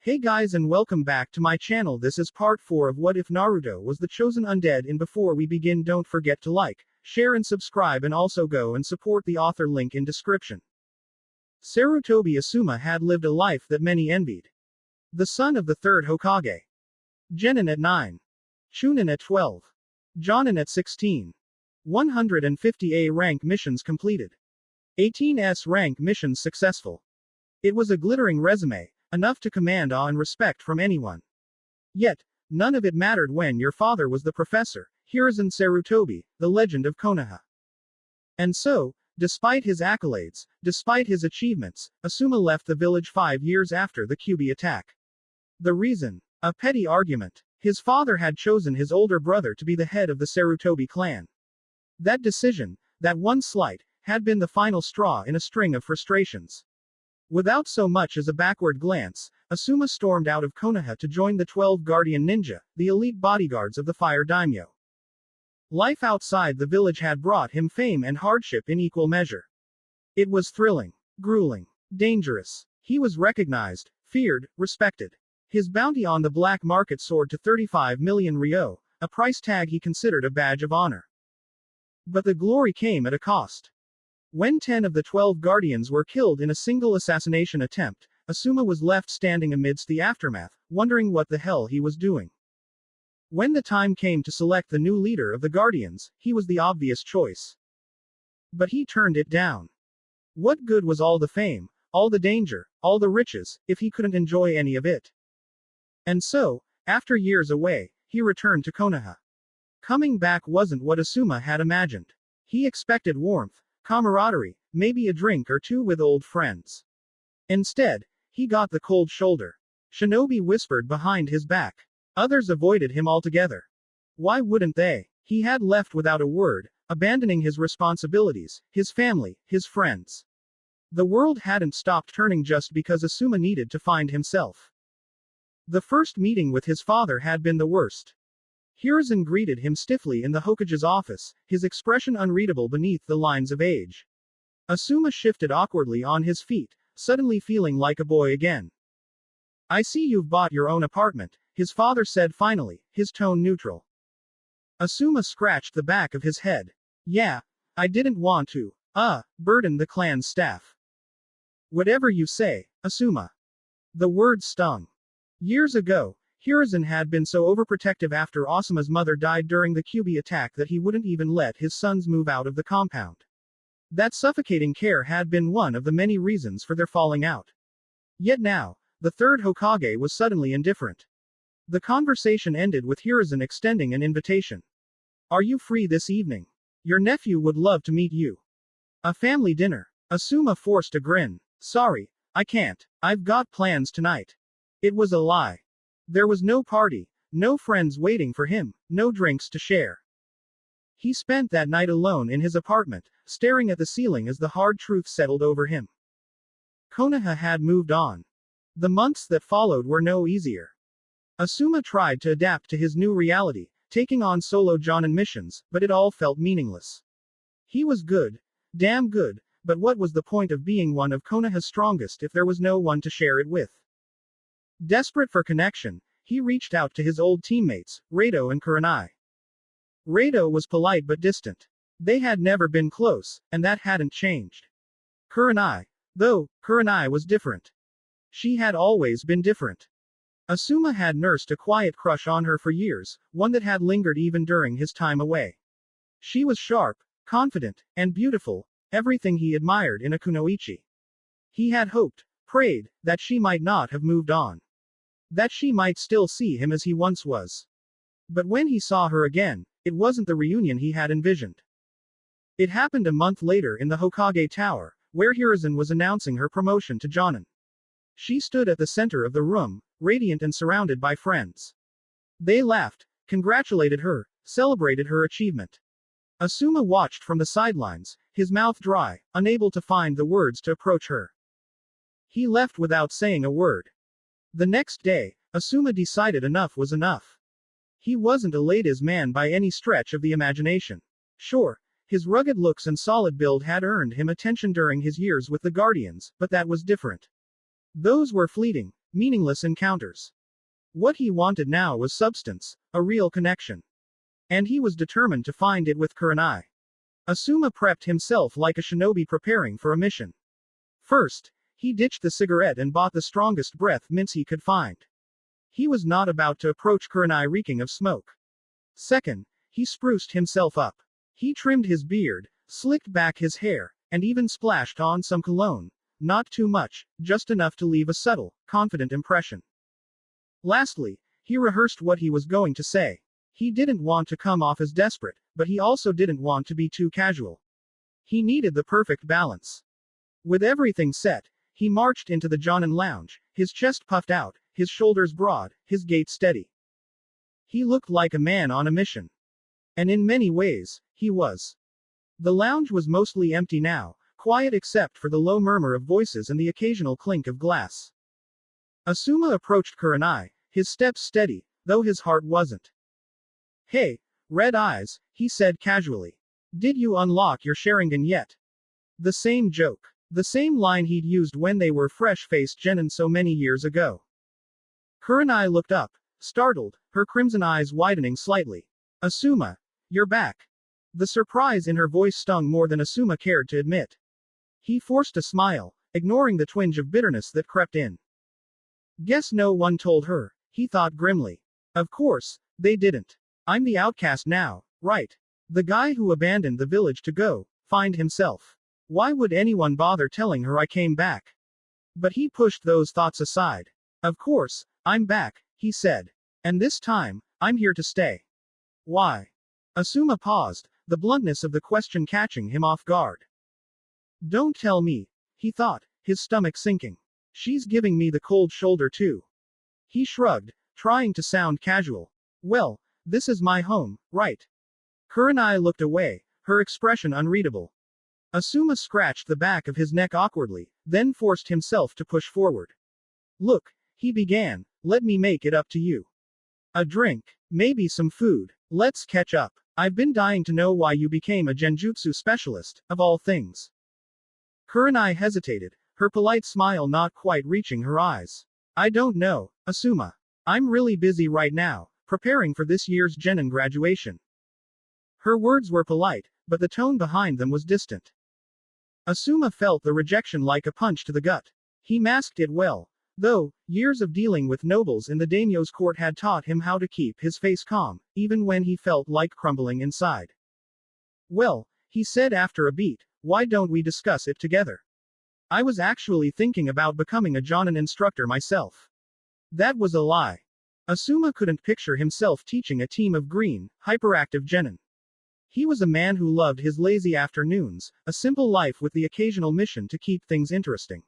Hey guys and welcome back to my channel. This is part 4 of What If Naruto Was the Chosen Undead. And before we begin, don't forget to like, share and subscribe, and also go and support the author, link in description. Sarutobi Asuma had lived a life that many envied. The son of the third Hokage. Genin at 9. Chunin at 12. Jonin at 16. 150 A rank missions completed. 18 S rank missions successful. It was a glittering resume, enough to command awe and respect from anyone. Yet, none of it mattered when your father was the professor, Hiruzen Sarutobi, the legend of Konoha. And so, despite his accolades, despite his achievements, Asuma left the village 5 years after the Kyuubi attack. The reason? A petty argument. His father had chosen his older brother to be the head of the Sarutobi clan. That decision, that one slight, had been the final straw in a string of frustrations. Without so much as a backward glance, Asuma stormed out of Konoha to join the 12 Guardian Ninja, the elite bodyguards of the Fire Daimyo. Life outside the village had brought him fame and hardship in equal measure. It was thrilling, grueling, dangerous. He was recognized, feared, respected. His bounty on the black market soared to 35 million ryo, a price tag he considered a badge of honor. But the glory came at a cost. When 10 of the 12 guardians were killed in a single assassination attempt, Asuma was left standing amidst the aftermath, wondering what the hell he was doing. When the time came to select the new leader of the guardians, he was the obvious choice. But he turned it down. What good was all the fame, all the danger, all the riches, if he couldn't enjoy any of it? And so, after years away, he returned to Konoha. Coming back wasn't what Asuma had imagined. He expected warmth, camaraderie, maybe a drink or two with old friends. Instead, he got the cold shoulder. Shinobi whispered behind his back. Others avoided him altogether. Why wouldn't they? He had left without a word, abandoning his responsibilities, his family, his friends. The world hadn't stopped turning just because Asuma needed to find himself. The first meeting with his father had been the worst. Hiruzen greeted him stiffly in the Hokage's office, his expression unreadable beneath the lines of age. Asuma shifted awkwardly on his feet, suddenly feeling like a boy again. "I see you've bought your own apartment," his father said finally, his tone neutral. Asuma scratched the back of his head. "Yeah, I didn't want to, burden the clan's staff." "Whatever you say, Asuma." The word stung. Years ago, Hiruzen had been so overprotective after Asuma's mother died during the Kyuubi attack that he wouldn't even let his sons move out of the compound. That suffocating care had been one of the many reasons for their falling out. Yet now, the third Hokage was suddenly indifferent. The conversation ended with Hiruzen extending an invitation. "Are you free this evening? Your nephew would love to meet you. A family dinner." Asuma forced a grin. "Sorry, I can't. I've got plans tonight." It was a lie. There was no party, no friends waiting for him, no drinks to share. He spent that night alone in his apartment, staring at the ceiling as the hard truth settled over him. Konoha had moved on. The months that followed were no easier. Asuma tried to adapt to his new reality, taking on solo jonin missions, but it all felt meaningless. He was good, damn good, but what was the point of being one of Konoha's strongest if there was no one to share it with? Desperate for connection, he reached out to his old teammates, Rado and Kurenai. Rado was polite but distant. They had never been close, and that hadn't changed. Kurenai was different. She had always been different. Asuma had nursed a quiet crush on her for years, one that had lingered even during his time away. She was sharp, confident, and beautiful, everything he admired in a kunoichi. He had hoped, prayed, that she might not have moved on. That she might still see him as he once was. But when he saw her again, it wasn't the reunion he had envisioned. It happened a month later in the Hokage Tower, where Hiruzen was announcing her promotion to Jonin. She stood at the center of the room, radiant and surrounded by friends. They laughed, congratulated her, celebrated her achievement. Asuma watched from the sidelines, his mouth dry, unable to find the words to approach her. He left without saying a word. The next day, Asuma decided enough was enough. He wasn't a ladies' man by any stretch of the imagination. Sure, his rugged looks and solid build had earned him attention during his years with the Guardians, but that was different. Those were fleeting, meaningless encounters. What he wanted now was substance, a real connection. And he was determined to find it with Kurenai. Asuma prepped himself like a shinobi preparing for a mission. First, he ditched the cigarette and bought the strongest breath mints he could find. He was not about to approach Kurenai reeking of smoke. Second, he spruced himself up. He trimmed his beard, slicked back his hair, and even splashed on some cologne. Not too much, just enough to leave a subtle, confident impression. Lastly, he rehearsed what he was going to say. He didn't want to come off as desperate, but he also didn't want to be too casual. He needed the perfect balance. With everything set, he marched into the Jonin lounge, his chest puffed out, his shoulders broad, his gait steady. He looked like a man on a mission. And in many ways, he was. The lounge was mostly empty now, quiet except for the low murmur of voices and the occasional clink of glass. Asuma approached Kurenai, his steps steady, though his heart wasn't. Hey, Red Eyes, he said casually. Did you unlock your Sharingan yet? The same joke. The same line he'd used when they were fresh-faced genin so many years ago. Kurenai looked up, startled, her crimson eyes widening slightly. Asuma, you're back. The surprise in her voice stung more than Asuma cared to admit. He forced a smile, ignoring the twinge of bitterness that crept in. Guess no one told her, he thought grimly. Of course, they didn't. I'm the outcast now, right? The guy who abandoned the village to go find himself. Why would anyone bother telling her I came back? But he pushed those thoughts aside. Of course, I'm back, he said. And this time, I'm here to stay. Why? Asuma paused, the bluntness of the question catching him off guard. Don't tell me, he thought, his stomach sinking. She's giving me the cold shoulder too. He shrugged, trying to sound casual. Well, this is my home, right? Kurenai looked away, her expression unreadable. Asuma scratched the back of his neck awkwardly, then forced himself to push forward. Look, he began, let me make it up to you. A drink, maybe some food, let's catch up. I've been dying to know why you became a genjutsu specialist, of all things. Kurenai hesitated, her polite smile not quite reaching her eyes. I don't know, Asuma. I'm really busy right now, preparing for this year's genin graduation. Her words were polite, but the tone behind them was distant. Asuma felt the rejection like a punch to the gut. He masked it well, though, years of dealing with nobles in the daimyo's court had taught him how to keep his face calm, even when he felt like crumbling inside. Well, he said after a beat, why don't we discuss it together? I was actually thinking about becoming a Jonin instructor myself. That was a lie. Asuma couldn't picture himself teaching a team of green, hyperactive genin. He was a man who loved his lazy afternoons, a simple life with the occasional mission to keep things interesting.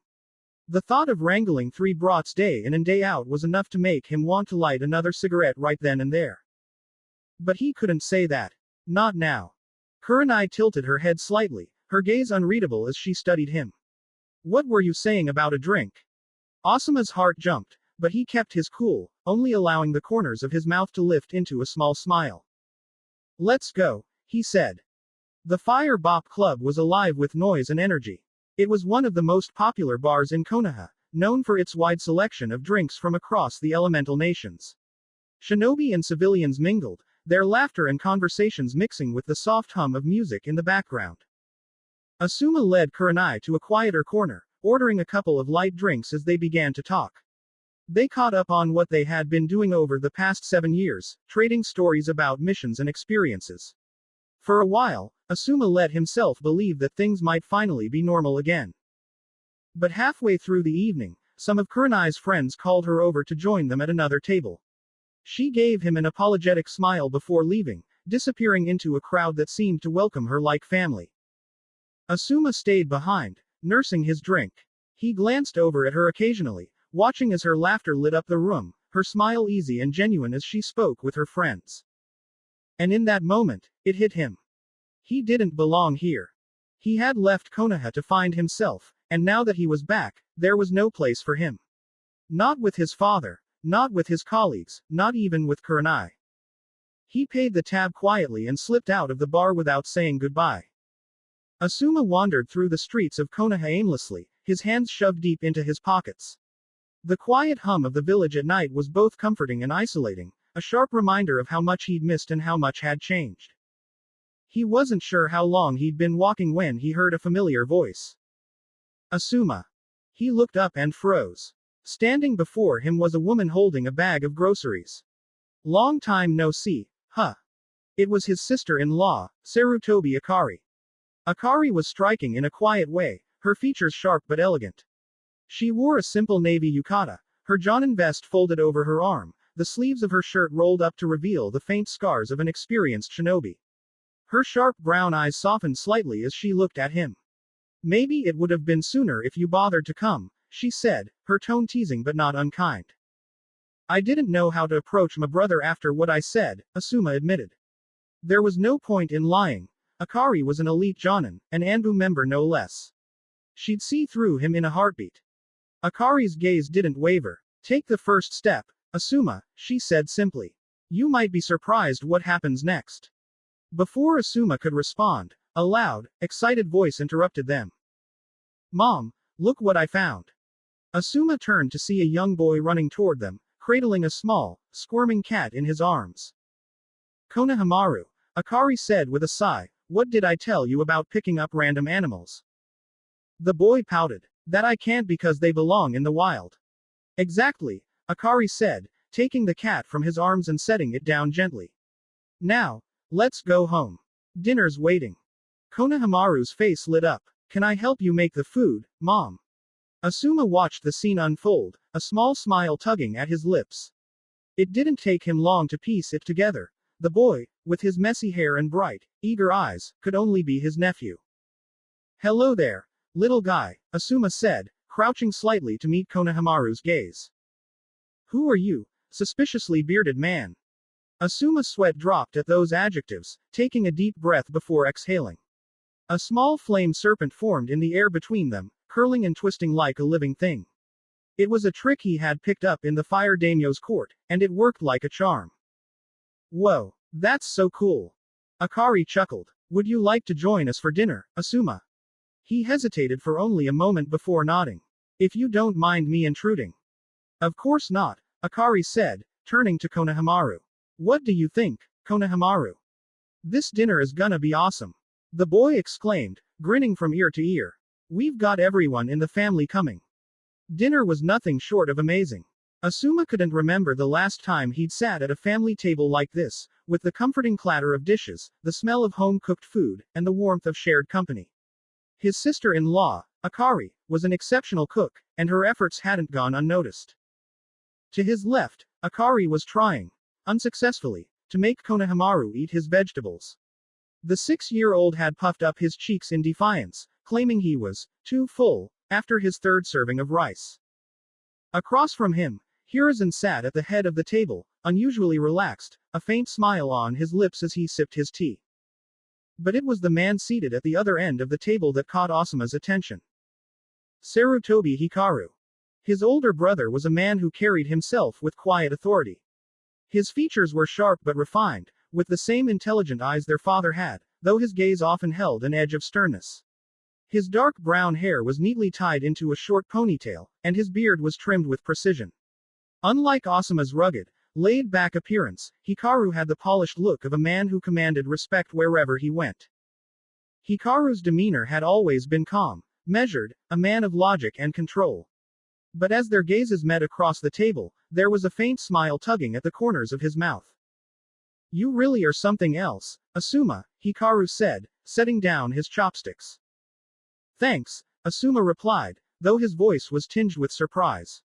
The thought of wrangling 3 brats day in and day out was enough to make him want to light another cigarette right then and there. But he couldn't say that. Not now. Kurenai tilted her head slightly, her gaze unreadable as she studied him. What were you saying about a drink? Asuma's heart jumped, but he kept his cool, only allowing the corners of his mouth to lift into a small smile. Let's go, he said. The Fire Bop Club was alive with noise and energy. It was one of the most popular bars in Konoha, known for its wide selection of drinks from across the elemental nations. Shinobi and civilians mingled, their laughter and conversations mixing with the soft hum of music in the background. Asuma led Kurenai to a quieter corner, ordering a couple of light drinks as they began to talk. They caught up on what they had been doing over the past 7 years, trading stories about missions and experiences. For a while, Asuma let himself believe that things might finally be normal again. But halfway through the evening, some of Kurenai's friends called her over to join them at another table. She gave him an apologetic smile before leaving, disappearing into a crowd that seemed to welcome her like family. Asuma stayed behind, nursing his drink. He glanced over at her occasionally, watching as her laughter lit up the room, her smile easy and genuine as she spoke with her friends. And in that moment, it hit him. He didn't belong here. He had left Konoha to find himself, and now that he was back, there was no place for him. Not with his father, not with his colleagues, not even with Kurenai. He paid the tab quietly and slipped out of the bar without saying goodbye. Asuma wandered through the streets of Konoha aimlessly, his hands shoved deep into his pockets. The quiet hum of the village at night was both comforting and isolating, a sharp reminder of how much he'd missed and how much had changed. He wasn't sure how long he'd been walking when he heard a familiar voice. Asuma. He looked up and froze. Standing before him was a woman holding a bag of groceries. Long time no see, huh? It was his sister-in-law, Sarutobi Akari. Akari was striking in a quiet way, her features sharp but elegant. She wore a simple navy yukata, her jonin vest folded over her arm, the sleeves of her shirt rolled up to reveal the faint scars of an experienced shinobi. Her sharp brown eyes softened slightly as she looked at him. Maybe it would have been sooner if you bothered to come, she said, her tone teasing but not unkind. I didn't know how to approach my brother after what I said, Asuma admitted. There was no point in lying. Akari was an elite jonin, an Anbu member no less. She'd see through him in a heartbeat. Akari's gaze didn't waver. Take the first step, Asuma, she said simply. You might be surprised what happens next. Before Asuma could respond, a loud, excited voice interrupted them. Mom, look what I found. Asuma turned to see a young boy running toward them, cradling a small, squirming cat in his arms. Konohamaru, Akari said with a sigh, what did I tell you about picking up random animals? The boy pouted. That I can't because they belong in the wild. Exactly, Akari said, taking the cat from his arms and setting it down gently. Now, let's go home. Dinner's waiting. Konohamaru's face lit up. Can I help you make the food, Mom? Asuma watched the scene unfold, a small smile tugging at his lips. It didn't take him long to piece it together. The boy, with his messy hair and bright, eager eyes, could only be his nephew. Hello there, little guy, Asuma said, crouching slightly to meet Konohamaru's gaze. Who are you, suspiciously bearded man? Asuma's sweat dropped at those adjectives, taking a deep breath before exhaling. A small flame serpent formed in the air between them, curling and twisting like a living thing. It was a trick he had picked up in the fire daimyo's court, and it worked like a charm. Whoa, that's so cool. Akari chuckled. Would you like to join us for dinner, Asuma? He hesitated for only a moment before nodding. If you don't mind me intruding. Of course not, Akari said, turning to Konohamaru. What do you think, Konohamaru? This dinner is gonna be awesome. The boy exclaimed, grinning from ear to ear. We've got everyone in the family coming. Dinner was nothing short of amazing. Asuma couldn't remember the last time he'd sat at a family table like this, with the comforting clatter of dishes, the smell of home-cooked food, and the warmth of shared company. His sister-in-law, Akari, was an exceptional cook, and her efforts hadn't gone unnoticed. To his left, Akari was trying, unsuccessfully, to make Konohamaru eat his vegetables. The 6-year-old had puffed up his cheeks in defiance, claiming he was too full after his third serving of rice. Across from him, Hiruzen sat at the head of the table, unusually relaxed, a faint smile on his lips as he sipped his tea. But it was the man seated at the other end of the table that caught Asuma's attention. Sarutobi Hikaru. His older brother was a man who carried himself with quiet authority. His features were sharp but refined, with the same intelligent eyes their father had, though his gaze often held an edge of sternness. His dark brown hair was neatly tied into a short ponytail, and his beard was trimmed with precision. Unlike Asuma's rugged, laid-back appearance, Hikaru had the polished look of a man who commanded respect wherever he went. Hikaru's demeanor had always been calm, measured, a man of logic and control. But as their gazes met across the table, there was a faint smile tugging at the corners of his mouth. You really are something else, Asuma, Hikaru said, setting down his chopsticks. Thanks, Asuma replied, though his voice was tinged with surprise.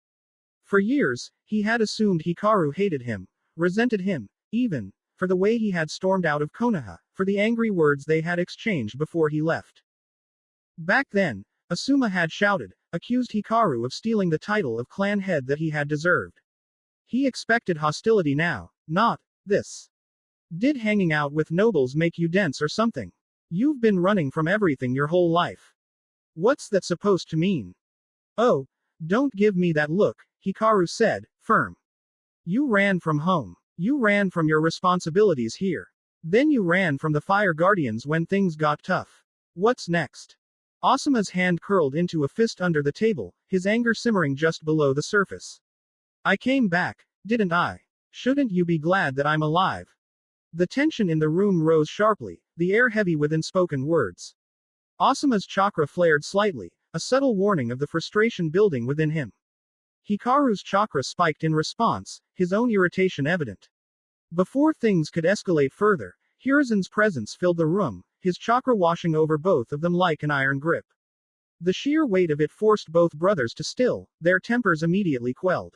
For years, he had assumed Hikaru hated him, resented him, even, for the way he had stormed out of Konoha, for the angry words they had exchanged before he left. Back then, Asuma had shouted, accused Hikaru of stealing the title of clan head that he had deserved. He expected hostility now, not this. Did hanging out with nobles make you dense or something? You've been running from everything your whole life. What's that supposed to mean? Oh, don't give me that look, Hikaru said, firm. You ran from home. You ran from your responsibilities here. Then you ran from the Fire Guardians when things got tough. What's next? Asuma's hand curled into a fist under the table, his anger simmering just below the surface. I came back, didn't I? Shouldn't you be glad that I'm alive? The tension in the room rose sharply, the air heavy with unspoken words. Asuma's chakra flared slightly, a subtle warning of the frustration building within him. Hikaru's chakra spiked in response, his own irritation evident. Before things could escalate further, Hiruzen's presence filled the room, his chakra washing over both of them like an iron grip. The sheer weight of it forced both brothers to still, their tempers immediately quelled.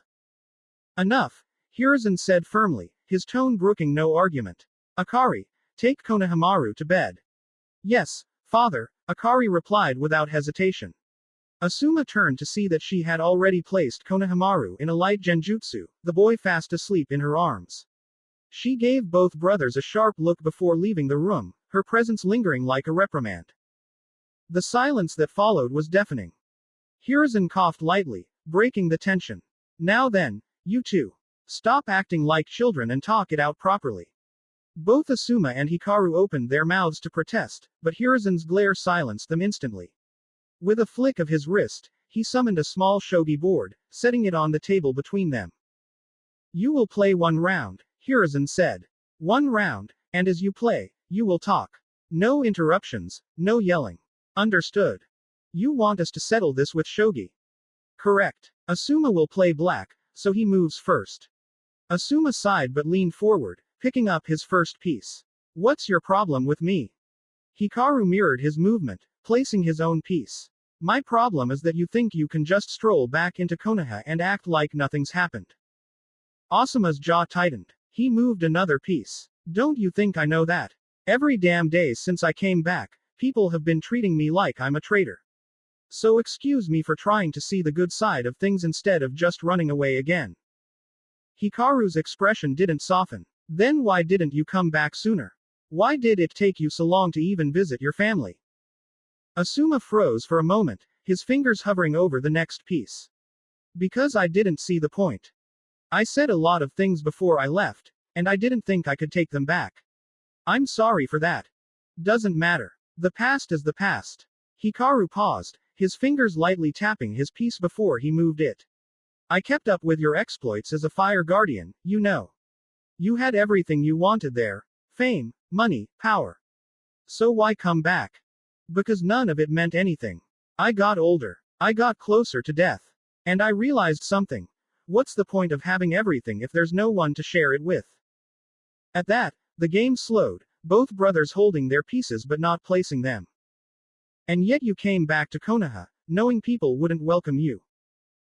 Enough, Hiruzen said firmly, his tone brooking no argument. Akari, take Konohamaru to bed. Yes, father, Akari replied without hesitation. Asuma turned to see that she had already placed Konohamaru in a light genjutsu, the boy fast asleep in her arms. She gave both brothers a sharp look before leaving the room, her presence lingering like a reprimand. The silence that followed was deafening. Hiruzen coughed lightly, breaking the tension. Now then, you two. Stop acting like children and talk it out properly. Both Asuma and Hikaru opened their mouths to protest, but Hiruzen's glare silenced them instantly. With a flick of his wrist, he summoned a small shogi board, setting it on the table between them. You will play 1 round, Hiruzen said. 1 round, and as you play, you will talk. No interruptions, no yelling. Understood. You want us to settle this with shogi? Correct. Asuma will play black, so he moves first. Asuma sighed but leaned forward, picking up his first piece. What's your problem with me? Hikaru mirrored his movement, placing his own piece. My problem is that you think you can just stroll back into Konoha and act like nothing's happened. Asuma's jaw tightened. He moved another piece. Don't you think I know that? Every damn day since I came back, people have been treating me like I'm a traitor. So excuse me for trying to see the good side of things instead of just running away again. Hikaru's expression didn't soften. Then why didn't you come back sooner? Why did it take you so long to even visit your family? Asuma froze for a moment, his fingers hovering over the next piece. Because I didn't see the point. I said a lot of things before I left, and I didn't think I could take them back. I'm sorry for that. Doesn't matter. The past is the past. Hikaru paused, his fingers lightly tapping his piece before he moved it. I kept up with your exploits as a fire guardian, you know. You had everything you wanted there. Fame, money, power. So why come back? Because none of it meant anything. I got older. I got closer to death. And I realized something. What's the point of having everything if there's no one to share it with? At that, the game slowed, both brothers holding their pieces but not placing them. And yet you came back to Konoha, knowing people wouldn't welcome you.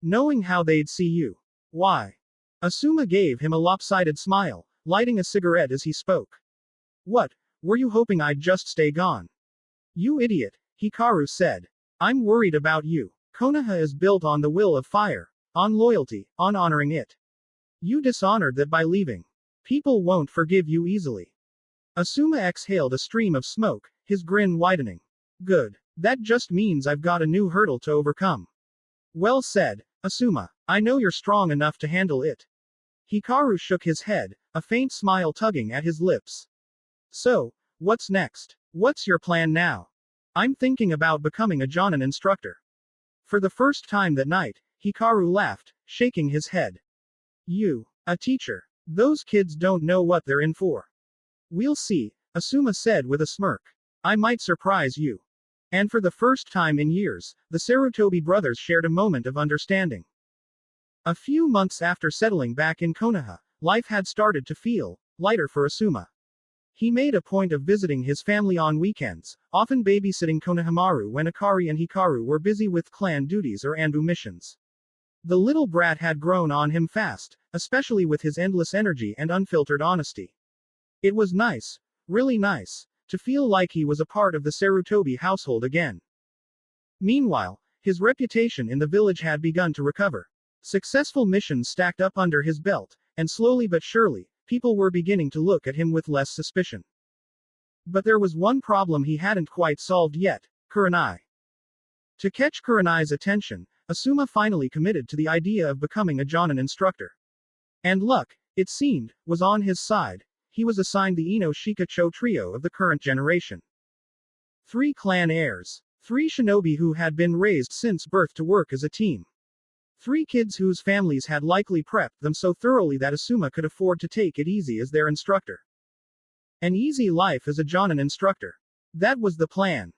Knowing how they'd see you. Why? Asuma gave him a lopsided smile, lighting a cigarette as he spoke. What, were you hoping I'd just stay gone? You idiot, Hikaru said. I'm worried about you. Konoha is built on the will of fire, on loyalty, on honoring it. You dishonored that by leaving. People won't forgive you easily. Asuma exhaled a stream of smoke, his grin widening. Good. That just means I've got a new hurdle to overcome. Well said, Asuma. I know you're strong enough to handle it. Hikaru shook his head, a faint smile tugging at his lips. So, what's next? What's your plan now? I'm thinking about becoming a Jonin instructor. For the first time that night, Hikaru laughed, shaking his head. You, a teacher. Those kids don't know what they're in for. We'll see, Asuma said with a smirk. I might surprise you. And for the first time in years, the Sarutobi brothers shared a moment of understanding. A few months after settling back in Konoha, life had started to feel lighter for Asuma. He made a point of visiting his family on weekends, often babysitting Konohamaru when Akari and Hikaru were busy with clan duties or Anbu missions. The little brat had grown on him fast, especially with his endless energy and unfiltered honesty. It was nice, really nice, to feel like he was a part of the Sarutobi household again. Meanwhile, his reputation in the village had begun to recover. Successful missions stacked up under his belt, and slowly but surely, people were beginning to look at him with less suspicion. But there was one problem he hadn't quite solved yet, Kurenai. To catch Kurenai's attention, Asuma finally committed to the idea of becoming a Jonin instructor. And luck, it seemed, was on his side. He was assigned the Ino Shika Cho trio of the current generation. 3 clan heirs. 3 shinobi who had been raised since birth to work as a team. 3 kids whose families had likely prepped them so thoroughly that Asuma could afford to take it easy as their instructor. An easy life as a Jonin instructor. That was the plan.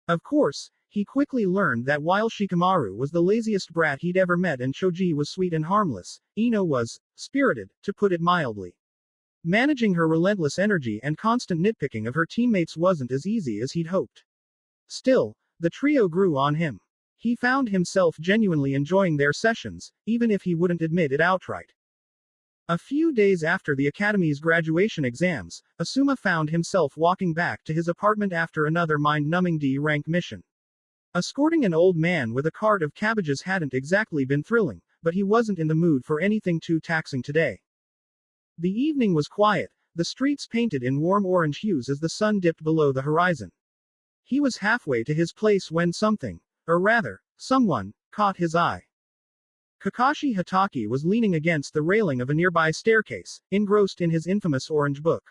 Of course, he quickly learned that while Shikamaru was the laziest brat he'd ever met and Choji was sweet and harmless, Ino was spirited, to put it mildly. Managing her relentless energy and constant nitpicking of her teammates wasn't as easy as he'd hoped. Still, the trio grew on him. He found himself genuinely enjoying their sessions, even if he wouldn't admit it outright. A few days after the academy's graduation exams, Asuma found himself walking back to his apartment after another mind-numbing D-rank mission. Escorting an old man with a cart of cabbages hadn't exactly been thrilling, but he wasn't in the mood for anything too taxing today. The evening was quiet, the streets painted in warm orange hues as the sun dipped below the horizon. He was halfway to his place when something, or rather, someone, caught his eye. Kakashi Hatake was leaning against the railing of a nearby staircase, engrossed in his infamous orange book.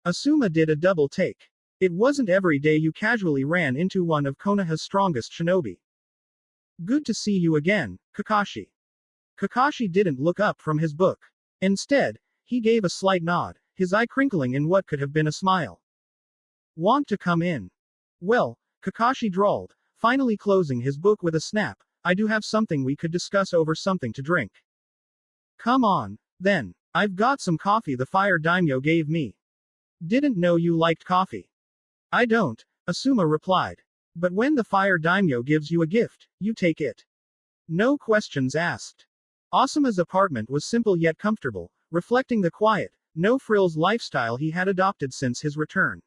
Asuma did a double take. It wasn't every day you casually ran into one of Konoha's strongest shinobi. Good to see you again, Kakashi. Kakashi didn't look up from his book. Instead, he gave a slight nod, his eye crinkling in what could have been a smile. Want to come in? Well, Kakashi drawled, finally closing his book with a snap, I do have something we could discuss over something to drink. Come on, then. I've got some coffee the fire daimyo gave me. Didn't know you liked coffee. I don't, Asuma replied. But when the fire daimyo gives you a gift, you take it. No questions asked. Asuma's apartment was simple yet comfortable, reflecting the quiet, no-frills lifestyle he had adopted since his return.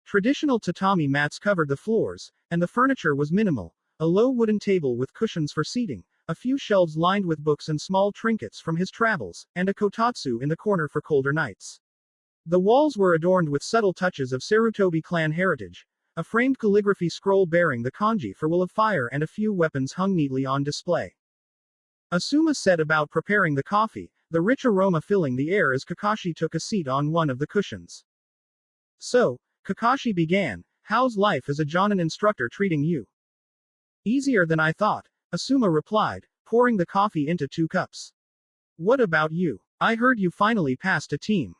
Traditional tatami mats covered the floors, and the furniture was minimal, a low wooden table with cushions for seating, a few shelves lined with books and small trinkets from his travels, and a kotatsu in the corner for colder nights. The walls were adorned with subtle touches of Sarutobi clan heritage, a framed calligraphy scroll bearing the kanji for Will of Fire and a few weapons hung neatly on display. Asuma set about preparing the coffee, the rich aroma filling the air as Kakashi took a seat on one of the cushions. So, Kakashi began, how's life as a Jonin instructor treating you? Easier than I thought, Asuma replied, pouring the coffee into 2 cups. What about you? I heard you finally passed a team.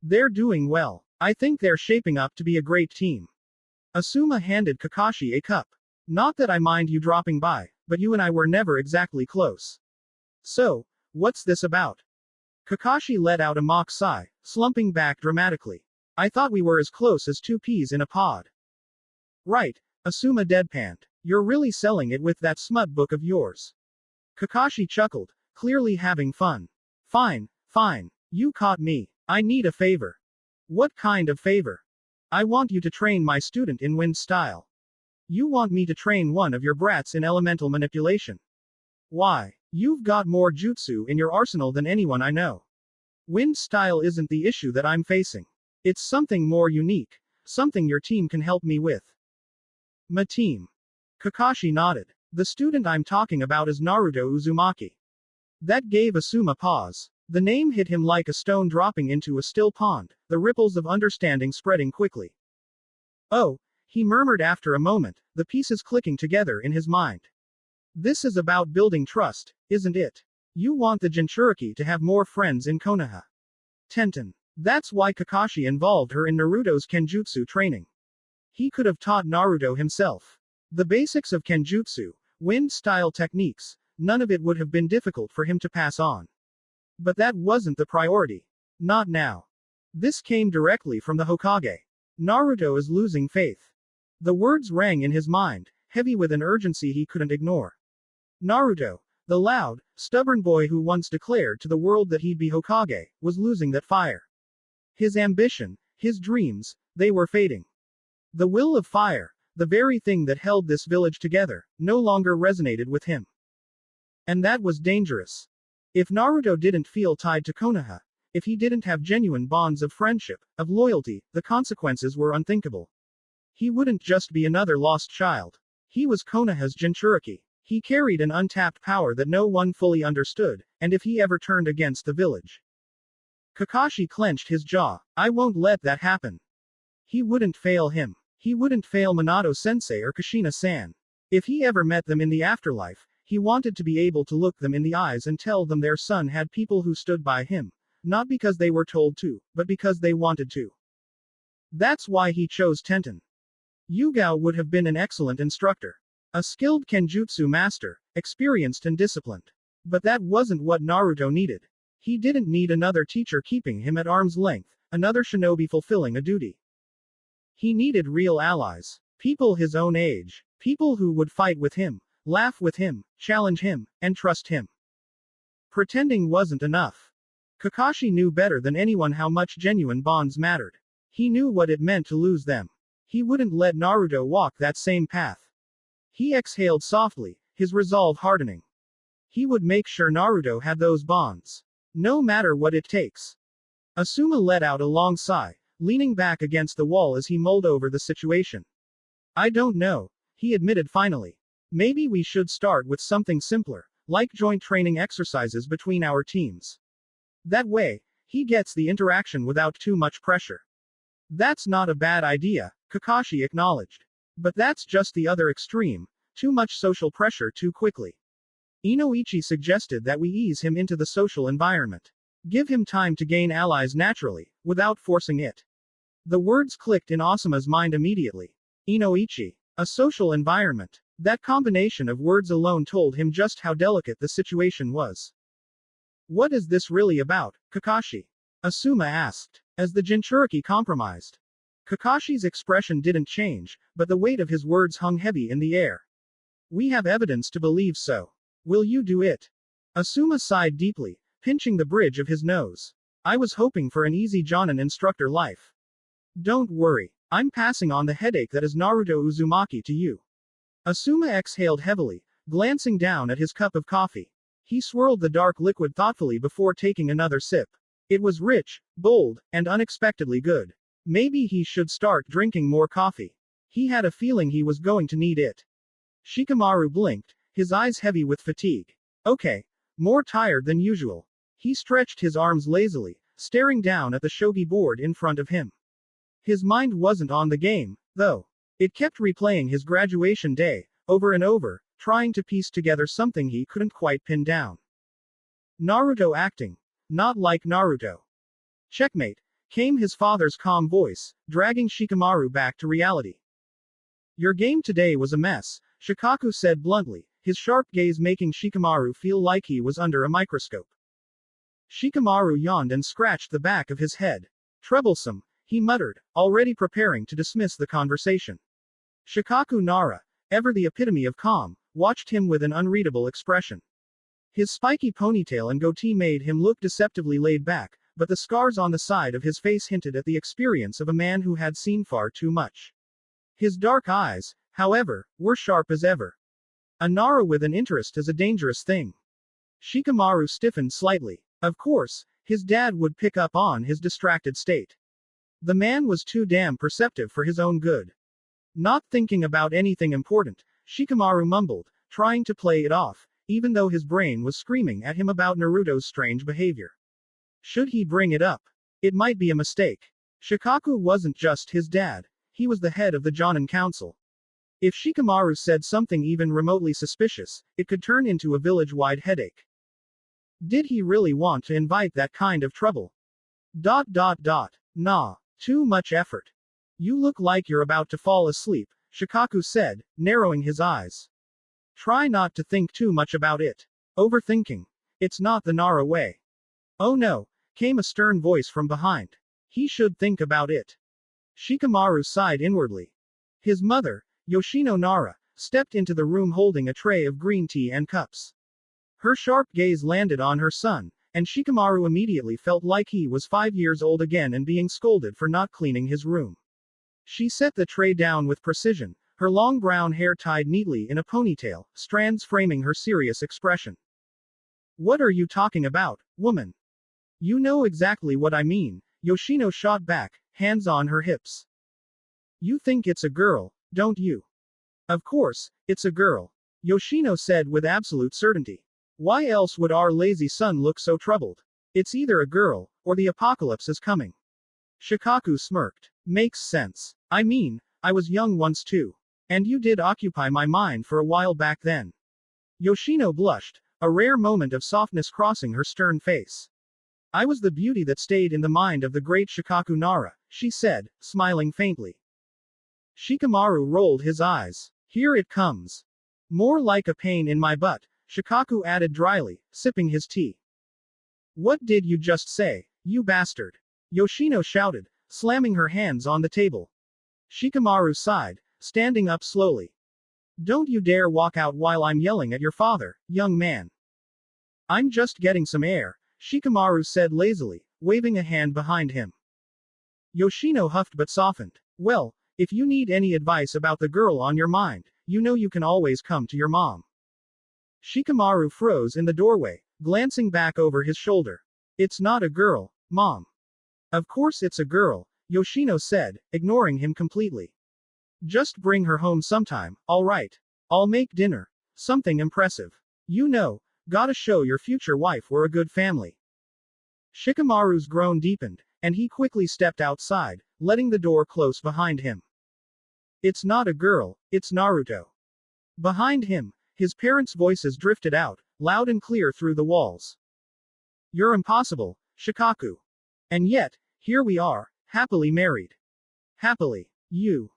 They're doing well. I think they're shaping up to be a great team. Asuma handed Kakashi a cup. Not that I mind you dropping by, but you and I were never exactly close. So, what's this about? Kakashi let out a mock sigh, slumping back dramatically. I thought we were as close as 2 peas in a pod. Right, Asuma deadpanned. You're really selling it with that smut book of yours. Kakashi chuckled, clearly having fun. Fine, fine. You caught me. I need a favor. What kind of favor? I want you to train my student in wind style. You want me to train one of your brats in elemental manipulation. Why? You've got more jutsu in your arsenal than anyone I know. Wind style isn't the issue that I'm facing. It's something more unique, something your team can help me with. My team. Kakashi nodded. The student I'm talking about is Naruto Uzumaki. That gave Asuma pause. The name hit him like a stone dropping into a still pond, the ripples of understanding spreading quickly. Oh, he murmured after a moment, the pieces clicking together in his mind. This is about building trust, isn't it? You want the Jinchuriki to have more friends in Konoha. Tenten. That's why Kakashi involved her in Naruto's Kenjutsu training. He could have taught Naruto himself. The basics of Kenjutsu, wind-style techniques, none of it would have been difficult for him to pass on. But that wasn't the priority. Not now. This came directly from the Hokage. Naruto is losing faith. The words rang in his mind, heavy with an urgency he couldn't ignore. Naruto, the loud, stubborn boy who once declared to the world that he'd be Hokage, was losing that fire. His ambition, his dreams, they were fading. The will of fire, the very thing that held this village together, no longer resonated with him. And that was dangerous. If Naruto didn't feel tied to Konoha, if he didn't have genuine bonds of friendship, of loyalty, the consequences were unthinkable. He wouldn't just be another lost child. He was Konoha's Jinchuriki. He carried an untapped power that no one fully understood, and if he ever turned against the village. Kakashi clenched his jaw. I won't let that happen. He wouldn't fail him. He wouldn't fail Minato-sensei or Kushina-san. If he ever met them in the afterlife, he wanted to be able to look them in the eyes and tell them their son had people who stood by him, not because they were told to, but because they wanted to. That's why he chose Tenten. Yugao would have been an excellent instructor. A skilled kenjutsu master, experienced and disciplined. But that wasn't what Naruto needed. He didn't need another teacher keeping him at arm's length, another shinobi fulfilling a duty. He needed real allies. People his own age. People who would fight with him, laugh with him, challenge him, and trust him. Pretending wasn't enough. Kakashi knew better than anyone how much genuine bonds mattered. He knew what it meant to lose them. He wouldn't let Naruto walk that same path. He exhaled softly, his resolve hardening. He would make sure Naruto had those bonds. No matter what it takes. Asuma let out a long sigh, leaning back against the wall as he mulled over the situation. I don't know, he admitted finally. Maybe we should start with something simpler, like joint training exercises between our teams. That way, he gets the interaction without too much pressure. That's not a bad idea, Kakashi acknowledged. But that's just the other extreme, too much social pressure too quickly. Inoichi suggested that we ease him into the social environment. Give him time to gain allies naturally, without forcing it. The words clicked in Asuma's mind immediately. Inoichi. A social environment. That combination of words alone told him just how delicate the situation was. What is this really about, Kakashi? Asuma asked. As the Jinchuriki compromised. Kakashi's expression didn't change, but the weight of his words hung heavy in the air. We have evidence to believe so. Will you do it? Asuma sighed deeply, pinching the bridge of his nose. I was hoping for an easy Jonin instructor life. Don't worry. I'm passing on the headache that is Naruto Uzumaki to you. Asuma exhaled heavily, glancing down at his cup of coffee. He swirled the dark liquid thoughtfully before taking another sip. It was rich, bold, and unexpectedly good. Maybe he should start drinking more coffee. He had a feeling he was going to need it. Shikamaru blinked, his eyes heavy with fatigue. Okay. More tired than usual. He stretched his arms lazily, staring down at the shogi board in front of him. His mind wasn't on the game, though. It kept replaying his graduation day, over and over, trying to piece together something he couldn't quite pin down. Naruto acting. Not like Naruto. Checkmate, came his father's calm voice, dragging Shikamaru back to reality. Your game today was a mess, Shikaku said bluntly, his sharp gaze making Shikamaru feel like he was under a microscope. Shikamaru yawned and scratched the back of his head. Troublesome, he muttered, already preparing to dismiss the conversation. Shikaku Nara, ever the epitome of calm, watched him with an unreadable expression. His spiky ponytail and goatee made him look deceptively laid back, but the scars on the side of his face hinted at the experience of a man who had seen far too much. His dark eyes, however, were sharp as ever. A Nara with an interest is a dangerous thing. Shikamaru stiffened slightly. Of course, his dad would pick up on his distracted state. The man was too damn perceptive for his own good. Not thinking about anything important, Shikamaru mumbled, trying to play it off, even though his brain was screaming at him about Naruto's strange behavior. Should he bring it up? It might be a mistake. Shikaku wasn't just his dad, he was the head of the Jonin Council. If Shikamaru said something even remotely suspicious, it could turn into a village-wide headache. Did he really want to invite that kind of trouble? Nah, too much effort. You look like you're about to fall asleep, Shikaku said, narrowing his eyes. Try not to think too much about it. Overthinking. It's not the Nara way. Oh no, came a stern voice from behind. He should think about it. Shikamaru sighed inwardly. His mother, Yoshino Nara, stepped into the room holding a tray of green tea and cups. Her sharp gaze landed on her son, and Shikamaru immediately felt like he was 5 years old again and being scolded for not cleaning his room. She set the tray down with precision, her long brown hair tied neatly in a ponytail, strands framing her serious expression. What are you talking about, woman? You know exactly what I mean, Yoshino shot back, hands on her hips. You think it's a girl, don't you? Of course, it's a girl, Yoshino said with absolute certainty. Why else would our lazy son look so troubled? It's either a girl, or the apocalypse is coming. Shikaku smirked. Makes sense. I mean, I was young once too. And you did occupy my mind for a while back then. Yoshino blushed, a rare moment of softness crossing her stern face. I was the beauty that stayed in the mind of the great Shikaku Nara, she said, smiling faintly. Shikamaru rolled his eyes. Here it comes. More like a pain in my butt, Shikaku added dryly, sipping his tea. What did you just say, you bastard? Yoshino shouted, slamming her hands on the table. Shikamaru sighed, standing up slowly. Don't you dare walk out while I'm yelling at your father, young man. I'm just getting some air, Shikamaru said lazily, waving a hand behind him. Yoshino huffed but softened. Well, if you need any advice about the girl on your mind, you know you can always come to your mom. Shikamaru froze in the doorway, glancing back over his shoulder. It's not a girl, Mom. Of course it's a girl, Yoshino said, ignoring him completely. Just bring her home sometime, alright. I'll make dinner. Something impressive. You know, gotta show your future wife we're a good family. Shikamaru's groan deepened, and he quickly stepped outside, letting the door close behind him. It's not a girl, it's Naruto. Behind him, his parents' voices drifted out, loud and clear through the walls. You're impossible, Shikaku. And yet, here we are, happily married. Happily. You.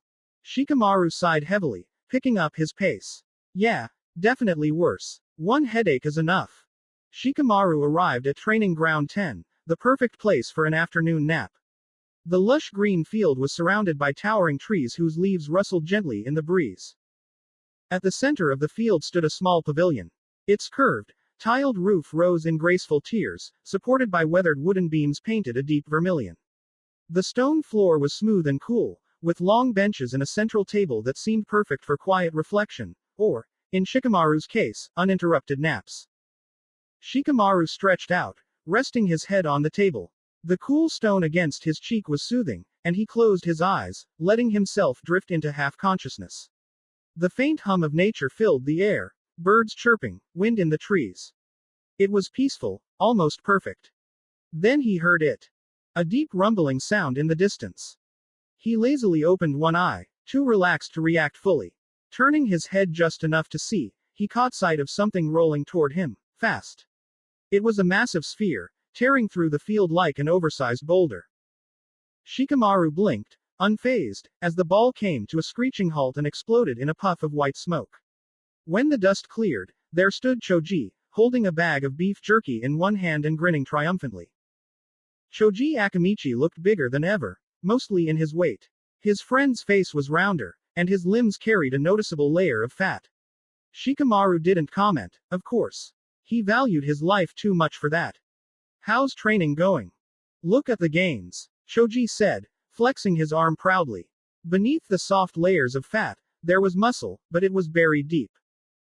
Shikamaru sighed heavily, picking up his pace. Yeah, definitely worse. One headache is enough. Shikamaru arrived at Training Ground 10, the perfect place for an afternoon nap. The lush green field was surrounded by towering trees whose leaves rustled gently in the breeze. At the center of the field stood a small pavilion. Its curved, tiled roof rose in graceful tiers, supported by weathered wooden beams painted a deep vermilion. The stone floor was smooth and cool, with long benches and a central table that seemed perfect for quiet reflection, or, in Shikamaru's case, uninterrupted naps. Shikamaru stretched out, resting his head on the table. The cool stone against his cheek was soothing, and he closed his eyes, letting himself drift into half-consciousness. The faint hum of nature filled the air, birds chirping, wind in the trees. It was peaceful, almost perfect. Then he heard it. A deep rumbling sound in the distance. He lazily opened one eye, too relaxed to react fully. Turning his head just enough to see, he caught sight of something rolling toward him, fast. It was a massive sphere, tearing through the field like an oversized boulder. Shikamaru blinked, unfazed, as the ball came to a screeching halt and exploded in a puff of white smoke. When the dust cleared, there stood Choji, holding a bag of beef jerky in one hand and grinning triumphantly. Choji Akamichi looked bigger than ever, mostly in his weight. His friend's face was rounder, and his limbs carried a noticeable layer of fat. Shikamaru didn't comment, of course. He valued his life too much for that. How's training going? Look at the gains, Choji said, flexing his arm proudly. Beneath the soft layers of fat, there was muscle, but it was buried deep.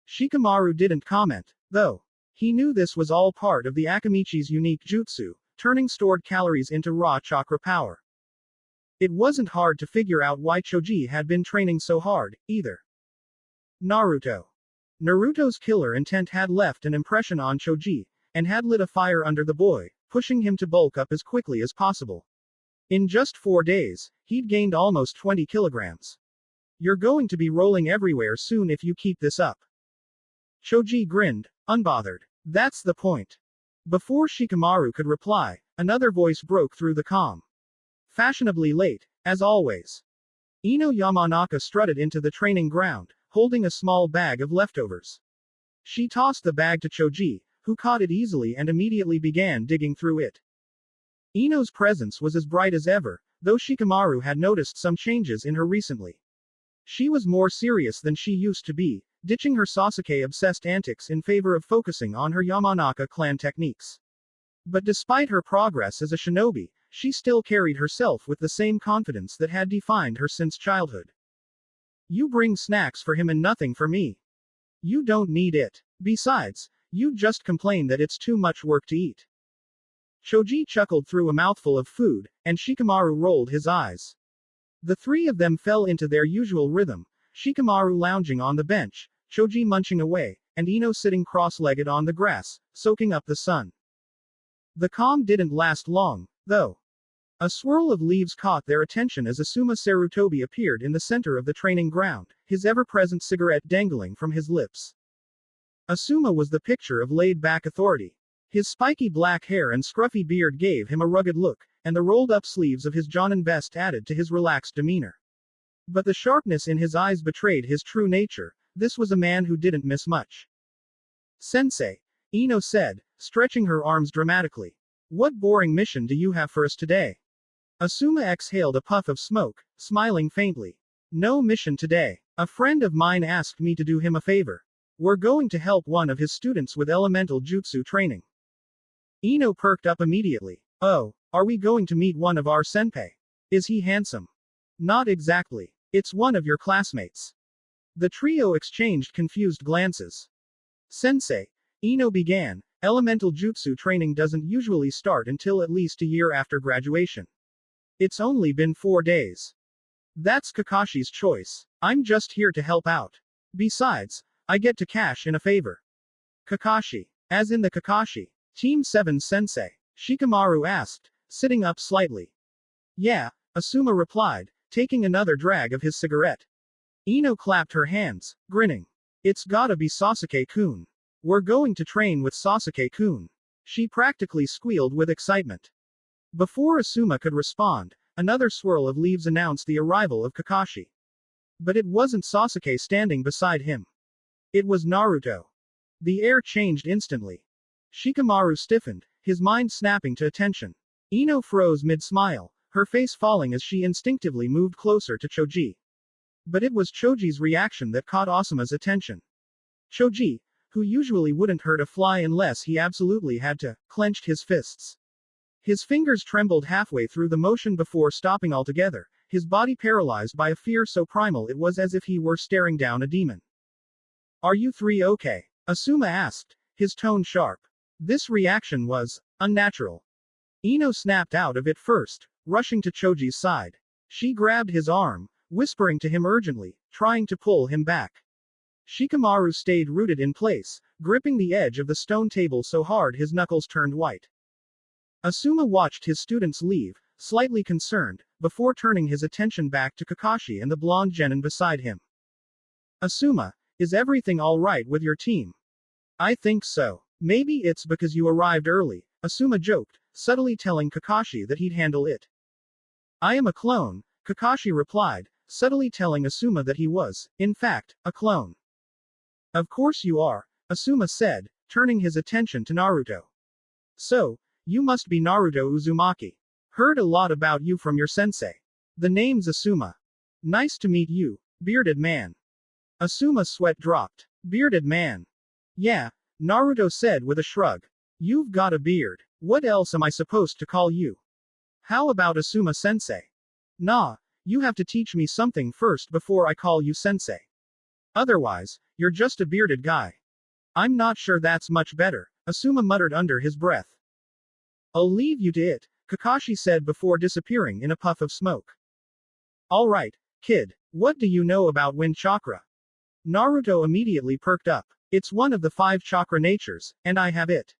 Shikamaru didn't comment, though. He knew this was all part of the Akamichi's unique jutsu, turning stored calories into raw chakra power. It wasn't hard to figure out why Choji had been training so hard, either. Naruto. Naruto's killer intent had left an impression on Choji, and had lit a fire under the boy, pushing him to bulk up as quickly as possible. In just 4 days, he'd gained almost 20 kilograms. You're going to be rolling everywhere soon if you keep this up. Choji grinned, unbothered. That's the point. Before Shikamaru could reply, another voice broke through the calm. Fashionably late, as always. Ino Yamanaka strutted into the training ground, holding a small bag of leftovers. She tossed the bag to Choji, who caught it easily and immediately began digging through it. Ino's presence was as bright as ever, though Shikamaru had noticed some changes in her recently. She was more serious than she used to be, ditching her Sasuke-obsessed antics in favor of focusing on her Yamanaka clan techniques. But despite her progress as a shinobi, she still carried herself with the same confidence that had defined her since childhood. You bring snacks for him and nothing for me. You don't need it. Besides, you just complain that it's too much work to eat. Choji chuckled through a mouthful of food, and Shikamaru rolled his eyes. The three of them fell into their usual rhythm, Shikamaru lounging on the bench, Choji munching away, and Ino sitting cross-legged on the grass, soaking up the sun. The calm didn't last long, though. A swirl of leaves caught their attention as Asuma Sarutobi appeared in the center of the training ground, his ever-present cigarette dangling from his lips. Asuma was the picture of laid-back authority. His spiky black hair and scruffy beard gave him a rugged look, and the rolled-up sleeves of his Jonin vest added to his relaxed demeanor. But the sharpness in his eyes betrayed his true nature. This was a man who didn't miss much. Sensei, Ino said, stretching her arms dramatically. What boring mission do you have for us today? Asuma exhaled a puff of smoke, smiling faintly. No mission today. A friend of mine asked me to do him a favor. We're going to help one of his students with elemental jutsu training. Ino perked up immediately. Oh, are we going to meet one of our senpai? Is he handsome? Not exactly. It's one of your classmates. The trio exchanged confused glances. Sensei, Ino began, elemental jutsu training doesn't usually start until at least a year after graduation. It's only been 4 days. That's Kakashi's choice. I'm just here to help out. Besides, I get to cash in a favor. Kakashi. As in the Kakashi. Team 7's sensei. Shikamaru asked, sitting up slightly. Yeah, Asuma replied, taking another drag of his cigarette. Ino clapped her hands, grinning. It's gotta be Sasuke-kun. We're going to train with Sasuke-kun. She practically squealed with excitement. Before Asuma could respond, another swirl of leaves announced the arrival of Kakashi. But it wasn't Sasuke standing beside him. It was Naruto. The air changed instantly. Shikamaru stiffened, his mind snapping to attention. Ino froze mid-smile, her face falling as she instinctively moved closer to Choji. But it was Choji's reaction that caught Asuma's attention. Choji, who usually wouldn't hurt a fly unless he absolutely had to, clenched his fists. His fingers trembled halfway through the motion before stopping altogether, his body paralyzed by a fear so primal it was as if he were staring down a demon. Are you three okay? Asuma asked, his tone sharp. This reaction was unnatural. Ino snapped out of it first, rushing to Choji's side. She grabbed his arm, whispering to him urgently, trying to pull him back. Shikamaru stayed rooted in place, gripping the edge of the stone table so hard his knuckles turned white. Asuma watched his students leave, slightly concerned, before turning his attention back to Kakashi and the blonde genin beside him. Asuma, is everything alright with your team? I think so. Maybe it's because you arrived early, Asuma joked, subtly telling Kakashi that he'd handle it. I am a clone, Kakashi replied, subtly telling Asuma that he was, in fact, a clone. Of course you are, Asuma said, turning his attention to Naruto. So, you must be Naruto Uzumaki. Heard a lot about you from your sensei. The name's Asuma. Nice to meet you, bearded man. Asuma's sweat dropped. Bearded man. Yeah, Naruto said with a shrug. You've got a beard. What else am I supposed to call you? How about Asuma sensei? Nah, you have to teach me something first before I call you sensei. Otherwise, you're just a bearded guy. I'm not sure that's much better, Asuma muttered under his breath. I'll leave you to it, Kakashi said before disappearing in a puff of smoke. Alright, kid, what do you know about wind chakra? Naruto immediately perked up. It's one of the 5 chakra natures, and I have it.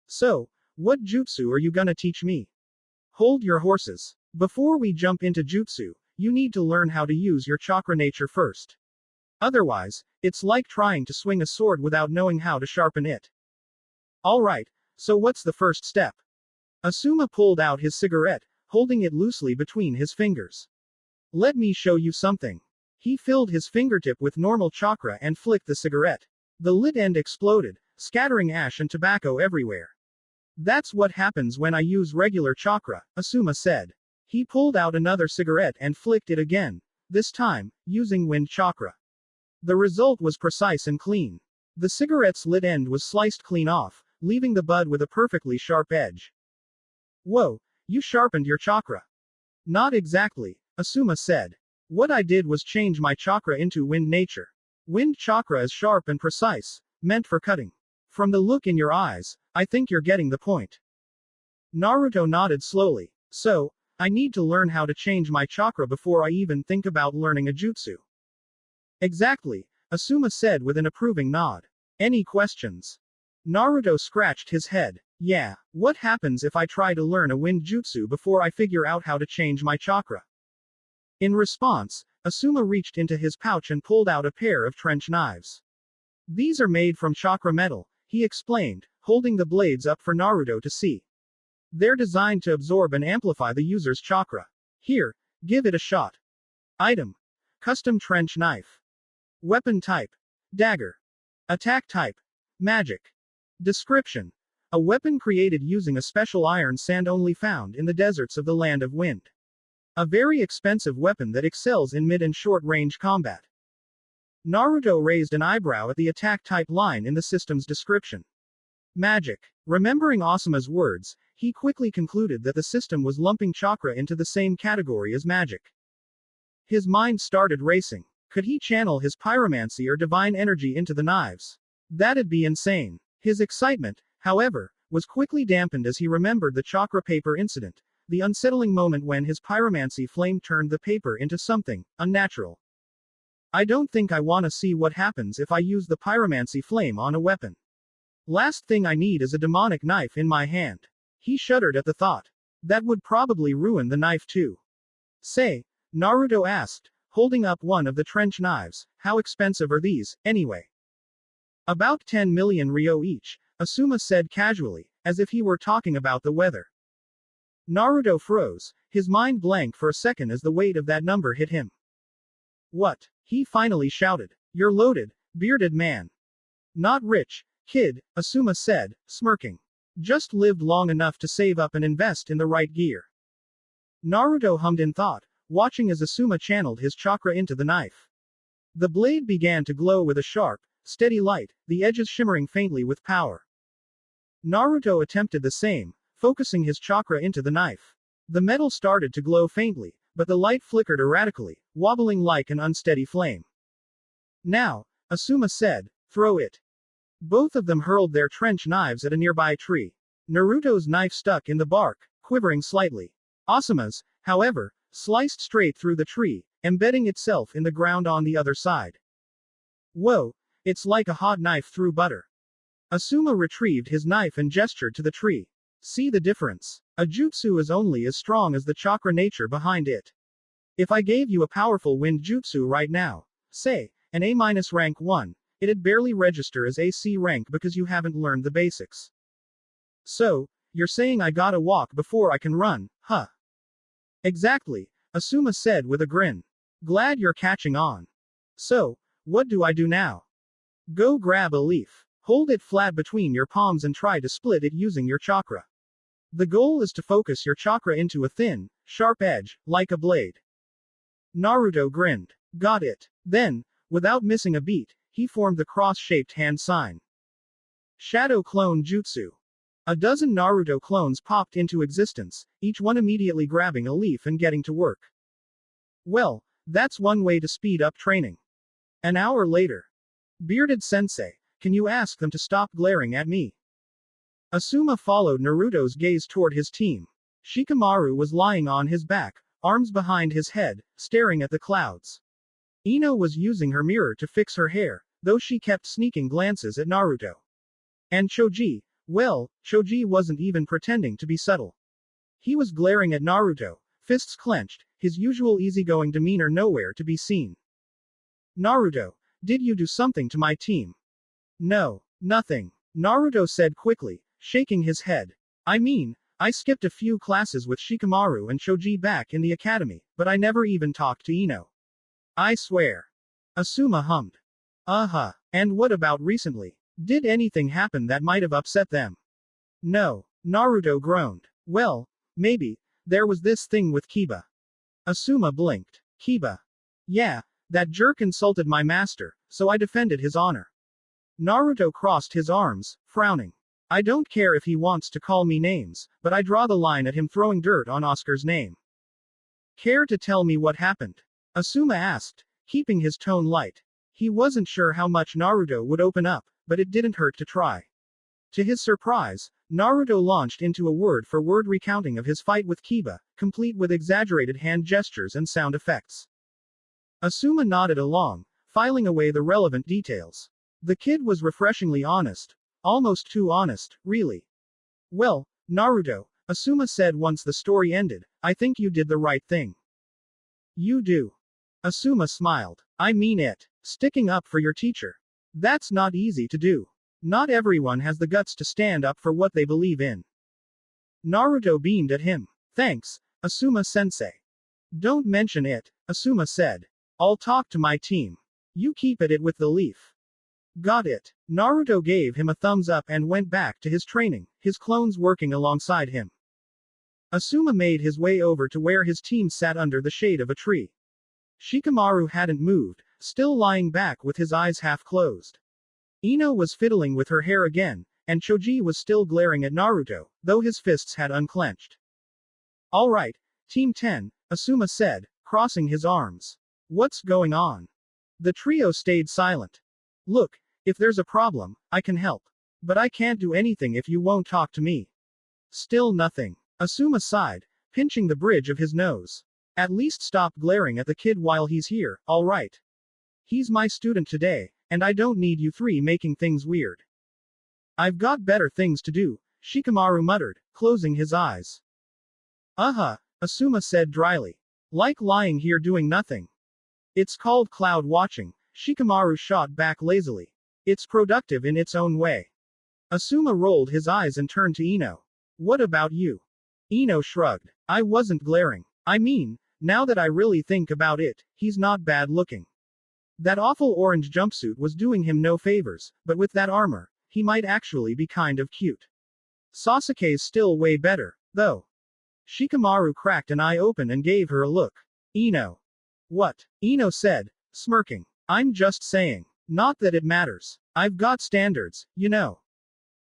So, what jutsu are you gonna teach me? Hold your horses. Before we jump into jutsu, you need to learn how to use your chakra nature first. Otherwise, it's like trying to swing a sword without knowing how to sharpen it. Alright, so what's the first step? Asuma pulled out his cigarette, holding it loosely between his fingers. Let me show you something. He filled his fingertip with normal chakra and flicked the cigarette. The lit end exploded, scattering ash and tobacco everywhere. That's what happens when I use regular chakra, Asuma said. He pulled out another cigarette and flicked it again, this time, using wind chakra. The result was precise and clean. The cigarette's lit end was sliced clean off, leaving the bud with a perfectly sharp edge. Whoa, you sharpened your chakra. Not exactly, Asuma said. What I did was change my chakra into wind nature. Wind chakra is sharp and precise, meant for cutting. From the look in your eyes, I think you're getting the point. Naruto nodded slowly. So, I need to learn how to change my chakra before I even think about learning a jutsu. Exactly, Asuma said with an approving nod. Any questions? Naruto scratched his head. Yeah, what happens if I try to learn a wind jutsu before I figure out how to change my chakra? In response, Asuma reached into his pouch and pulled out a pair of trench knives. These are made from chakra metal, he explained, holding the blades up for Naruto to see. They're designed to absorb and amplify the user's chakra. Here, give it a shot. Item. Custom trench knife. Weapon type. Dagger. Attack type. Magic. Description. A weapon created using a special iron sand only found in the deserts of the Land of Wind. A very expensive weapon that excels in mid and short range combat. Naruto raised an eyebrow at the attack type line in the system's description. Magic. Remembering Asuma's words, he quickly concluded that the system was lumping chakra into the same category as magic. His mind started racing. Could he channel his pyromancy or divine energy into the knives? That'd be insane. His excitement, however, was quickly dampened as he remembered the chakra paper incident, the unsettling moment when his pyromancy flame turned the paper into something unnatural. I don't think I want to see what happens if I use the pyromancy flame on a weapon. Last thing I need is a demonic knife in my hand. He shuddered at the thought. That would probably ruin the knife too. Say, Naruto asked, holding up one of the trench knives, how expensive are these, anyway? About 10 million ryo each, Asuma said casually, as if he were talking about the weather. Naruto froze, his mind blank for a second as the weight of that number hit him. What? He finally shouted. You're loaded, bearded man. Not rich, kid, Asuma said, smirking. Just lived long enough to save up and invest in the right gear. Naruto hummed in thought, watching as Asuma channeled his chakra into the knife. The blade began to glow with a sharp, steady light, the edges shimmering faintly with power. Naruto attempted the same, focusing his chakra into the knife. The metal started to glow faintly, but the light flickered erratically, wobbling like an unsteady flame. Now, Asuma said, throw it. Both of them hurled their trench knives at a nearby tree. Naruto's knife stuck in the bark, quivering slightly. Asuma's, however, sliced straight through the tree, embedding itself in the ground on the other side. Whoa, it's like a hot knife through butter. Asuma retrieved his knife and gestured to the tree. See the difference? A jutsu is only as strong as the chakra nature behind it. If I gave you a powerful wind jutsu right now, say, an A- rank 1, it'd barely register as AC rank because you haven't learned the basics. So, you're saying I gotta walk before I can run, huh? Exactly, Asuma said with a grin. Glad you're catching on. So, what do I do now? Go grab a leaf. Hold it flat between your palms and try to split it using your chakra. The goal is to focus your chakra into a thin, sharp edge, like a blade. Naruto grinned. Got it. Then, without missing a beat, he formed the cross-shaped hand sign. Shadow Clone Jutsu. A dozen Naruto clones popped into existence, each one immediately grabbing a leaf and getting to work. Well, that's one way to speed up training. An hour later. Bearded Sensei, can you ask them to stop glaring at me? Asuma followed Naruto's gaze toward his team. Shikamaru was lying on his back, arms behind his head, staring at the clouds. Ino was using her mirror to fix her hair, though she kept sneaking glances at Naruto. And Choji, well, Choji wasn't even pretending to be subtle. He was glaring at Naruto, fists clenched, his usual easygoing demeanor nowhere to be seen. Naruto, did you do something to my team? No, nothing, Naruto said quickly, shaking his head. I mean, I skipped a few classes with Shikamaru and Choji back in the academy, but I never even talked to Ino. I swear. Asuma hummed. Uh-huh. And what about recently? Did anything happen that might have upset them? No. Naruto groaned. Well, maybe. There was this thing with Kiba. Asuma blinked. Kiba. Yeah, that jerk insulted my master, so I defended his honor. Naruto crossed his arms, frowning. I don't care if he wants to call me names, but I draw the line at him throwing dirt on Oscar's name. Care to tell me what happened? Asuma asked, keeping his tone light. He wasn't sure how much Naruto would open up, but it didn't hurt to try. To his surprise, Naruto launched into a word-for-word recounting of his fight with Kiba, complete with exaggerated hand gestures and sound effects. Asuma nodded along, filing away the relevant details. The kid was refreshingly honest. Almost too honest, really. Well, Naruto, Asuma said once the story ended, I think you did the right thing. You do. Asuma smiled. I mean it. Sticking up for your teacher. That's not easy to do. Not everyone has the guts to stand up for what they believe in. Naruto beamed at him. Thanks, Asuma-sensei. Don't mention it, Asuma said. I'll talk to my team. You keep at it with the leaf. Got it. Naruto gave him a thumbs up and went back to his training, his clones working alongside him. Asuma made his way over to where his team sat under the shade of a tree. Shikamaru hadn't moved, still lying back with his eyes half closed. Ino was fiddling with her hair again, and Choji was still glaring at Naruto, though his fists had unclenched. Alright, Team 10, Asuma said, crossing his arms. What's going on? The trio stayed silent. Look, if there's a problem, I can help. But I can't do anything if you won't talk to me. Still nothing. Asuma sighed, pinching the bridge of his nose. At least stop glaring at the kid while he's here, alright? He's my student today, and I don't need you three making things weird. I've got better things to do, Shikamaru muttered, closing his eyes. Asuma said dryly. Like lying here doing nothing. It's called cloud watching, Shikamaru shot back lazily. It's productive in its own way. Asuma rolled his eyes and turned to Ino. What about you? Ino shrugged. I wasn't glaring. I mean, now that I really think about it, he's not bad looking. That awful orange jumpsuit was doing him no favors, but with that armor, he might actually be kind of cute. Sasuke's still way better, though. Shikamaru cracked an eye open and gave her a look. Ino. What? Ino said, smirking. I'm just saying. Not that it matters. I've got standards, you know.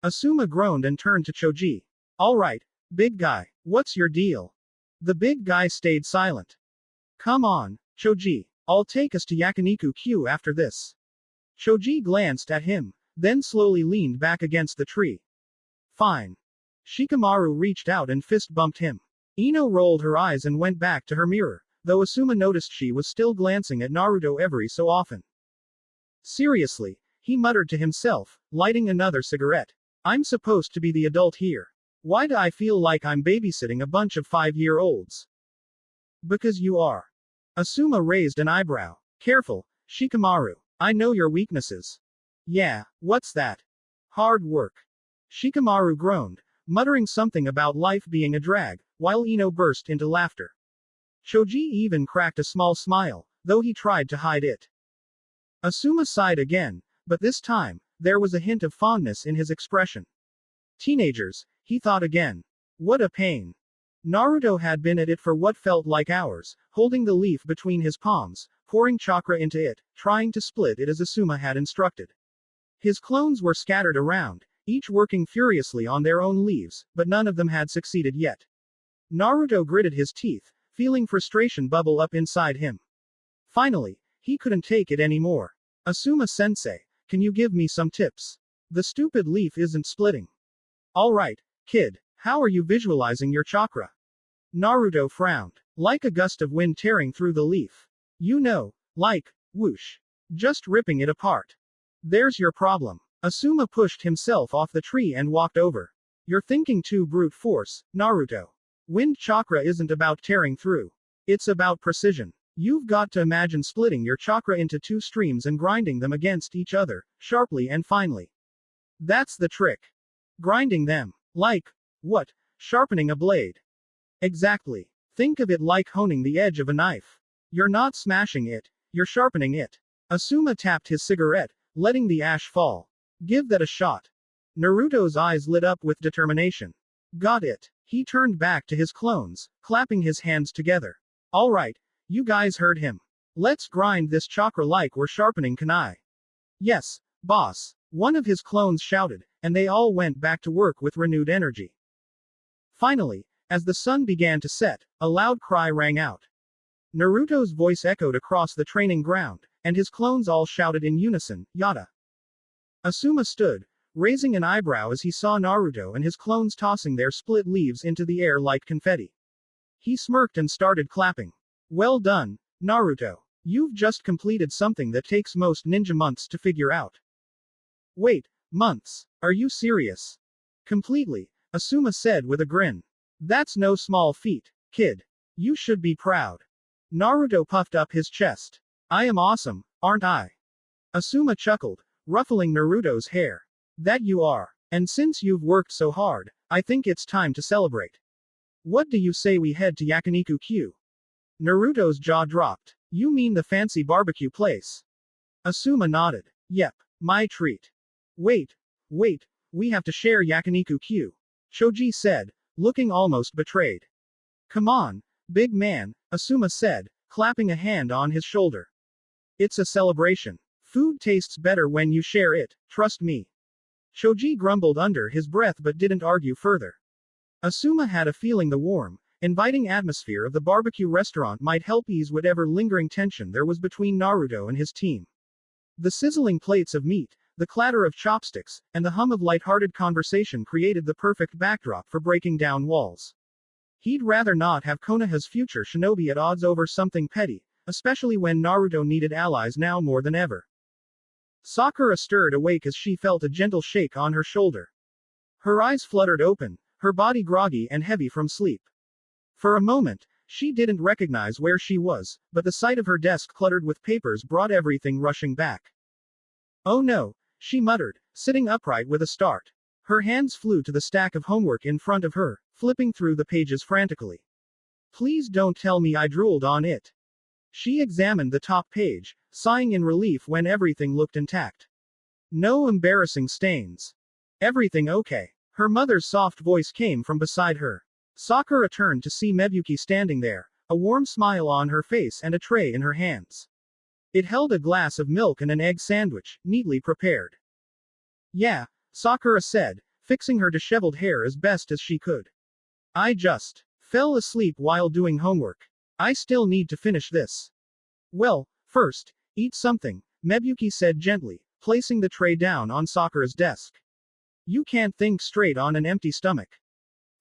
Asuma groaned and turned to Choji. Alright, big guy, what's your deal? The big guy stayed silent. Come on, Choji. I'll take us to Yakiniku-Q after this. Choji glanced at him, then slowly leaned back against the tree. Fine. Shikamaru reached out and fist bumped him. Ino rolled her eyes and went back to her mirror, though Asuma noticed she was still glancing at Naruto every so often. Seriously, he muttered to himself, lighting another cigarette. I'm supposed to be the adult here. Why do I feel like I'm babysitting a bunch of 5-year-olds? Because you are. Asuma raised an eyebrow. Careful, Shikamaru. I know your weaknesses. Yeah, what's that? Hard work. Shikamaru groaned, muttering something about life being a drag, while Ino burst into laughter. Choji even cracked a small smile, though he tried to hide it. Asuma sighed again, but this time, there was a hint of fondness in his expression. Teenagers, he thought again. What a pain. Naruto had been at it for what felt like hours, holding the leaf between his palms, pouring chakra into it, trying to split it as Asuma had instructed. His clones were scattered around, each working furiously on their own leaves, but none of them had succeeded yet. Naruto gritted his teeth, feeling frustration bubble up inside him. Finally, he couldn't take it anymore. Asuma-sensei, can you give me some tips? The stupid leaf isn't splitting. Alright, kid, how are you visualizing your chakra? Naruto frowned. Like a gust of wind tearing through the leaf. You know, like, whoosh. Just ripping it apart. There's your problem. Asuma pushed himself off the tree and walked over. You're thinking too brute force, Naruto. Wind chakra isn't about tearing through. It's about precision. You've got to imagine splitting your chakra into two streams and grinding them against each other, sharply and finely. That's the trick. Grinding them. Like, what? Sharpening a blade. Exactly. Think of it like honing the edge of a knife. You're not smashing it, you're sharpening it. Asuma tapped his cigarette, letting the ash fall. Give that a shot. Naruto's eyes lit up with determination. Got it. He turned back to his clones, clapping his hands together. Alright, you guys heard him. Let's grind this chakra like we're sharpening kunai. Yes, boss. One of his clones shouted, and they all went back to work with renewed energy. Finally, as the sun began to set, a loud cry rang out. Naruto's voice echoed across the training ground, and his clones all shouted in unison, Yada. Asuma stood, raising an eyebrow as he saw Naruto and his clones tossing their split leaves into the air like confetti. He smirked and started clapping. Well done, Naruto. You've just completed something that takes most ninja months to figure out. Wait, months? Are you serious? Completely. Asuma said with a grin. That's no small feat, kid. You should be proud. Naruto puffed up his chest. I am awesome, aren't I? Asuma chuckled, ruffling Naruto's hair. That you are. And since you've worked so hard, I think it's time to celebrate. What do you say we head to Yakiniku Q? Naruto's jaw dropped. You mean the fancy barbecue place? Asuma nodded. Yep, my treat. Wait, we have to share Yakiniku Q. Choji said, looking almost betrayed. Come on, big man, Asuma said, clapping a hand on his shoulder. It's a celebration. Food tastes better when you share it, trust me. Choji grumbled under his breath but didn't argue further. Asuma had a feeling the warm, inviting atmosphere of the barbecue restaurant might help ease whatever lingering tension there was between Naruto and his team. The sizzling plates of meat, the clatter of chopsticks, and the hum of light-hearted conversation created the perfect backdrop for breaking down walls. He'd rather not have Konoha's future shinobi at odds over something petty, especially when Naruto needed allies now more than ever. Sakura stirred awake as she felt a gentle shake on her shoulder. Her eyes fluttered open, her body groggy and heavy from sleep. For a moment, she didn't recognize where she was, but the sight of her desk cluttered with papers brought everything rushing back. Oh no, she muttered, sitting upright with a start. Her hands flew to the stack of homework in front of her, flipping through the pages frantically. Please don't tell me I drooled on it. She examined the top page, sighing in relief when everything looked intact. No embarrassing stains. Everything okay. Her mother's soft voice came from beside her. Sakura turned to see Mebuyuki standing there, a warm smile on her face and a tray in her hands. It held a glass of milk and an egg sandwich, neatly prepared. Yeah, Sakura said, fixing her disheveled hair as best as she could. I just fell asleep while doing homework. I still need to finish this. Well, first, eat something, Mebuyuki said gently, placing the tray down on Sakura's desk. You can't think straight on an empty stomach.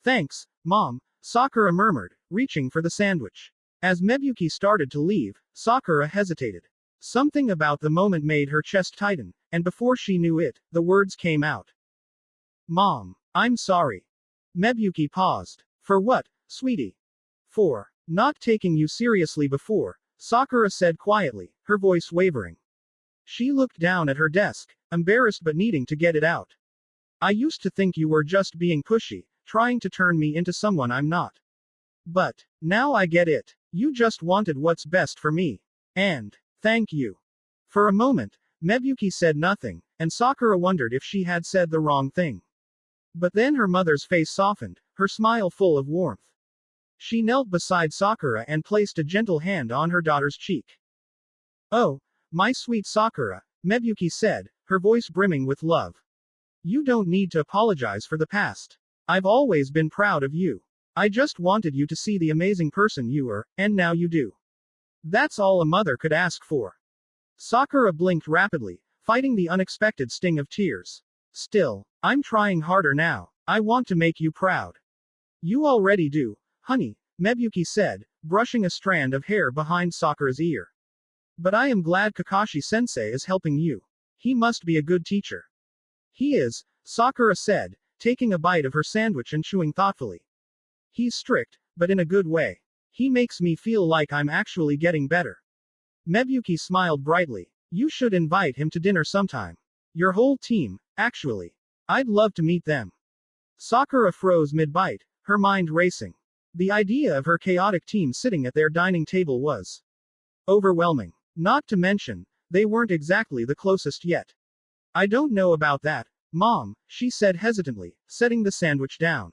Thanks, Mom, Sakura murmured, reaching for the sandwich. As Mebuyuki started to leave, Sakura hesitated. Something about the moment made her chest tighten, and before she knew it, the words came out. Mom, I'm sorry. Mebuyuki paused. For what, sweetie? For not taking you seriously before, Sakura said quietly, her voice wavering. She looked down at her desk, embarrassed but needing to get it out. I used to think you were just being pushy, trying to turn me into someone I'm not. But now I get it. You just wanted what's best for me. And thank you. For a moment, Mebuyuki said nothing, and Sakura wondered if she had said the wrong thing. But then her mother's face softened, her smile full of warmth. She knelt beside Sakura and placed a gentle hand on her daughter's cheek. Oh, my sweet Sakura, Mebuyuki said, her voice brimming with love. You don't need to apologize for the past. I've always been proud of you. I just wanted you to see the amazing person you were, and now you do. That's all a mother could ask for. Sakura blinked rapidly, fighting the unexpected sting of tears. Still, I'm trying harder now. I want to make you proud. You already do, honey, Mebuyuki said, brushing a strand of hair behind Sakura's ear. But I am glad Kakashi-sensei is helping you. He must be a good teacher. He is, Sakura said, taking a bite of her sandwich and chewing thoughtfully. He's strict, but in a good way. He makes me feel like I'm actually getting better. Mebuyuki smiled brightly. You should invite him to dinner sometime. Your whole team, actually. I'd love to meet them. Sakura froze mid-bite, her mind racing. The idea of her chaotic team sitting at their dining table was overwhelming. Not to mention, they weren't exactly the closest yet. I don't know about that, Mom, she said hesitantly, setting the sandwich down.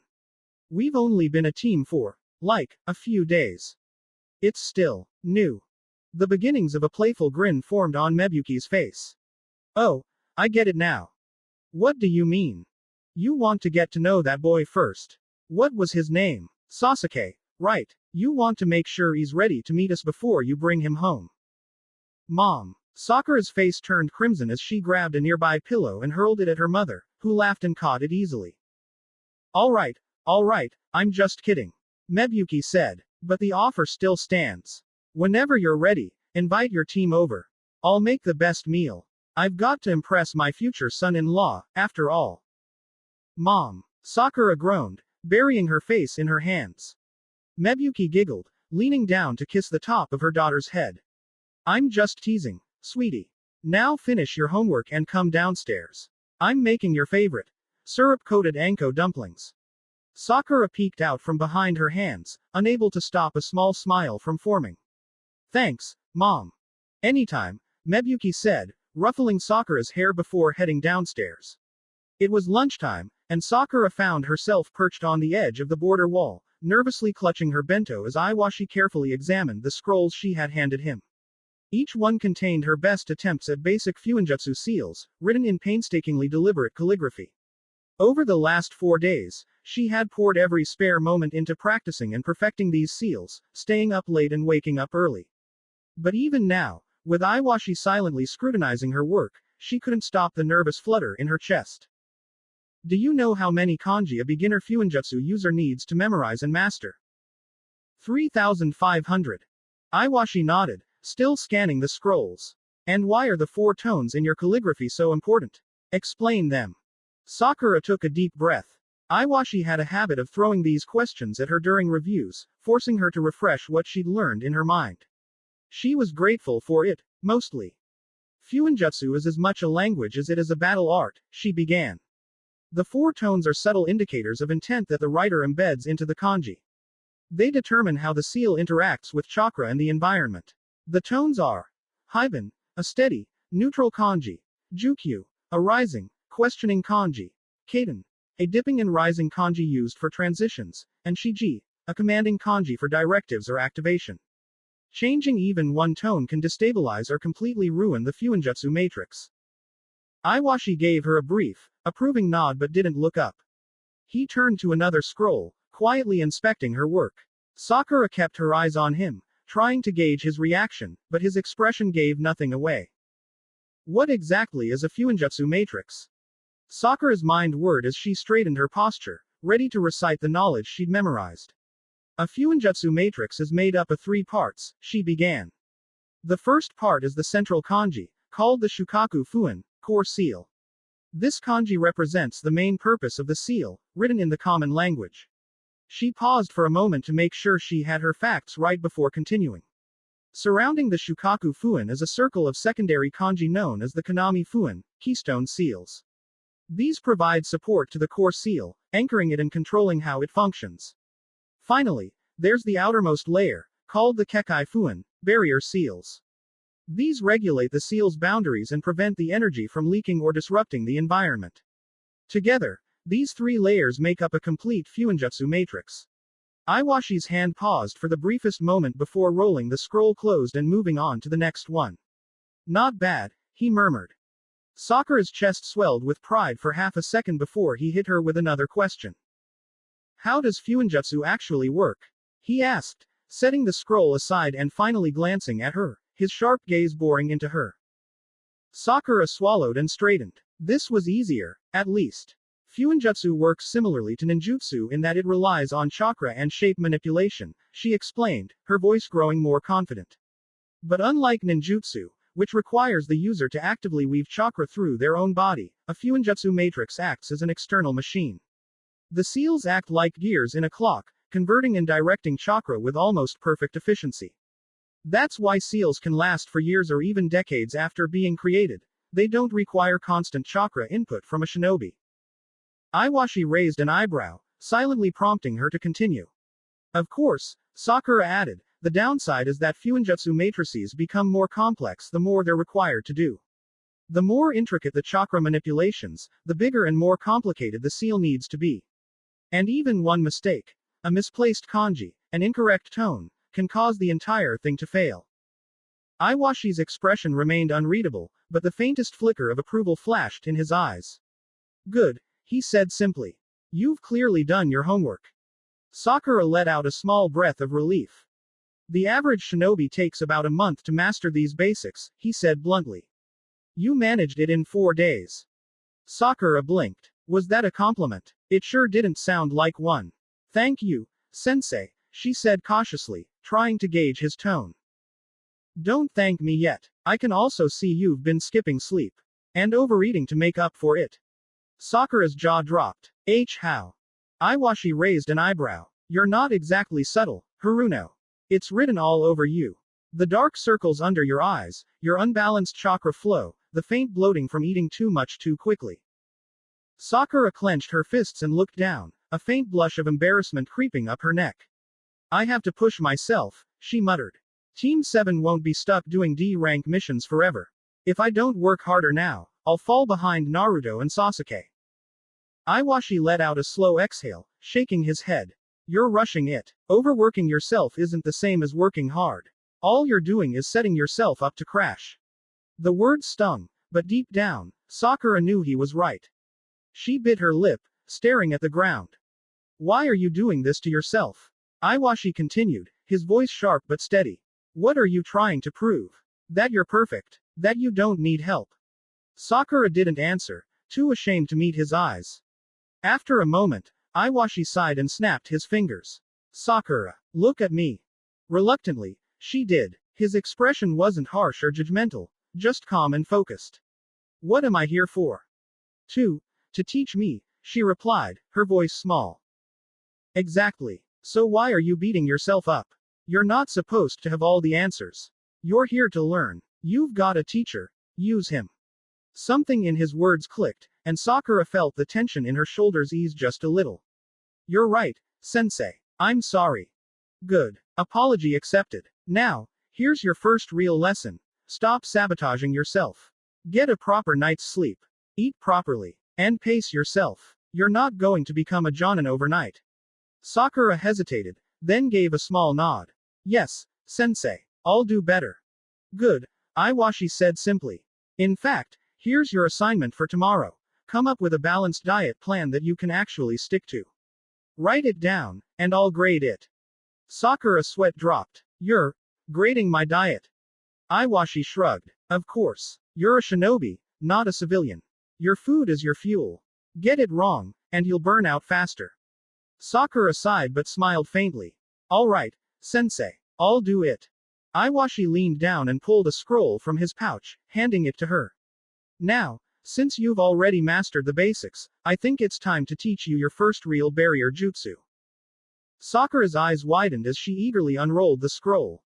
We've only been a team for, like, a few days. It's still new. The beginnings of a playful grin formed on Mebuyuki's face. Oh, I get it now. What do you mean? You want to get to know that boy first. What was his name? Sasuke, right. You want to make sure he's ready to meet us before you bring him home. Mom. Sakura's face turned crimson as she grabbed a nearby pillow and hurled it at her mother, who laughed and caught it easily. All right, I'm just kidding. Mebuyuki said. But the offer still stands. Whenever you're ready, invite your team over. I'll make the best meal. I've got to impress my future son-in-law, after all. Mom. Sakura groaned, burying her face in her hands. Mebuki giggled, leaning down to kiss the top of her daughter's head. I'm just teasing, sweetie. Now finish your homework and come downstairs. I'm making your favorite syrup-coated Anko dumplings. Sakura peeked out from behind her hands, unable to stop a small smile from forming. Thanks, Mom. Anytime, Mebuki said, ruffling Sakura's hair before heading downstairs. It was lunchtime, and Sakura found herself perched on the edge of the border wall, nervously clutching her bento as Iwashi carefully examined the scrolls she had handed him. Each one contained her best attempts at basic fuinjutsu seals, written in painstakingly deliberate calligraphy. Over the last 4 days, she had poured every spare moment into practicing and perfecting these seals, staying up late and waking up early. But even now, with Iwashi silently scrutinizing her work, she couldn't stop the nervous flutter in her chest. Do you know how many kanji a beginner fuinjutsu user needs to memorize and master? 3,500. Iwashi nodded, still scanning the scrolls. And why are the 4 tones in your calligraphy so important? Explain them. Sakura took a deep breath. Iwashi had a habit of throwing these questions at her during reviews, forcing her to refresh what she'd learned in her mind. She was grateful for it, mostly. Fuinjutsu is as much a language as it is a battle art, she began. The 4 tones are subtle indicators of intent that the writer embeds into the kanji. They determine how the seal interacts with chakra and the environment. The tones are Heiban, a steady, neutral kanji; Jukyu, a rising, questioning kanji; Kaden, a dipping and rising kanji used for transitions; and Shiji, a commanding kanji for directives or activation. Changing even one tone can destabilize or completely ruin the fuinjutsu matrix. Iwashi gave her a brief, approving nod but didn't look up. He turned to another scroll, quietly inspecting her work. Sakura kept her eyes on him, trying to gauge his reaction, but his expression gave nothing away. What exactly is a fuinjutsu matrix? Sakura's mind whirred as she straightened her posture, ready to recite the knowledge she'd memorized. A fuinjutsu matrix is made up of 3 parts, she began. The first part is the central kanji, called the Shukaku Fuin, core seal. This kanji represents the main purpose of the seal, written in the common language. She paused for a moment to make sure she had her facts right before continuing. Surrounding the Shukaku Fuin is a circle of secondary kanji known as the Kanami Fuin, keystone seals. These provide support to the core seal, anchoring it and controlling how it functions. Finally, there's the outermost layer, called the Kekai Fuin, barrier seals. These regulate the seal's boundaries and prevent the energy from leaking or disrupting the environment. Together, these 3 layers make up a complete fuinjutsu matrix. Iwashi's hand paused for the briefest moment before rolling the scroll closed and moving on to the next one. Not bad, he murmured. Sakura's chest swelled with pride for half a second before he hit her with another question. How does fuinjutsu actually work? He asked, setting the scroll aside and finally glancing at her, his sharp gaze boring into her. Sakura swallowed and straightened. This was easier, at least. Fuinjutsu works similarly to ninjutsu in that it relies on chakra and shape manipulation, she explained, her voice growing more confident. But unlike ninjutsu, which requires the user to actively weave chakra through their own body, a fuinjutsu matrix acts as an external machine. The seals act like gears in a clock, converting and directing chakra with almost perfect efficiency. That's why seals can last for years or even decades after being created. They don't require constant chakra input from a shinobi. Iwashi raised an eyebrow, silently prompting her to continue. Of course, Sakura added, the downside is that fuinjutsu matrices become more complex the more they're required to do. The more intricate the chakra manipulations, the bigger and more complicated the seal needs to be. And even one mistake, a misplaced kanji, an incorrect tone, can cause the entire thing to fail. Iwashi's expression remained unreadable, but the faintest flicker of approval flashed in his eyes. Good, he said simply. You've clearly done your homework. Sakura let out a small breath of relief. The average shinobi takes about a month to master these basics, he said bluntly. You managed it in 4 days. Sakura blinked. Was that a compliment? It sure didn't sound like one. Thank you, sensei, she said cautiously, trying to gauge his tone. Don't thank me yet. I can also see you've been skipping sleep. And overeating to make up for it. Sakura's jaw dropped. How? Iwashi raised an eyebrow. You're not exactly subtle, Haruno. It's written all over you. The dark circles under your eyes, your unbalanced chakra flow, the faint bloating from eating too much too quickly. Sakura clenched her fists and looked down, a faint blush of embarrassment creeping up her neck. I have to push myself, she muttered. Team 7 won't be stuck doing D-rank missions forever. If I don't work harder now, I'll fall behind Naruto and Sasuke. Iwashi let out a slow exhale, shaking his head. You're rushing it. Overworking yourself isn't the same as working hard. All you're doing is setting yourself up to crash. The word stung, but deep down, Sakura knew he was right. She bit her lip, staring at the ground. Why are you doing this to yourself? Iwashi continued, his voice sharp but steady. What are you trying to prove? That you're perfect. That you don't need help. Sakura didn't answer, too ashamed to meet his eyes. After a moment, Iwashi sighed and snapped his fingers. Sakura, look at me. Reluctantly, she did. His expression wasn't harsh or judgmental, just calm and focused. What am I here for? To teach me, she replied, her voice small. Exactly. So why are you beating yourself up? You're not supposed to have all the answers. You're here to learn. You've got a teacher. Use him. Something in his words clicked, and Sakura felt the tension in her shoulders ease just a little. You're right, sensei. I'm sorry. Good. Apology accepted. Now, here's your first real lesson. Stop sabotaging yourself. Get a proper night's sleep. Eat properly. And pace yourself. You're not going to become a Jonin overnight. Sakura hesitated, then gave a small nod. Yes, sensei. I'll do better. Good, Iwashi said simply. In fact, here's your assignment for tomorrow. Come up with a balanced diet plan that you can actually stick to. Write it down, and I'll grade it. Sakura's sweat dropped. You're grading my diet. Iwashi shrugged. Of course. You're a shinobi, not a civilian. Your food is your fuel. Get it wrong, and you'll burn out faster. Sakura sighed but smiled faintly. All right, sensei. I'll do it. Iwashi leaned down and pulled a scroll from his pouch, handing it to her. Now, since you've already mastered the basics, I think it's time to teach you your first real barrier jutsu. Sakura's eyes widened as she eagerly unrolled the scroll.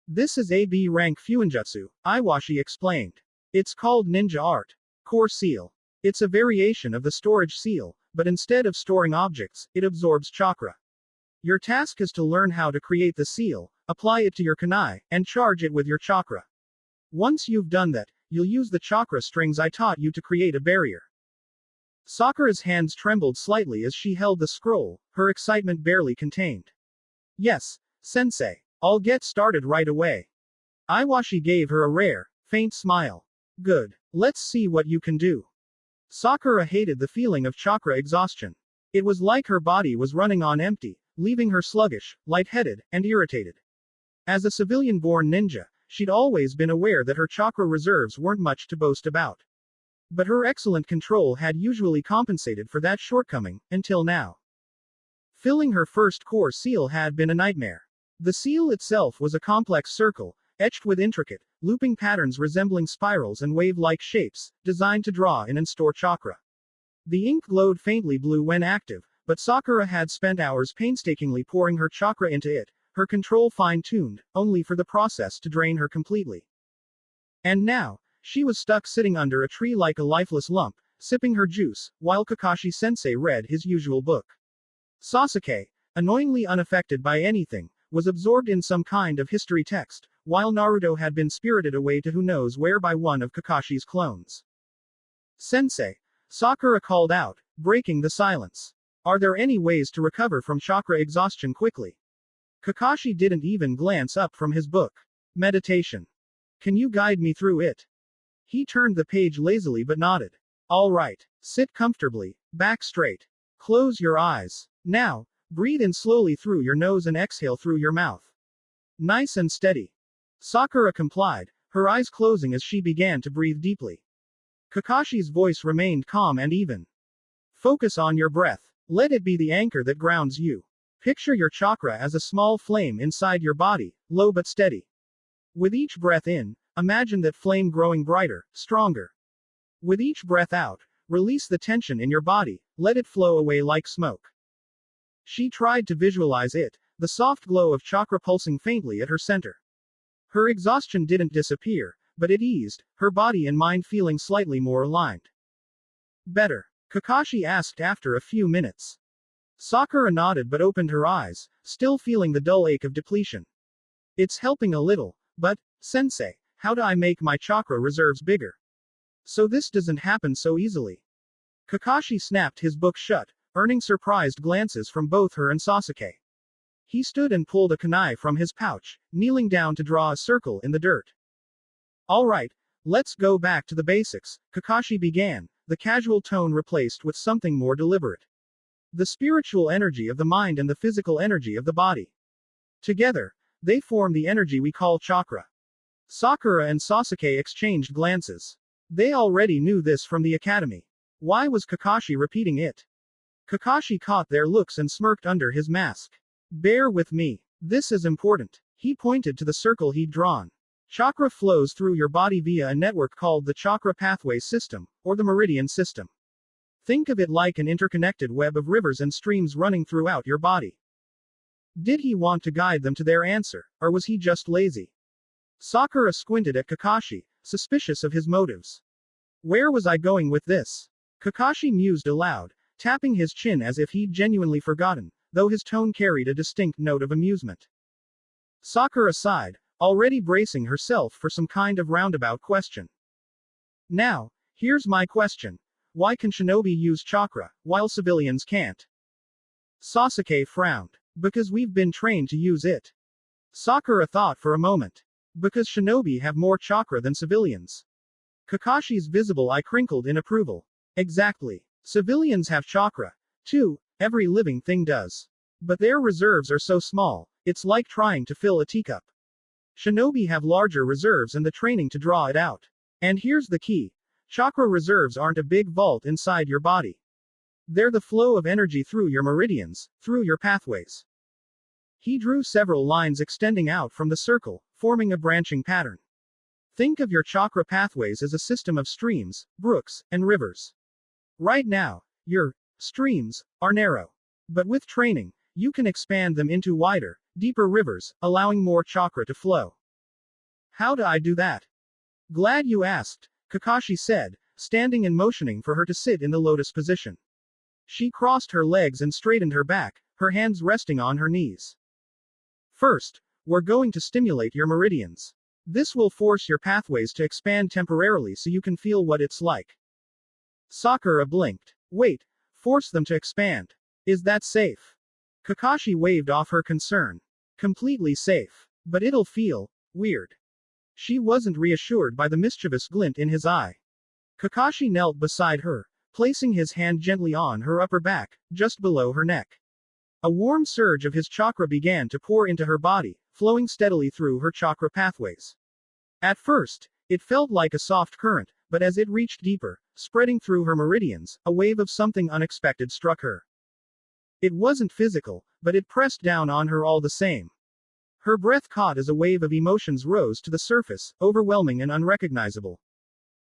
This is AB rank Fuinjutsu, Iwashi explained. It's called Ninja Art. Core Seal. It's a variation of the storage seal, but instead of storing objects, it absorbs chakra. Your task is to learn how to create the seal, apply it to your kunai, and charge it with your chakra. Once you've done that, you'll use the chakra strings I taught you to create a barrier. Sakura's hands trembled slightly as she held the scroll, her excitement barely contained. Yes, sensei. I'll get started right away. Iwashi gave her a rare, faint smile. Good. Let's see what you can do. Sakura hated the feeling of chakra exhaustion. It was like her body was running on empty, leaving her sluggish, lightheaded, and irritated. As a civilian-born ninja, she'd always been aware that her chakra reserves weren't much to boast about. But her excellent control had usually compensated for that shortcoming, until now. Filling her first core seal had been a nightmare. The seal itself was a complex circle, etched with intricate, looping patterns resembling spirals and wave-like shapes, designed to draw in and store chakra. The ink glowed faintly blue when active, but Sakura had spent hours painstakingly pouring her chakra into it, her control fine-tuned, only for the process to drain her completely. And now, she was stuck sitting under a tree like a lifeless lump, sipping her juice, while Kakashi-sensei read his usual book. Sasuke, annoyingly unaffected by anything, was absorbed in some kind of history text, while Naruto had been spirited away to who knows where by one of Kakashi's clones. Sensei, Sakura called out, breaking the silence. Are there any ways to recover from chakra exhaustion quickly? Kakashi didn't even glance up from his book. Meditation. Can you guide me through it? He turned the page lazily but nodded. All right. Sit comfortably, back straight. Close your eyes. Now, breathe in slowly through your nose and exhale through your mouth. Nice and steady. Sakura complied, her eyes closing as she began to breathe deeply. Kakashi's voice remained calm and even. Focus on your breath. Let it be the anchor that grounds you. Picture your chakra as a small flame inside your body, low but steady. With each breath in, imagine that flame growing brighter, stronger. With each breath out, release the tension in your body, let it flow away like smoke. She tried to visualize it, the soft glow of chakra pulsing faintly at her center. Her exhaustion didn't disappear, but it eased, her body and mind feeling slightly more aligned. Better? Kakashi asked after a few minutes. Sakura nodded but opened her eyes, still feeling the dull ache of depletion. It's helping a little, but, sensei, how do I make my chakra reserves bigger? So this doesn't happen so easily. Kakashi snapped his book shut, earning surprised glances from both her and Sasuke. He stood and pulled a kunai from his pouch, kneeling down to draw a circle in the dirt. Alright, let's go back to the basics, Kakashi began, the casual tone replaced with something more deliberate. The spiritual energy of the mind and the physical energy of the body. Together, they form the energy we call chakra. Sakura and Sasuke exchanged glances. They already knew this from the academy. Why was Kakashi repeating it? Kakashi caught their looks and smirked under his mask. Bear with me. This is important. He pointed to the circle he'd drawn. Chakra flows through your body via a network called the chakra pathway system, or the meridian system. Think of it like an interconnected web of rivers and streams running throughout your body. Did he want to guide them to their answer, or was he just lazy? Sakura squinted at Kakashi, suspicious of his motives. Where was I going with this? Kakashi mused aloud, tapping his chin as if he'd genuinely forgotten, though his tone carried a distinct note of amusement. Sakura sighed, already bracing herself for some kind of roundabout question. Now, here's my question. Why can shinobi use chakra, while civilians can't? Sasuke frowned. Because we've been trained to use it. Sakura thought for a moment. Because shinobi have more chakra than civilians. Kakashi's visible eye crinkled in approval. Exactly. Civilians have chakra, too, every living thing does. But their reserves are so small, it's like trying to fill a teacup. Shinobi have larger reserves and the training to draw it out. And here's the key. Chakra reserves aren't a big vault inside your body. They're the flow of energy through your meridians, through your pathways. He drew several lines extending out from the circle, forming a branching pattern. Think of your chakra pathways as a system of streams, brooks, and rivers. Right now, your streams are narrow. But with training, you can expand them into wider, deeper rivers, allowing more chakra to flow. How do I do that? Glad you asked, Kakashi said, standing and motioning for her to sit in the lotus position. She crossed her legs and straightened her back, her hands resting on her knees. First, we're going to stimulate your meridians. This will force your pathways to expand temporarily so you can feel what it's like. Sakura blinked. Wait, force them to expand. Is that safe? Kakashi waved off her concern. Completely safe. But it'll feel weird. She wasn't reassured by the mischievous glint in his eye. Kakashi knelt beside her, placing his hand gently on her upper back, just below her neck. A warm surge of his chakra began to pour into her body, flowing steadily through her chakra pathways. At first, it felt like a soft current, but as it reached deeper, spreading through her meridians, a wave of something unexpected struck her. It wasn't physical, but it pressed down on her all the same. Her breath caught as a wave of emotions rose to the surface, overwhelming and unrecognizable.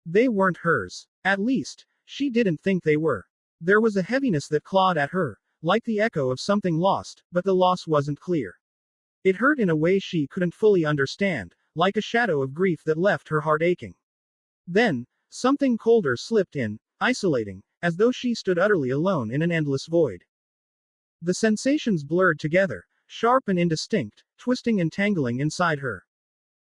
They weren't hers. At least, she didn't think they were. There was a heaviness that clawed at her, like the echo of something lost, but the loss wasn't clear. It hurt in a way she couldn't fully understand, like a shadow of grief that left her heart aching. Then, something colder slipped in, isolating, as though she stood utterly alone in an endless void. The sensations blurred together, sharp and indistinct, twisting and tangling inside her.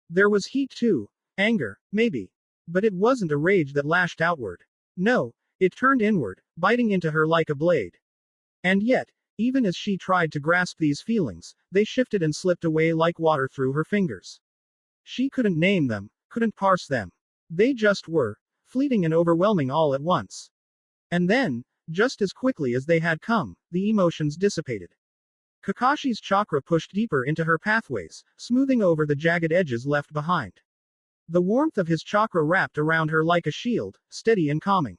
There was heat too, anger, maybe. But it wasn't a rage that lashed outward. No, it turned inward, biting into her like a blade. And yet, even as she tried to grasp these feelings, they shifted and slipped away like water through her fingers. She couldn't name them, couldn't parse them. They just were, fleeting and overwhelming all at once. And then, just as quickly as they had come, the emotions dissipated. Kakashi's chakra pushed deeper into her pathways, smoothing over the jagged edges left behind. The warmth of his chakra wrapped around her like a shield, steady and calming.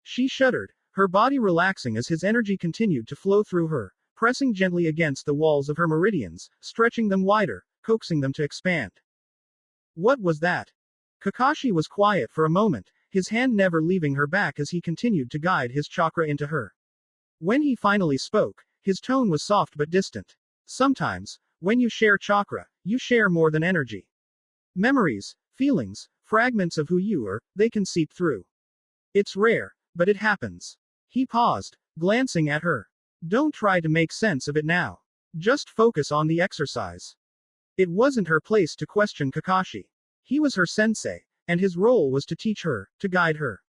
She shuddered, her body relaxing as his energy continued to flow through her, pressing gently against the walls of her meridians, stretching them wider, coaxing them to expand. What was that? Kakashi was quiet for a moment, his hand never leaving her back as he continued to guide his chakra into her. When he finally spoke, His tone was soft but distant. Sometimes, when you share chakra, you share more than energy. Memories, feelings, fragments of who you are, they can seep through. It's rare, but it happens. He paused, glancing at her. Don't try to make sense of it now. Just focus on the exercise. It wasn't her place to question Kakashi. He was her sensei, and his role was to teach her, to guide her.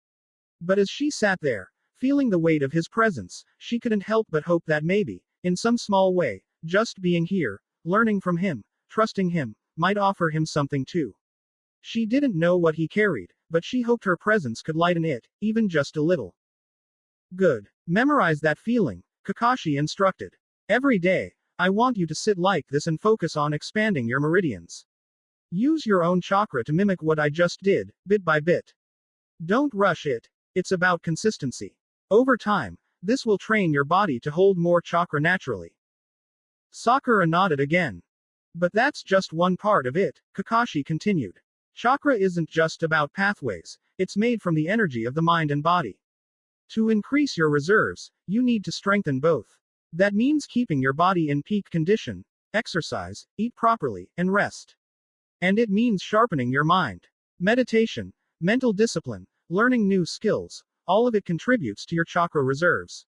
But as she sat there, feeling the weight of his presence, she couldn't help but hope that maybe, in some small way, just being here, learning from him, trusting him, might offer him something too. She didn't know what he carried, but she hoped her presence could lighten it, even just a little. Good. Memorize that feeling, Kakashi instructed. Every day, I want you to sit like this and focus on expanding your meridians. Use your own chakra to mimic what I just did, bit by bit. Don't rush it. It's about consistency. Over time, this will train your body to hold more chakra naturally. Sakura nodded again. But that's just one part of it, Kakashi continued. Chakra isn't just about pathways, it's made from the energy of the mind and body. To increase your reserves, you need to strengthen both. That means keeping your body in peak condition, exercise, eat properly, and rest. And it means sharpening your mind. Meditation, mental discipline, learning new skills, all of it contributes to your chakra reserves.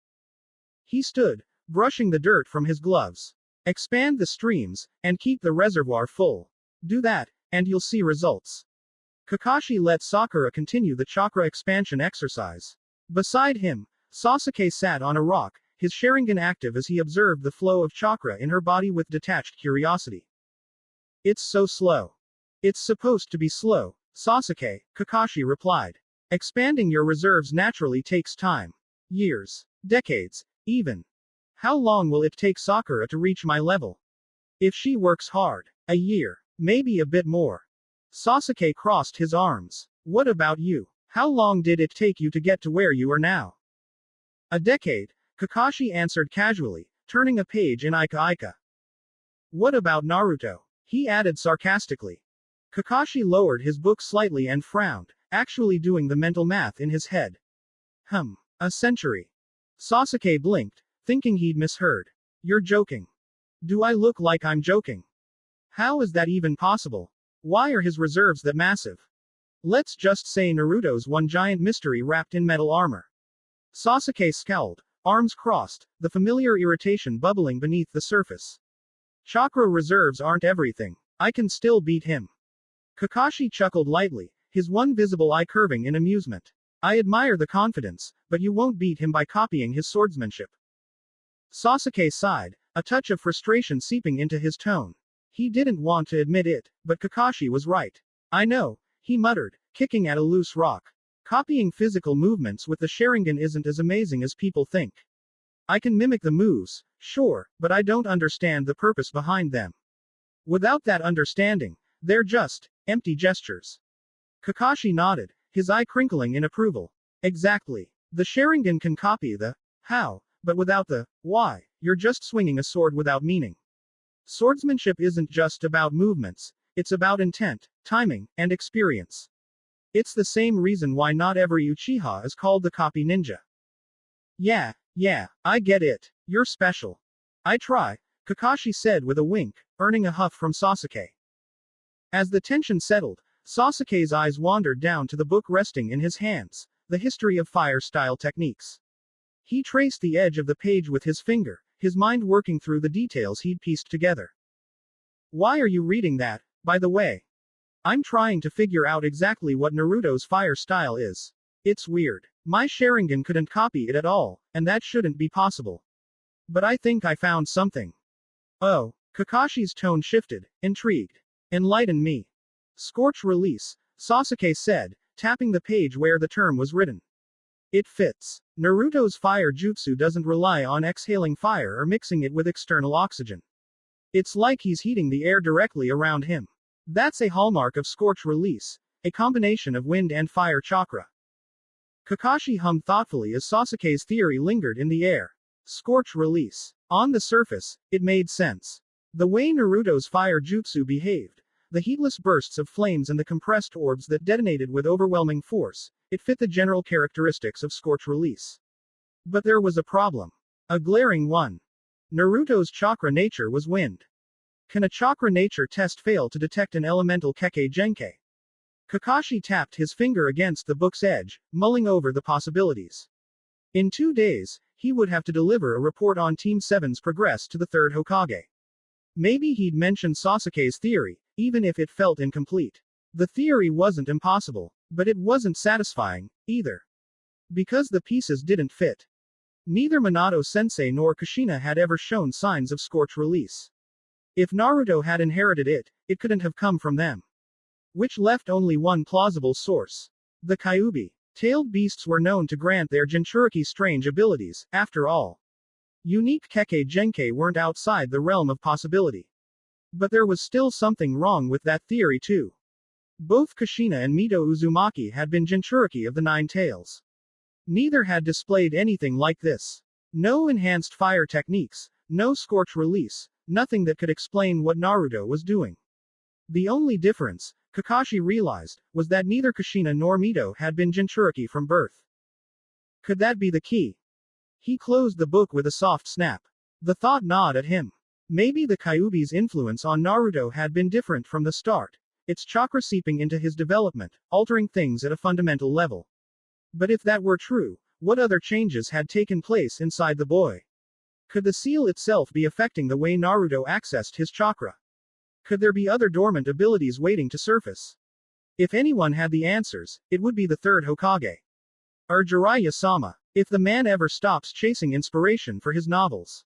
He stood, brushing the dirt from his gloves. Expand the streams, and keep the reservoir full. Do that, and you'll see results. Kakashi let Sakura continue the chakra expansion exercise. Beside him, Sasuke sat on a rock, his Sharingan active as he observed the flow of chakra in her body with detached curiosity. It's so slow. It's supposed to be slow, Sasuke, Kakashi replied. Expanding your reserves naturally takes time. Years. Decades. Even. How long will it take Sakura to reach my level? If she works hard. A year. Maybe a bit more. Sasuke crossed his arms. What about you? How long did it take you to get to where you are now? A decade, Kakashi answered casually, turning a page in Ika Ika. What about Naruto? He added sarcastically. Kakashi lowered his book slightly and frowned, actually doing the mental math in his head. A century. Sasuke blinked, thinking he'd misheard. You're joking. Do I look like I'm joking? How is that even possible? Why are his reserves that massive? Let's just say Naruto's one giant mystery wrapped in metal armor. Sasuke scowled, arms crossed, the familiar irritation bubbling beneath the surface. Chakra reserves aren't everything. I can still beat him. Kakashi chuckled lightly, his one visible eye curving in amusement. I admire the confidence, but you won't beat him by copying his swordsmanship. Sasuke sighed, a touch of frustration seeping into his tone. He didn't want to admit it, but Kakashi was right. I know, he muttered, kicking at a loose rock. Copying physical movements with the Sharingan isn't as amazing as people think. I can mimic the moves, sure, but I don't understand the purpose behind them. Without that understanding, they're just empty gestures. Kakashi nodded, his eye crinkling in approval. Exactly. The Sharingan can copy the how, but without the why, you're just swinging a sword without meaning. Swordsmanship isn't just about movements, it's about intent, timing, and experience. It's the same reason why not every Uchiha is called the copy ninja. Yeah, I get it. You're special. I try, Kakashi said with a wink, earning a huff from Sasuke. As the tension settled, Sasuke's eyes wandered down to the book resting in his hands, The History of Fire-Style Techniques. He traced the edge of the page with his finger, his mind working through the details he'd pieced together. Why are you reading that, by the way? I'm trying to figure out exactly what Naruto's fire style is. It's weird. My Sharingan couldn't copy it at all, and that shouldn't be possible. But I think I found something. Oh, Kakashi's tone shifted, intrigued. Enlighten me. Scorch release, Sasuke said, tapping the page where the term was written. It fits. Naruto's fire jutsu doesn't rely on exhaling fire or mixing it with external oxygen. It's like he's heating the air directly around him. That's a hallmark of scorch release, a combination of wind and fire chakra. Kakashi hummed thoughtfully as Sasuke's theory lingered in the air. Scorch release. On the surface, it made sense. The way Naruto's fire jutsu behaved, the heatless bursts of flames and the compressed orbs that detonated with overwhelming force, it fit the general characteristics of scorch release. But there was a problem. A glaring one. Naruto's chakra nature was wind. Can a chakra nature test fail to detect an elemental Kekkei Genkai? Kakashi tapped his finger against the book's edge, mulling over the possibilities. In 2 days, he would have to deliver a report on Team 7's progress to the third Hokage. Maybe he'd mention Sasuke's theory, even if it felt incomplete. The theory wasn't impossible, but it wasn't satisfying, either. Because the pieces didn't fit. Neither Minato-sensei nor Kushina had ever shown signs of scorch release. If Naruto had inherited it, it couldn't have come from them. Which left only one plausible source. The Kyuubi. Tailed beasts were known to grant their Jinchuriki strange abilities, after all. Unique Kekkei Genkai weren't outside the realm of possibility. But there was still something wrong with that theory too. Both Kushina and Mito Uzumaki had been Jinchuriki of the Nine Tails. Neither had displayed anything like this. No enhanced fire techniques, no scorch release, nothing that could explain what Naruto was doing. The only difference, Kakashi realized, was that neither Kushina nor Mito had been Jinchuriki from birth. Could that be the key? He closed the book with a soft snap. The thought gnawed at him. Maybe the Kyuubi's influence on Naruto had been different from the start. Its chakra seeping into his development, altering things at a fundamental level. But if that were true, what other changes had taken place inside the boy? Could the seal itself be affecting the way Naruto accessed his chakra? Could there be other dormant abilities waiting to surface? If anyone had the answers, it would be the third Hokage. Or Jiraiya-sama, if the man ever stops chasing inspiration for his novels.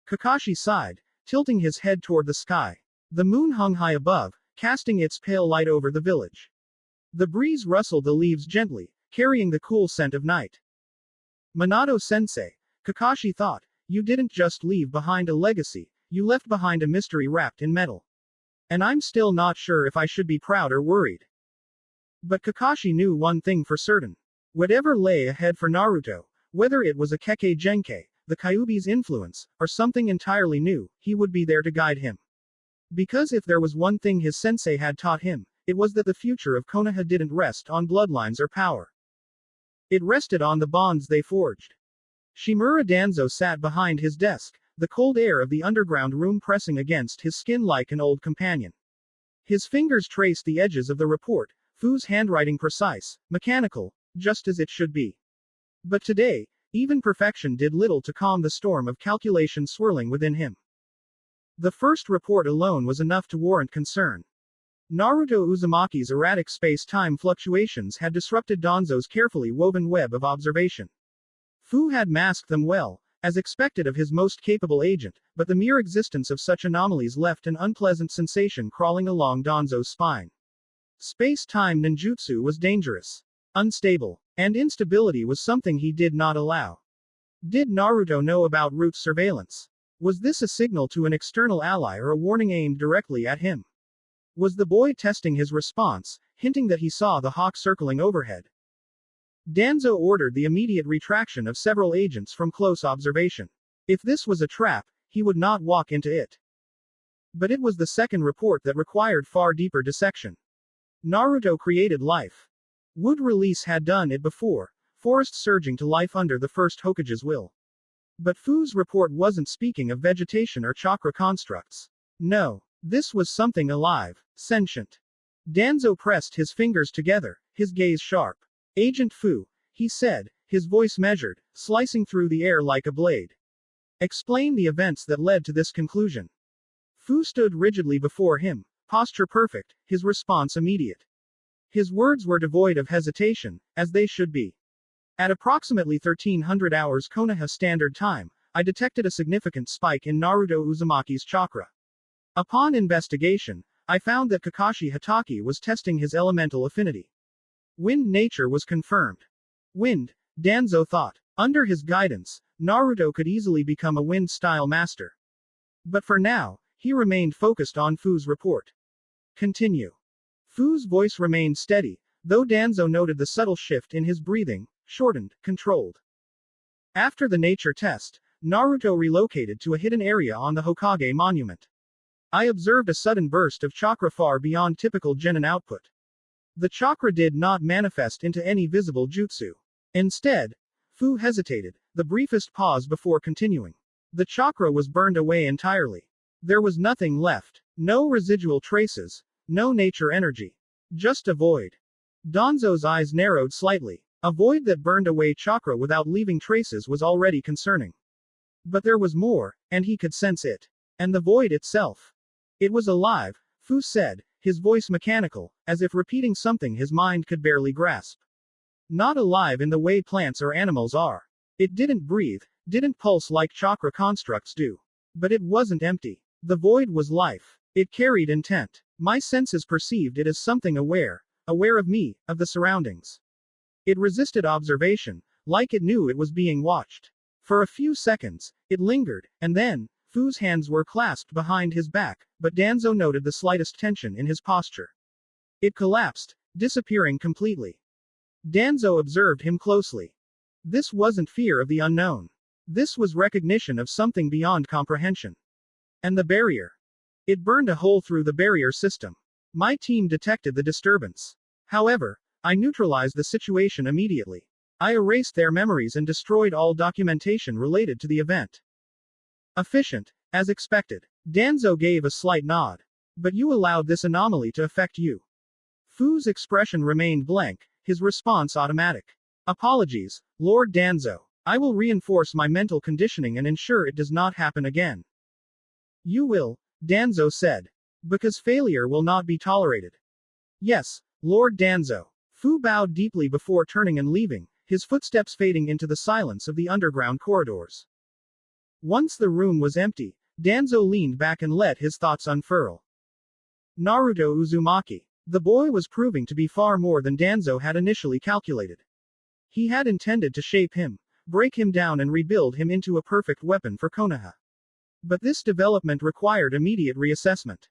Kakashi sighed, tilting his head toward the sky. The moon hung high above, casting its pale light over the village. The breeze rustled the leaves gently, carrying the cool scent of night. Minato-sensei, Kakashi thought, you didn't just leave behind a legacy, you left behind a mystery wrapped in metal. And I'm still not sure if I should be proud or worried. But Kakashi knew one thing for certain. Whatever lay ahead for Naruto, whether it was a Kekkei Genkai, the Kyuubi's influence, or something entirely new, he would be there to guide him. Because if there was one thing his sensei had taught him, it was that the future of Konoha didn't rest on bloodlines or power. It rested on the bonds they forged. Shimura Danzo sat behind his desk, the cold air of the underground room pressing against his skin like an old companion. His fingers traced the edges of the report, Fu's handwriting precise, mechanical, just as it should be. But today, even perfection did little to calm the storm of calculation swirling within him. The first report alone was enough to warrant concern. Naruto Uzumaki's erratic space-time fluctuations had disrupted Danzo's carefully woven web of observation. Fu had masked them well, as expected of his most capable agent, but the mere existence of such anomalies left an unpleasant sensation crawling along Danzo's spine. Space-time ninjutsu was dangerous, unstable, and instability was something he did not allow. Did Naruto know about Root's surveillance? Was this a signal to an external ally or a warning aimed directly at him? Was the boy testing his response, hinting that he saw the hawk circling overhead? Danzo ordered the immediate retraction of several agents from close observation. If this was a trap, he would not walk into it. But it was the second report that required far deeper dissection. Naruto created life. Wood release had done it before, forest surging to life under the first Hokage's will. But Fu's report wasn't speaking of vegetation or chakra constructs. No, this was something alive, sentient. Danzo pressed his fingers together, his gaze sharp. Agent Fu, he said, his voice measured, slicing through the air like a blade. Explain the events that led to this conclusion. Fu stood rigidly before him, posture perfect, his response immediate. His words were devoid of hesitation, as they should be. At approximately 1300 hours Konoha Standard Time, I detected a significant spike in Naruto Uzumaki's chakra. Upon investigation, I found that Kakashi Hatake was testing his elemental affinity. Wind nature was confirmed. Wind, Danzo thought. Under his guidance, Naruto could easily become a wind-style master. But for now, he remained focused on Fu's report. Continue. Fu's voice remained steady, though Danzo noted the subtle shift in his breathing, shortened, controlled. After the nature test, Naruto relocated to a hidden area on the Hokage monument. I observed a sudden burst of chakra far beyond typical genin output. The chakra did not manifest into any visible jutsu. Instead, Fu hesitated, the briefest pause before continuing. The chakra was burned away entirely. There was nothing left. No residual traces. No nature energy. Just a void. Danzo's eyes narrowed slightly. A void that burned away chakra without leaving traces was already concerning. But there was more, and he could sense it. And the void itself. It was alive, Fu said, his voice mechanical, as if repeating something his mind could barely grasp. Not alive in the way plants or animals are. It didn't breathe, didn't pulse like chakra constructs do. But it wasn't empty. The void was life. It carried intent. My senses perceived it as something aware of me, of the surroundings. It resisted observation, like it knew it was being watched. For a few seconds, it lingered, and then, Fu's hands were clasped behind his back, but Danzo noted the slightest tension in his posture. It collapsed, disappearing completely. Danzo observed him closely. This wasn't fear of the unknown. This was recognition of something beyond comprehension. And the barrier. It burned a hole through the barrier system. My team detected the disturbance. However, I neutralized the situation immediately. I erased their memories and destroyed all documentation related to the event. Efficient, as expected. Danzo gave a slight nod. But you allowed this anomaly to affect you. Fu's expression remained blank, his response automatic. Apologies, Lord Danzo. I will reinforce my mental conditioning and ensure it does not happen again. You will, Danzo said. Because failure will not be tolerated. Yes, Lord Danzo. Fu bowed deeply before turning and leaving, his footsteps fading into the silence of the underground corridors. Once the room was empty, Danzo leaned back and let his thoughts unfurl. Naruto Uzumaki. The boy was proving to be far more than Danzo had initially calculated. He had intended to shape him, break him down and rebuild him into a perfect weapon for Konoha. But this development required immediate reassessment.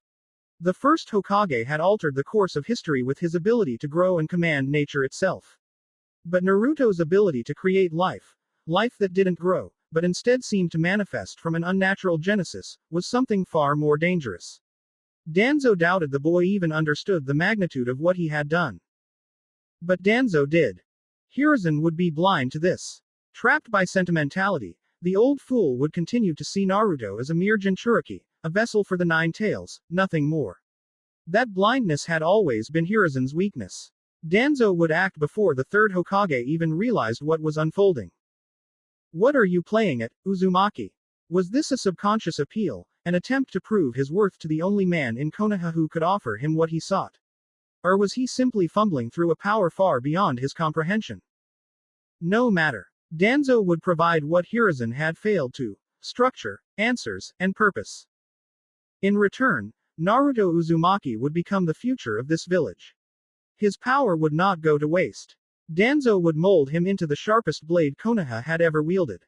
The first Hokage had altered the course of history with his ability to grow and command nature itself. But Naruto's ability to create life that didn't grow, but instead seemed to manifest from an unnatural genesis, was something far more dangerous. Danzo doubted the boy even understood the magnitude of what he had done. But Danzo did. Hiruzen would be blind to this. Trapped by sentimentality, the old fool would continue to see Naruto as a mere Jinchuriki, a vessel for the Nine Tails, nothing more. That blindness had always been Hiruzen's weakness. Danzo would act before the third Hokage even realized what was unfolding. What are you playing at, Uzumaki? Was this a subconscious appeal, an attempt to prove his worth to the only man in Konoha who could offer him what he sought? Or was he simply fumbling through a power far beyond his comprehension? No matter. Danzo would provide what Hiruzen had failed to: structure, answers, and purpose. In return, Naruto Uzumaki would become the future of this village. His power would not go to waste. Danzo would mold him into the sharpest blade Konoha had ever wielded.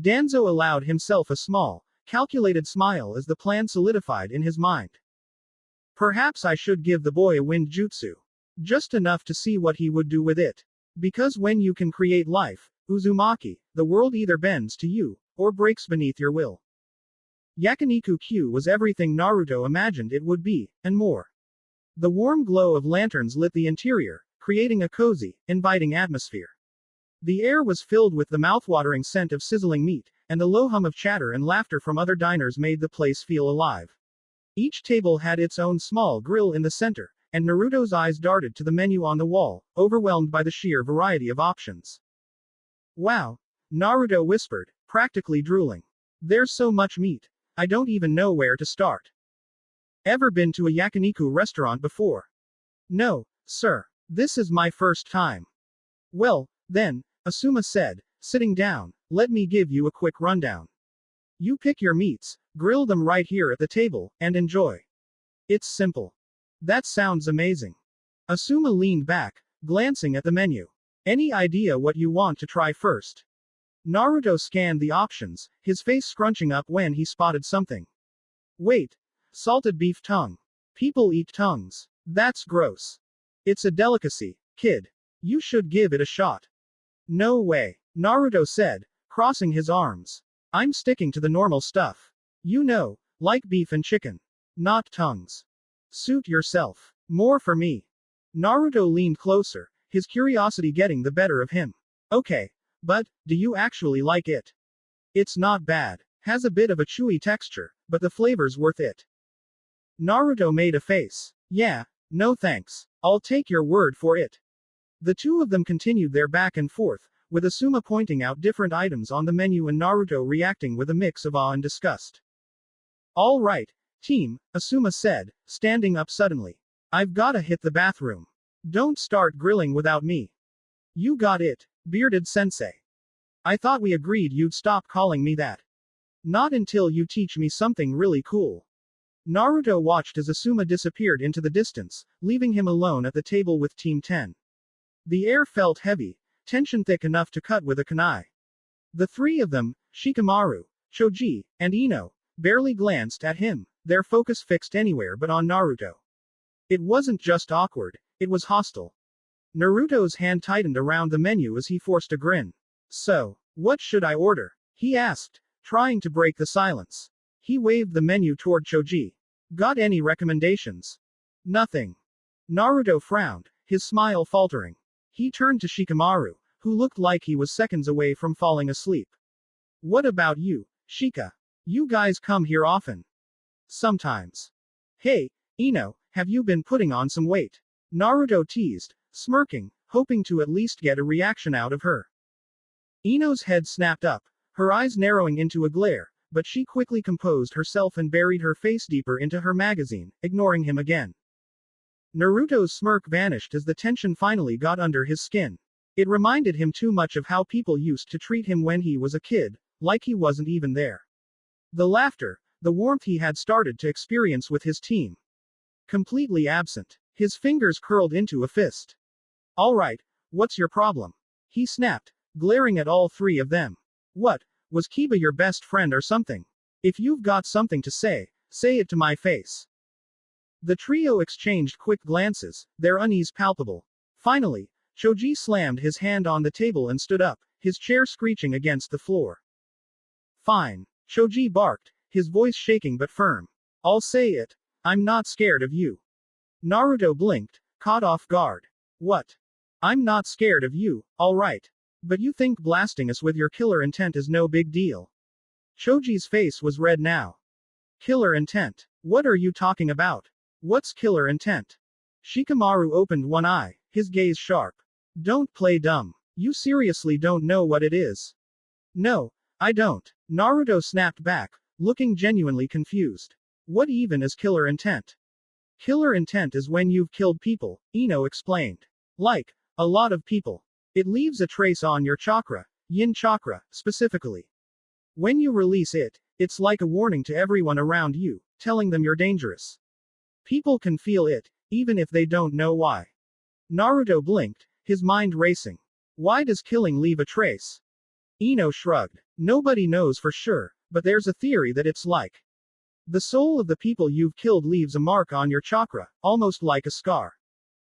Danzo allowed himself a small, calculated smile as the plan solidified in his mind. Perhaps I should give the boy a wind jutsu. Just enough to see what he would do with it. Because when you can create life, Uzumaki, the world either bends to you, or breaks beneath your will. Yakiniku Q was everything Naruto imagined it would be, and more. The warm glow of lanterns lit the interior, creating a cozy, inviting atmosphere. The air was filled with the mouthwatering scent of sizzling meat, and the low hum of chatter and laughter from other diners made the place feel alive. Each table had its own small grill in the center, and Naruto's eyes darted to the menu on the wall, overwhelmed by the sheer variety of options. Wow, Naruto whispered, practically drooling. There's so much meat. I don't even know where to start. Ever been to a yakiniku restaurant before? No, sir. This is my first time. Well, then, Asuma said, sitting down, let me give you a quick rundown. You pick your meats, grill them right here at the table, and enjoy. It's simple. That sounds amazing. Asuma leaned back, glancing at the menu. Any idea what you want to try first? Naruto scanned the options, his face scrunching up when he spotted something. Wait. Salted beef tongue. People eat tongues. That's gross. It's a delicacy, kid. You should give it a shot. No way. Naruto said, crossing his arms. I'm sticking to the normal stuff. You know, like beef and chicken. Not tongues. Suit yourself. More for me. Naruto leaned closer, his curiosity getting the better of him. Okay. But, do you actually like it? It's not bad. Has a bit of a chewy texture, but the flavor's worth it. Naruto made a face. Yeah, no thanks. I'll take your word for it. The two of them continued their back and forth, with Asuma pointing out different items on the menu and Naruto reacting with a mix of awe and disgust. All right, team, Asuma said, standing up suddenly. I've gotta hit the bathroom. Don't start grilling without me. You got it, bearded sensei. I thought we agreed you'd stop calling me that. Not until you teach me something really cool. Naruto watched as Asuma disappeared into the distance, leaving him alone at the table with Team 10. The air felt heavy, tension thick enough to cut with a kunai. The three of them, Shikamaru, Choji, and Ino, barely glanced at him, their focus fixed anywhere but on Naruto. It wasn't just awkward, it was hostile. Naruto's hand tightened around the menu as he forced a grin. So, what should I order? He asked, trying to break the silence. He waved the menu toward Choji. Got any recommendations? Nothing. Naruto frowned, his smile faltering. He turned to Shikamaru, who looked like he was seconds away from falling asleep. What about you, Shika? You guys come here often? Sometimes. Hey, Ino, have you been putting on some weight? Naruto teased, smirking, hoping to at least get a reaction out of her. Ino's head snapped up, her eyes narrowing into a glare, but she quickly composed herself and buried her face deeper into her magazine, ignoring him again. Naruto's smirk vanished as the tension finally got under his skin. It reminded him too much of how people used to treat him when he was a kid, like he wasn't even there. The laughter, the warmth he had started to experience with his team. Completely absent. His fingers curled into a fist. Alright, what's your problem? He snapped, glaring at all three of them. What, was Kiba your best friend or something? If you've got something to say it to my face. The trio exchanged quick glances, their unease palpable. Finally, Choji slammed his hand on the table and stood up, his chair screeching against the floor. Fine. Choji barked, his voice shaking but firm. I'll say it. I'm not scared of you. Naruto blinked, caught off guard. What? I'm not scared of you, alright. But you think blasting us with your killer intent is no big deal. Choji's face was red now. Killer intent? What are you talking about? What's killer intent? Shikamaru opened one eye, his gaze sharp. Don't play dumb. You seriously don't know what it is. No, I don't. Naruto snapped back, looking genuinely confused. What even is killer intent? Killer intent is when you've killed people, Ino explained. Like, a lot of people. It leaves a trace on your chakra, yin chakra, specifically. When you release it, it's like a warning to everyone around you, telling them you're dangerous. People can feel it, even if they don't know why. Naruto blinked, his mind racing. Why does killing leave a trace? Ino shrugged. Nobody knows for sure, but there's a theory that it's like the soul of the people you've killed leaves a mark on your chakra, almost like a scar.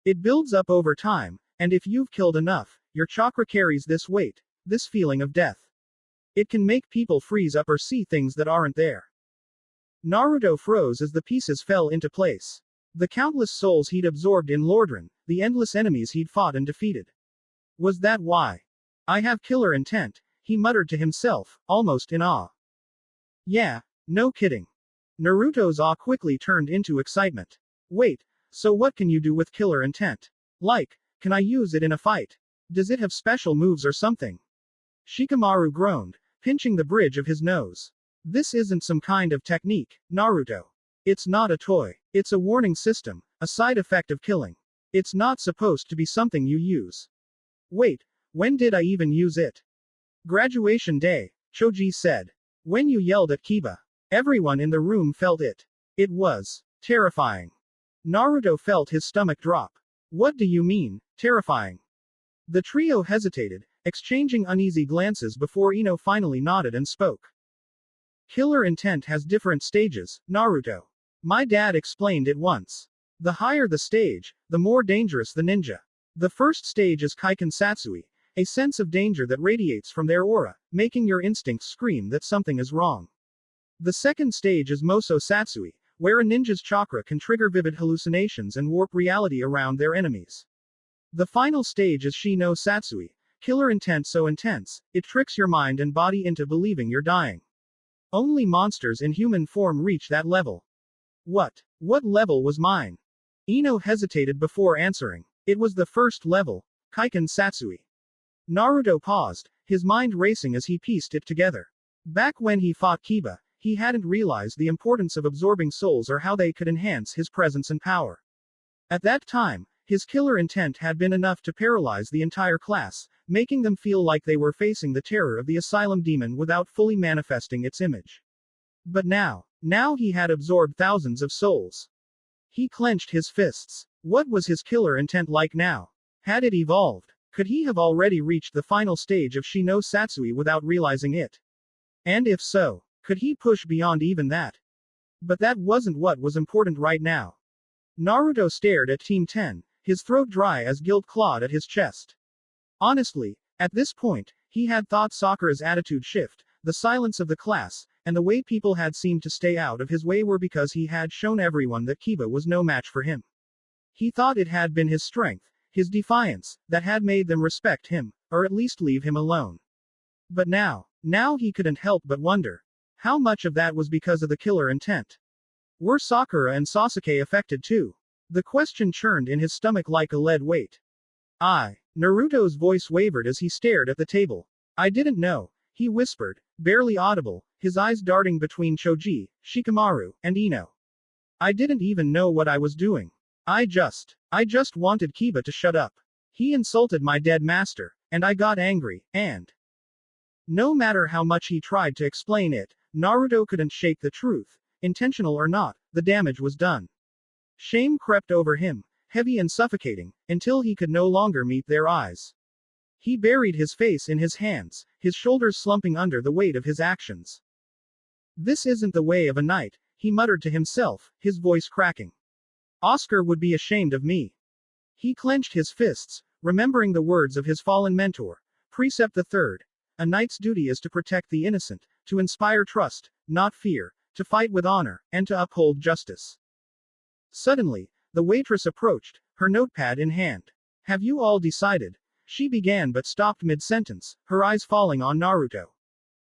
It builds up over time, and if you've killed enough, your chakra carries this weight, this feeling of death. It can make people freeze up or see things that aren't there. Naruto froze as the pieces fell into place. The countless souls he'd absorbed in Lordran, the endless enemies he'd fought and defeated. Was that why? I have killer intent, he muttered to himself, almost in awe. Yeah, no kidding. Naruto's awe quickly turned into excitement. Wait, so what can you do with killer intent? Like, can I use it in a fight? Does it have special moves or something? Shikamaru groaned, pinching the bridge of his nose. This isn't some kind of technique, Naruto. It's not a toy. It's a warning system, a side effect of killing. It's not supposed to be something you use. Wait, when did I even use it? Graduation day, Choji said. When you yelled at Kiba. Everyone in the room felt it. It was terrifying. Naruto felt his stomach drop. What do you mean, terrifying? The trio hesitated, exchanging uneasy glances before Ino finally nodded and spoke. Killer intent has different stages, Naruto. My dad explained it once. The higher the stage, the more dangerous the ninja. The first stage is Kaiken Satsui, a sense of danger that radiates from their aura, making your instincts scream that something is wrong. The second stage is Moso Satsui, where a ninja's chakra can trigger vivid hallucinations and warp reality around their enemies. The final stage is Shi no Satsui, killer intent so intense, it tricks your mind and body into believing you're dying. Only monsters in human form reach that level. What level was mine? Ino hesitated before answering. It was the first level, Kaiken Satsui. Naruto paused, his mind racing as he pieced it together. Back when he fought Kiba, he hadn't realized the importance of absorbing souls or how they could enhance his presence and power. At that time, his killer intent had been enough to paralyze the entire class, making them feel like they were facing the terror of the asylum demon without fully manifesting its image. But now he had absorbed thousands of souls. He clenched his fists. What was his killer intent like now? Had it evolved? Could he have already reached the final stage of Shino Satsui without realizing it? And if so, could he push beyond even that? But that wasn't what was important right now. Naruto stared at Team 10, his throat dry as guilt clawed at his chest. Honestly, at this point, he had thought Sakura's attitude shift, the silence of the class, and the way people had seemed to stay out of his way were because he had shown everyone that Kiba was no match for him. He thought it had been his strength, his defiance, that had made them respect him, or at least leave him alone. But now he couldn't help but wonder. How much of that was because of the killer intent? Were Sakura and Sasuke affected too? The question churned in his stomach like a lead weight. Naruto's voice wavered as he stared at the table. I didn't know, he whispered, barely audible, his eyes darting between Choji, Shikamaru, and Ino. I didn't even know what I was doing. I just wanted Kiba to shut up. He insulted my dead master, and I got angry, and no matter how much he tried to explain it, Naruto couldn't shake the truth. Intentional or not, the damage was done. Shame crept over him, heavy and suffocating, until he could no longer meet their eyes. He buried his face in his hands, his shoulders slumping under the weight of his actions. This isn't the way of a knight, he muttered to himself, his voice cracking. Oscar would be ashamed of me. He clenched his fists, remembering the words of his fallen mentor. Precept the third. A knight's duty is to protect the innocent, to inspire trust, not fear, to fight with honor, and to uphold justice. Suddenly, the waitress approached, her notepad in hand. Have you all decided? She began but stopped mid-sentence, her eyes falling on Naruto.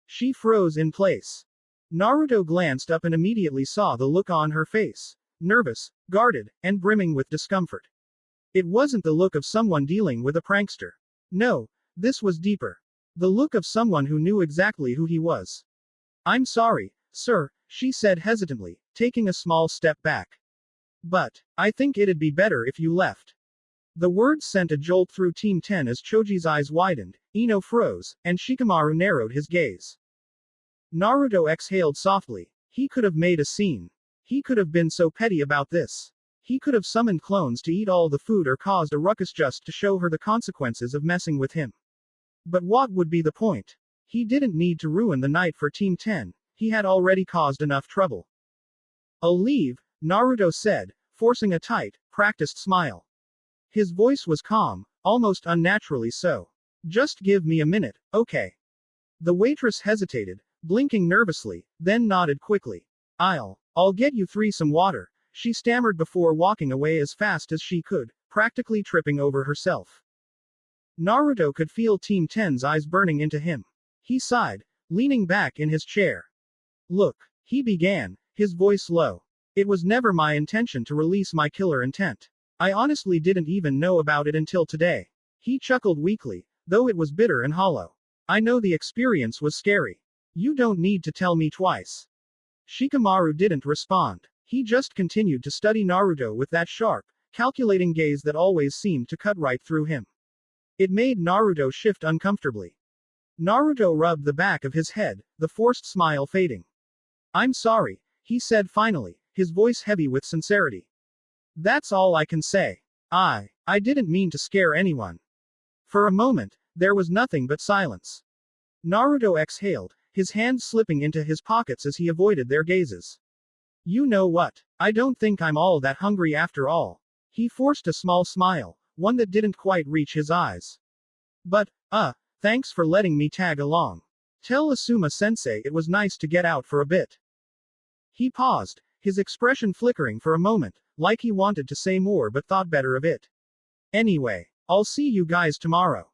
She froze in place. Naruto glanced up and immediately saw the look on her face. Nervous, guarded, and brimming with discomfort. It wasn't the look of someone dealing with a prankster. No, this was deeper. The look of someone who knew exactly who he was. I'm sorry, sir, she said hesitantly, taking a small step back. But I think it'd be better if you left. The words sent a jolt through Team 10 as Choji's eyes widened, Ino froze, and Shikamaru narrowed his gaze. Naruto exhaled softly. He could have made a scene. He could have been so petty about this. He could have summoned clones to eat all the food or caused a ruckus just to show her the consequences of messing with him. But what would be the point? He didn't need to ruin the night for Team 10, he had already caused enough trouble. I'll leave, Naruto said, forcing a tight, practiced smile. His voice was calm, almost unnaturally so. Just give me a minute, okay? The waitress hesitated, blinking nervously, then nodded quickly. I'll get you some water, she stammered before walking away as fast as she could, practically tripping over herself. Naruto could feel Team 10's eyes burning into him. He sighed, leaning back in his chair. Look, he began, his voice low. It was never my intention to release my killer intent. I honestly didn't even know about it until today. He chuckled weakly, though it was bitter and hollow. I know the experience was scary. You don't need to tell me twice. Shikamaru didn't respond. He just continued to study Naruto with that sharp, calculating gaze that always seemed to cut right through him. It made Naruto shift uncomfortably. Naruto rubbed the back of his head, the forced smile fading. I'm sorry, he said finally, his voice heavy with sincerity. That's all I can say. I didn't mean to scare anyone. For a moment, there was nothing but silence. Naruto exhaled, his hands slipping into his pockets as he avoided their gazes. You know what? I don't think I'm all that hungry after all. He forced a small smile, one that didn't quite reach his eyes. But, thanks for letting me tag along. Tell Asuma-sensei it was nice to get out for a bit. He paused, his expression flickering for a moment, like he wanted to say more but thought better of it. Anyway, I'll see you guys tomorrow.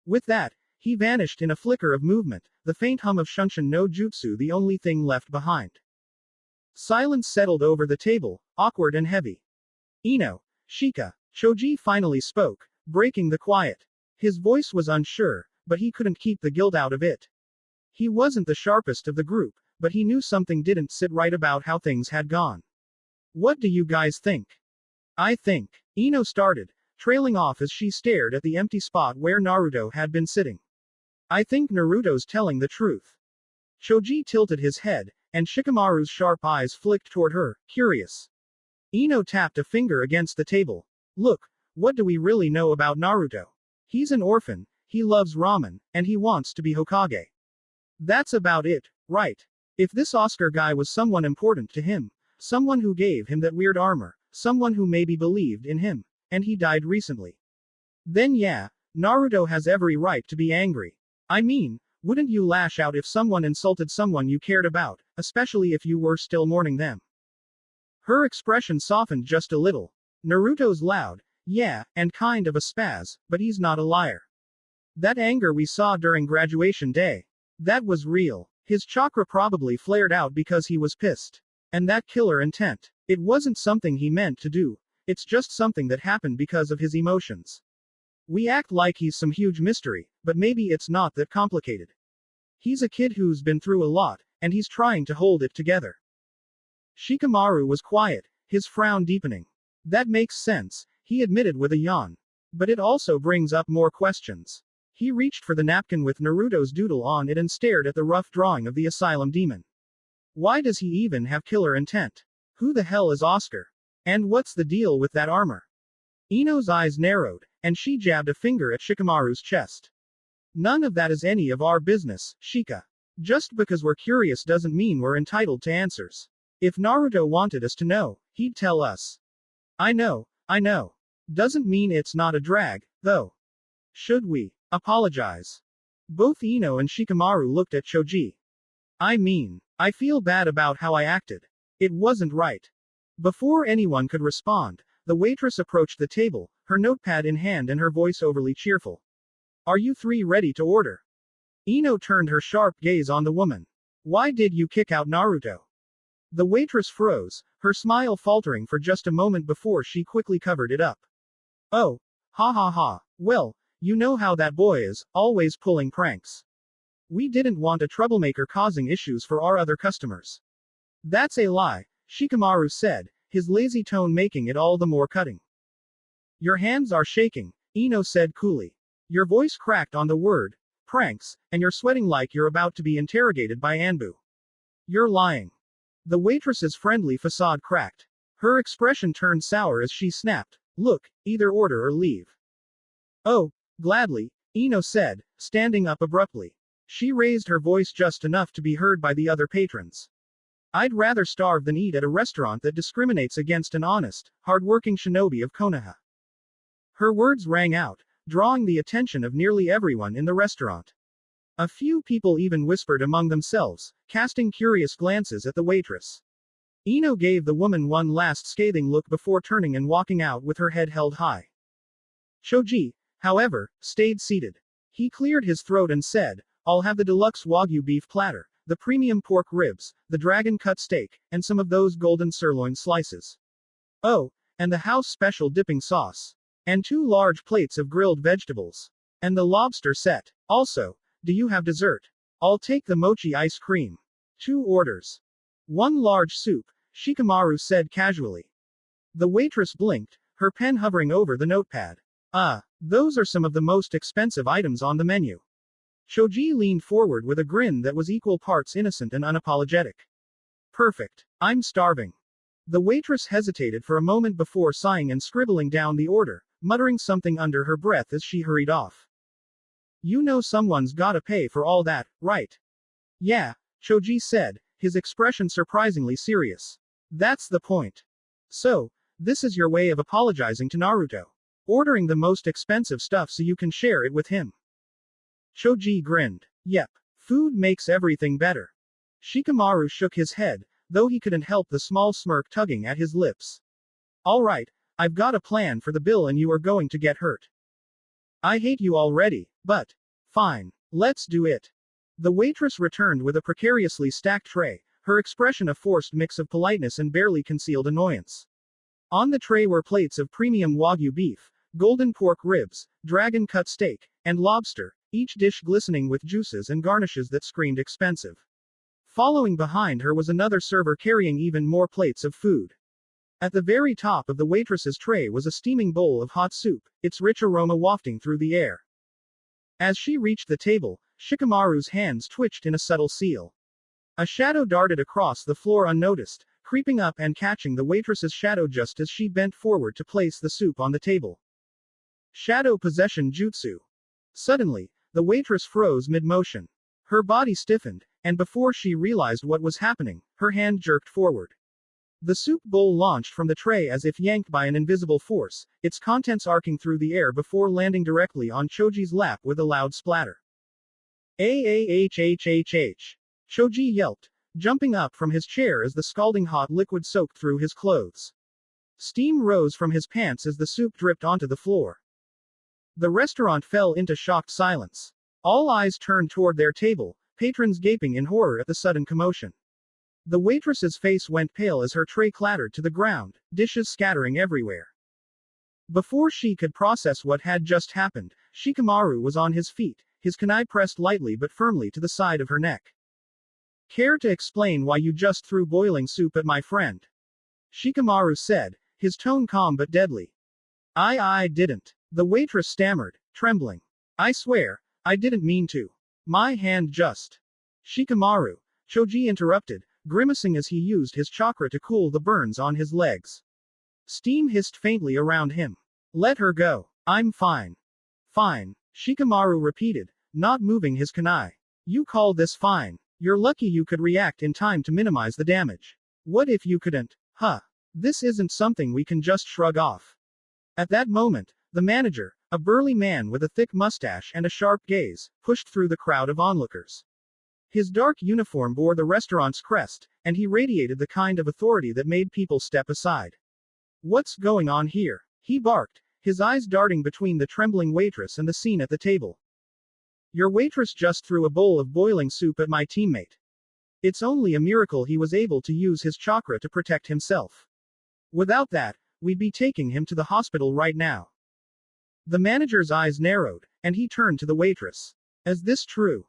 With that, he vanished in a flicker of movement, the faint hum of Shunshin no Jutsu the only thing left behind. Silence settled over the table, awkward and heavy. Ino, Shika. Choji finally spoke, breaking the quiet. His voice was unsure, but he couldn't keep the guilt out of it. He wasn't the sharpest of the group, but he knew something didn't sit right about how things had gone. What do you guys think? I think. Ino started, trailing off as she stared at the empty spot where Naruto had been sitting. I think Naruto's telling the truth. Choji tilted his head, and Shikamaru's sharp eyes flicked toward her, curious. Ino tapped a finger against the table. Look, what do we really know about Naruto? He's an orphan, he loves ramen, and he wants to be Hokage. That's about it, right? If this Oscar guy was someone important to him, someone who gave him that weird armor, someone who maybe believed in him, and he died recently. Then yeah, Naruto has every right to be angry. I mean, wouldn't you lash out if someone insulted someone you cared about, especially if you were still mourning them? Her expression softened just a little. Naruto's loud, yeah, and kind of a spaz, but he's not a liar. That anger we saw during graduation day, that was real. His chakra probably flared out because he was pissed. And that killer intent, it wasn't something he meant to do, it's just something that happened because of his emotions. We act like he's some huge mystery, but maybe it's not that complicated. He's a kid who's been through a lot, and he's trying to hold it together. Shikamaru was quiet, his frown deepening. That makes sense, he admitted with a yawn. But it also brings up more questions. He reached for the napkin with Naruto's doodle on it and stared at the rough drawing of the asylum demon. Why does he even have killer intent? Who the hell is Oscar? And what's the deal with that armor? Ino's eyes narrowed, and she jabbed a finger at Shikamaru's chest. None of that is any of our business, Shika. Just because we're curious doesn't mean we're entitled to answers. If Naruto wanted us to know, he'd tell us. I know. Doesn't mean it's not a drag, though. Should we apologize? Both Ino and Shikamaru looked at Choji. I mean, I feel bad about how I acted. It wasn't right. Before anyone could respond, the waitress approached the table, her notepad in hand and her voice overly cheerful. Are you three ready to order? Ino turned her sharp gaze on the woman. Why did you kick out Naruto? The waitress froze, her smile faltering for just a moment before she quickly covered it up. Oh, ha ha ha, well, you know how that boy is, always pulling pranks. We didn't want a troublemaker causing issues for our other customers. That's a lie, Shikamaru said, his lazy tone making it all the more cutting. Your hands are shaking, Ino said coolly. Your voice cracked on the word, pranks, and you're sweating like you're about to be interrogated by Anbu. You're lying. The waitress's friendly facade cracked. Her expression turned sour as she snapped, look, either order or leave. Oh, gladly, Ino said, standing up abruptly. She raised her voice just enough to be heard by the other patrons. I'd rather starve than eat at a restaurant that discriminates against an honest, hard-working shinobi of Konoha. Her words rang out, drawing the attention of nearly everyone in the restaurant. A few people even whispered among themselves, casting curious glances at the waitress. Ino gave the woman one last scathing look before turning and walking out with her head held high. Choji, however, stayed seated. He cleared his throat and said, I'll have the deluxe Wagyu beef platter, the premium pork ribs, the dragon-cut steak, and some of those golden sirloin slices. Oh, and the house special dipping sauce. And 2 large plates of grilled vegetables. And the lobster set. Also, do you have dessert? I'll take the mochi ice cream. 2 orders. 1 large soup, Shikamaru said casually. The waitress blinked, her pen hovering over the notepad. Those are some of the most expensive items on the menu. Choji leaned forward with a grin that was equal parts innocent and unapologetic. Perfect. I'm starving. The waitress hesitated for a moment before sighing and scribbling down the order, muttering something under her breath as she hurried off. You know someone's gotta pay for all that, right? Yeah, Choji said, his expression surprisingly serious. That's the point. So, this is your way of apologizing to Naruto. Ordering the most expensive stuff so you can share it with him. Choji grinned. Yep. Food makes everything better. Shikamaru shook his head, though he couldn't help the small smirk tugging at his lips. Alright, I've got a plan for the bill and you are going to get hurt. I hate you already, but Fine. Let's do it. The waitress returned with a precariously stacked tray, her expression a forced mix of politeness and barely concealed annoyance. On the tray were plates of premium Wagyu beef, golden pork ribs, dragon-cut steak, and lobster, each dish glistening with juices and garnishes that screamed expensive. Following behind her was another server carrying even more plates of food. At the very top of the waitress's tray was a steaming bowl of hot soup, its rich aroma wafting through the air. As she reached the table, Shikamaru's hands twitched in a subtle seal. A shadow darted across the floor unnoticed, creeping up and catching the waitress's shadow just as she bent forward to place the soup on the table. Shadow possession jutsu. Suddenly, the waitress froze mid-motion. Her body stiffened, and before she realized what was happening, her hand jerked forward. The soup bowl launched from the tray as if yanked by an invisible force, its contents arcing through the air before landing directly on Choji's lap with a loud splatter. Ahhhhhh. Choji yelped, jumping up from his chair as the scalding hot liquid soaked through his clothes. Steam rose from his pants as the soup dripped onto the floor. The restaurant fell into shocked silence. All eyes turned toward their table, patrons gaping in horror at the sudden commotion. The waitress's face went pale as her tray clattered to the ground, dishes scattering everywhere. Before she could process what had just happened, Shikamaru was on his feet, his kunai pressed lightly but firmly to the side of her neck. Care to explain why you just threw boiling soup at my friend? Shikamaru said, his tone calm but deadly. I didn't. The waitress stammered, trembling. I swear, I didn't mean to. My hand just. Shikamaru. Choji interrupted, grimacing as he used his chakra to cool the burns on his legs. Steam hissed faintly around him. Let her go. I'm fine. Fine. Shikamaru repeated, not moving his kunai. You call this fine? You're lucky you could react in time to minimize the damage. What if you couldn't? Huh. This isn't something we can just shrug off. At that moment, the manager, a burly man with a thick mustache and a sharp gaze, pushed through the crowd of onlookers. His dark uniform bore the restaurant's crest, and he radiated the kind of authority that made people step aside. What's going on here? He barked, his eyes darting between the trembling waitress and the scene at the table. Your waitress just threw a bowl of boiling soup at my teammate. It's only a miracle he was able to use his chakra to protect himself. Without that, we'd be taking him to the hospital right now. The manager's eyes narrowed, and he turned to the waitress. Is this true?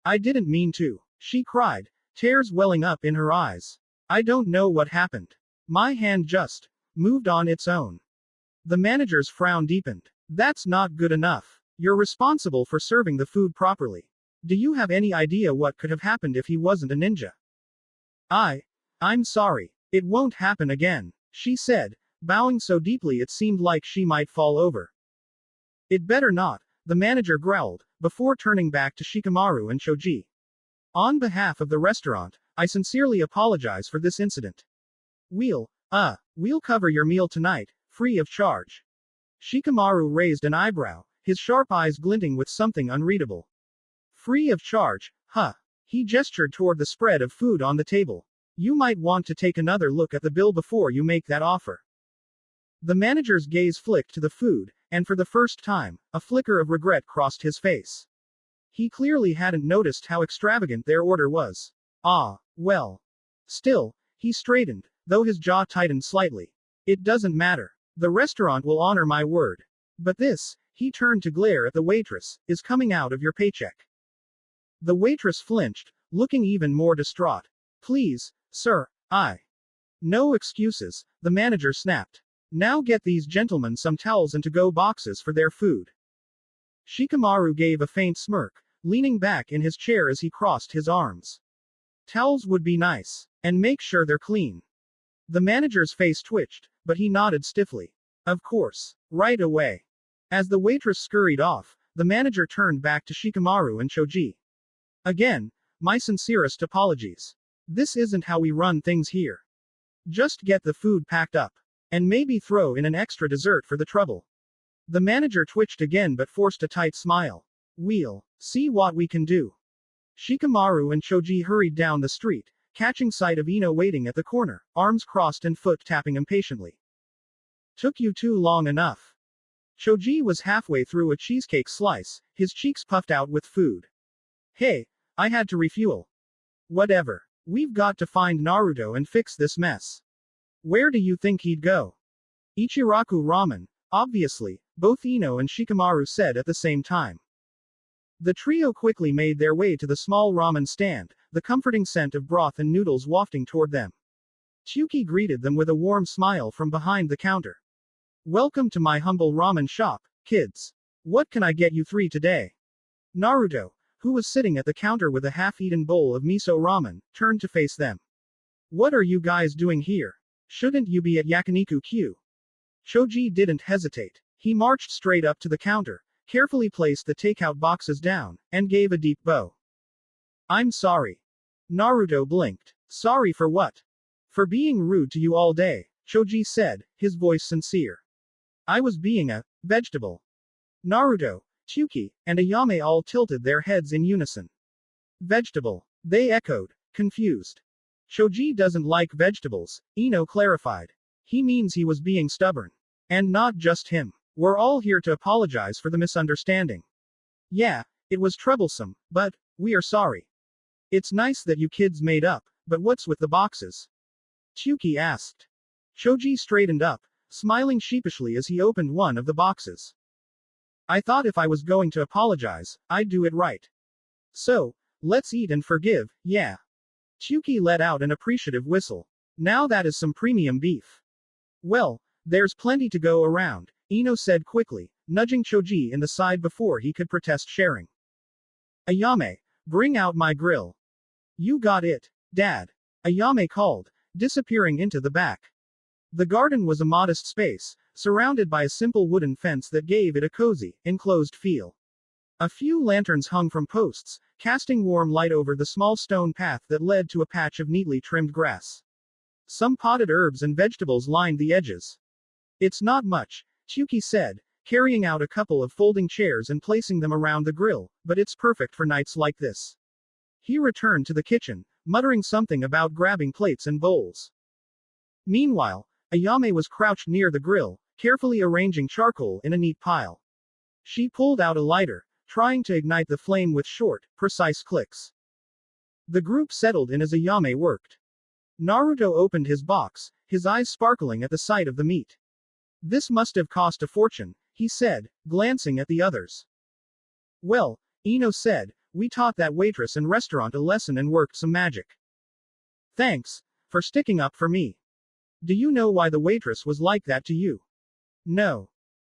I didn't mean to, she cried, tears welling up in her eyes. I don't know what happened. My hand just moved on its own. The manager's frown deepened. That's not good enough. You're responsible for serving the food properly. Do you have any idea what could have happened if he wasn't a ninja? I'm sorry. It won't happen again, she said, bowing so deeply it seemed like she might fall over. It better not, the manager growled, before turning back to Shikamaru and Choji. On behalf of the restaurant, I sincerely apologize for this incident. We'll cover your meal tonight, free of charge. Shikamaru raised an eyebrow, his sharp eyes glinting with something unreadable. Free of charge, huh? He gestured toward the spread of food on the table. You might want to take another look at the bill before you make that offer. The manager's gaze flicked to the food, and for the first time, a flicker of regret crossed his face. He clearly hadn't noticed how extravagant their order was. Well. Still, he straightened, though his jaw tightened slightly. It doesn't matter. The restaurant will honor my word. But this, he turned to glare at the waitress, is coming out of your paycheck. The waitress flinched, looking even more distraught. Please, sir, No excuses, the manager snapped. Now get these gentlemen some towels and to-go boxes for their food. Shikamaru gave a faint smirk, leaning back in his chair as he crossed his arms. Towels would be nice. And make sure they're clean. The manager's face twitched, but he nodded stiffly. Of course. Right away. As the waitress scurried off, the manager turned back to Shikamaru and Choji. Again, my sincerest apologies. This isn't how we run things here. Just get the food packed up. And maybe throw in an extra dessert for the trouble. The manager twitched again but forced a tight smile. We'll see what we can do. Shikamaru and Choji hurried down the street, catching sight of Ino waiting at the corner, arms crossed and foot tapping impatiently. Took you too long enough. Choji was halfway through a cheesecake slice, his cheeks puffed out with food. Hey, I had to refuel. Whatever. We've got to find Naruto and fix this mess. Where do you think he'd go? Ichiraku Ramen, obviously, both Ino and Shikamaru said at the same time. The trio quickly made their way to the small ramen stand, the comforting scent of broth and noodles wafting toward them. Chuki greeted them with a warm smile from behind the counter. Welcome to my humble ramen shop, kids. What can I get you three today? Naruto, who was sitting at the counter with a half-eaten bowl of miso ramen, turned to face them. What are you guys doing here? Shouldn't you be at Yakiniku Q? Choji didn't hesitate. He marched straight up to the counter, carefully placed the takeout boxes down, and gave a deep bow. I'm sorry. Naruto blinked. Sorry for what? For being rude to you all day, Choji said, his voice sincere. I was being a vegetable. Naruto, Chuki, and Ayame all tilted their heads in unison. Vegetable. They echoed, confused. Choji doesn't like vegetables, Ino clarified. He means he was being stubborn. And not just him. We're all here to apologize for the misunderstanding. Yeah, it was troublesome, but we are sorry. It's nice that you kids made up, but what's with the boxes? Chuki asked. Choji straightened up, smiling sheepishly as he opened one of the boxes. I thought if I was going to apologize, I'd do it right. So, let's eat and forgive, yeah. Chuki let out an appreciative whistle. Now that is some premium beef. Well, there's plenty to go around, Ino said quickly, nudging Choji in the side before he could protest sharing. Ayame, bring out my grill. You got it, Dad. Ayame called, disappearing into the back. The garden was a modest space, surrounded by a simple wooden fence that gave it a cozy, enclosed feel. A few lanterns hung from posts, casting warm light over the small stone path that led to a patch of neatly trimmed grass. Some potted herbs and vegetables lined the edges. It's not much, Chuki said, carrying out a couple of folding chairs and placing them around the grill, but it's perfect for nights like this. He returned to the kitchen, muttering something about grabbing plates and bowls. Meanwhile, Ayame was crouched near the grill, carefully arranging charcoal in a neat pile. She pulled out a lighter, trying to ignite the flame with short, precise clicks. The group settled in as Ayame worked. Naruto opened his box, his eyes sparkling at the sight of the meat. This must have cost a fortune, he said, glancing at the others. Well, Ino said, we taught that waitress and restaurant a lesson and worked some magic. Thanks for sticking up for me. Do you know why the waitress was like that to you? No.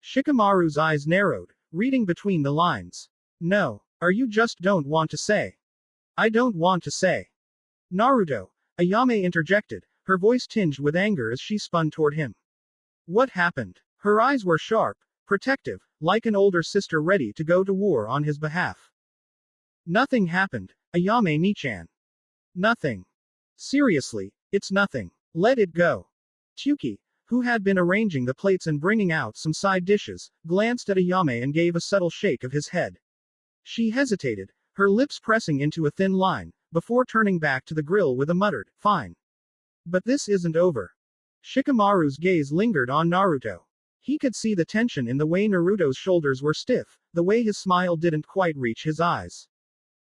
Shikamaru's eyes narrowed, reading between the lines. No. Or you just don't want to say? I don't want to say. Naruto, Ayame interjected, her voice tinged with anger as she spun toward him. What happened? Her eyes were sharp, protective, like an older sister ready to go to war on his behalf. Nothing happened, Ayame Nichan. Nothing. Seriously, it's nothing. Let it go. Chuki, who had been arranging the plates and bringing out some side dishes, glanced at Ayame and gave a subtle shake of his head. She hesitated, her lips pressing into a thin line, before turning back to the grill with a muttered, fine. But this isn't over. Shikamaru's gaze lingered on Naruto. He could see the tension in the way Naruto's shoulders were stiff, the way his smile didn't quite reach his eyes.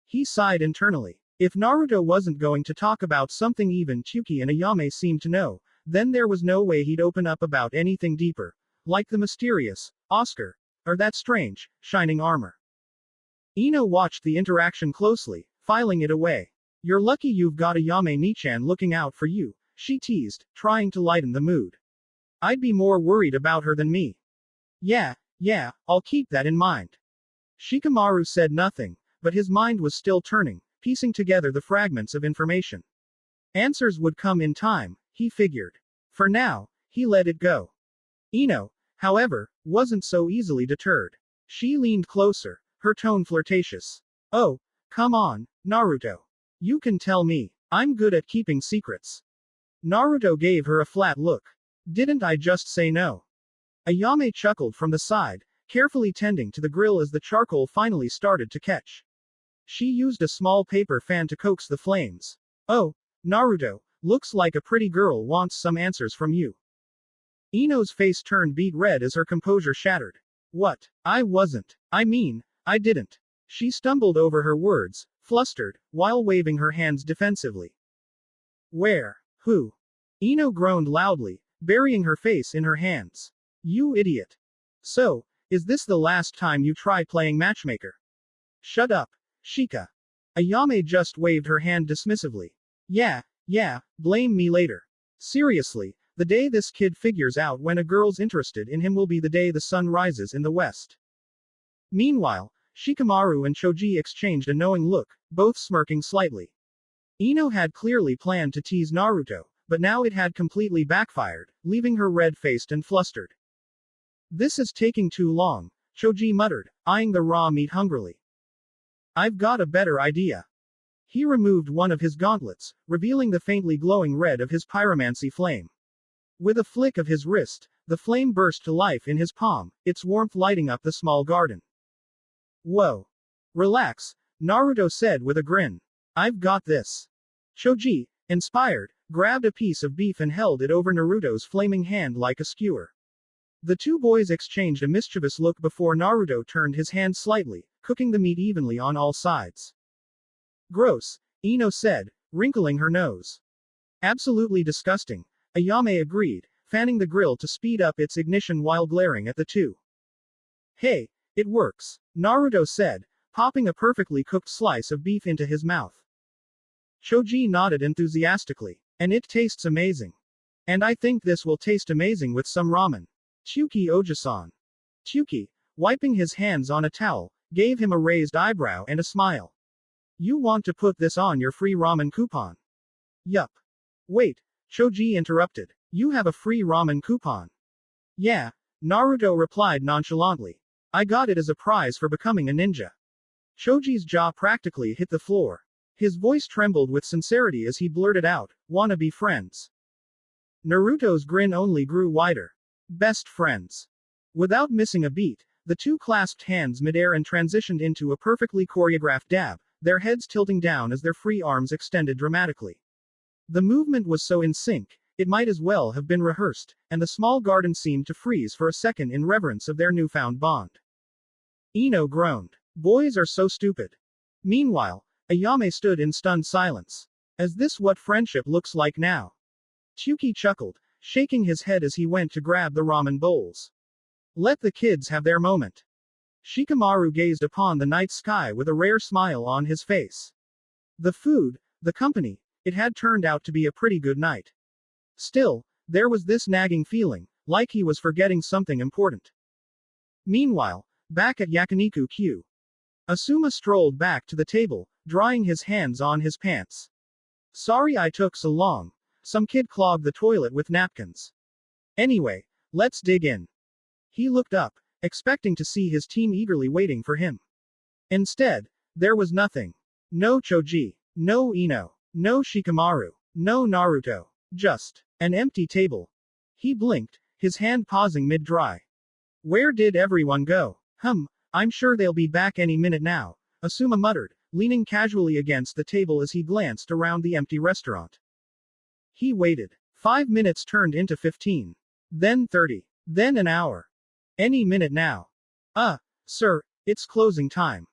He sighed internally. If Naruto wasn't going to talk about something even Chuki and Ayame seemed to know, then there was no way he'd open up about anything deeper, like the mysterious Oscar, or that strange, shining armor. Ino watched the interaction closely, filing it away. You're lucky you've got Ayame Nichan looking out for you, she teased, trying to lighten the mood. I'd be more worried about her than me. Yeah, I'll keep that in mind. Shikamaru said nothing, but his mind was still turning, piecing together the fragments of information. Answers would come in time, he figured. For now, he let it go. Ino, however, wasn't so easily deterred. She leaned closer, her tone flirtatious. Oh, come on, Naruto. You can tell me. I'm good at keeping secrets. Naruto gave her a flat look. Didn't I just say no? Ayame chuckled from the side, carefully tending to the grill as the charcoal finally started to catch. She used a small paper fan to coax the flames. Oh, Naruto, looks like a pretty girl wants some answers from you. Ino's face turned beet red as her composure shattered. What? I wasn't. I mean, I didn't. She stumbled over her words, flustered, while waving her hands defensively. Where? Who? Ino groaned loudly, burying her face in her hands. You idiot. So, is this the last time you try playing matchmaker? Shut up, Shika. Ayame just waved her hand dismissively. Yeah, blame me later. Seriously, the day this kid figures out when a girl's interested in him will be the day the sun rises in the west. Meanwhile, Shikamaru and Choji exchanged a knowing look, both smirking slightly. Ino had clearly planned to tease Naruto, but now it had completely backfired, leaving her red-faced and flustered. This is taking too long, Choji muttered, eyeing the raw meat hungrily. I've got a better idea. He removed one of his gauntlets, revealing the faintly glowing red of his pyromancy flame. With a flick of his wrist, the flame burst to life in his palm, its warmth lighting up the small garden. Whoa. Relax, Naruto said with a grin. I've got this. Choji, inspired, grabbed a piece of beef and held it over Naruto's flaming hand like a skewer. The two boys exchanged a mischievous look before Naruto turned his hand slightly, cooking the meat evenly on all sides. Gross, Ino said, wrinkling her nose. Absolutely disgusting, Ayame agreed, fanning the grill to speed up its ignition while glaring at the two. Hey, it works, Naruto said, popping a perfectly cooked slice of beef into his mouth. Choji nodded enthusiastically. And it tastes amazing. And I think this will taste amazing with some ramen. Tsuki Oja-san. Tsuki, wiping his hands on a towel, gave him a raised eyebrow and a smile. You want to put this on your free ramen coupon? Yup. Wait, Choji interrupted. You have a free ramen coupon. Yeah, Naruto replied nonchalantly. I got it as a prize for becoming a ninja. Choji's jaw practically hit the floor. His voice trembled with sincerity as he blurted out, "Wanna be friends?" Naruto's grin only grew wider. Best friends. Without missing a beat, the two clasped hands midair and transitioned into a perfectly choreographed dab, their heads tilting down as their free arms extended dramatically. The movement was so in sync, it might as well have been rehearsed, and the small garden seemed to freeze for a second in reverence of their newfound bond. Ino groaned. Boys are so stupid. Meanwhile, Ayame stood in stunned silence. Is this what friendship looks like now? Tsuki chuckled, shaking his head as he went to grab the ramen bowls. Let the kids have their moment. Shikamaru gazed upon the night sky with a rare smile on his face. The food, the company, it had turned out to be a pretty good night. Still, there was this nagging feeling, like he was forgetting something important. Meanwhile, back at Yakiniku Q. Asuma strolled back to the table, drying his hands on his pants. Sorry I took so long. Some kid clogged the toilet with napkins. Anyway, let's dig in. He looked up, expecting to see his team eagerly waiting for him. Instead, there was nothing. No Choji, no Ino, no Shikamaru, no Naruto. Just an empty table. He blinked, his hand pausing mid-dry. Where did everyone go? I'm sure they'll be back any minute now, Asuma muttered, leaning casually against the table as he glanced around the empty restaurant. He waited. 5 minutes turned into 15. Then 30. Then an hour. Any minute now. Sir, it's closing time.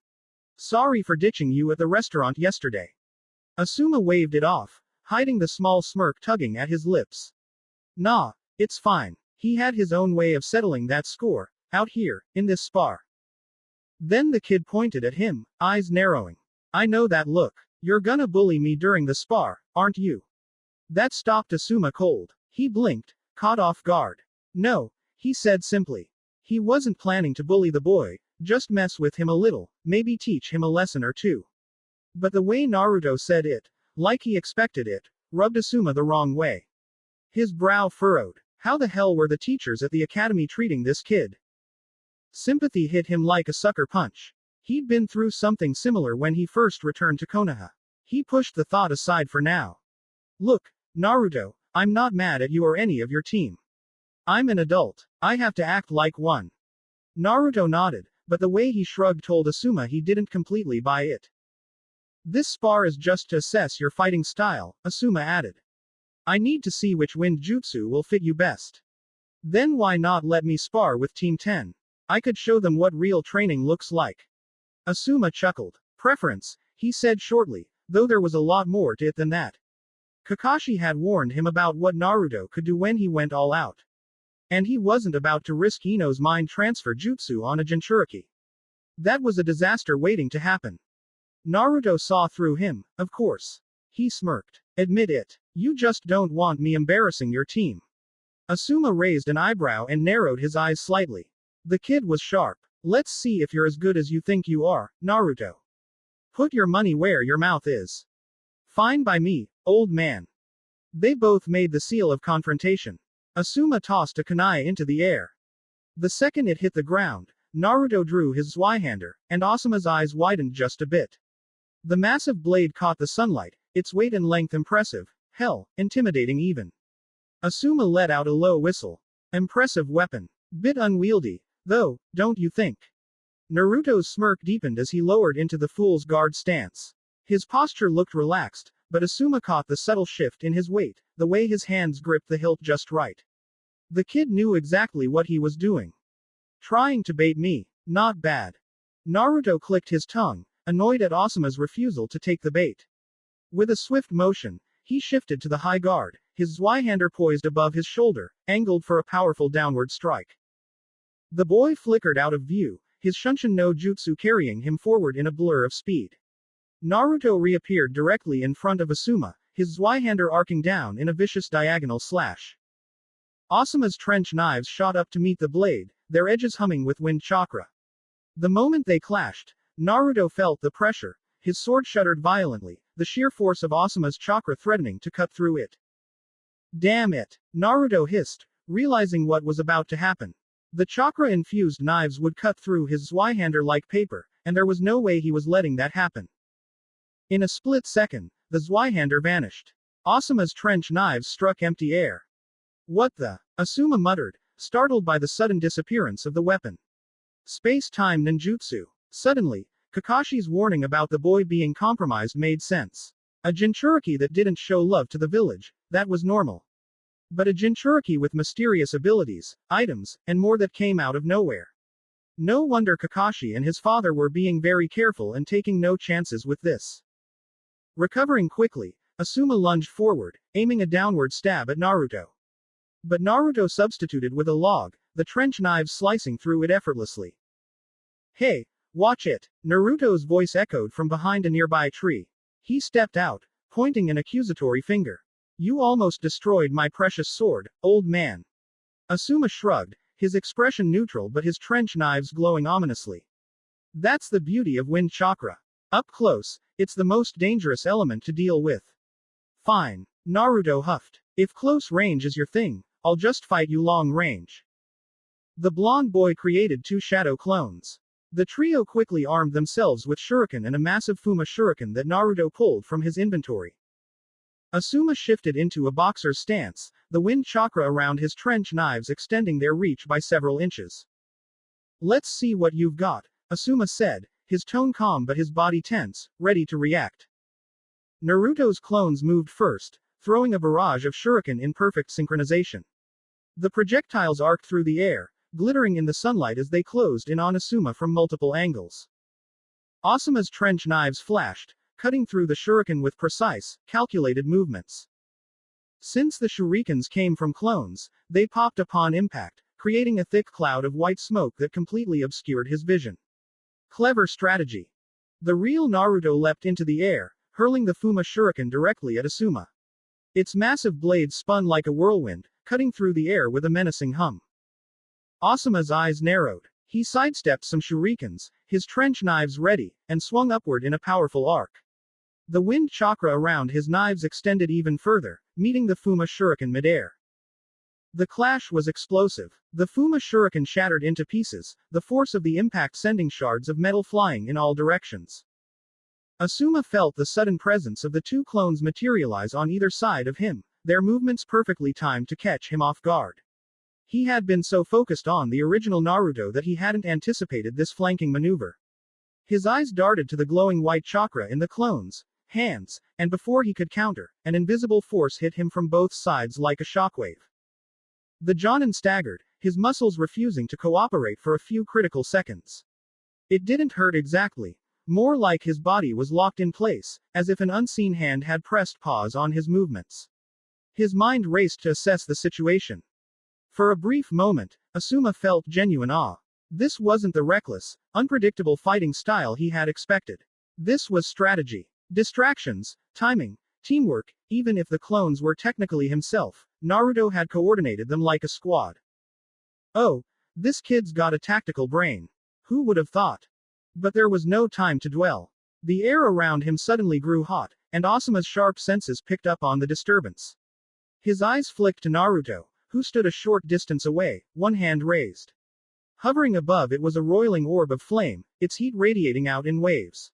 Sorry for ditching you at the restaurant yesterday. Asuma waved it off, hiding the small smirk tugging at his lips. Nah, it's fine. He had his own way of settling that score, out here, in this spar. Then the kid pointed at him, eyes narrowing. I know that look. You're gonna bully me during the spar, aren't you? That stopped Asuma cold. He blinked, caught off guard. No, he said simply. He wasn't planning to bully the boy, just mess with him a little, maybe teach him a lesson or two. But the way Naruto said it, like he expected it, rubbed Asuma the wrong way. His brow furrowed. How the hell were the teachers at the academy treating this kid? Sympathy hit him like a sucker punch. He'd been through something similar when he first returned to Konoha. He pushed the thought aside for now. Look, Naruto, I'm not mad at you or any of your team. I'm an adult. I have to act like one. Naruto nodded, but the way he shrugged told Asuma he didn't completely buy it. This spar is just to assess your fighting style, Asuma added. I need to see which wind jutsu will fit you best. Then why not let me spar with Team 10? I could show them what real training looks like. Asuma chuckled. Preference, he said shortly, though there was a lot more to it than that. Kakashi had warned him about what Naruto could do when he went all out. And he wasn't about to risk Ino's mind transfer jutsu on a Jinchuriki. That was a disaster waiting to happen. Naruto saw through him, of course. He smirked. Admit it. You just don't want me embarrassing your team. Asuma raised an eyebrow and narrowed his eyes slightly. The kid was sharp. Let's see if you're as good as you think you are, Naruto. Put your money where your mouth is. Fine by me, old man. They both made the seal of confrontation. Asuma tossed a kunai into the air. The second it hit the ground, Naruto drew his Zweihander, and Asuma's eyes widened just a bit. The massive blade caught the sunlight, its weight and length impressive, hell, intimidating even. Asuma let out a low whistle. Impressive weapon. Bit unwieldy, though, don't you think? Naruto's smirk deepened as he lowered into the fool's guard stance. His posture looked relaxed, but Asuma caught the subtle shift in his weight, the way his hands gripped the hilt just right. The kid knew exactly what he was doing. Trying to bait me. Not bad. Naruto clicked his tongue, annoyed at Asuma's refusal to take the bait. With a swift motion, he shifted to the high guard, his Zweihander poised above his shoulder, angled for a powerful downward strike. The boy flickered out of view, his Shunshin no Jutsu carrying him forward in a blur of speed. Naruto reappeared directly in front of Asuma, his Zweihander arcing down in a vicious diagonal slash. Asuma's trench knives shot up to meet the blade, their edges humming with wind chakra. The moment they clashed, Naruto felt the pressure, his sword shuddered violently, the sheer force of Asuma's chakra threatening to cut through it. Damn it! Naruto hissed, realizing what was about to happen. The chakra-infused knives would cut through his Zweihander like paper, and there was no way he was letting that happen. In a split second, the Zweihander vanished. Asuma's trench knives struck empty air. What the? Asuma muttered, startled by the sudden disappearance of the weapon. Space-time ninjutsu. Suddenly, Kakashi's warning about the boy being compromised made sense. A Jinchuriki that didn't show love to the village, that was normal. But a Jinchuriki with mysterious abilities, items, and more that came out of nowhere. No wonder Kakashi and his father were being very careful and taking no chances with this. Recovering quickly, Asuma lunged forward, aiming a downward stab at Naruto. But Naruto substituted with a log, the trench knives slicing through it effortlessly. Hey, watch it! Naruto's voice echoed from behind a nearby tree. He stepped out, pointing an accusatory finger. You almost destroyed my precious sword, old man. Asuma shrugged, his expression neutral but his trench knives glowing ominously. That's the beauty of wind chakra. Up close, it's the most dangerous element to deal with. Fine. Naruto huffed. If close range is your thing, I'll just fight you long range. The blonde boy created two shadow clones. The trio quickly armed themselves with shuriken and a massive Fuma shuriken that Naruto pulled from his inventory. Asuma shifted into a boxer's stance, the wind chakra around his trench knives extending their reach by several inches. Let's see what you've got, Asuma said, his tone calm but his body tense, ready to react. Naruto's clones moved first, throwing a barrage of shuriken in perfect synchronization. The projectiles arced through the air, glittering in the sunlight as they closed in on Asuma from multiple angles. Asuma's trench knives flashed, cutting through the shuriken with precise, calculated movements. Since the shurikens came from clones, they popped upon impact, creating a thick cloud of white smoke that completely obscured his vision. Clever strategy. The real Naruto leapt into the air, hurling the Fuma shuriken directly at Asuma. Its massive blade spun like a whirlwind, cutting through the air with a menacing hum. Asuma's eyes narrowed. He sidestepped some shurikens, his trench knives ready, and swung upward in a powerful arc. The wind chakra around his knives extended even further, meeting the Fuma shuriken midair. The clash was explosive. The Fuma shuriken shattered into pieces, the force of the impact sending shards of metal flying in all directions. Asuma felt the sudden presence of the two clones materialize on either side of him, their movements perfectly timed to catch him off guard. He had been so focused on the original Naruto that he hadn't anticipated this flanking maneuver. His eyes darted to the glowing white chakra in the clones' hands, and before he could counter, an invisible force hit him from both sides like a shockwave. The Jonin staggered, his muscles refusing to cooperate for a few critical seconds. It didn't hurt exactly. More like his body was locked in place, as if an unseen hand had pressed pause on his movements. His mind raced to assess the situation. For a brief moment, Asuma felt genuine awe. This wasn't the reckless, unpredictable fighting style he had expected. This was strategy. Distractions, timing, teamwork, even if the clones were technically himself, Naruto had coordinated them like a squad. Oh, this kid's got a tactical brain. Who would have thought? But there was no time to dwell. The air around him suddenly grew hot, and Asuma's sharp senses picked up on the disturbance. His eyes flicked to Naruto, who stood a short distance away, one hand raised. Hovering above it was a roiling orb of flame, its heat radiating out in waves.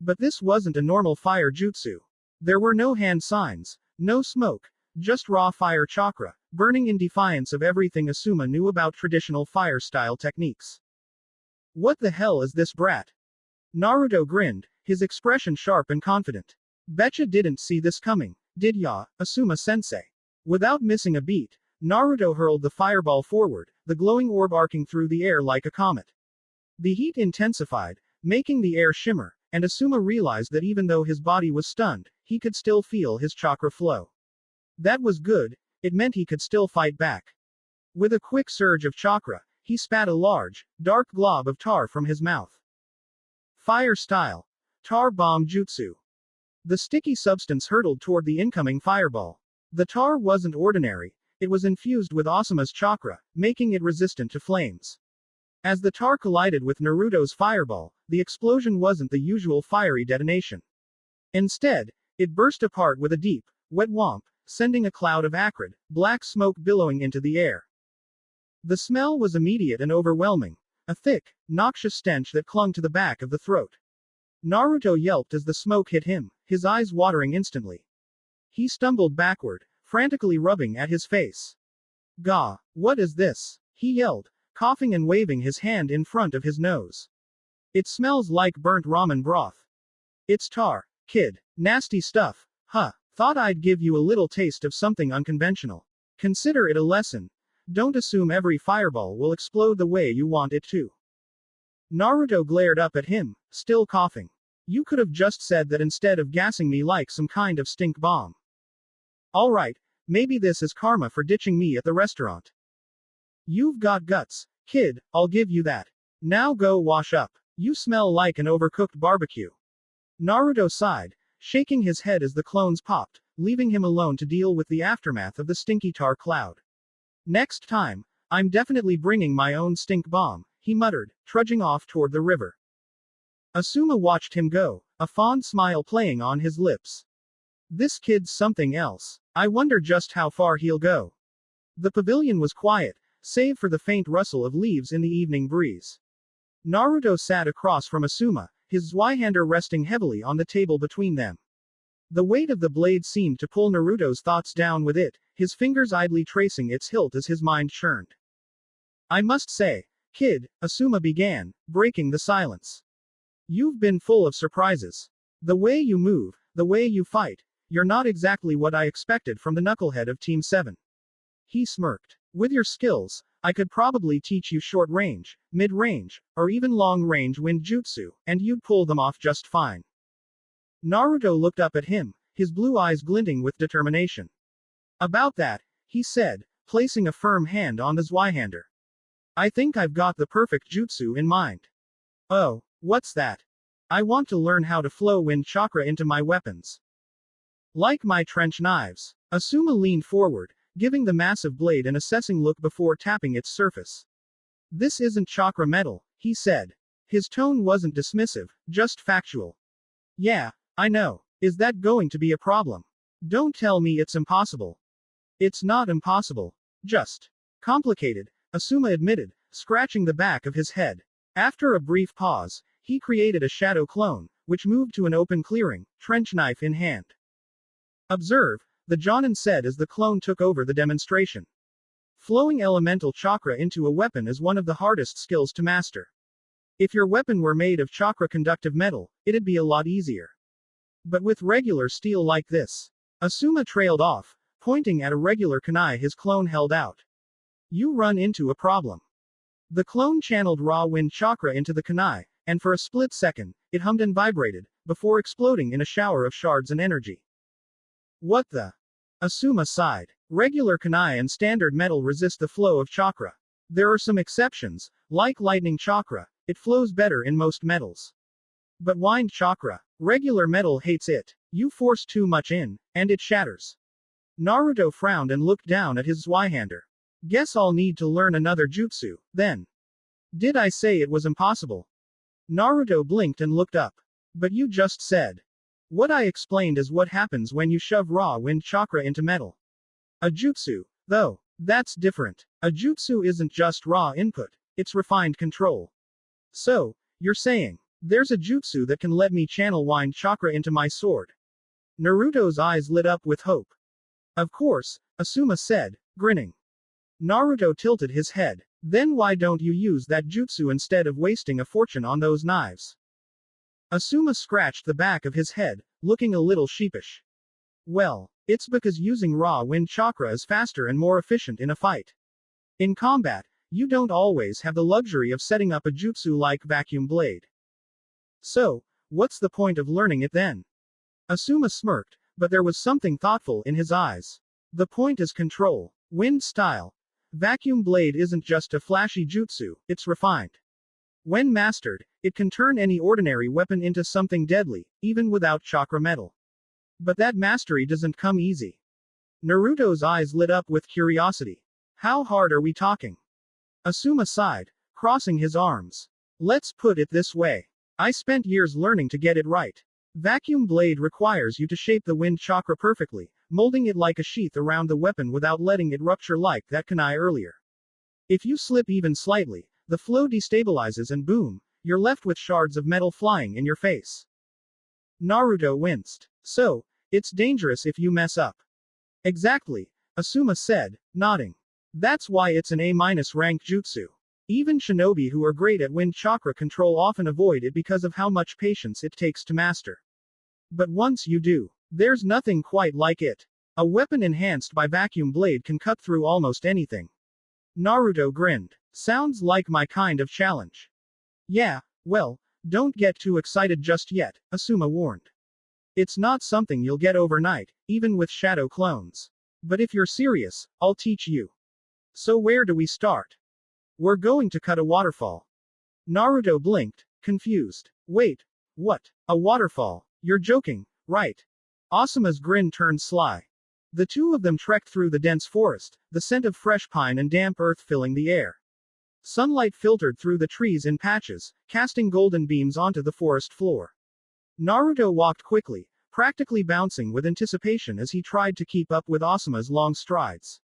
But this wasn't a normal fire jutsu. There were no hand signs, no smoke, just raw fire chakra, burning in defiance of everything Asuma knew about traditional fire style techniques. What the hell is this brat? Naruto grinned, his expression sharp and confident. Betcha didn't see this coming, did ya, Asuma-sensei? Without missing a beat, Naruto hurled the fireball forward, the glowing orb arcing through the air like a comet. The heat intensified, making the air shimmer, and Asuma realized that even though his body was stunned, he could still feel his chakra flow. That was good, it meant he could still fight back. With a quick surge of chakra, he spat a large, dark glob of tar from his mouth. Fire style. Tar bomb jutsu. The sticky substance hurtled toward the incoming fireball. The tar wasn't ordinary, it was infused with Asuma's chakra, making it resistant to flames. As the tar collided with Naruto's fireball, the explosion wasn't the usual fiery detonation. Instead, it burst apart with a deep, wet whomp, sending a cloud of acrid, black smoke billowing into the air. The smell was immediate and overwhelming, a thick, noxious stench that clung to the back of the throat. Naruto yelped as the smoke hit him, his eyes watering instantly. He stumbled backward, frantically rubbing at his face. Gah, what is this? He yelled, coughing and waving his hand in front of his nose. It smells like burnt ramen broth. It's tar, kid. Nasty stuff. Huh. Thought I'd give you a little taste of something unconventional. Consider it a lesson. Don't assume every fireball will explode the way you want it to. Naruto glared up at him, still coughing. You could have just said that instead of gassing me like some kind of stink bomb. Alright, maybe this is karma for ditching me at the restaurant. You've got guts, kid, I'll give you that. Now go wash up. You smell like an overcooked barbecue. Naruto sighed, shaking his head as the clones popped, leaving him alone to deal with the aftermath of the stinky tar cloud. Next time, I'm definitely bringing my own stink bomb, he muttered, trudging off toward the river. Asuma watched him go, a fond smile playing on his lips. This kid's something else. I wonder just how far he'll go. The pavilion was quiet, save for the faint rustle of leaves in the evening breeze. Naruto sat across from Asuma, his Zweihander resting heavily on the table between them. The weight of the blade seemed to pull Naruto's thoughts down with it, his fingers idly tracing its hilt as his mind churned. I must say, kid, Asuma began, breaking the silence. You've been full of surprises. The way you move, the way you fight, you're not exactly what I expected from the knucklehead of Team 7. He smirked. With your skills, I could probably teach you short range, mid range, or even long range wind jutsu, and you'd pull them off just fine. Naruto looked up at him, his blue eyes glinting with determination. About that, he said, placing a firm hand on the Zweihander. I think I've got the perfect jutsu in mind. Oh, what's that? I want to learn how to flow wind chakra into my weapons. Like my trench knives. Asuma leaned forward, giving the massive blade an assessing look before tapping its surface. This isn't chakra metal, he said. His tone wasn't dismissive, just factual. Yeah, I know. Is that going to be a problem? Don't tell me it's impossible. It's not impossible. Just complicated, Asuma admitted, scratching the back of his head. After a brief pause, he created a shadow clone, which moved to an open clearing, trench knife in hand. Observe, the Jonin said as the clone took over the demonstration. Flowing elemental chakra into a weapon is one of the hardest skills to master. If your weapon were made of chakra conductive metal, it'd be a lot easier. But with regular steel like this, Asuma trailed off, pointing at a regular kunai his clone held out. You run into a problem. The clone channeled raw wind chakra into the kunai, and for a split second, it hummed and vibrated, before exploding in a shower of shards and energy. What the? Asuma sighed. Regular kunai and standard metal resist the flow of chakra. There are some exceptions, like lightning chakra, it flows better in most metals. But wind chakra, regular metal hates it. You force too much in, and it shatters. Naruto frowned and looked down at his Zweihander. Guess I'll need to learn another jutsu, then. Did I say it was impossible? Naruto blinked and looked up. But you just said. What I explained is what happens when you shove raw wind chakra into metal. A jutsu, though, that's different. A jutsu isn't just raw input, it's refined control. So, you're saying, there's a jutsu that can let me channel wind chakra into my sword. Naruto's eyes lit up with hope. Of course, Asuma said, grinning. Naruto tilted his head. Then why don't you use that jutsu instead of wasting a fortune on those knives? Asuma scratched the back of his head, looking a little sheepish. Well, it's because using raw wind chakra is faster and more efficient in a fight. In combat, you don't always have the luxury of setting up a jutsu like vacuum blade. So, what's the point of learning it then? Asuma smirked, but there was something thoughtful in his eyes. The point is control. Wind style. Vacuum blade isn't just a flashy jutsu, it's refined. When mastered, it can turn any ordinary weapon into something deadly, even without chakra metal. But that mastery doesn't come easy. Naruto's eyes lit up with curiosity. How hard are we talking? Asuma sighed, crossing his arms. Let's put it this way. I spent years learning to get it right. Vacuum blade requires you to shape the wind chakra perfectly, molding it like a sheath around the weapon without letting it rupture like that kunai earlier. If you slip even slightly, the flow destabilizes and boom, you're left with shards of metal flying in your face. Naruto winced. So, it's dangerous if you mess up. Exactly, Asuma said, nodding. That's why it's an A- rank jutsu. Even shinobi who are great at wind chakra control often avoid it because of how much patience it takes to master. But once you do, there's nothing quite like it. A weapon enhanced by vacuum blade can cut through almost anything. Naruto grinned. Sounds like my kind of challenge. Yeah, well, don't get too excited just yet, Asuma warned. It's not something you'll get overnight, even with shadow clones. But if you're serious, I'll teach you. So where do we start? We're going to cut a waterfall. Naruto blinked, confused. Wait, what? A waterfall? You're joking, right? Asuma's grin turned sly. The two of them trekked through the dense forest, the scent of fresh pine and damp earth filling the air. Sunlight filtered through the trees in patches, casting golden beams onto the forest floor. Naruto walked quickly, practically bouncing with anticipation as he tried to keep up with Asuma's long strides.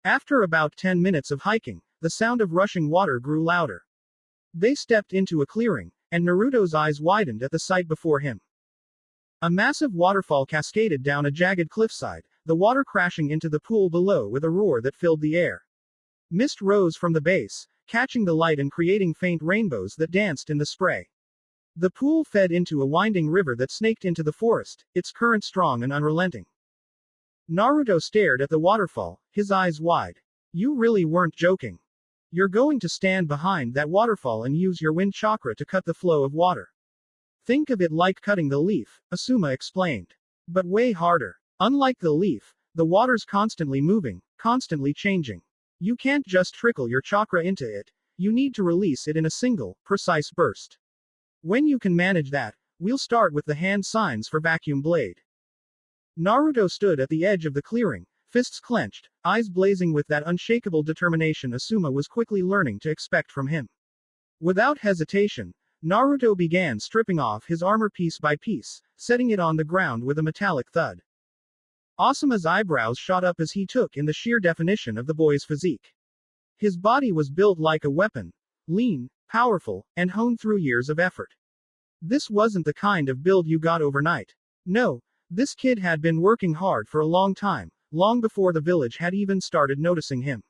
After about 10 minutes of hiking, the sound of rushing water grew louder. They stepped into a clearing, and Naruto's eyes widened at the sight before him. A massive waterfall cascaded down a jagged cliffside, the water crashing into the pool below with a roar that filled the air. Mist rose from the base, catching the light and creating faint rainbows that danced in the spray. The pool fed into a winding river that snaked into the forest, its current strong and unrelenting. Naruto stared at the waterfall, his eyes wide. You really weren't joking. You're going to stand behind that waterfall and use your wind chakra to cut the flow of water. Think of it like cutting the leaf, Asuma explained. But way harder. Unlike the leaf, the water's constantly moving, constantly changing. You can't just trickle your chakra into it, you need to release it in a single, precise burst. When you can manage that, we'll start with the hand signs for vacuum blade. Naruto stood at the edge of the clearing, fists clenched, eyes blazing with that unshakable determination Asuma was quickly learning to expect from him. Without hesitation, Naruto began stripping off his armor piece by piece, setting it on the ground with a metallic thud. Asuma's eyebrows shot up as he took in the sheer definition of the boy's physique. His body was built like a weapon, lean, powerful, and honed through years of effort. This wasn't the kind of build you got overnight. No, this kid had been working hard for a long time, long before the village had even started noticing him.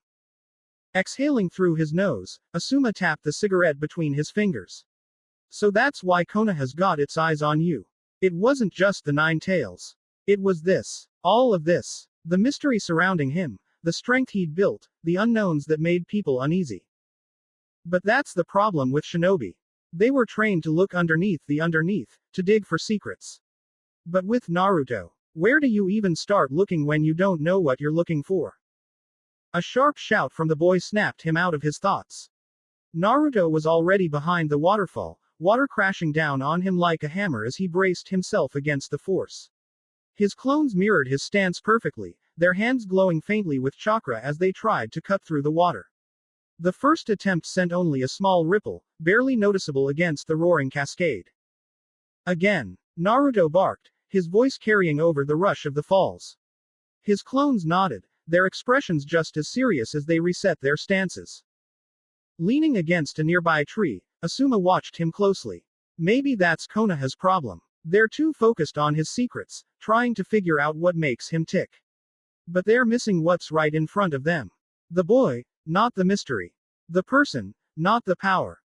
Exhaling through his nose, Asuma tapped the cigarette between his fingers. So that's why Konoha has got its eyes on you. It wasn't just the 9 tails. It was this. All of this. The mystery surrounding him, the strength he'd built, the unknowns that made people uneasy. But that's the problem with shinobi. They were trained to look underneath the underneath, to dig for secrets. But with Naruto, where do you even start looking when you don't know what you're looking for? A sharp shout from the boy snapped him out of his thoughts. Naruto was already behind the waterfall, water crashing down on him like a hammer as he braced himself against the force. His clones mirrored his stance perfectly, their hands glowing faintly with chakra as they tried to cut through the water. The first attempt sent only a small ripple, barely noticeable against the roaring cascade. Again, Naruto barked, his voice carrying over the rush of the falls. His clones nodded, their expressions just as serious as they reset their stances. Leaning against a nearby tree, Asuma watched him closely. Maybe that's Konoha's problem. They're too focused on his secrets, trying to figure out what makes him tick. But they're missing what's right in front of them. The boy, not the mystery. The person, not the power.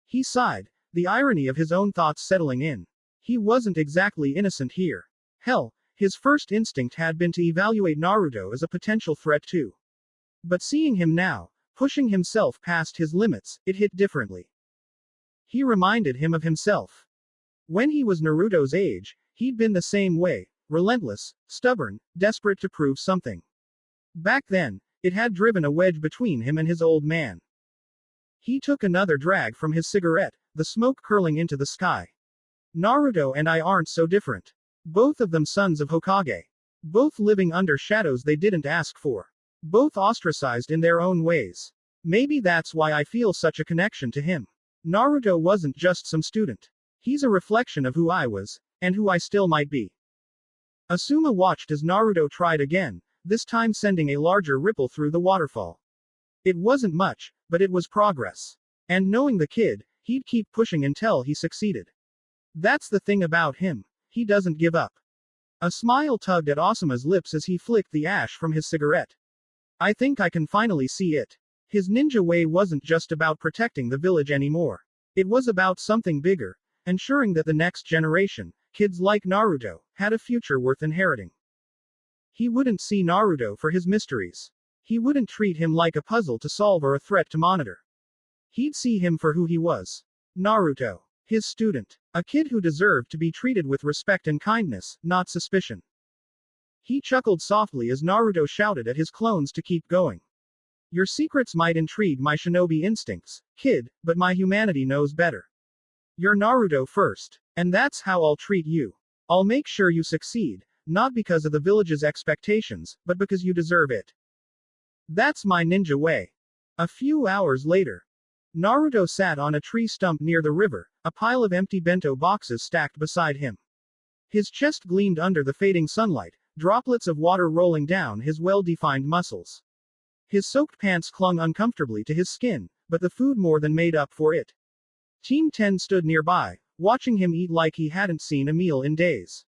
He sighed, the irony of his own thoughts settling in. He wasn't exactly innocent here. Hell, his first instinct had been to evaluate Naruto as a potential threat too. But seeing him now, pushing himself past his limits, it hit differently. He reminded him of himself. When he was Naruto's age, he'd been the same way, relentless, stubborn, desperate to prove something. Back then, it had driven a wedge between him and his old man. He took another drag from his cigarette, the smoke curling into the sky. Naruto and I aren't so different. Both of them sons of Hokage. Both living under shadows they didn't ask for. Both ostracized in their own ways. Maybe that's why I feel such a connection to him. Naruto wasn't just some student. He's a reflection of who I was, and who I still might be. Asuma watched as Naruto tried again, this time sending a larger ripple through the waterfall. It wasn't much, but it was progress. And knowing the kid, he'd keep pushing until he succeeded. That's the thing about him. He doesn't give up. A smile tugged at Asuma's lips as he flicked the ash from his cigarette. I think I can finally see it. His ninja way wasn't just about protecting the village anymore. It was about something bigger, ensuring that the next generation, kids like Naruto, had a future worth inheriting. He wouldn't see Naruto for his mysteries. He wouldn't treat him like a puzzle to solve or a threat to monitor. He'd see him for who he was. Naruto. His student. A kid who deserved to be treated with respect and kindness, not suspicion. He chuckled softly as Naruto shouted at his clones to keep going. Your secrets might intrigue my shinobi instincts, kid, but my humanity knows better. You're Naruto first. And that's how I'll treat you. I'll make sure you succeed, not because of the village's expectations, but because you deserve it. That's my ninja way. A few hours later, Naruto sat on a tree stump near the river, a pile of empty bento boxes stacked beside him. His chest gleamed under the fading sunlight, droplets of water rolling down his well-defined muscles. His soaked pants clung uncomfortably to his skin, but the food more than made up for it. Team 10 stood nearby, watching him eat like he hadn't seen a meal in days.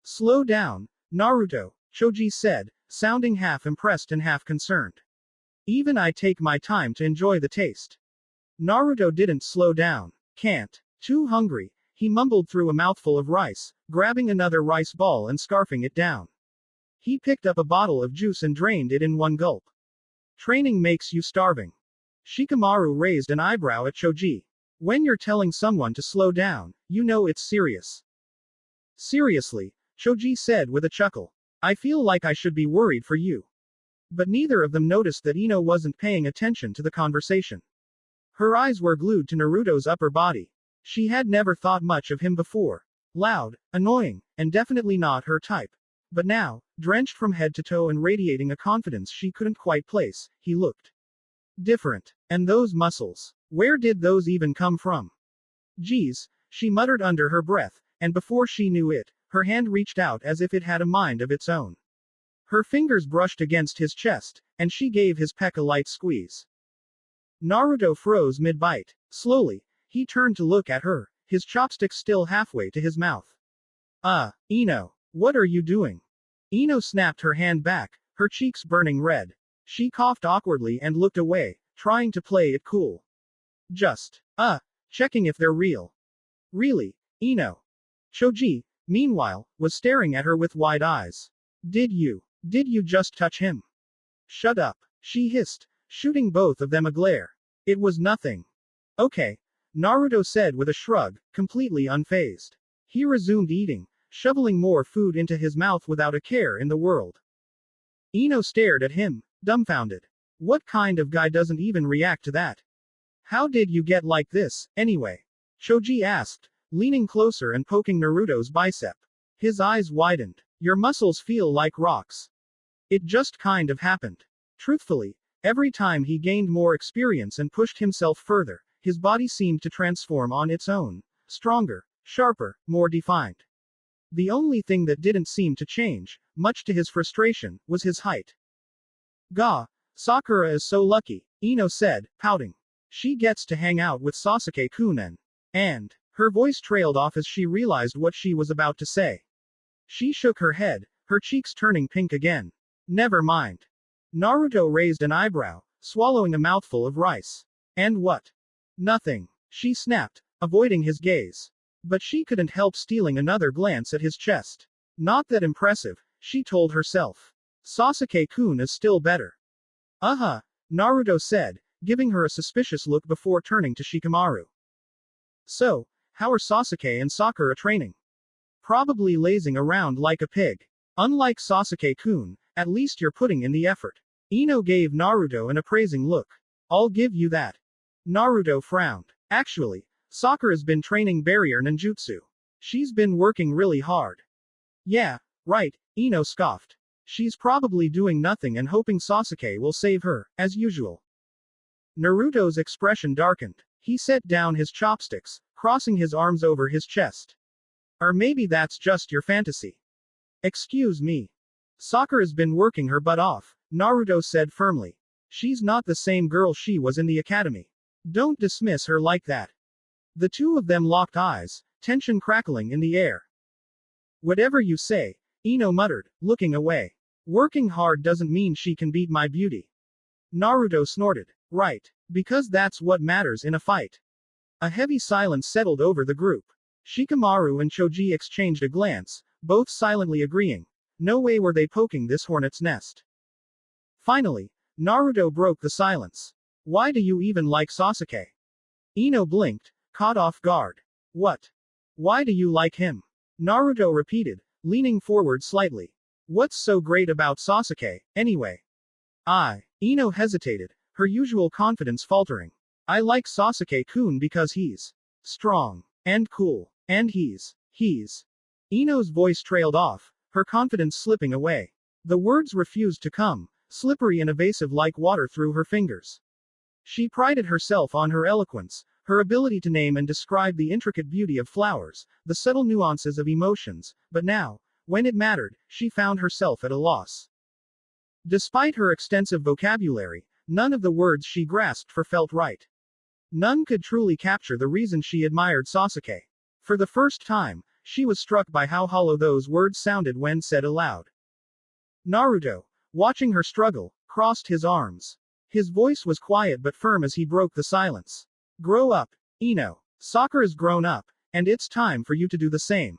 Slow down, Naruto, Choji said, sounding half impressed and half concerned. Even I take my time to enjoy the taste. Naruto didn't slow down. Can't. Too hungry, he mumbled through a mouthful of rice, grabbing another rice ball and scarfing it down. He picked up a bottle of juice and drained it in one gulp. Training makes you starving. Shikamaru raised an eyebrow at Choji. When you're telling someone to slow down, you know it's serious. Seriously, Choji said with a chuckle. I feel like I should be worried for you. But neither of them noticed that Ino wasn't paying attention to the conversation. Her eyes were glued to Naruto's upper body. She had never thought much of him before. Loud, annoying, and definitely not her type. But now, drenched from head to toe and radiating a confidence she couldn't quite place, he looked different. And those muscles. Where did those even come from? Geez, she muttered under her breath, and before she knew it, her hand reached out as if it had a mind of its own. Her fingers brushed against his chest, and she gave his peck a light squeeze. Naruto froze mid-bite. Slowly, he turned to look at her, his chopsticks still halfway to his mouth. Ino, what are you doing? Ino snapped her hand back, her cheeks burning red. She coughed awkwardly and looked away, trying to play it cool. Just, checking if they're real. Really, Ino. Choji, meanwhile, was staring at her with wide eyes. Did you just touch him? Shut up, she hissed, shooting both of them a glare. It was nothing. Okay, Naruto said with a shrug, completely unfazed. He resumed eating, shoveling more food into his mouth without a care in the world. Ino stared at him, dumbfounded. What kind of guy doesn't even react to that? How did you get like this, anyway? Choji asked, leaning closer and poking Naruto's bicep. His eyes widened. Your muscles feel like rocks. It just kind of happened. Truthfully, every time he gained more experience and pushed himself further, his body seemed to transform on its own. Stronger, sharper, more defined. The only thing that didn't seem to change, much to his frustration, was his height. Gah, Sakura is so lucky, Ino said, pouting. She gets to hang out with Sasuke-kun and, her voice trailed off as she realized what she was about to say. She shook her head, her cheeks turning pink again. Never mind. Naruto raised an eyebrow, swallowing a mouthful of rice. And what? Nothing, she snapped, avoiding his gaze. But she couldn't help stealing another glance at his chest. Not that impressive, she told herself. Sasuke-kun is still better. Naruto said, giving her a suspicious look before turning to Shikamaru. So, how are Sasuke and Sakura training? Probably lazing around like a pig. Unlike Sasuke-kun, at least you're putting in the effort. Ino gave Naruto an appraising look. I'll give you that. Naruto frowned. Actually, Sakura's been training barrier ninjutsu. She's been working really hard. Yeah, right, Ino scoffed. She's probably doing nothing and hoping Sasuke will save her, as usual. Naruto's expression darkened. He set down his chopsticks, crossing his arms over his chest. Or maybe that's just your fantasy. Excuse me. Sakura's been working her butt off, Naruto said firmly. She's not the same girl she was in the academy. Don't dismiss her like that. The two of them locked eyes, tension crackling in the air. Whatever you say, Ino muttered, looking away. Working hard doesn't mean she can beat my beauty. Naruto snorted. Right. Because that's what matters in a fight. A heavy silence settled over the group. Shikamaru and Choji exchanged a glance, both silently agreeing. No way were they poking this hornet's nest. Finally, Naruto broke the silence. Why do you even like Sasuke? Ino blinked, caught off guard. What? Why do you like him? Naruto repeated, leaning forward slightly. What's so great about Sasuke, anyway? Ino hesitated, her usual confidence faltering. I like Sasuke-kun because he's strong and cool, and he's. Ino's voice trailed off, her confidence slipping away. The words refused to come, slippery and evasive like water through her fingers. She prided herself on her eloquence, her ability to name and describe the intricate beauty of flowers, the subtle nuances of emotions, but now, when it mattered, she found herself at a loss. Despite her extensive vocabulary, none of the words she grasped for felt right. None could truly capture the reason she admired Sasuke. For the first time, she was struck by how hollow those words sounded when said aloud. Naruto, watching her struggle, crossed his arms. His voice was quiet but firm as he broke the silence. Grow up, Ino. Sakura's grown up, and it's time for you to do the same.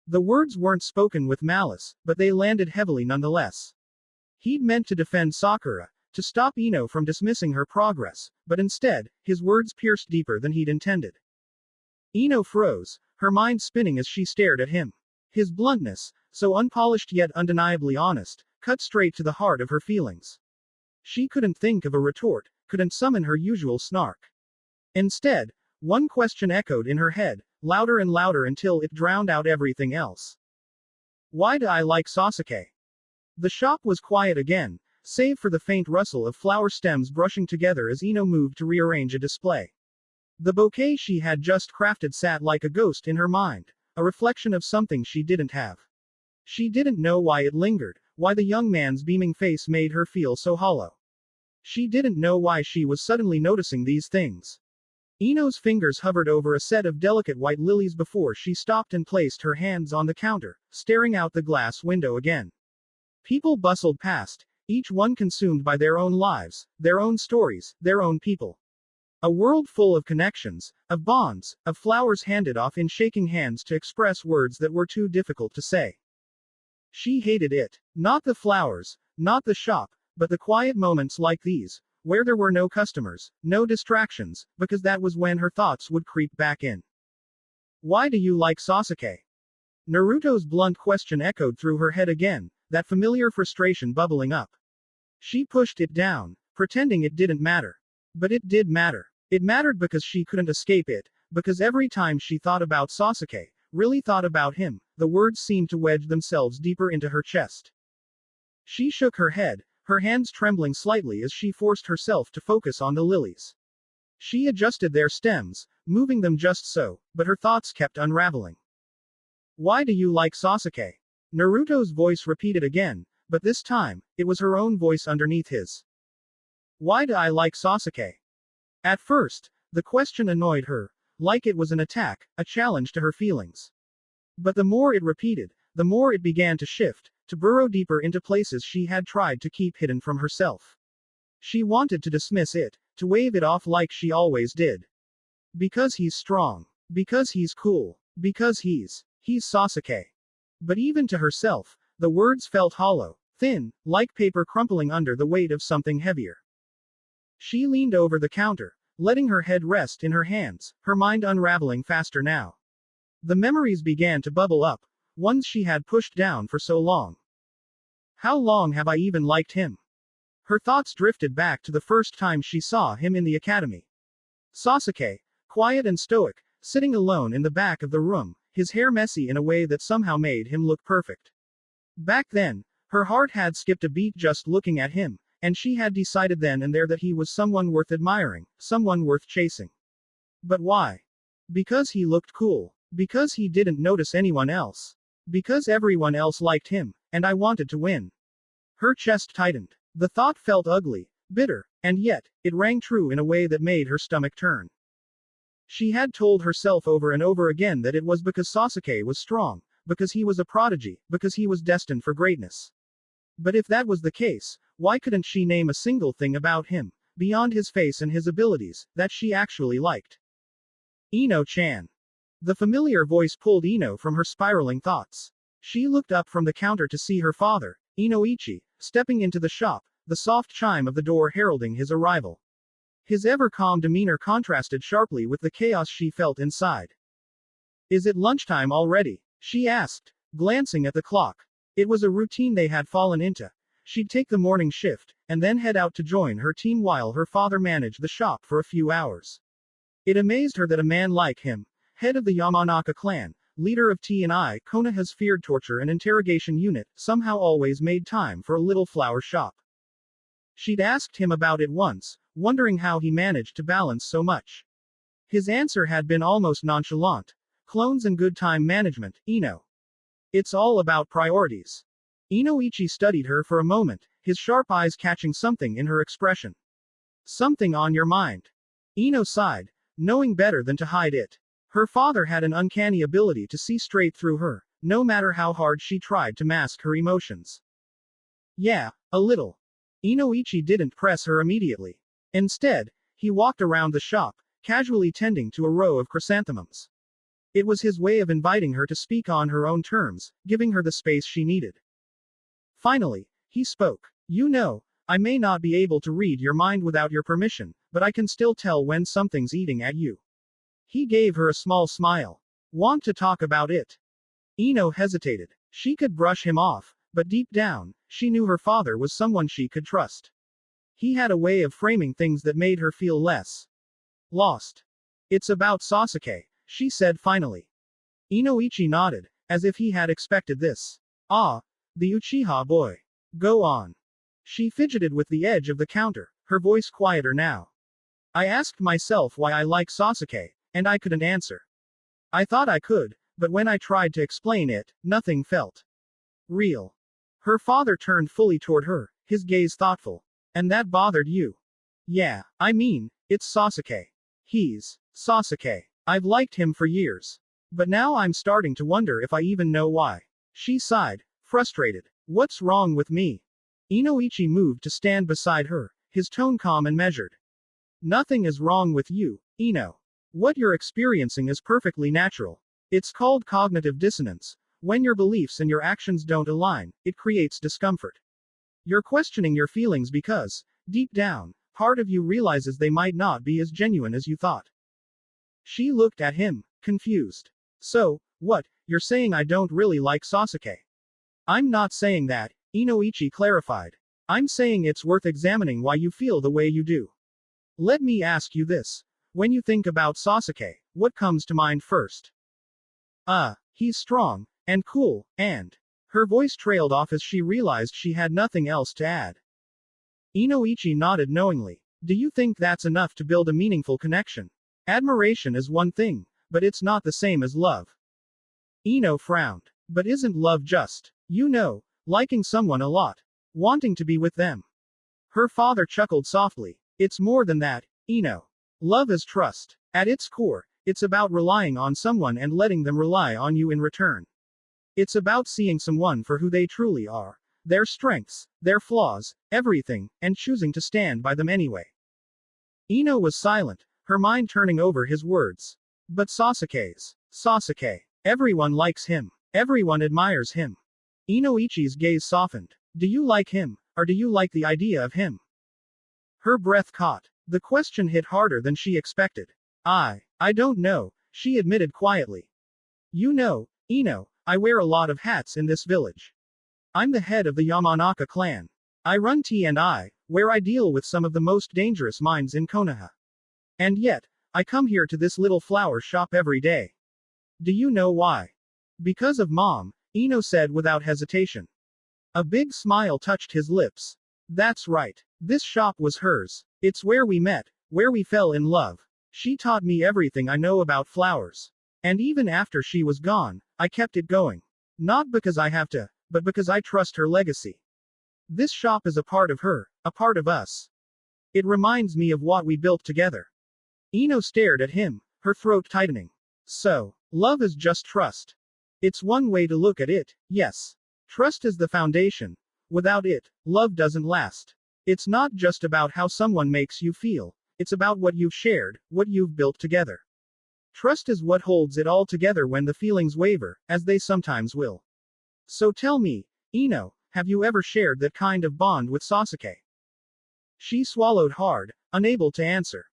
The words weren't spoken with malice, but they landed heavily nonetheless. He'd meant to defend Sakura, to stop Ino from dismissing her progress, but instead, his words pierced deeper than he'd intended. Ino froze, her mind spinning as she stared at him. His bluntness, so unpolished yet undeniably honest, cut straight to the heart of her feelings. She couldn't think of a retort, couldn't summon her usual snark. Instead, one question echoed in her head, louder and louder until it drowned out everything else. Why do I like Sasuke? The shop was quiet again, save for the faint rustle of flower stems brushing together as Ino moved to rearrange a display. The bouquet she had just crafted sat like a ghost in her mind, a reflection of something she didn't have. She didn't know why it lingered, why the young man's beaming face made her feel so hollow. She didn't know why she was suddenly noticing these things. Ino's fingers hovered over a set of delicate white lilies before she stopped and placed her hands on the counter, staring out the glass window again. People bustled past, each one consumed by their own lives, their own stories, their own people. A world full of connections, of bonds, of flowers handed off in shaking hands to express words that were too difficult to say. She hated it. Not the flowers, not the shop, But the quiet moments like these, where there were no customers, no distractions, because that was when her thoughts would creep back in. Why do you like Sasuke? Naruto's blunt question echoed through her head again, that familiar frustration bubbling up. She pushed it down, pretending it didn't matter. But it did matter. It mattered because she couldn't escape it, because every time she thought about Sasuke, really thought about him, the words seemed to wedge themselves deeper into her chest. She shook her head, her hands trembling slightly as she forced herself to focus on the lilies. She adjusted their stems, moving them just so, but her thoughts kept unraveling. Why do you like Sasuke? Naruto's voice repeated again, but this time, it was her own voice underneath his. Why do I like Sasuke? At first, the question annoyed her, like it was an attack, a challenge to her feelings. But the more it repeated, the more it began to shift, to burrow deeper into places she had tried to keep hidden from herself. She wanted to dismiss it, to wave it off like she always did. Because he's strong. Because he's cool. Because he's Sasuke. But even to herself, the words felt hollow, thin, like paper crumpling under the weight of something heavier. She leaned over the counter, letting her head rest in her hands, her mind unraveling faster now. The memories began to bubble up, ones she had pushed down for so long. How long have I even liked him? Her thoughts drifted back to the first time she saw him in the academy. Sasuke, quiet and stoic, sitting alone in the back of the room, his hair messy in a way that somehow made him look perfect. Back then, her heart had skipped a beat just looking at him, and she had decided then and there that he was someone worth admiring, someone worth chasing. But why? Because he looked cool. Because he didn't notice anyone else. Because everyone else liked him, and I wanted to win. Her chest tightened. The thought felt ugly, bitter, and yet, it rang true in a way that made her stomach turn. She had told herself over and over again that it was because Sasuke was strong, because he was a prodigy, because he was destined for greatness. But if that was the case, why couldn't she name a single thing about him, beyond his face and his abilities, that she actually liked? Ino-chan. The familiar voice pulled Ino from her spiraling thoughts. She looked up from the counter to see her father, Inoichi, stepping into the shop, the soft chime of the door heralding his arrival. His ever-calm demeanor contrasted sharply with the chaos she felt inside. Is it lunchtime already? She asked, glancing at the clock. It was a routine they had fallen into. She'd take the morning shift, and then head out to join her team while her father managed the shop for a few hours. It amazed her that a man like him, head of the Yamanaka clan, leader of T&I Konoha's feared torture and interrogation unit, somehow always made time for a little flower shop. She'd asked him about it once, wondering how he managed to balance so much. His answer had been almost nonchalant. Clones and good time management, Ino. It's all about priorities. Inoichi studied her for a moment, his sharp eyes catching something in her expression. Something on your mind. Ino sighed, knowing better than to hide it. Her father had an uncanny ability to see straight through her, no matter how hard she tried to mask her emotions. Yeah, a little. Inoichi didn't press her immediately. Instead, he walked around the shop, casually tending to a row of chrysanthemums. It was his way of inviting her to speak on her own terms, giving her the space she needed. Finally, he spoke. You know, I may not be able to read your mind without your permission, but I can still tell when something's eating at you. He gave her a small smile. Want to talk about it? Ino hesitated. She could brush him off, but deep down, she knew her father was someone she could trust. He had a way of framing things that made her feel less lost. It's about Sasuke, she said finally. Inoichi nodded, as if he had expected this. Ah, the Uchiha boy. Go on. She fidgeted with the edge of the counter, her voice quieter now. I asked myself why I like Sasuke, and I couldn't answer. I thought I could, but when I tried to explain it, nothing felt real. Her father turned fully toward her, his gaze thoughtful. And that bothered you? Yeah, I mean, it's Sasuke. He's Sasuke. I've liked him for years. But now I'm starting to wonder if I even know why. She sighed, frustrated. What's wrong with me? Inoichi moved to stand beside her, his tone calm and measured. Nothing is wrong with you, Ino. What you're experiencing is perfectly natural. It's called cognitive dissonance. When your beliefs and your actions don't align, it creates discomfort. You're questioning your feelings because, deep down, part of you realizes they might not be as genuine as you thought. She looked at him, confused. So, what, you're saying I don't really like Sasuke? I'm not saying that, Inoichi clarified. I'm saying it's worth examining why you feel the way you do. Let me ask you this. When you think about Sasuke, what comes to mind first? He's strong, and cool, and. Her voice trailed off as she realized she had nothing else to add. Inoichi nodded knowingly. Do you think that's enough to build a meaningful connection? Admiration is one thing, but it's not the same as love. Ino frowned. But isn't love just, liking someone a lot? Wanting to be with them? Her father chuckled softly. It's more than that, Ino. Love is trust. At its core, it's about relying on someone and letting them rely on you in return. It's about seeing someone for who they truly are. Their strengths, their flaws, everything, and choosing to stand by them anyway. Ino was silent, her mind turning over his words. But Sasuke. Everyone likes him. Everyone admires him. Inoichi's gaze softened. Do you like him, or do you like the idea of him? Her breath caught. The question hit harder than she expected. I don't know, she admitted quietly. Ino, I wear a lot of hats in this village. I'm the head of the Yamanaka clan. I run T&I, where I deal with some of the most dangerous minds in Konoha. And yet, I come here to this little flower shop every day. Do you know why? Because of Mom, Ino said without hesitation. A big smile touched his lips. That's right. This shop was hers. It's where we met, where we fell in love. She taught me everything I know about flowers. And even after she was gone, I kept it going. Not because I have to, but because I trust her legacy. This shop is a part of her, a part of us. It reminds me of what we built together. Ino stared at him, her throat tightening. So, love is just trust. It's one way to look at it, yes. Trust is the foundation. Without it, love doesn't last. It's not just about how someone makes you feel, it's about what you've shared, what you've built together. Trust is what holds it all together when the feelings waver, as they sometimes will. So tell me, Ino, have you ever shared that kind of bond with Sasuke? She swallowed hard, unable to answer.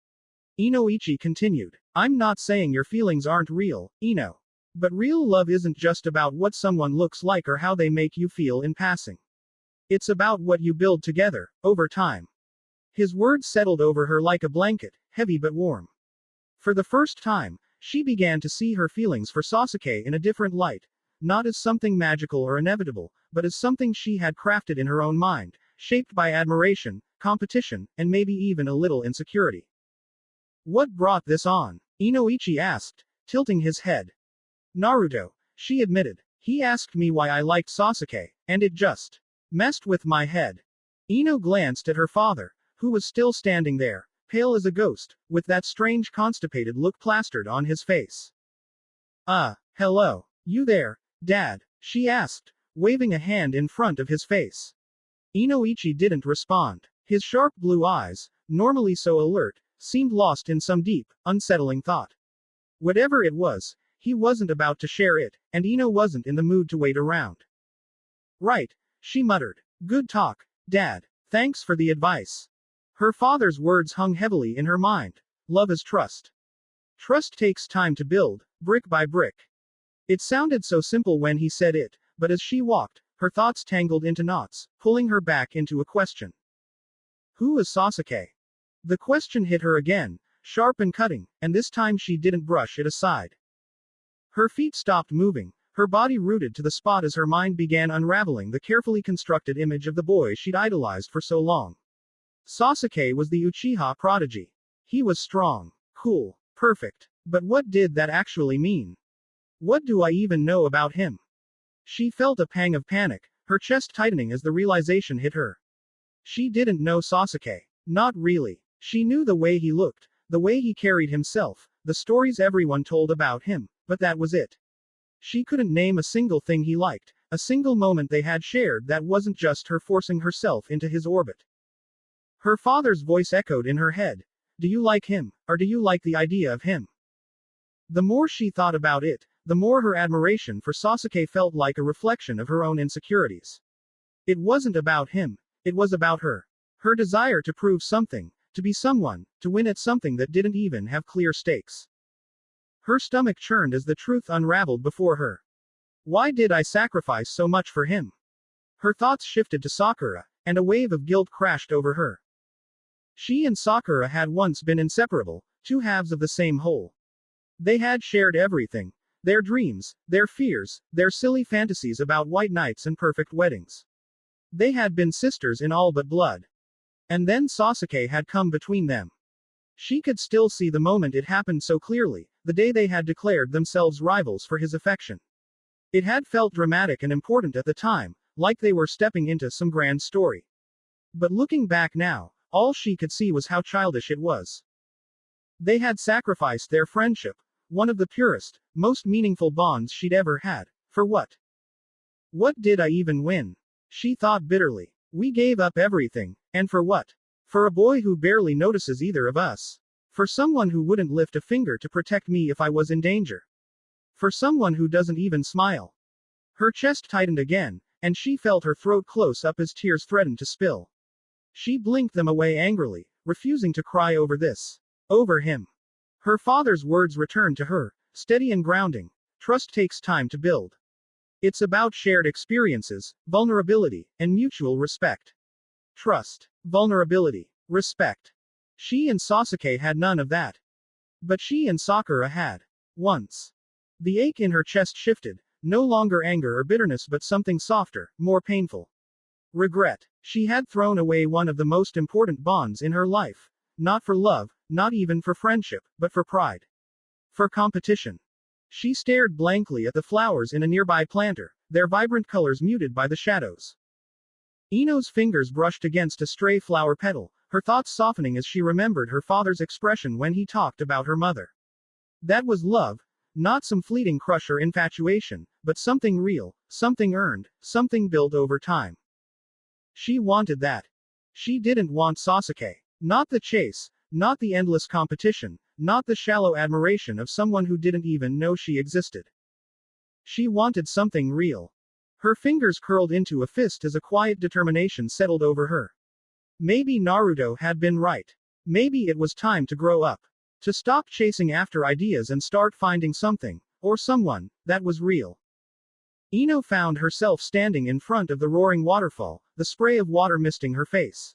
Inoichi continued. I'm not saying your feelings aren't real, Ino. But real love isn't just about what someone looks like or how they make you feel in passing. It's about what you build together, over time. His words settled over her like a blanket, heavy but warm. For the first time, she began to see her feelings for Sasuke in a different light, not as something magical or inevitable, but as something she had crafted in her own mind, shaped by admiration, competition, and maybe even a little insecurity. What brought this on? Inoichi asked, tilting his head. Naruto, she admitted. He asked me why I liked Sasuke, and it just messed with my head. Ino glanced at her father, who was still standing there, pale as a ghost, with that strange constipated look plastered on his face. Hello. You there, Dad? She asked, waving a hand in front of his face. Inoichi didn't respond. His sharp blue eyes, normally so alert, seemed lost in some deep, unsettling thought. Whatever it was, he wasn't about to share it, and Ino wasn't in the mood to wait around. Right, she muttered. Good talk, Dad. Thanks for the advice. Her father's words hung heavily in her mind. Love is trust. Trust takes time to build, brick by brick. It sounded so simple when he said it, but as she walked, her thoughts tangled into knots, pulling her back into a question. Who is Sasuke? The question hit her again, sharp and cutting, and this time she didn't brush it aside. Her feet stopped moving, her body rooted to the spot as her mind began unraveling the carefully constructed image of the boy she'd idolized for so long. Sasuke was the Uchiha prodigy. He was strong, cool, perfect. But what did that actually mean? What do I even know about him? She felt a pang of panic, her chest tightening as the realization hit her. She didn't know Sasuke. Not really. She knew the way he looked, the way he carried himself, the stories everyone told about him, but that was it. She couldn't name a single thing he liked, a single moment they had shared that wasn't just her forcing herself into his orbit. Her father's voice echoed in her head. Do you like him, or do you like the idea of him? The more she thought about it, the more her admiration for Sasuke felt like a reflection of her own insecurities. It wasn't about him. It was about her. Her desire to prove something, to be someone, to win at something that didn't even have clear stakes. Her stomach churned as the truth unraveled before her. Why did I sacrifice so much for him? Her thoughts shifted to Sakura, and a wave of guilt crashed over her. She and Sakura had once been inseparable, two halves of the same whole. They had shared everything. Their dreams, their fears, their silly fantasies about white knights and perfect weddings. They had been sisters in all but blood. And then Sasuke had come between them. She could still see the moment it happened so clearly, the day they had declared themselves rivals for his affection. It had felt dramatic and important at the time, like they were stepping into some grand story. But looking back now, all she could see was how childish it was. They had sacrificed their friendship, one of the purest, most meaningful bonds she'd ever had. For what? What did I even win? She thought bitterly. We gave up everything, and for what? For a boy who barely notices either of us. For someone who wouldn't lift a finger to protect me if I was in danger. For someone who doesn't even smile. Her chest tightened again, and she felt her throat close up as tears threatened to spill. She blinked them away angrily, refusing to cry over this. Over him. Her father's words returned to her, steady and grounding. Trust takes time to build. It's about shared experiences, vulnerability, and mutual respect. Trust, vulnerability, respect. She and Sasuke had none of that. But she and Sakura had. Once. The ache in her chest shifted, no longer anger or bitterness but something softer, more painful. Regret. She had thrown away one of the most important bonds in her life. Not for love, not even for friendship, but for pride. For competition. She stared blankly at the flowers in a nearby planter, their vibrant colors muted by the shadows. Ino's fingers brushed against a stray flower petal, her thoughts softening as she remembered her father's expression when he talked about her mother. That was love, not some fleeting crush or infatuation, but something real, something earned, something built over time. She wanted that. She didn't want Sasuke. Not the chase, not the endless competition, not the shallow admiration of someone who didn't even know she existed. She wanted something real. Her fingers curled into a fist as a quiet determination settled over her. Maybe Naruto had been right. Maybe it was time to grow up. To stop chasing after ideas and start finding something, or someone, that was real. Ino found herself standing in front of the roaring waterfall, the spray of water misting her face.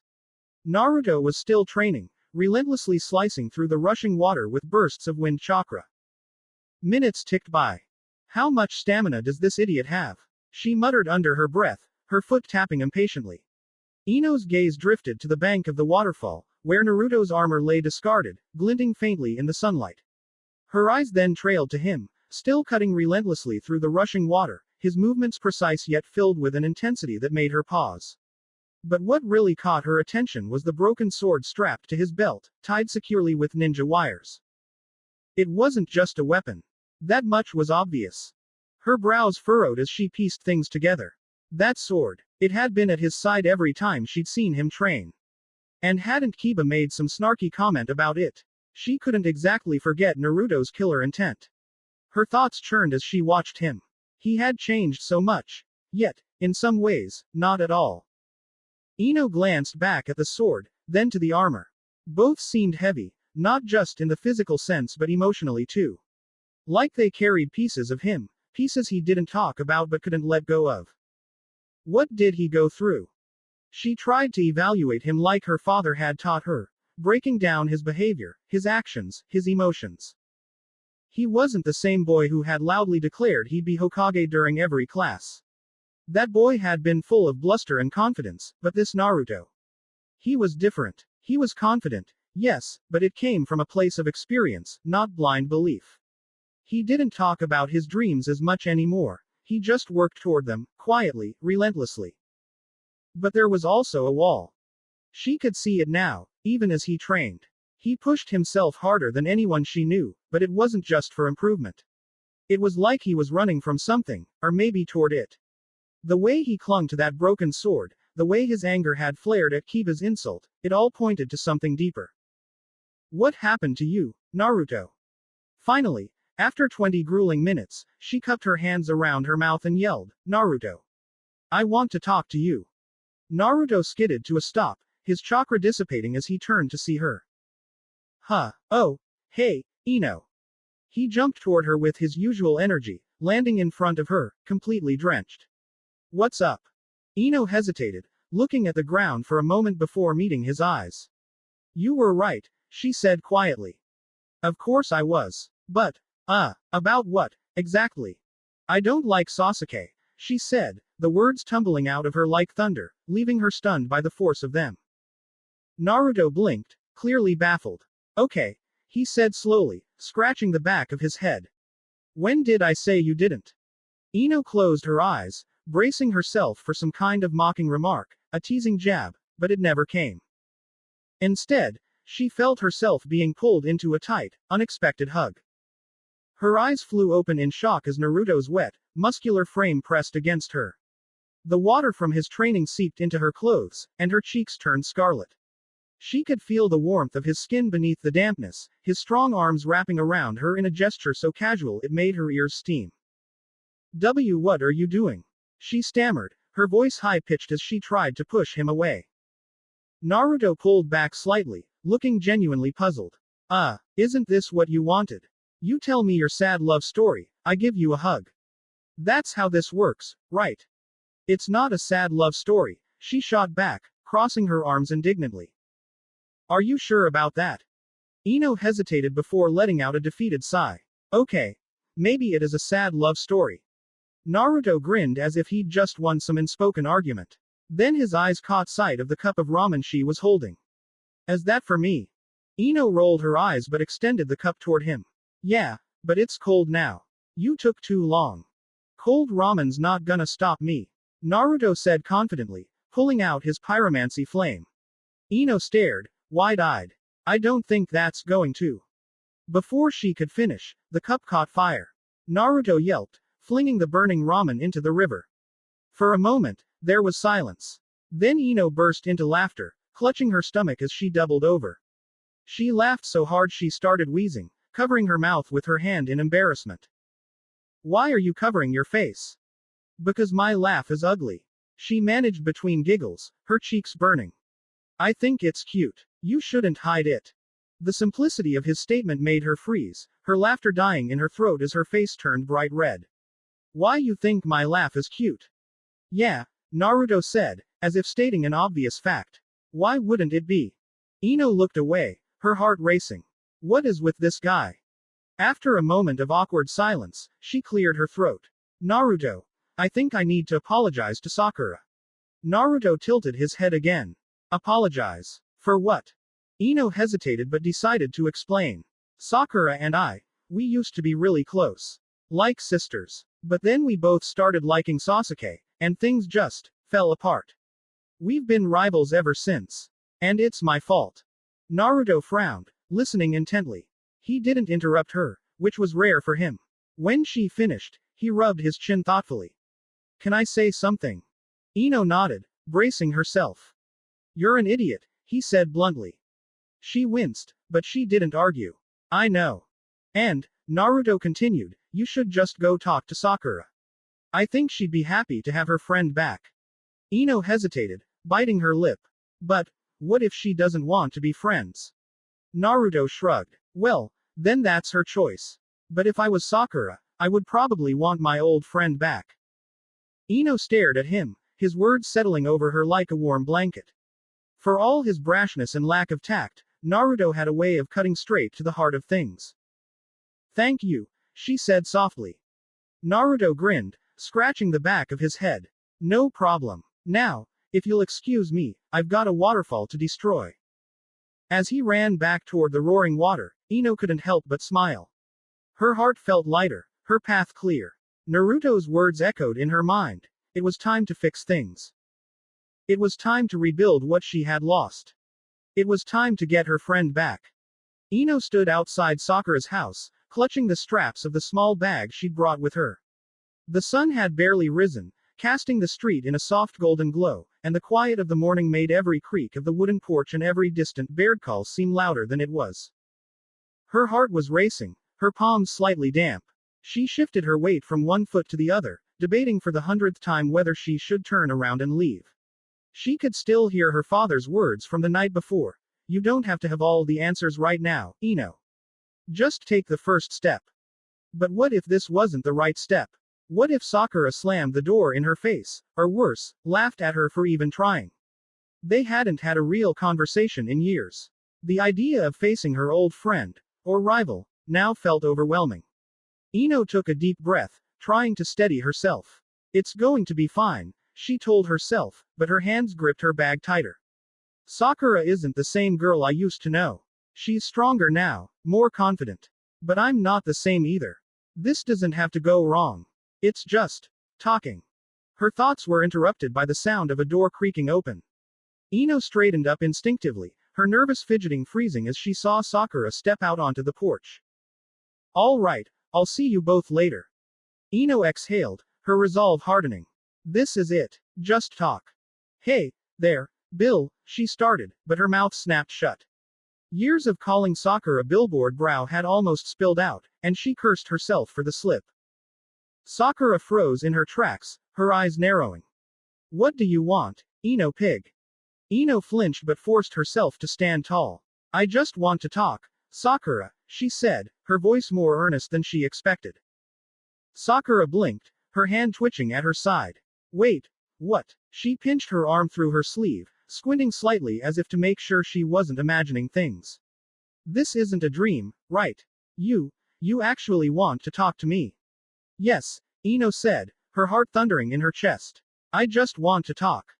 Naruto was still training, relentlessly slicing through the rushing water with bursts of wind chakra. Minutes ticked by. How much stamina does this idiot have? She muttered under her breath, her foot tapping impatiently. Ino's gaze drifted to the bank of the waterfall, where Naruto's armor lay discarded, glinting faintly in the sunlight. Her eyes then trailed to him, still cutting relentlessly through the rushing water, his movements precise yet filled with an intensity that made her pause. But what really caught her attention was the broken sword strapped to his belt, tied securely with ninja wires. It wasn't just a weapon. That much was obvious. Her brows furrowed as she pieced things together. That sword. It had been at his side every time she'd seen him train. And hadn't Kiba made some snarky comment about it? She couldn't exactly forget Naruto's killer intent. Her thoughts churned as she watched him. He had changed so much. Yet, in some ways, not at all. Ino glanced back at the sword, then to the armor. Both seemed heavy, not just in the physical sense but emotionally too. Like they carried pieces of him, pieces he didn't talk about but couldn't let go of. What did he go through? She tried to evaluate him like her father had taught her, breaking down his behavior, his actions, his emotions. He wasn't the same boy who had loudly declared he'd be Hokage during every class. That boy had been full of bluster and confidence, but this Naruto. He was different. He was confident, yes, but it came from a place of experience, not blind belief. He didn't talk about his dreams as much anymore. He just worked toward them, quietly, relentlessly. But there was also a wall. She could see it now, even as he trained. He pushed himself harder than anyone she knew, but it wasn't just for improvement. It was like he was running from something, or maybe toward it. The way he clung to that broken sword, the way his anger had flared at Kiba's insult, it all pointed to something deeper. What happened to you, Naruto? Finally, after 20 grueling minutes, she cupped her hands around her mouth and yelled, Naruto. I want to talk to you. Naruto skidded to a stop, his chakra dissipating as he turned to see her. Huh. Oh. Hey, Ino. He jumped toward her with his usual energy, landing in front of her, completely drenched. What's up? Ino hesitated, looking at the ground for a moment before meeting his eyes. You were right, she said quietly. Of course I was. But, about what, exactly? I don't like Sasuke, she said, the words tumbling out of her like thunder, leaving her stunned by the force of them. Naruto blinked, clearly baffled. Okay, he said slowly, scratching the back of his head. When did I say you didn't? Ino closed her eyes, bracing herself for some kind of mocking remark, a teasing jab, but it never came. Instead, she felt herself being pulled into a tight, unexpected hug. Her eyes flew open in shock as Naruto's wet, muscular frame pressed against her. The water from his training seeped into her clothes, and her cheeks turned scarlet. She could feel the warmth of his skin beneath the dampness, his strong arms wrapping around her in a gesture so casual it made her ears steam. What are you doing? She stammered, her voice high-pitched as she tried to push him away. Naruto pulled back slightly, looking genuinely puzzled. Isn't this what you wanted? You tell me your sad love story, I give you a hug. That's how this works, right? It's not a sad love story, she shot back, crossing her arms indignantly. Are you sure about that? Ino hesitated before letting out a defeated sigh. Okay. Maybe it is a sad love story. Naruto grinned as if he'd just won some unspoken argument. Then his eyes caught sight of the cup of ramen she was holding. Is that for me? Ino rolled her eyes but extended the cup toward him. Yeah, but it's cold now. You took too long. Cold ramen's not gonna stop me. Naruto said confidently, pulling out his pyromancy flame. Ino stared, wide-eyed. I don't think that's going to. Before she could finish, the cup caught fire. Naruto yelped, flinging the burning ramen into the river. For a moment, there was silence. Then Ino burst into laughter, clutching her stomach as she doubled over. She laughed so hard she started wheezing, covering her mouth with her hand in embarrassment. Why are you covering your face? Because my laugh is ugly. She managed between giggles, her cheeks burning. I think it's cute. You shouldn't hide it. The simplicity of his statement made her freeze, her laughter dying in her throat as her face turned bright red. Why you think my laugh is cute? Yeah, Naruto said, as if stating an obvious fact. Why wouldn't it be? Ino looked away, her heart racing. What is with this guy? After a moment of awkward silence, she cleared her throat. Naruto. I think I need to apologize to Sakura. Naruto tilted his head again. Apologize. For what? Ino hesitated but decided to explain. Sakura and we used to be really close. Like sisters. But then we both started liking Sasuke, and things just fell apart. We've been rivals ever since. And it's my fault. Naruto frowned, listening intently. He didn't interrupt her, which was rare for him. When she finished, he rubbed his chin thoughtfully. Can I say something? Ino nodded, bracing herself. You're an idiot, he said bluntly. She winced, but she didn't argue. I know. And, Naruto continued, you should just go talk to Sakura. I think she'd be happy to have her friend back. Ino hesitated, biting her lip. But, what if she doesn't want to be friends? Naruto shrugged. Well, then that's her choice. But if I was Sakura, I would probably want my old friend back. Ino stared at him, his words settling over her like a warm blanket. For all his brashness and lack of tact, Naruto had a way of cutting straight to the heart of things. Thank you, she said softly. Naruto grinned, scratching the back of his head. No problem. Now, if you'll excuse me, I've got a waterfall to destroy. As he ran back toward the roaring water, Ino couldn't help but smile. Her heart felt lighter, her path clear. Naruto's words echoed in her mind. It was time to fix things. It was time to rebuild what she had lost. It was time to get her friend back. Ino stood outside Sakura's house, clutching the straps of the small bag she'd brought with her. The sun had barely risen, casting the street in a soft golden glow, and the quiet of the morning made every creak of the wooden porch and every distant bird call seem louder than it was. Her heart was racing, her palms slightly damp. She shifted her weight from one foot to the other, debating for the 100th time whether she should turn around and leave. She could still hear her father's words from the night before. You don't have to have all the answers right now, Ino. Just take the first step. But what if this wasn't the right step? What if Sakura slammed the door in her face, or worse, laughed at her for even trying? They hadn't had a real conversation in years. The idea of facing her old friend, or rival, now felt overwhelming. Ino took a deep breath, trying to steady herself. It's going to be fine, she told herself, but her hands gripped her bag tighter. Sakura isn't the same girl I used to know. She's stronger now, more confident. But I'm not the same either. This doesn't have to go wrong. It's just talking. Her thoughts were interrupted by the sound of a door creaking open. Ino straightened up instinctively, her nervous fidgeting freezing as she saw Sakura step out onto the porch. All right, I'll see you both later. Ino exhaled, her resolve hardening. This is it. Just talk. Hey, there, Bill, she started, but her mouth snapped shut. Years of calling Sakura billboard brow had almost spilled out, and she cursed herself for the slip. Sakura froze in her tracks, her eyes narrowing. What do you want, Ino pig? Ino flinched but forced herself to stand tall. I just want to talk, Sakura, she said, her voice more earnest than she expected. Sakura blinked, her hand twitching at her side. Wait, what? She pinched her arm through her sleeve, squinting slightly as if to make sure she wasn't imagining things. This isn't a dream, right? You actually want to talk to me? Yes, Ino said, her heart thundering in her chest. I just want to talk.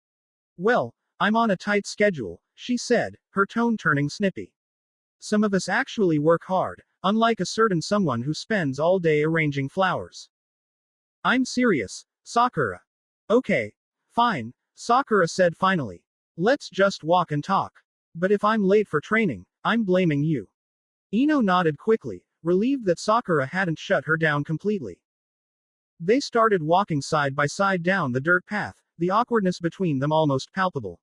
Well, I'm on a tight schedule, she said, her tone turning snippy. Some of us actually work hard, unlike a certain someone who spends all day arranging flowers. I'm serious, Sakura. Okay, fine, Sakura said finally. Let's just walk and talk. But if I'm late for training, I'm blaming you. Ino nodded quickly, relieved that Sakura hadn't shut her down completely. They started walking side by side down the dirt path, the awkwardness between them almost palpable.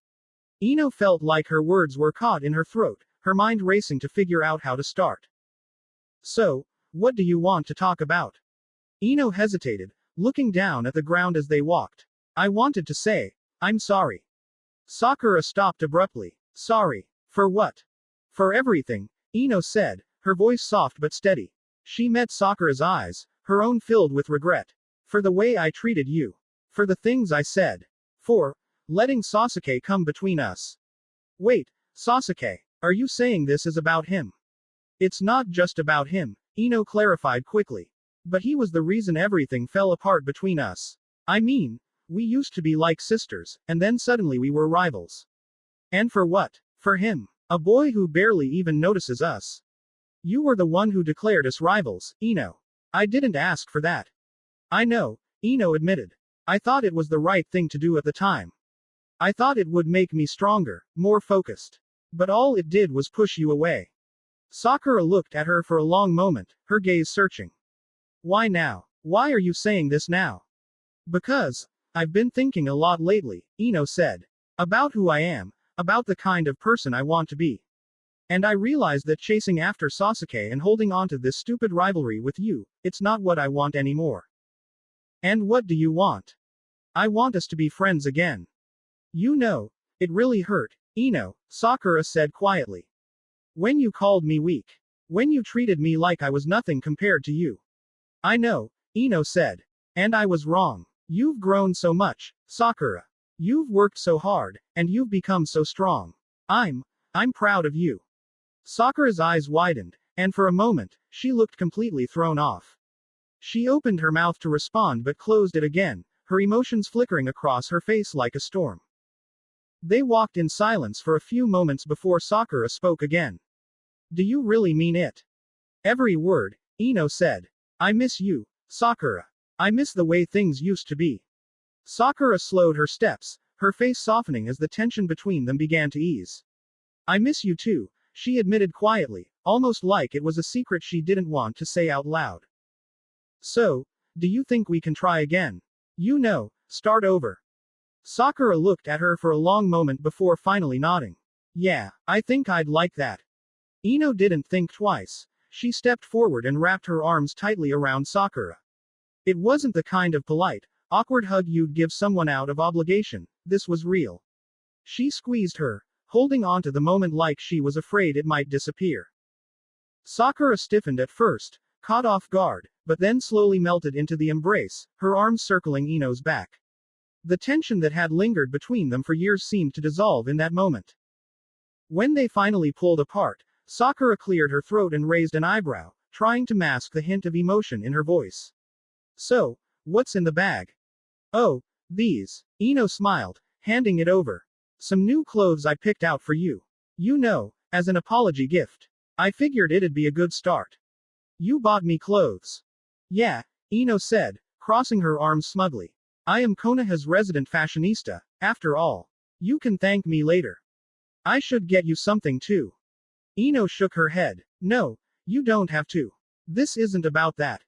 Ino felt like her words were caught in her throat, her mind racing to figure out how to start. So, what do you want to talk about? Ino hesitated, looking down at the ground as they walked. I wanted to say, I'm sorry. Sakura stopped abruptly. Sorry. For what? For everything, Ino said, her voice soft but steady. She met Sakura's eyes, her own filled with regret. For the way I treated you. For the things I said. For letting Sasuke come between us. Wait, Sasuke, are you saying this is about him? It's not just about him, Ino clarified quickly. But he was the reason everything fell apart between us. I mean, we used to be like sisters, and then suddenly we were rivals. And for what? For him. A boy who barely even notices us. You were the one who declared us rivals, Ino. I didn't ask for that. I know, Ino admitted. I thought it was the right thing to do at the time. I thought it would make me stronger, more focused. But all it did was push you away. Sakura looked at her for a long moment, her gaze searching. Why now? Why are you saying this now? Because I've been thinking a lot lately, Ino said. About who I am, about the kind of person I want to be. And I realized that chasing after Sasuke and holding onto this stupid rivalry with you, it's not what I want anymore. And what do you want? I want us to be friends again. You know, it really hurt, Ino, Sakura said quietly. When you called me weak. When you treated me like I was nothing compared to you. I know, Ino said. And I was wrong. You've grown so much, Sakura. You've worked so hard, and you've become so strong. I'm proud of you. Sakura's eyes widened, and for a moment, she looked completely thrown off. She opened her mouth to respond but closed it again, her emotions flickering across her face like a storm. They walked in silence for a few moments before Sakura spoke again. Do you really mean it? Every word, Ino said. I miss you, Sakura. I miss the way things used to be. Sakura slowed her steps, her face softening as the tension between them began to ease. I miss you too, she admitted quietly, almost like it was a secret she didn't want to say out loud. So, do you think we can try again? You know, start over. Sakura looked at her for a long moment before finally nodding. Yeah, I think I'd like that. Ino didn't think twice. She stepped forward and wrapped her arms tightly around Sakura. It wasn't the kind of polite, awkward hug you'd give someone out of obligation, this was real. She squeezed her, holding on to the moment like she was afraid it might disappear. Sakura stiffened at first, caught off guard, but then slowly melted into the embrace, her arms circling Ino's back. The tension that had lingered between them for years seemed to dissolve in that moment. When they finally pulled apart, Sakura cleared her throat and raised an eyebrow, trying to mask the hint of emotion in her voice. So, what's in the bag? Oh, these. Ino smiled, handing it over. Some new clothes I picked out for you. You know, as an apology gift. I figured it'd be a good start. You bought me clothes. Yeah, Ino said, crossing her arms smugly. I am Konoha's resident fashionista, after all. You can thank me later. I should get you something too. Ino shook her head. No, you don't have to. This isn't about that.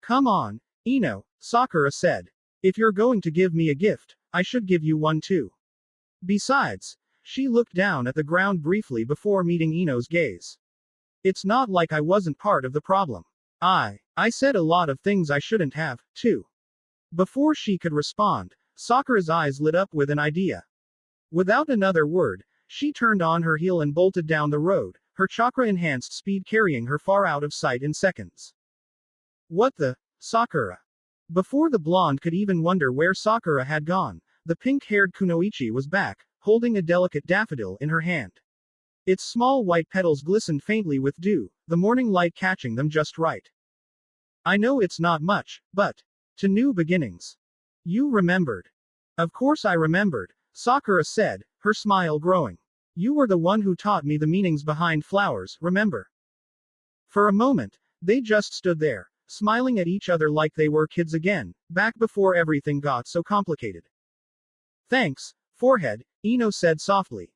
Come on, Ino, Sakura said. If you're going to give me a gift, I should give you one too. Besides, she looked down at the ground briefly before meeting Ino's gaze. It's not like I wasn't part of the problem. I said a lot of things I shouldn't have, too. Before she could respond, Sakura's eyes lit up with an idea. Without another word, she turned on her heel and bolted down the road, her chakra-enhanced speed carrying her far out of sight in seconds. What the? Sakura. Before the blonde could even wonder where Sakura had gone, the pink-haired Kunoichi was back, holding a delicate daffodil in her hand. Its small white petals glistened faintly with dew, the morning light catching them just right. I know it's not much, but to new beginnings. You remembered. Of course I remembered, Sakura said, her smile growing. You were the one who taught me the meanings behind flowers, remember? For a moment, they just stood there, smiling at each other like they were kids again, back before everything got so complicated. Thanks, forehead, Ino said softly.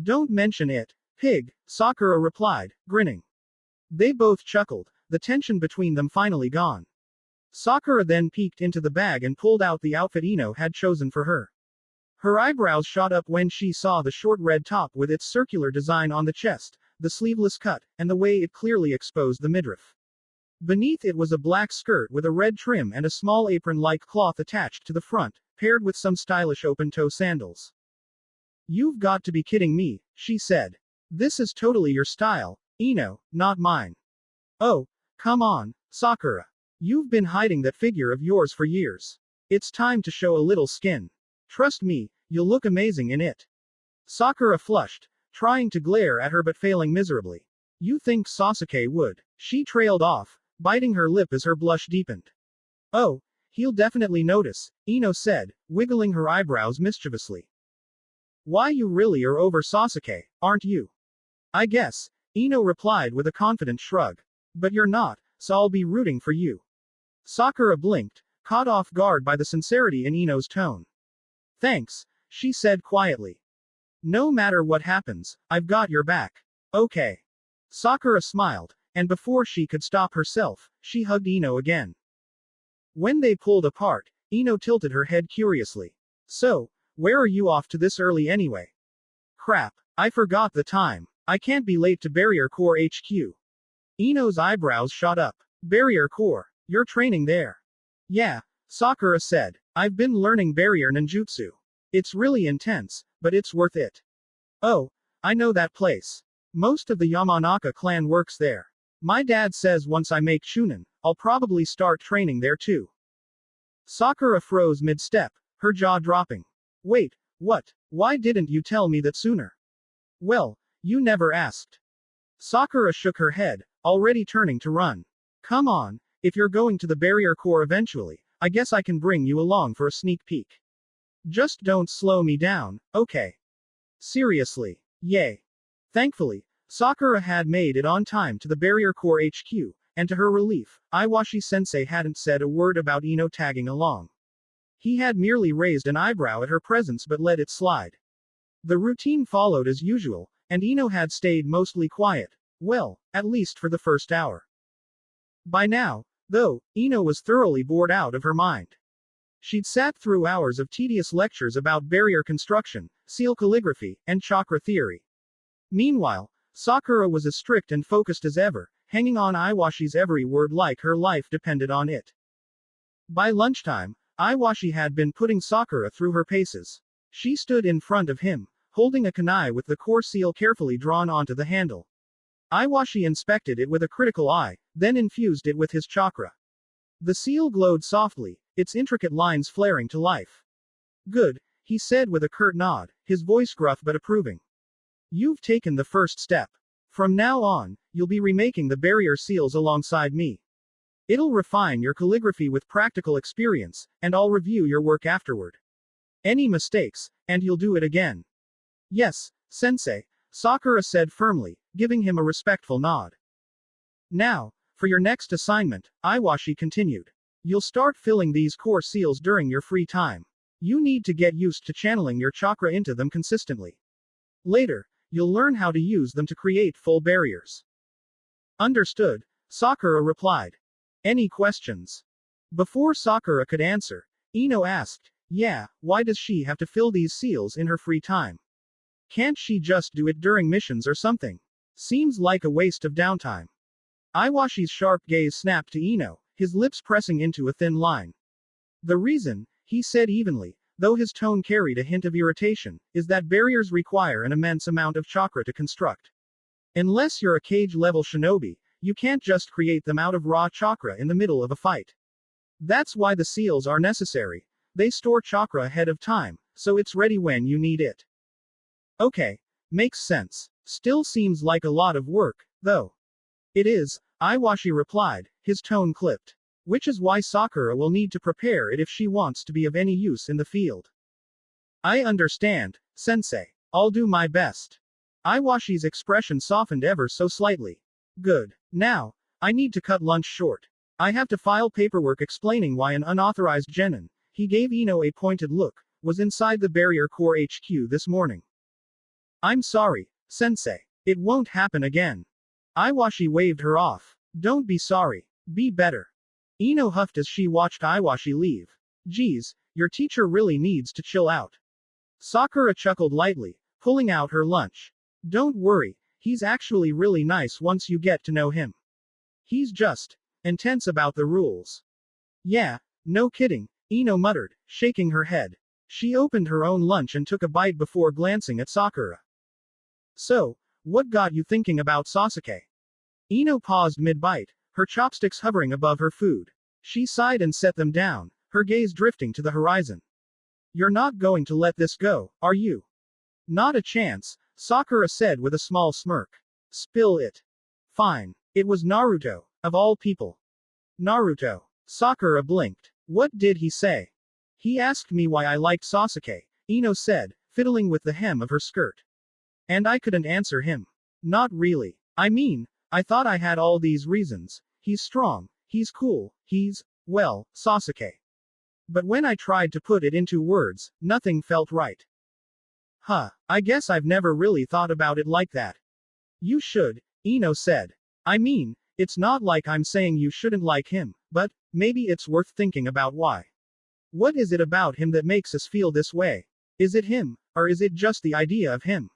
Don't mention it, pig, Sakura replied, grinning. They both chuckled, the tension between them finally gone. Sakura then peeked into the bag and pulled out the outfit Ino had chosen for her. Her eyebrows shot up when she saw the short red top with its circular design on the chest, the sleeveless cut, and the way it clearly exposed the midriff. Beneath it was a black skirt with a red trim and a small apron-like cloth attached to the front, paired with some stylish open-toe sandals. You've got to be kidding me, she said. This is totally your style, Ino, not mine. Oh, come on, Sakura. You've been hiding that figure of yours for years. It's time to show a little skin. Trust me, you'll look amazing in it. Sakura flushed, trying to glare at her but failing miserably. You think Sasuke would? She trailed off, biting her lip as her blush deepened. Oh, he'll definitely notice, Ino said, wiggling her eyebrows mischievously. Why you really are over Sasuke, aren't you? I guess, Ino replied with a confident shrug. But you're not, so I'll be rooting for you. Sakura blinked, caught off guard by the sincerity in Ino's tone. Thanks, she said quietly. No matter what happens, I've got your back. Okay. Sakura smiled, and before she could stop herself, she hugged Ino again. When they pulled apart, Ino tilted her head curiously. So, where are you off to this early anyway? Crap, I forgot the time. I can't be late to Barrier Core HQ. Ino's eyebrows shot up. Barrier Core, you're training there. Yeah, Sakura said. I've been learning barrier ninjutsu. It's really intense, but it's worth it. Oh, I know that place. Most of the Yamanaka clan works there. My dad says once I make Chunin, I'll probably start training there too. Sakura froze mid-step, her jaw dropping. Wait, what? Why didn't you tell me that sooner? Well, you never asked. Sakura shook her head, already turning to run. Come on, if you're going to the barrier core eventually, I guess I can bring you along for a sneak peek. Just don't slow me down, okay? Seriously. Yay. Thankfully, Sakura had made it on time to the barrier core HQ, and to her relief, Iwashi-sensei hadn't said a word about Ino tagging along. He had merely raised an eyebrow at her presence but let it slide. The routine followed as usual, and Ino had stayed mostly quiet. Well, at least for the first hour. By now, though, Ino was thoroughly bored out of her mind. She'd sat through hours of tedious lectures about barrier construction, seal calligraphy, and chakra theory. Meanwhile, Sakura was as strict and focused as ever, hanging on Iwashi's every word like her life depended on it. By lunchtime, Iwashi had been putting Sakura through her paces. She stood in front of him, holding a kunai with the core seal carefully drawn onto the handle. Iwashi inspected it with a critical eye, then infused it with his chakra. The seal glowed softly, its intricate lines flaring to life. Good, he said with a curt nod, his voice gruff but approving. You've taken the first step. From now on, you'll be remaking the barrier seals alongside me. It'll refine your calligraphy with practical experience, and I'll review your work afterward. Any mistakes, and you'll do it again. Yes, sensei, Sakura said firmly, giving him a respectful nod. Now, for your next assignment, Iwashi continued. You'll start filling these core seals during your free time. You need to get used to channeling your chakra into them consistently. Later, you'll learn how to use them to create full barriers. Understood, Sakura replied. Any questions? Before Sakura could answer, Ino asked, yeah, why does she have to fill these seals in her free time? Can't she just do it during missions or something? Seems like a waste of downtime. Iwashi's sharp gaze snapped to Ino, his lips pressing into a thin line. The reason, he said evenly, though his tone carried a hint of irritation, is that barriers require an immense amount of chakra to construct. Unless you're a cage-level shinobi, you can't just create them out of raw chakra in the middle of a fight. That's why the seals are necessary. They store chakra ahead of time, so it's ready when you need it. Okay, makes sense. Still seems like a lot of work, though. It is, Iwashi replied, his tone clipped. Which is why Sakura will need to prepare it if she wants to be of any use in the field. I understand, sensei. I'll do my best. Iwashi's expression softened ever so slightly. Good. Now, I need to cut lunch short. I have to file paperwork explaining why an unauthorized genin, he gave Ino a pointed look, was inside the barrier core HQ this morning. I'm sorry, sensei. It won't happen again. Iwashi waved her off. Don't be sorry. Be better. Ino huffed as she watched Iwashi leave. Geez, your teacher really needs to chill out. Sakura chuckled lightly, pulling out her lunch. Don't worry, he's actually really nice once you get to know him. He's just intense about the rules. Yeah, no kidding, Ino muttered, shaking her head. She opened her own lunch and took a bite before glancing at Sakura. So, what got you thinking about Sasuke? Ino paused mid-bite, her chopsticks hovering above her food. She sighed and set them down, her gaze drifting to the horizon. You're not going to let this go, are you? Not a chance, Sakura said with a small smirk. Spill it. Fine. It was Naruto, of all people. Naruto. Sakura blinked. What did he say? He asked me why I liked Sasuke, Ino said, fiddling with the hem of her skirt. And I couldn't answer him. Not really. I mean, I thought I had all these reasons. He's strong, he's cool, he's, well, Sasuke. But when I tried to put it into words, nothing felt right. Huh, I guess I've never really thought about it like that. You should, Ino said. I mean, it's not like I'm saying you shouldn't like him, but maybe it's worth thinking about why. What is it about him that makes us feel this way? Is it him, or is it just the idea of him?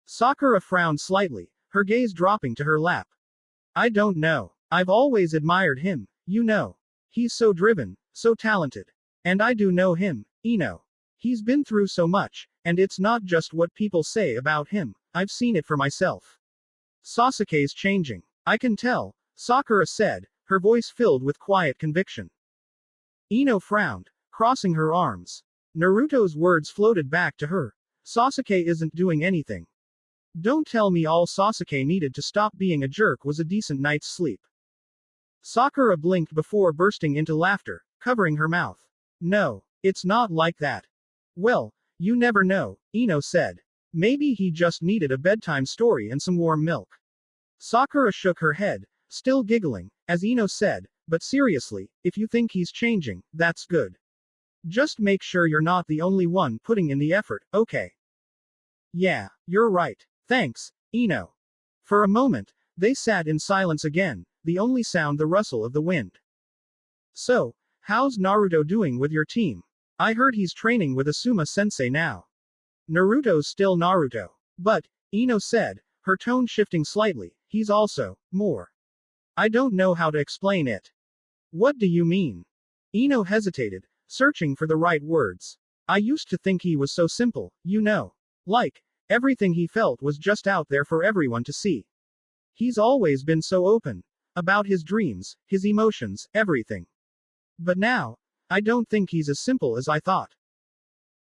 Sakura frowned slightly, her gaze dropping to her lap. I don't know. I've always admired him, you know. He's so driven, so talented. And I do know him, Ino. He's been through so much, and it's not just what people say about him, I've seen it for myself. Sasuke's changing. I can tell, Sakura said, her voice filled with quiet conviction. Ino frowned, crossing her arms. Naruto's words floated back to her. Sasuke isn't doing anything. Don't tell me all Sasuke needed to stop being a jerk was a decent night's sleep. Sakura blinked before bursting into laughter, covering her mouth. No, it's not like that. Well, you never know, Ino said. Maybe he just needed a bedtime story and some warm milk. Sakura shook her head, still giggling, as Ino said, but seriously, if you think he's changing, that's good. Just make sure you're not the only one putting in the effort, okay? Yeah, you're right. Thanks, Ino. For a moment, they sat in silence again, the only sound the rustle of the wind. So, how's Naruto doing with your team? I heard he's training with Asuma-sensei now. Naruto's still Naruto. But, Ino said, her tone shifting slightly, he's also more. I don't know how to explain it. What do you mean? Ino hesitated, searching for the right words. I used to think he was so simple, you know. Like, everything he felt was just out there for everyone to see. He's always been so open. About his dreams, his emotions, everything. But now, I don't think he's as simple as I thought.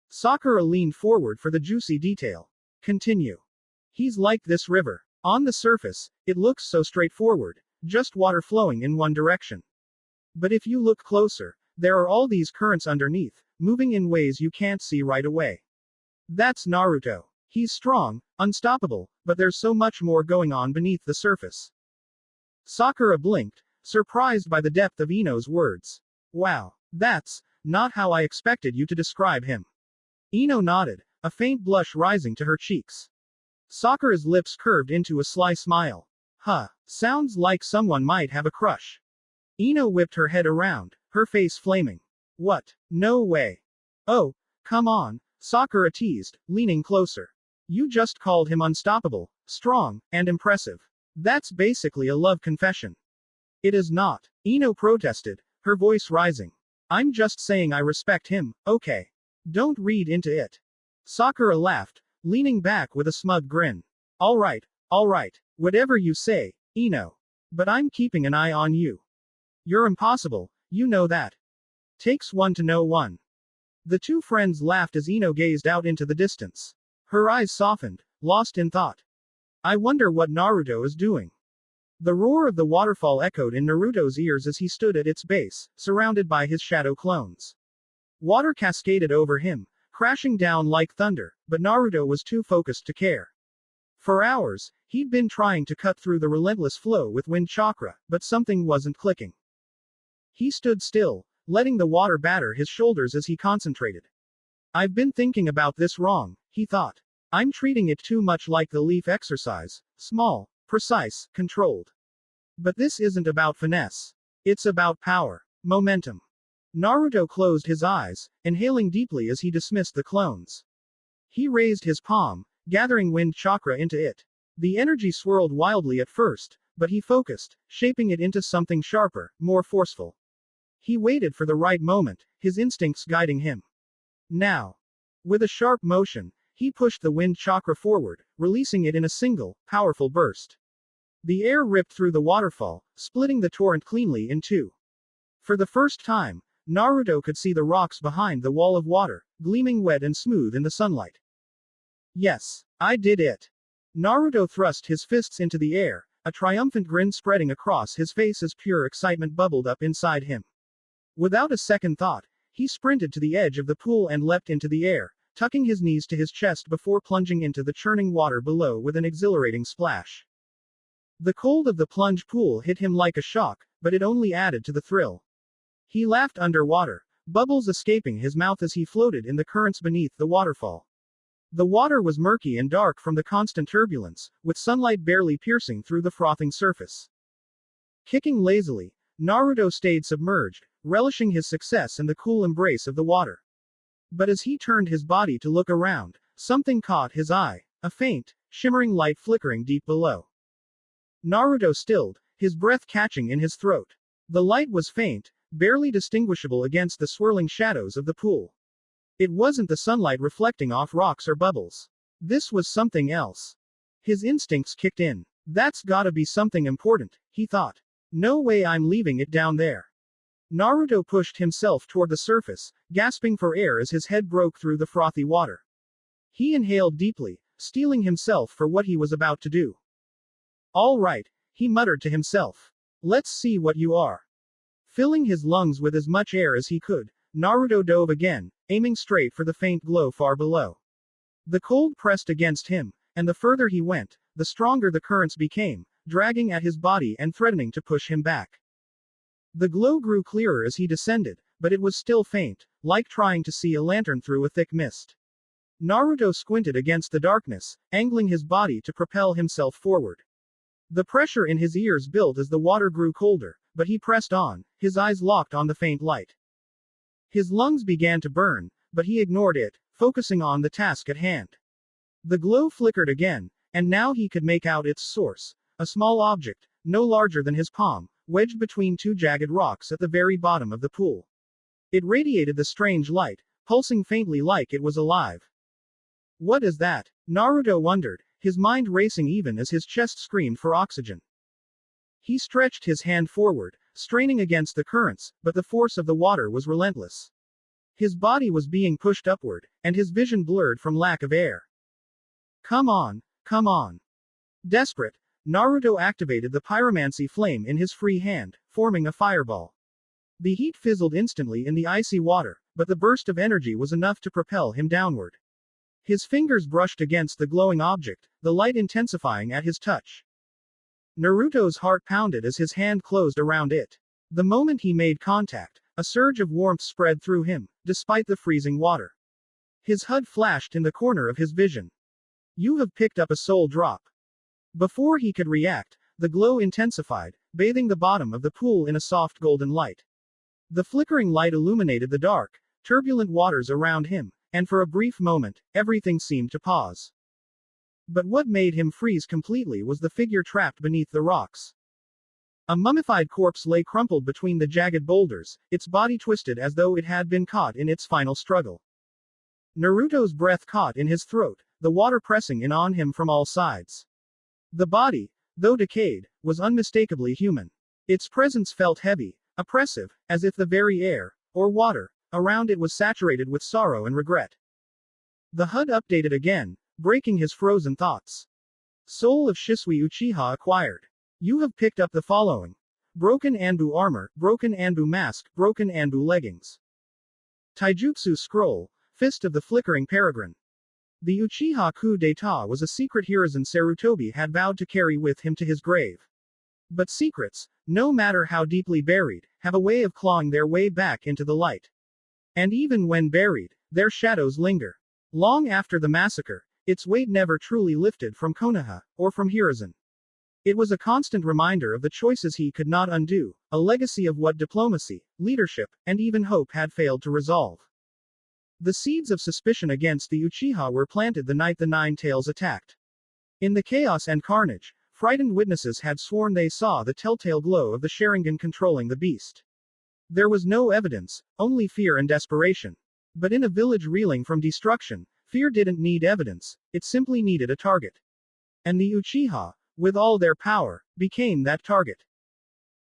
Sakura leaned forward for the juicy detail. Continue. He's like this river. On the surface, it looks so straightforward, just water flowing in one direction. But if you look closer, there are all these currents underneath, moving in ways you can't see right away. That's Naruto. He's strong, unstoppable, but there's so much more going on beneath the surface. Sakura blinked, surprised by the depth of Ino's words. Wow, that's not how I expected you to describe him. Ino nodded, a faint blush rising to her cheeks. Sakura's lips curved into a sly smile. Huh, sounds like someone might have a crush. Ino whipped her head around, her face flaming. What? No way. Oh, come on, Sakura teased, leaning closer. You just called him unstoppable, strong, and impressive. That's basically a love confession. It is not. Ino protested, her voice rising. I'm just saying I respect him, okay? Don't read into it. Sakura laughed, leaning back with a smug grin. Alright, whatever you say, Ino. But I'm keeping an eye on you. You're impossible, you know that. Takes one to know one. The two friends laughed as Ino gazed out into the distance. Her eyes softened, lost in thought. I wonder what Naruto is doing. The roar of the waterfall echoed in Naruto's ears as he stood at its base, surrounded by his shadow clones. Water cascaded over him, crashing down like thunder, but Naruto was too focused to care. For hours, he'd been trying to cut through the relentless flow with wind chakra, but something wasn't clicking. He stood still, letting the water batter his shoulders as he concentrated. I've been thinking about this wrong, he thought. I'm treating it too much like the leaf exercise, small, precise, controlled. But this isn't about finesse. It's about power, momentum. Naruto closed his eyes, inhaling deeply as he dismissed the clones. He raised his palm, gathering wind chakra into it. The energy swirled wildly at first, but he focused, shaping it into something sharper, more forceful. He waited for the right moment, his instincts guiding him. Now. With a sharp motion, he pushed the wind chakra forward, releasing it in a single, powerful burst. The air ripped through the waterfall, splitting the torrent cleanly in two. For the first time, Naruto could see the rocks behind the wall of water, gleaming wet and smooth in the sunlight. Yes, I did it. Naruto thrust his fists into the air, a triumphant grin spreading across his face as pure excitement bubbled up inside him. Without a second thought, he sprinted to the edge of the pool and leapt into the air, tucking his knees to his chest before plunging into the churning water below with an exhilarating splash. The cold of the plunge pool hit him like a shock, but it only added to the thrill. He laughed underwater, bubbles escaping his mouth as he floated in the currents beneath the waterfall. The water was murky and dark from the constant turbulence, with sunlight barely piercing through the frothing surface. Kicking lazily, Naruto stayed submerged, relishing his success in the cool embrace of the water. But as he turned his body to look around, something caught his eye, a faint, shimmering light flickering deep below. Naruto stilled, his breath catching in his throat. The light was faint, barely distinguishable against the swirling shadows of the pool. It wasn't the sunlight reflecting off rocks or bubbles. This was something else. His instincts kicked in. That's gotta be something important, he thought. No way I'm leaving it down there. Naruto pushed himself toward the surface, gasping for air as his head broke through the frothy water. He inhaled deeply, steeling himself for what he was about to do. All right, he muttered to himself. Let's see what you are. Filling his lungs with as much air as he could, Naruto dove again, aiming straight for the faint glow far below. The cold pressed against him, and the further he went, the stronger the currents became, dragging at his body and threatening to push him back. The glow grew clearer as he descended, but it was still faint, like trying to see a lantern through a thick mist. Naruto squinted against the darkness, angling his body to propel himself forward. The pressure in his ears built as the water grew colder, but he pressed on, his eyes locked on the faint light. His lungs began to burn, but he ignored it, focusing on the task at hand. The glow flickered again, and now he could make out its source, a small object, no larger than his palm, wedged between two jagged rocks at the very bottom of the pool. It radiated the strange light, pulsing faintly like it was alive. What is that? Naruto wondered, his mind racing even as his chest screamed for oxygen. He stretched his hand forward, straining against the currents, but the force of the water was relentless. His body was being pushed upward, and his vision blurred from lack of air. Come on, come on. Desperate, Naruto activated the pyromancy flame in his free hand, forming a fireball. The heat fizzled instantly in the icy water, but the burst of energy was enough to propel him downward. His fingers brushed against the glowing object, the light intensifying at his touch. Naruto's heart pounded as his hand closed around it. The moment he made contact, a surge of warmth spread through him, despite the freezing water. His HUD flashed in the corner of his vision. You have picked up a soul drop. Before he could react, the glow intensified, bathing the bottom of the pool in a soft golden light. The flickering light illuminated the dark, turbulent waters around him, and for a brief moment, everything seemed to pause. But what made him freeze completely was the figure trapped beneath the rocks. A mummified corpse lay crumpled between the jagged boulders, its body twisted as though it had been caught in its final struggle. Naruto's breath caught in his throat, the water pressing in on him from all sides. The body, though decayed, was unmistakably human. Its presence felt heavy, oppressive, as if the very air, or water, around it was saturated with sorrow and regret. The HUD updated again, breaking his frozen thoughts. Soul of Shisui Uchiha acquired. You have picked up the following. Broken Anbu armor, broken Anbu mask, broken Anbu leggings. Taijutsu scroll, fist of the flickering peregrine. The Uchiha coup d'état was a secret Hiruzen Sarutobi had vowed to carry with him to his grave. But secrets, no matter how deeply buried, have a way of clawing their way back into the light. And even when buried, their shadows linger. Long after the massacre, its weight never truly lifted from Konoha, or from Hiruzen. It was a constant reminder of the choices he could not undo, a legacy of what diplomacy, leadership, and even hope had failed to resolve. The seeds of suspicion against the Uchiha were planted the night the Nine Tails attacked. In the chaos and carnage, frightened witnesses had sworn they saw the telltale glow of the Sharingan controlling the beast. There was no evidence, only fear and desperation. But in a village reeling from destruction, fear didn't need evidence, it simply needed a target. And the Uchiha, with all their power, became that target.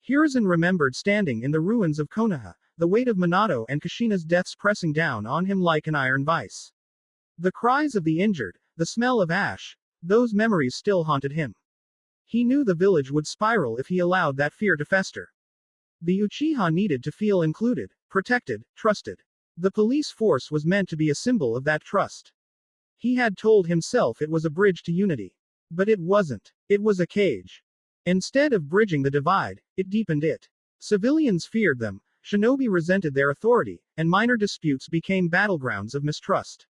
Hiruzen remembered standing in the ruins of Konoha, the weight of Minato and Kushina's deaths pressing down on him like an iron vice. The cries of the injured, the smell of ash, those memories still haunted him. He knew the village would spiral if he allowed that fear to fester. The Uchiha needed to feel included, protected, trusted. The police force was meant to be a symbol of that trust. He had told himself it was a bridge to unity. But it wasn't. It was a cage. Instead of bridging the divide, it deepened it. Civilians feared them, shinobi resented their authority, and minor disputes became battlegrounds of mistrust.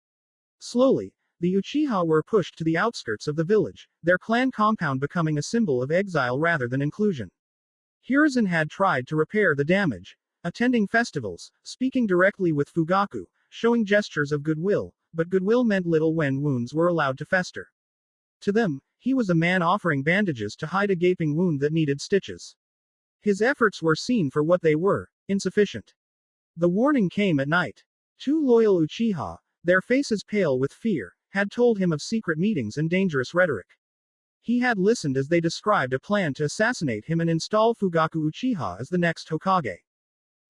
Slowly, the Uchiha were pushed to the outskirts of the village, their clan compound becoming a symbol of exile rather than inclusion. Hiruzen had tried to repair the damage, attending festivals, speaking directly with Fugaku, showing gestures of goodwill, but goodwill meant little when wounds were allowed to fester. To them, he was a man offering bandages to hide a gaping wound that needed stitches. His efforts were seen for what they were, insufficient. The warning came at night. Two loyal Uchiha, their faces pale with fear, had told him of secret meetings and dangerous rhetoric. He had listened as they described a plan to assassinate him and install Fugaku Uchiha as the next Hokage.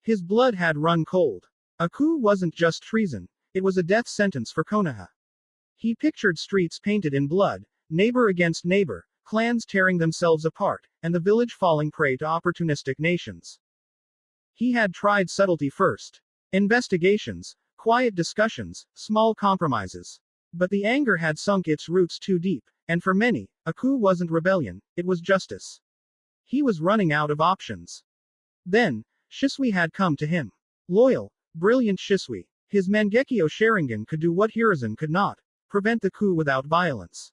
His blood had run cold. A coup wasn't just treason, it was a death sentence for Konoha. He pictured streets painted in blood, neighbor against neighbor, clans tearing themselves apart, and the village falling prey to opportunistic nations. He had tried subtlety first. Investigations, quiet discussions, small compromises. But the anger had sunk its roots too deep, and for many, a coup wasn't rebellion, it was justice. He was running out of options. Then, Shisui had come to him. Loyal, brilliant Shisui. His Mangekyo Sharingan could do what Hiruzen could not, prevent the coup without violence.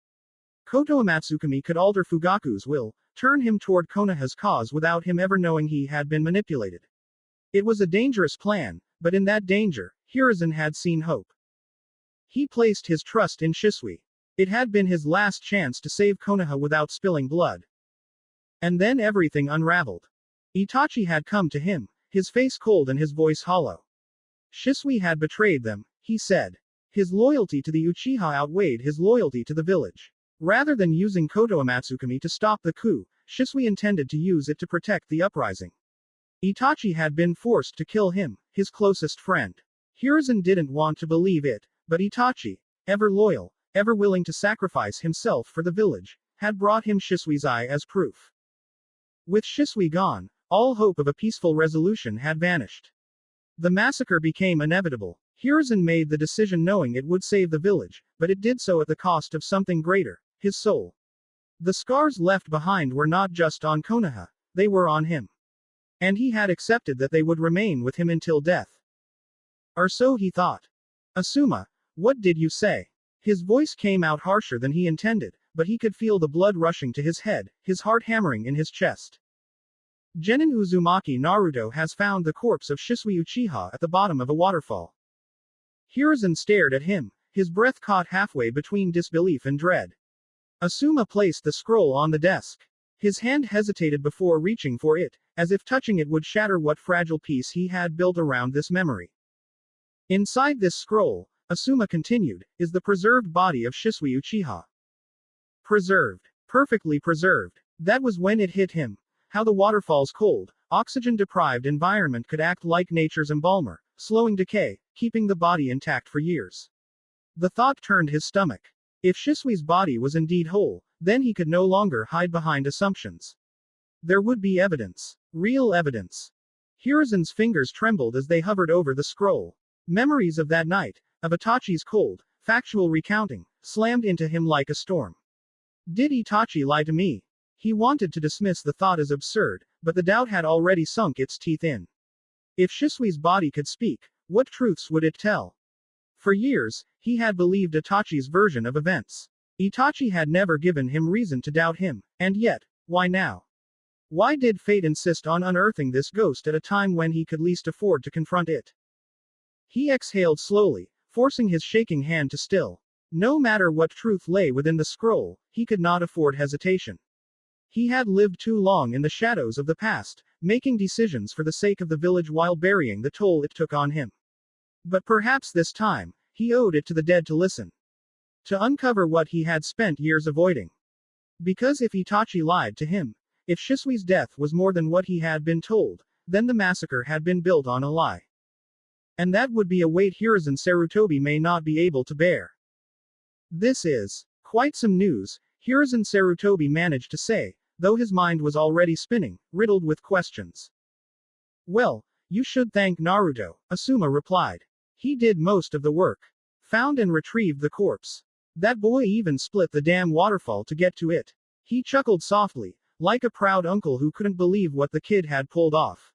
Koto Amatsukami could alter Fugaku's will, turn him toward Konoha's cause without him ever knowing he had been manipulated. It was a dangerous plan, but in that danger, Hiruzen had seen hope. He placed his trust in Shisui. It had been his last chance to save Konoha without spilling blood. And then everything unraveled. Itachi had come to him, his face cold and his voice hollow. Shisui had betrayed them, he said. His loyalty to the Uchiha outweighed his loyalty to the village. Rather than using Koto Amatsukami to stop the coup, Shisui intended to use it to protect the uprising. Itachi had been forced to kill him, his closest friend. Hiruzen didn't want to believe it, but Itachi, ever loyal, ever willing to sacrifice himself for the village, had brought him Shisui's eye as proof. With Shisui gone, all hope of a peaceful resolution had vanished. The massacre became inevitable. Hiruzen made the decision knowing it would save the village, but it did so at the cost of something greater, his soul. The scars left behind were not just on Konoha, they were on him. And he had accepted that they would remain with him until death. Or so he thought. Asuma, what did you say? His voice came out harsher than he intended, but he could feel the blood rushing to his head, his heart hammering in his chest. Genin Uzumaki Naruto has found the corpse of Shisui Uchiha at the bottom of a waterfall. Hiruzen stared at him, his breath caught halfway between disbelief and dread. Asuma placed the scroll on the desk. His hand hesitated before reaching for it, as if touching it would shatter what fragile peace he had built around this memory. Inside this scroll, Asuma continued, is the preserved body of Shisui Uchiha. Preserved. Perfectly preserved. That was when it hit him. How the waterfall's cold, oxygen-deprived environment could act like nature's embalmer, slowing decay, keeping the body intact for years. The thought turned his stomach. If Shisui's body was indeed whole, then he could no longer hide behind assumptions. There would be evidence. Real evidence. Hiruzen's fingers trembled as they hovered over the scroll. Memories of that night, of Itachi's cold, factual recounting, slammed into him like a storm. Did Itachi lie to me? He wanted to dismiss the thought as absurd, but the doubt had already sunk its teeth in. If Shisui's body could speak, what truths would it tell? For years, he had believed Itachi's version of events. Itachi had never given him reason to doubt him, and yet, why now? Why did fate insist on unearthing this ghost at a time when he could least afford to confront it? He exhaled slowly, forcing his shaking hand to still. No matter what truth lay within the scroll, he could not afford hesitation. He had lived too long in the shadows of the past, making decisions for the sake of the village while burying the toll it took on him. But perhaps this time, he owed it to the dead to listen. To uncover what he had spent years avoiding. Because if Itachi lied to him, if Shisui's death was more than what he had been told, then the massacre had been built on a lie. And that would be a weight Hiruzen Sarutobi may not be able to bear. This is quite some news, Hiruzen Sarutobi managed to say, though his mind was already spinning, riddled with questions. Well, you should thank Naruto, Asuma replied. He did most of the work. Found and retrieved the corpse. That boy even split the damn waterfall to get to it. He chuckled softly, like a proud uncle who couldn't believe what the kid had pulled off.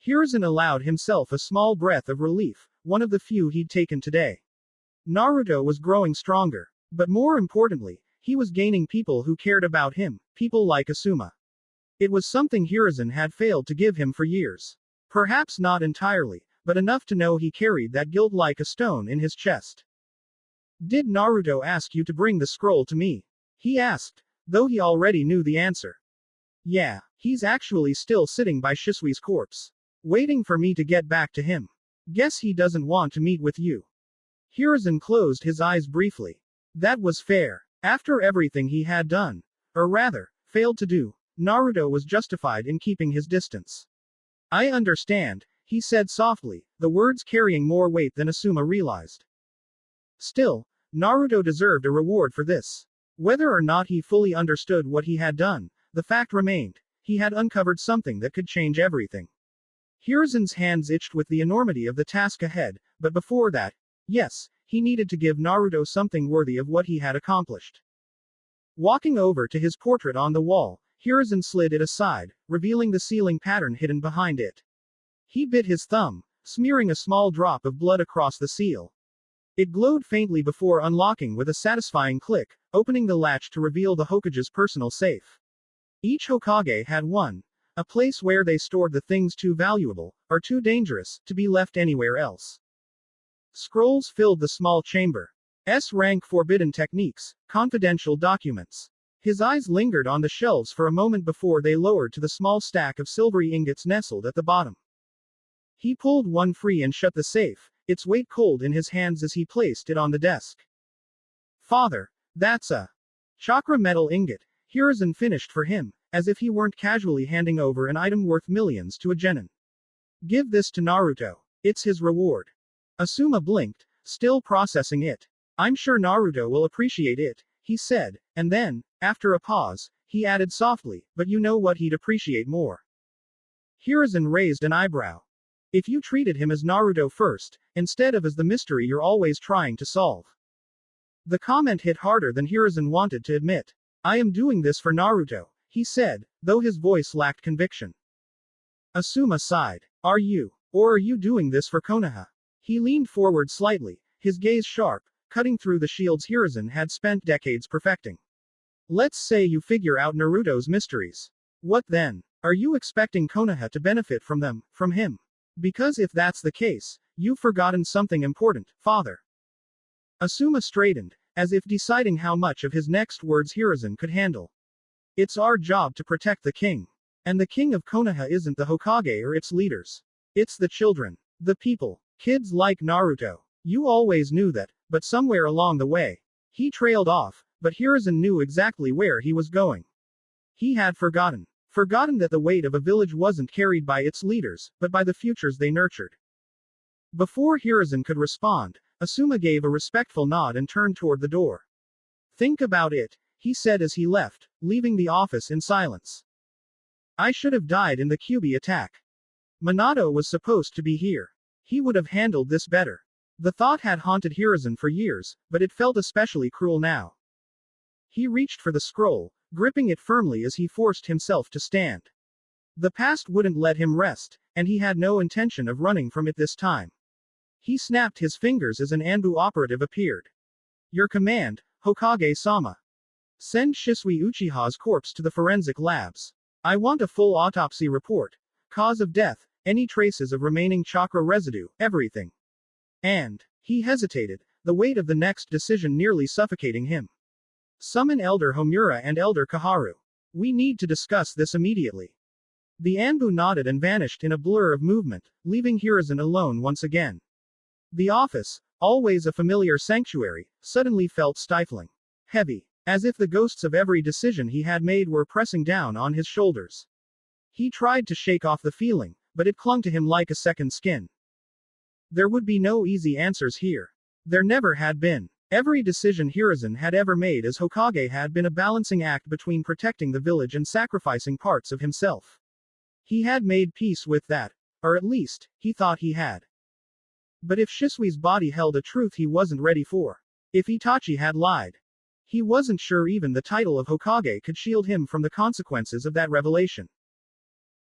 Hiruzen allowed himself a small breath of relief, one of the few he'd taken today. Naruto was growing stronger. But more importantly, he was gaining people who cared about him, people like Asuma. It was something Hiruzen had failed to give him for years. Perhaps not entirely, but enough to know he carried that guilt like a stone in his chest. Did Naruto ask you to bring the scroll to me? He asked, though he already knew the answer. Yeah, he's actually still sitting by Shisui's corpse. Waiting for me to get back to him. Guess he doesn't want to meet with you. Hiruzen closed his eyes briefly. That was fair. After everything he had done, or rather, failed to do, Naruto was justified in keeping his distance. I understand, he said softly, the words carrying more weight than Asuma realized. Still, Naruto deserved a reward for this. Whether or not he fully understood what he had done, the fact remained, he had uncovered something that could change everything. Hiruzen's hands itched with the enormity of the task ahead, but before that, yes, he needed to give Naruto something worthy of what he had accomplished. Walking over to his portrait on the wall, Hiruzen slid it aside, revealing the sealing pattern hidden behind it. He bit his thumb, smearing a small drop of blood across the seal. It glowed faintly before unlocking with a satisfying click, opening the latch to reveal the Hokage's personal safe. Each Hokage had one, a place where they stored the things too valuable, or too dangerous, to be left anywhere else. Scrolls filled the small chamber. S-rank forbidden techniques, confidential documents. His eyes lingered on the shelves for a moment before they lowered to the small stack of silvery ingots nestled at the bottom. He pulled one free and shut the safe, its weight cold in his hands as he placed it on the desk. Father, that's a chakra metal ingot, Hiruzen finished for him, as if he weren't casually handing over an item worth millions to a genin. Give this to Naruto. It's his reward. Asuma blinked, still processing it. I'm sure Naruto will appreciate it, he said, and then, after a pause, he added softly, but you know what he'd appreciate more. Hiruzen raised an eyebrow. If you treated him as Naruto first, instead of as the mystery you're always trying to solve. The comment hit harder than Hiruzen wanted to admit. I am doing this for Naruto, he said, though his voice lacked conviction. Asuma sighed. Are you? Or are you doing this for Konoha? He leaned forward slightly, his gaze sharp, cutting through the shields Hiruzen had spent decades perfecting. Let's say you figure out Naruto's mysteries. What then? Are you expecting Konoha to benefit from them, from him? Because if that's the case, you've forgotten something important, father. Asuma straightened, as if deciding how much of his next words Hiruzen could handle. It's our job to protect the king. And the king of Konoha isn't the Hokage or its leaders. It's the children. The people. Kids like Naruto. You always knew that, but somewhere along the way. He trailed off, but Hiruzen knew exactly where he was going. He had forgotten. Forgotten that the weight of a village wasn't carried by its leaders, but by the futures they nurtured. Before Hiruzen could respond, Asuma gave a respectful nod and turned toward the door. Think about it, he said as he left, leaving the office in silence. I should have died in the Kyuubi attack. Minato was supposed to be here. He would have handled this better. The thought had haunted Hiruzen for years, but it felt especially cruel now. He reached for the scroll, gripping it firmly as he forced himself to stand. The past wouldn't let him rest, and he had no intention of running from it this time. He snapped his fingers as an Anbu operative appeared. Your command, Hokage-sama. Send Shisui Uchiha's corpse to the forensic labs. I want a full autopsy report. Cause of death, any traces of remaining chakra residue, everything. And, he hesitated, the weight of the next decision nearly suffocating him. Summon Elder Homura and Elder Kaharu. We need to discuss this immediately. The Anbu nodded and vanished in a blur of movement, leaving Hiruzen alone once again. The office, always a familiar sanctuary, suddenly felt stifling. Heavy, as if the ghosts of every decision he had made were pressing down on his shoulders. He tried to shake off the feeling, but it clung to him like a second skin. There would be no easy answers here. There never had been. Every decision Hiruzen had ever made as Hokage had been a balancing act between protecting the village and sacrificing parts of himself. He had made peace with that. Or at least, he thought he had. But if Shisui's body held a truth he wasn't ready for. If Itachi had lied. He wasn't sure even the title of Hokage could shield him from the consequences of that revelation.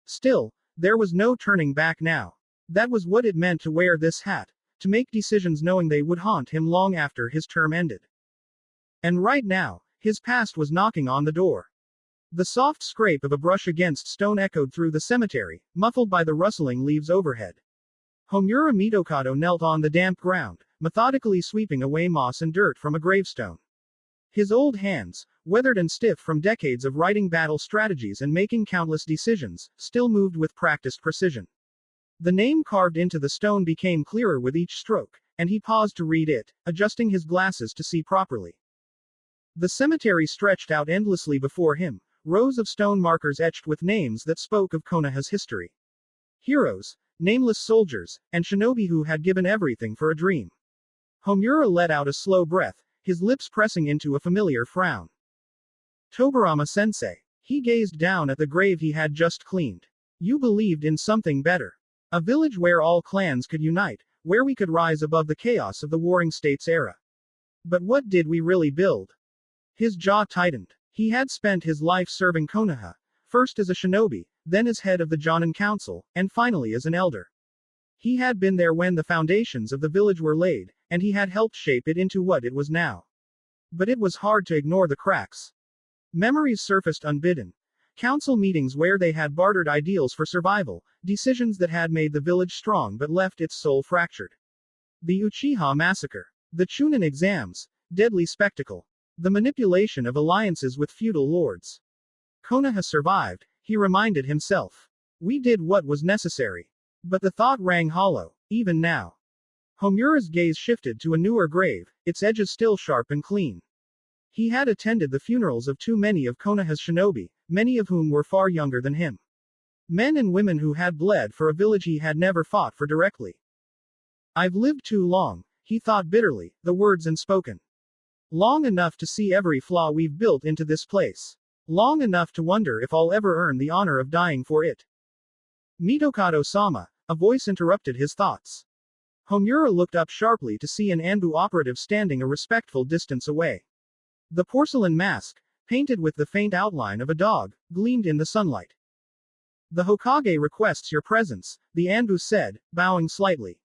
Still, there was no turning back now. That was what it meant to wear this hat. To make decisions knowing they would haunt him long after his term ended. And right now, his past was knocking on the door. The soft scrape of a brush against stone echoed through the cemetery, muffled by the rustling leaves overhead. Homura Mitokado knelt on the damp ground, methodically sweeping away moss and dirt from a gravestone. His old hands, weathered and stiff from decades of writing battle strategies and making countless decisions, still moved with practiced precision. The name carved into the stone became clearer with each stroke, and he paused to read it, adjusting his glasses to see properly. The cemetery stretched out endlessly before him, rows of stone markers etched with names that spoke of Konoha's history. Heroes, nameless soldiers, and shinobi who had given everything for a dream. Homura let out a slow breath, his lips pressing into a familiar frown. Tobarama-sensei. He gazed down at the grave he had just cleaned. You believed in something better. A village where all clans could unite, where we could rise above the chaos of the Warring States era. But what did we really build? His jaw tightened. He had spent his life serving Konoha, first as a shinobi, then as head of the Jonin Council, and finally as an elder. He had been there when the foundations of the village were laid, and he had helped shape it into what it was now. But it was hard to ignore the cracks. Memories surfaced unbidden. Council meetings where they had bartered ideals for survival, decisions that had made the village strong but left its soul fractured. The Uchiha massacre. The Chunin exams. Deadly spectacle. The manipulation of alliances with feudal lords. Konoha survived, he reminded himself. We did what was necessary. But the thought rang hollow, even now. Homura's gaze shifted to a newer grave, its edges still sharp and clean. He had attended the funerals of too many of Konoha's shinobi, many of whom were far younger than him. Men and women who had bled for a village he had never fought for directly. I've lived too long, he thought bitterly, the words unspoken. Long enough to see every flaw we've built into this place. Long enough to wonder if I'll ever earn the honor of dying for it. Mitokado-sama, a voice interrupted his thoughts. Homura looked up sharply to see an Anbu operative standing a respectful distance away. The porcelain mask, painted with the faint outline of a dog, gleamed in the sunlight. The Hokage requests your presence, the Anbu said, bowing slightly.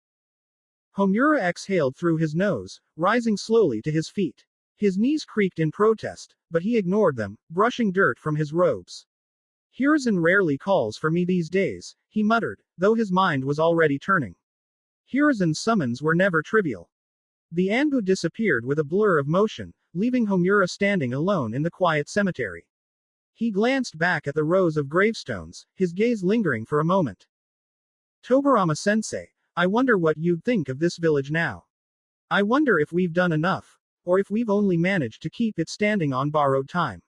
Homura exhaled through his nose, rising slowly to his feet. His knees creaked in protest, but he ignored them, brushing dirt from his robes. Hiruzen rarely calls for me these days, he muttered, though his mind was already turning. Hiruzen's summons were never trivial. The Anbu disappeared with a blur of motion, leaving Homura standing alone in the quiet cemetery. He glanced back at the rows of gravestones, his gaze lingering for a moment. Tobirama-sensei, I wonder what you'd think of this village now. I wonder if we've done enough, or if we've only managed to keep it standing on borrowed time.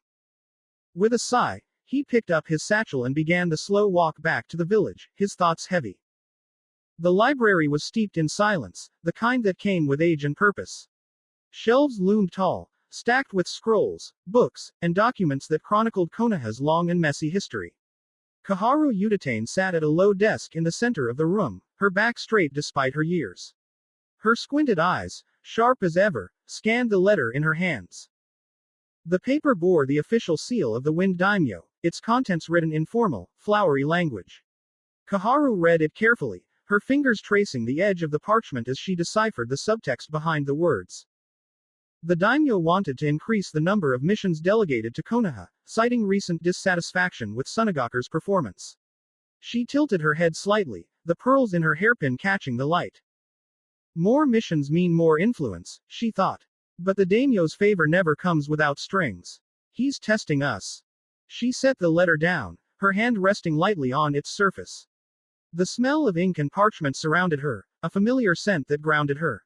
With a sigh, he picked up his satchel and began the slow walk back to the village, his thoughts heavy. The library was steeped in silence, the kind that came with age and purpose. Shelves loomed tall, stacked with scrolls, books, and documents that chronicled Konoha's long and messy history. Kaharu Udatane sat at a low desk in the center of the room, her back straight despite her years. Her squinted eyes, sharp as ever, scanned the letter in her hands. The paper bore the official seal of the Wind Daimyo, its contents written in formal, flowery language. Kaharu read it carefully, her fingers tracing the edge of the parchment as she deciphered the subtext behind the words. The daimyo wanted to increase the number of missions delegated to Konoha, citing recent dissatisfaction with Sunagaku's performance. She tilted her head slightly, the pearls in her hairpin catching the light. More missions mean more influence, she thought. But the daimyo's favor never comes without strings. He's testing us. She set the letter down, her hand resting lightly on its surface. The smell of ink and parchment surrounded her, a familiar scent that grounded her.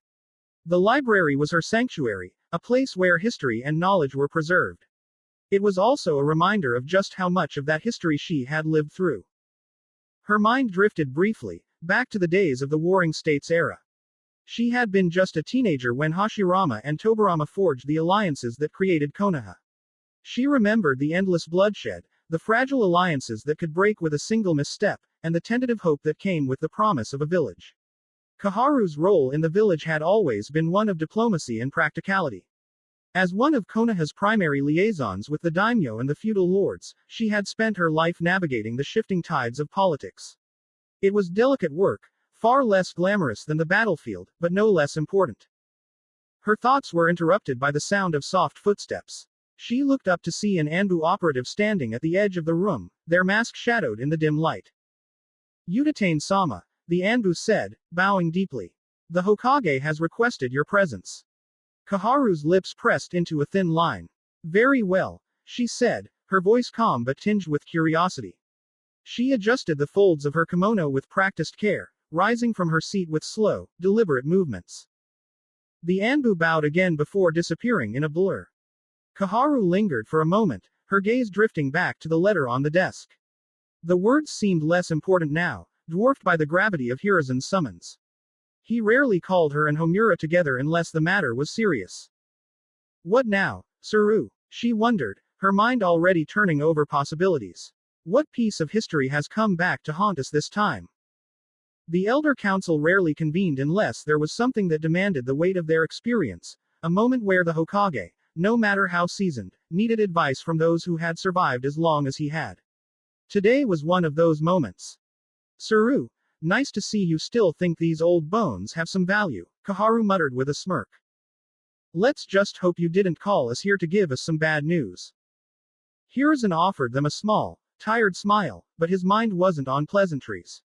The library was her sanctuary, a place where history and knowledge were preserved. It was also a reminder of just how much of that history she had lived through. Her mind drifted briefly, back to the days of the Warring States era. She had been just a teenager when Hashirama and Tobirama forged the alliances that created Konoha. She remembered the endless bloodshed, the fragile alliances that could break with a single misstep, and the tentative hope that came with the promise of a village. Kaharu's role in the village had always been one of diplomacy and practicality. As one of Konoha's primary liaisons with the daimyo and the feudal lords, she had spent her life navigating the shifting tides of politics. It was delicate work, far less glamorous than the battlefield, but no less important. Her thoughts were interrupted by the sound of soft footsteps. She looked up to see an Anbu operative standing at the edge of the room, their mask shadowed in the dim light. Udatane-sama, the Anbu said, bowing deeply. The Hokage has requested your presence. Kaharu's lips pressed into a thin line. Very well, she said, her voice calm but tinged with curiosity. She adjusted the folds of her kimono with practiced care, rising from her seat with slow, deliberate movements. The Anbu bowed again before disappearing in a blur. Kaharu lingered for a moment, her gaze drifting back to the letter on the desk. The words seemed less important now, dwarfed by the gravity of Hiruzen's summons. He rarely called her and Homura together unless the matter was serious. What now, Tsuru? She wondered, her mind already turning over possibilities. What piece of history has come back to haunt us this time? The Elder Council rarely convened unless there was something that demanded the weight of their experience, a moment where the Hokage, no matter how seasoned, needed advice from those who had survived as long as he had. Today was one of those moments. Tsuru, nice to see you still think these old bones have some value, Kaharu muttered with a smirk. Let's just hope you didn't call us here to give us some bad news. Hiruzen offered them a small, tired smile, but his mind wasn't on pleasantries.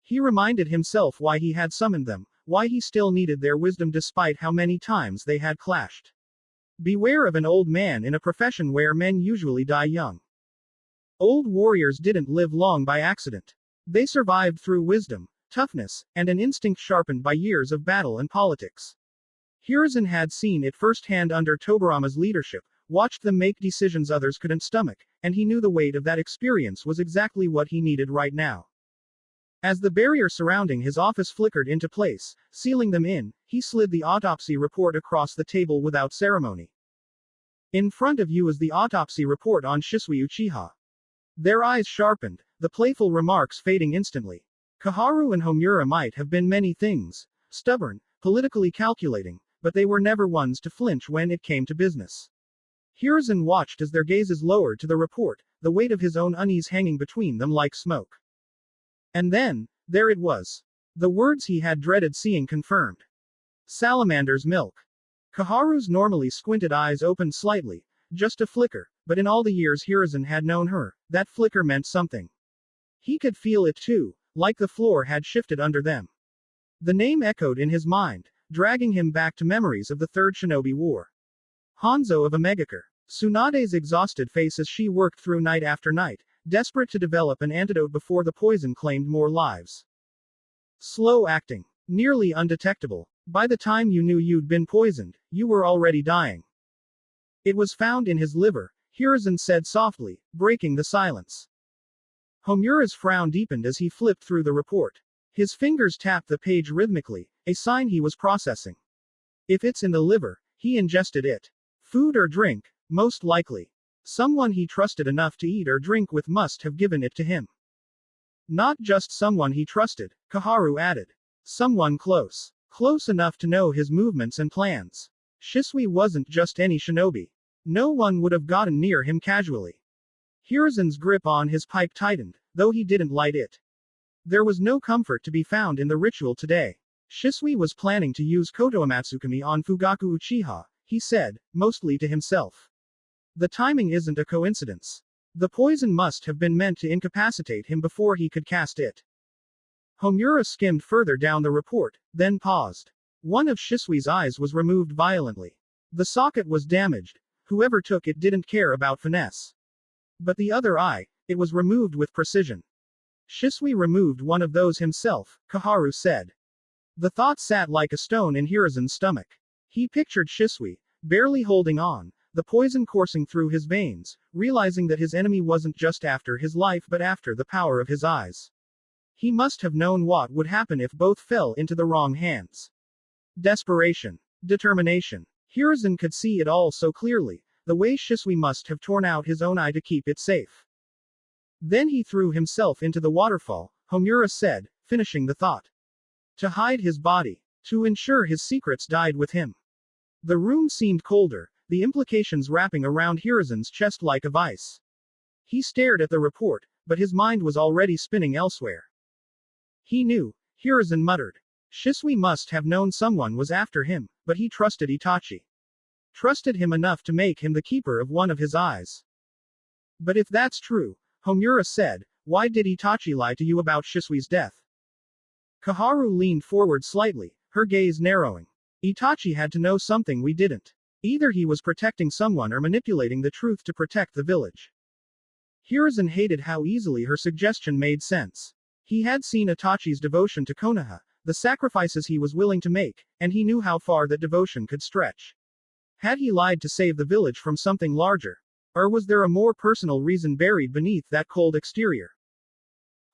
He reminded himself why he had summoned them, why he still needed their wisdom despite how many times they had clashed. Beware of an old man in a profession where men usually die young. Old warriors didn't live long by accident. They survived through wisdom, toughness, and an instinct sharpened by years of battle and politics. Hiruzen had seen it firsthand under Tobirama's leadership, watched them make decisions others couldn't stomach, and he knew the weight of that experience was exactly what he needed right now. As the barrier surrounding his office flickered into place, sealing them in, he slid the autopsy report across the table without ceremony. In front of you is the autopsy report on Shisui Uchiha. Their eyes sharpened, the playful remarks fading instantly. Kaharu and Homura might have been many things, stubborn, politically calculating, but they were never ones to flinch when it came to business. Hiruzen watched as their gazes lowered to the report, the weight of his own unease hanging between them like smoke. And then, there it was. The words he had dreaded seeing confirmed. Salamander's milk. Kaharu's normally squinted eyes opened slightly, just a flicker, but in all the years Hiruzen had known her, that flicker meant something. He could feel it too, like the floor had shifted under them. The name echoed in his mind, dragging him back to memories of the Third Shinobi War. Hanzo of Omegakure. Tsunade's exhausted face as she worked through night after night, desperate to develop an antidote before the poison claimed more lives. Slow acting. Nearly undetectable. By the time you knew you'd been poisoned, you were already dying. It was found in his liver, Hiruzen said softly, breaking the silence. Homura's frown deepened as he flipped through the report. His fingers tapped the page rhythmically, a sign he was processing. If it's in the liver, he ingested it. Food or drink, most likely. Someone he trusted enough to eat or drink with must have given it to him. Not just someone he trusted, Kaharu added. Someone close. Close enough to know his movements and plans. Shisui wasn't just any shinobi. No one would have gotten near him casually. Hiruzen's grip on his pipe tightened, though he didn't light it. There was no comfort to be found in the ritual today. Shisui was planning to use Koto Amatsukami on Fugaku Uchiha, he said, mostly to himself. The timing isn't a coincidence. The poison must have been meant to incapacitate him before he could cast it. Homura skimmed further down the report, then paused. One of Shisui's eyes was removed violently. The socket was damaged. Whoever took it didn't care about finesse. But the other eye, it was removed with precision. Shisui removed one of those himself, Kaharu said. The thought sat like a stone in Hiruzen's stomach. He pictured Shisui, barely holding on, the poison coursing through his veins, realizing that his enemy wasn't just after his life but after the power of his eyes. He must have known what would happen if both fell into the wrong hands. Desperation. Determination. Hiruzen could see it all so clearly, the way Shisui must have torn out his own eye to keep it safe. Then he threw himself into the waterfall, Homura said, finishing the thought. To hide his body. To ensure his secrets died with him. The room seemed colder, the implications wrapping around Hiruzen's chest like a vice. He stared at the report, but his mind was already spinning elsewhere. He knew, Hiruzen muttered. Shisui must have known someone was after him, but he trusted Itachi. Trusted him enough to make him the keeper of one of his eyes. But if that's true, Homura said, why did Itachi lie to you about Shisui's death? Kaharu leaned forward slightly, her gaze narrowing. Itachi had to know something we didn't. Either he was protecting someone or manipulating the truth to protect the village. Hiruzen hated how easily her suggestion made sense. He had seen Itachi's devotion to Konoha, the sacrifices he was willing to make, and he knew how far that devotion could stretch. Had he lied to save the village from something larger? Or was there a more personal reason buried beneath that cold exterior?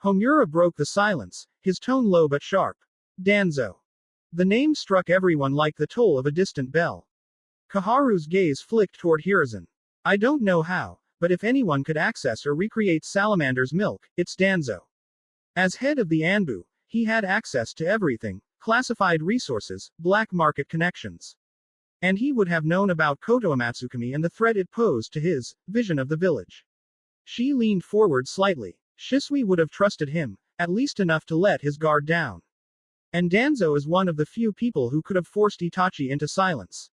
Homura broke the silence, his tone low but sharp. Danzo. The name struck everyone like the toll of a distant bell. Kaharu's gaze flicked toward Hiruzen. I don't know how, but if anyone could access or recreate Salamander's milk, it's Danzo. As head of the Anbu, he had access to everything, classified resources, black market connections. And he would have known about Koto Amatsukami and the threat it posed to his vision of the village. She leaned forward slightly. Shisui would have trusted him, at least enough to let his guard down. And Danzo is one of the few people who could have forced Itachi into silence.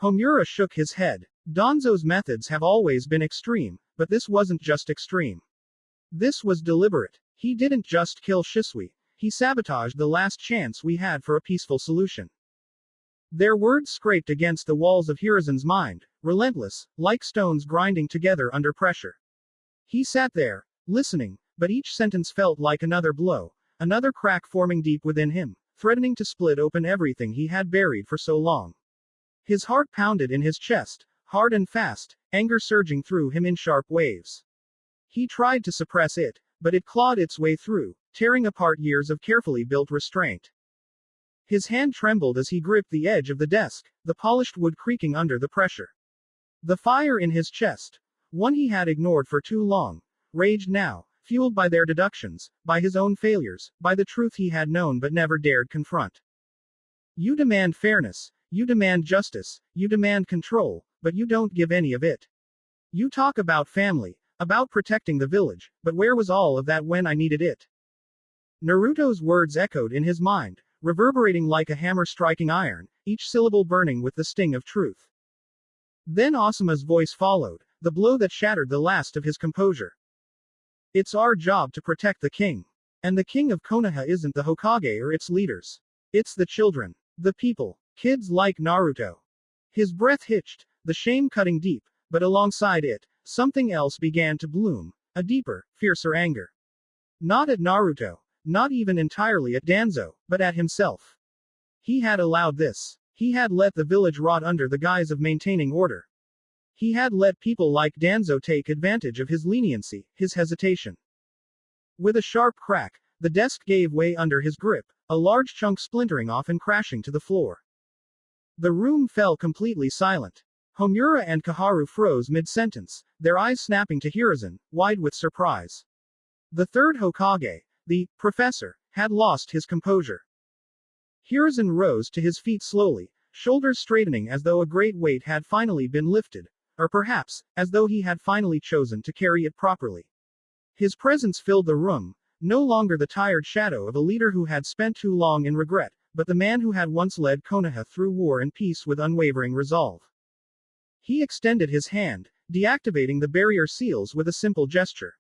Homura shook his head. Danzo's methods have always been extreme, but this wasn't just extreme. This was deliberate. He didn't just kill Shisui, he sabotaged the last chance we had for a peaceful solution. Their words scraped against the walls of Hiruzen's mind, relentless, like stones grinding together under pressure. He sat there, listening, but each sentence felt like another blow, another crack forming deep within him, threatening to split open everything he had buried for so long. His heart pounded in his chest, hard and fast, anger surging through him in sharp waves. He tried to suppress it, but it clawed its way through, tearing apart years of carefully built restraint. His hand trembled as he gripped the edge of the desk, the polished wood creaking under the pressure. The fire in his chest, one he had ignored for too long, raged now, fueled by their deductions, by his own failures, by the truth he had known but never dared confront. You demand fairness, you demand justice, you demand control, but you don't give any of it. You talk about family, about protecting the village, but where was all of that when I needed it? Naruto's words echoed in his mind, reverberating like a hammer striking iron, each syllable burning with the sting of truth. Then Asuma's voice followed, the blow that shattered the last of his composure. It's our job to protect the king. And the king of Konoha isn't the Hokage or its leaders. It's the children. The people. Kids like Naruto. His breath hitched, the shame cutting deep, but alongside it, something else began to bloom, a deeper, fiercer anger. Not at Naruto, not even entirely at Danzo, but at himself. He had allowed this. He had let the village rot under the guise of maintaining order. He had let people like Danzo take advantage of his leniency, his hesitation. With a sharp crack, the desk gave way under his grip, a large chunk splintering off and crashing to the floor. The room fell completely silent. Homura and Kaharu froze mid-sentence, their eyes snapping to Hiruzen, wide with surprise. The third Hokage, the professor, had lost his composure. Hiruzen rose to his feet slowly, shoulders straightening as though a great weight had finally been lifted, or perhaps, as though he had finally chosen to carry it properly. His presence filled the room, no longer the tired shadow of a leader who had spent too long in regret, but the man who had once led Konoha through war and peace with unwavering resolve. He extended his hand, deactivating the barrier seals with a simple gesture.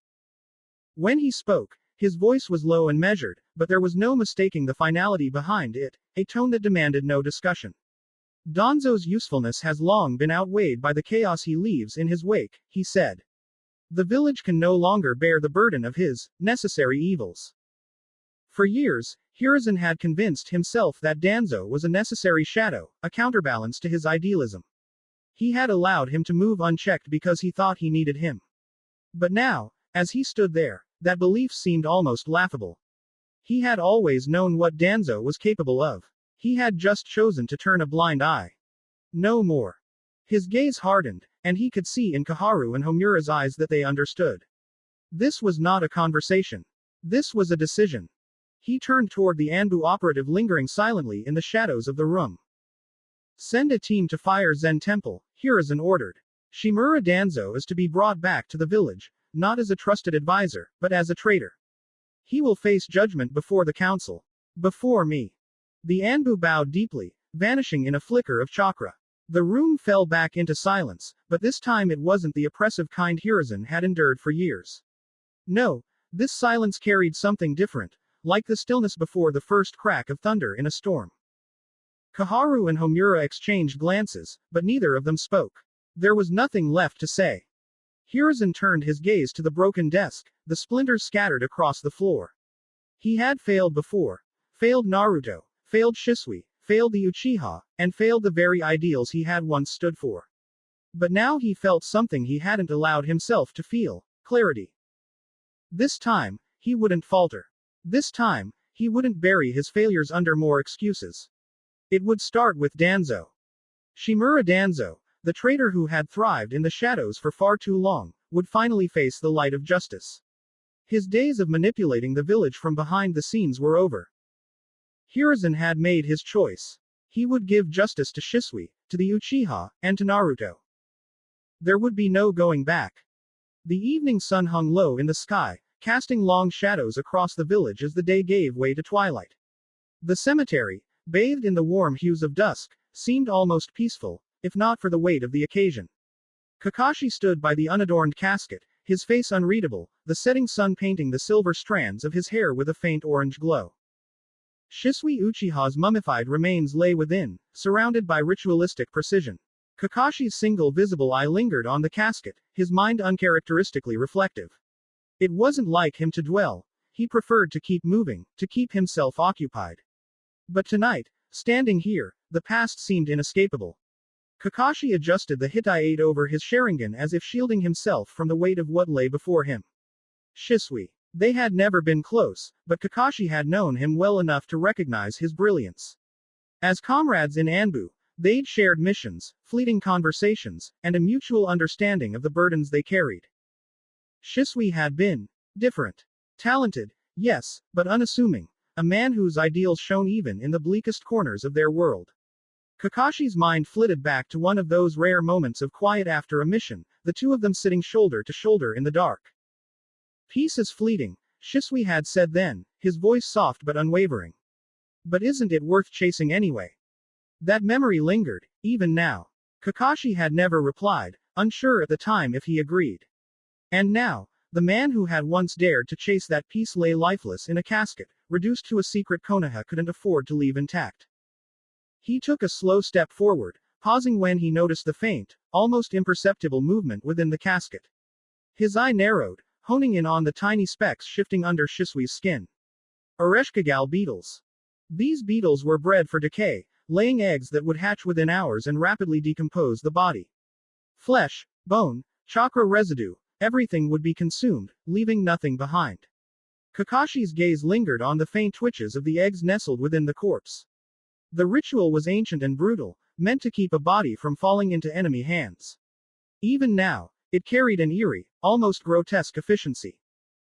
When he spoke, his voice was low and measured, but there was no mistaking the finality behind it, a tone that demanded no discussion. Danzo's usefulness has long been outweighed by the chaos he leaves in his wake, he said. The village can no longer bear the burden of his necessary evils. For years, Hiruzen had convinced himself that Danzo was a necessary shadow, a counterbalance to his idealism. He had allowed him to move unchecked because he thought he needed him. But now, as he stood there, that belief seemed almost laughable. He had always known what Danzo was capable of. He had just chosen to turn a blind eye. No more. His gaze hardened, and he could see in Kaharu and Homura's eyes that they understood. This was not a conversation. This was a decision. He turned toward the Anbu operative lingering silently in the shadows of the room. Send a team to Fire Zen Temple, Hiruzen ordered. Shimura Danzo is to be brought back to the village, not as a trusted advisor, but as a traitor. He will face judgment before the council. Before me. The Anbu bowed deeply, vanishing in a flicker of chakra. The room fell back into silence, but this time it wasn't the oppressive kind Hiruzen had endured for years. No, this silence carried something different, like the stillness before the first crack of thunder in a storm. Kaharu and Homura exchanged glances, but neither of them spoke. There was nothing left to say. Hiruzen turned his gaze to the broken desk, the splinters scattered across the floor. He had failed before. Failed Naruto, failed Shisui, failed the Uchiha, and failed the very ideals he had once stood for. But now he felt something he hadn't allowed himself to feel, clarity. This time, he wouldn't falter. This time, he wouldn't bury his failures under more excuses. It would start with Danzo. Shimura Danzo, the traitor who had thrived in the shadows for far too long, would finally face the light of justice. His days of manipulating the village from behind the scenes were over. Hiruzen had made his choice. He would give justice to Shisui, to the Uchiha, and to Naruto. There would be no going back. The evening sun hung low in the sky, casting long shadows across the village as the day gave way to twilight. The cemetery, bathed in the warm hues of dusk, seemed almost peaceful, if not for the weight of the occasion. Kakashi stood by the unadorned casket, his face unreadable, the setting sun painting the silver strands of his hair with a faint orange glow. Shisui Uchiha's mummified remains lay within, surrounded by ritualistic precision. Kakashi's single visible eye lingered on the casket, his mind uncharacteristically reflective. It wasn't like him to dwell. he preferred to keep moving, to keep himself occupied. But tonight, standing here, the past seemed inescapable. Kakashi adjusted the Hittite over his Sharingan as if shielding himself from the weight of what lay before him. Shisui. They had never been close, but Kakashi had known him well enough to recognize his brilliance. As comrades in Anbu, they'd shared missions, fleeting conversations, and a mutual understanding of the burdens they carried. Shisui had been different. Talented, yes, but unassuming. A man whose ideals shone even in the bleakest corners of their world. Kakashi's mind flitted back to one of those rare moments of quiet after a mission, the two of them sitting shoulder to shoulder in the dark. Peace is fleeting, Shisui had said then, his voice soft but unwavering. But isn't it worth chasing anyway? That memory lingered, even now. Kakashi had never replied, unsure at the time if he agreed. And now, the man who had once dared to chase that peace lay lifeless in a casket, reduced to a secret Konoha couldn't afford to leave intact. He took a slow step forward, pausing when he noticed the faint, almost imperceptible movement within the casket. His eye narrowed, honing in on the tiny specks shifting under Shisui's skin. Oreshkagal beetles. These beetles were bred for decay, laying eggs that would hatch within hours and rapidly decompose the body. Flesh, bone, chakra residue, everything would be consumed, leaving nothing behind. Kakashi's gaze lingered on the faint twitches of the eggs nestled within the corpse. The ritual was ancient and brutal, meant to keep a body from falling into enemy hands. Even now, it carried an eerie, almost grotesque efficiency.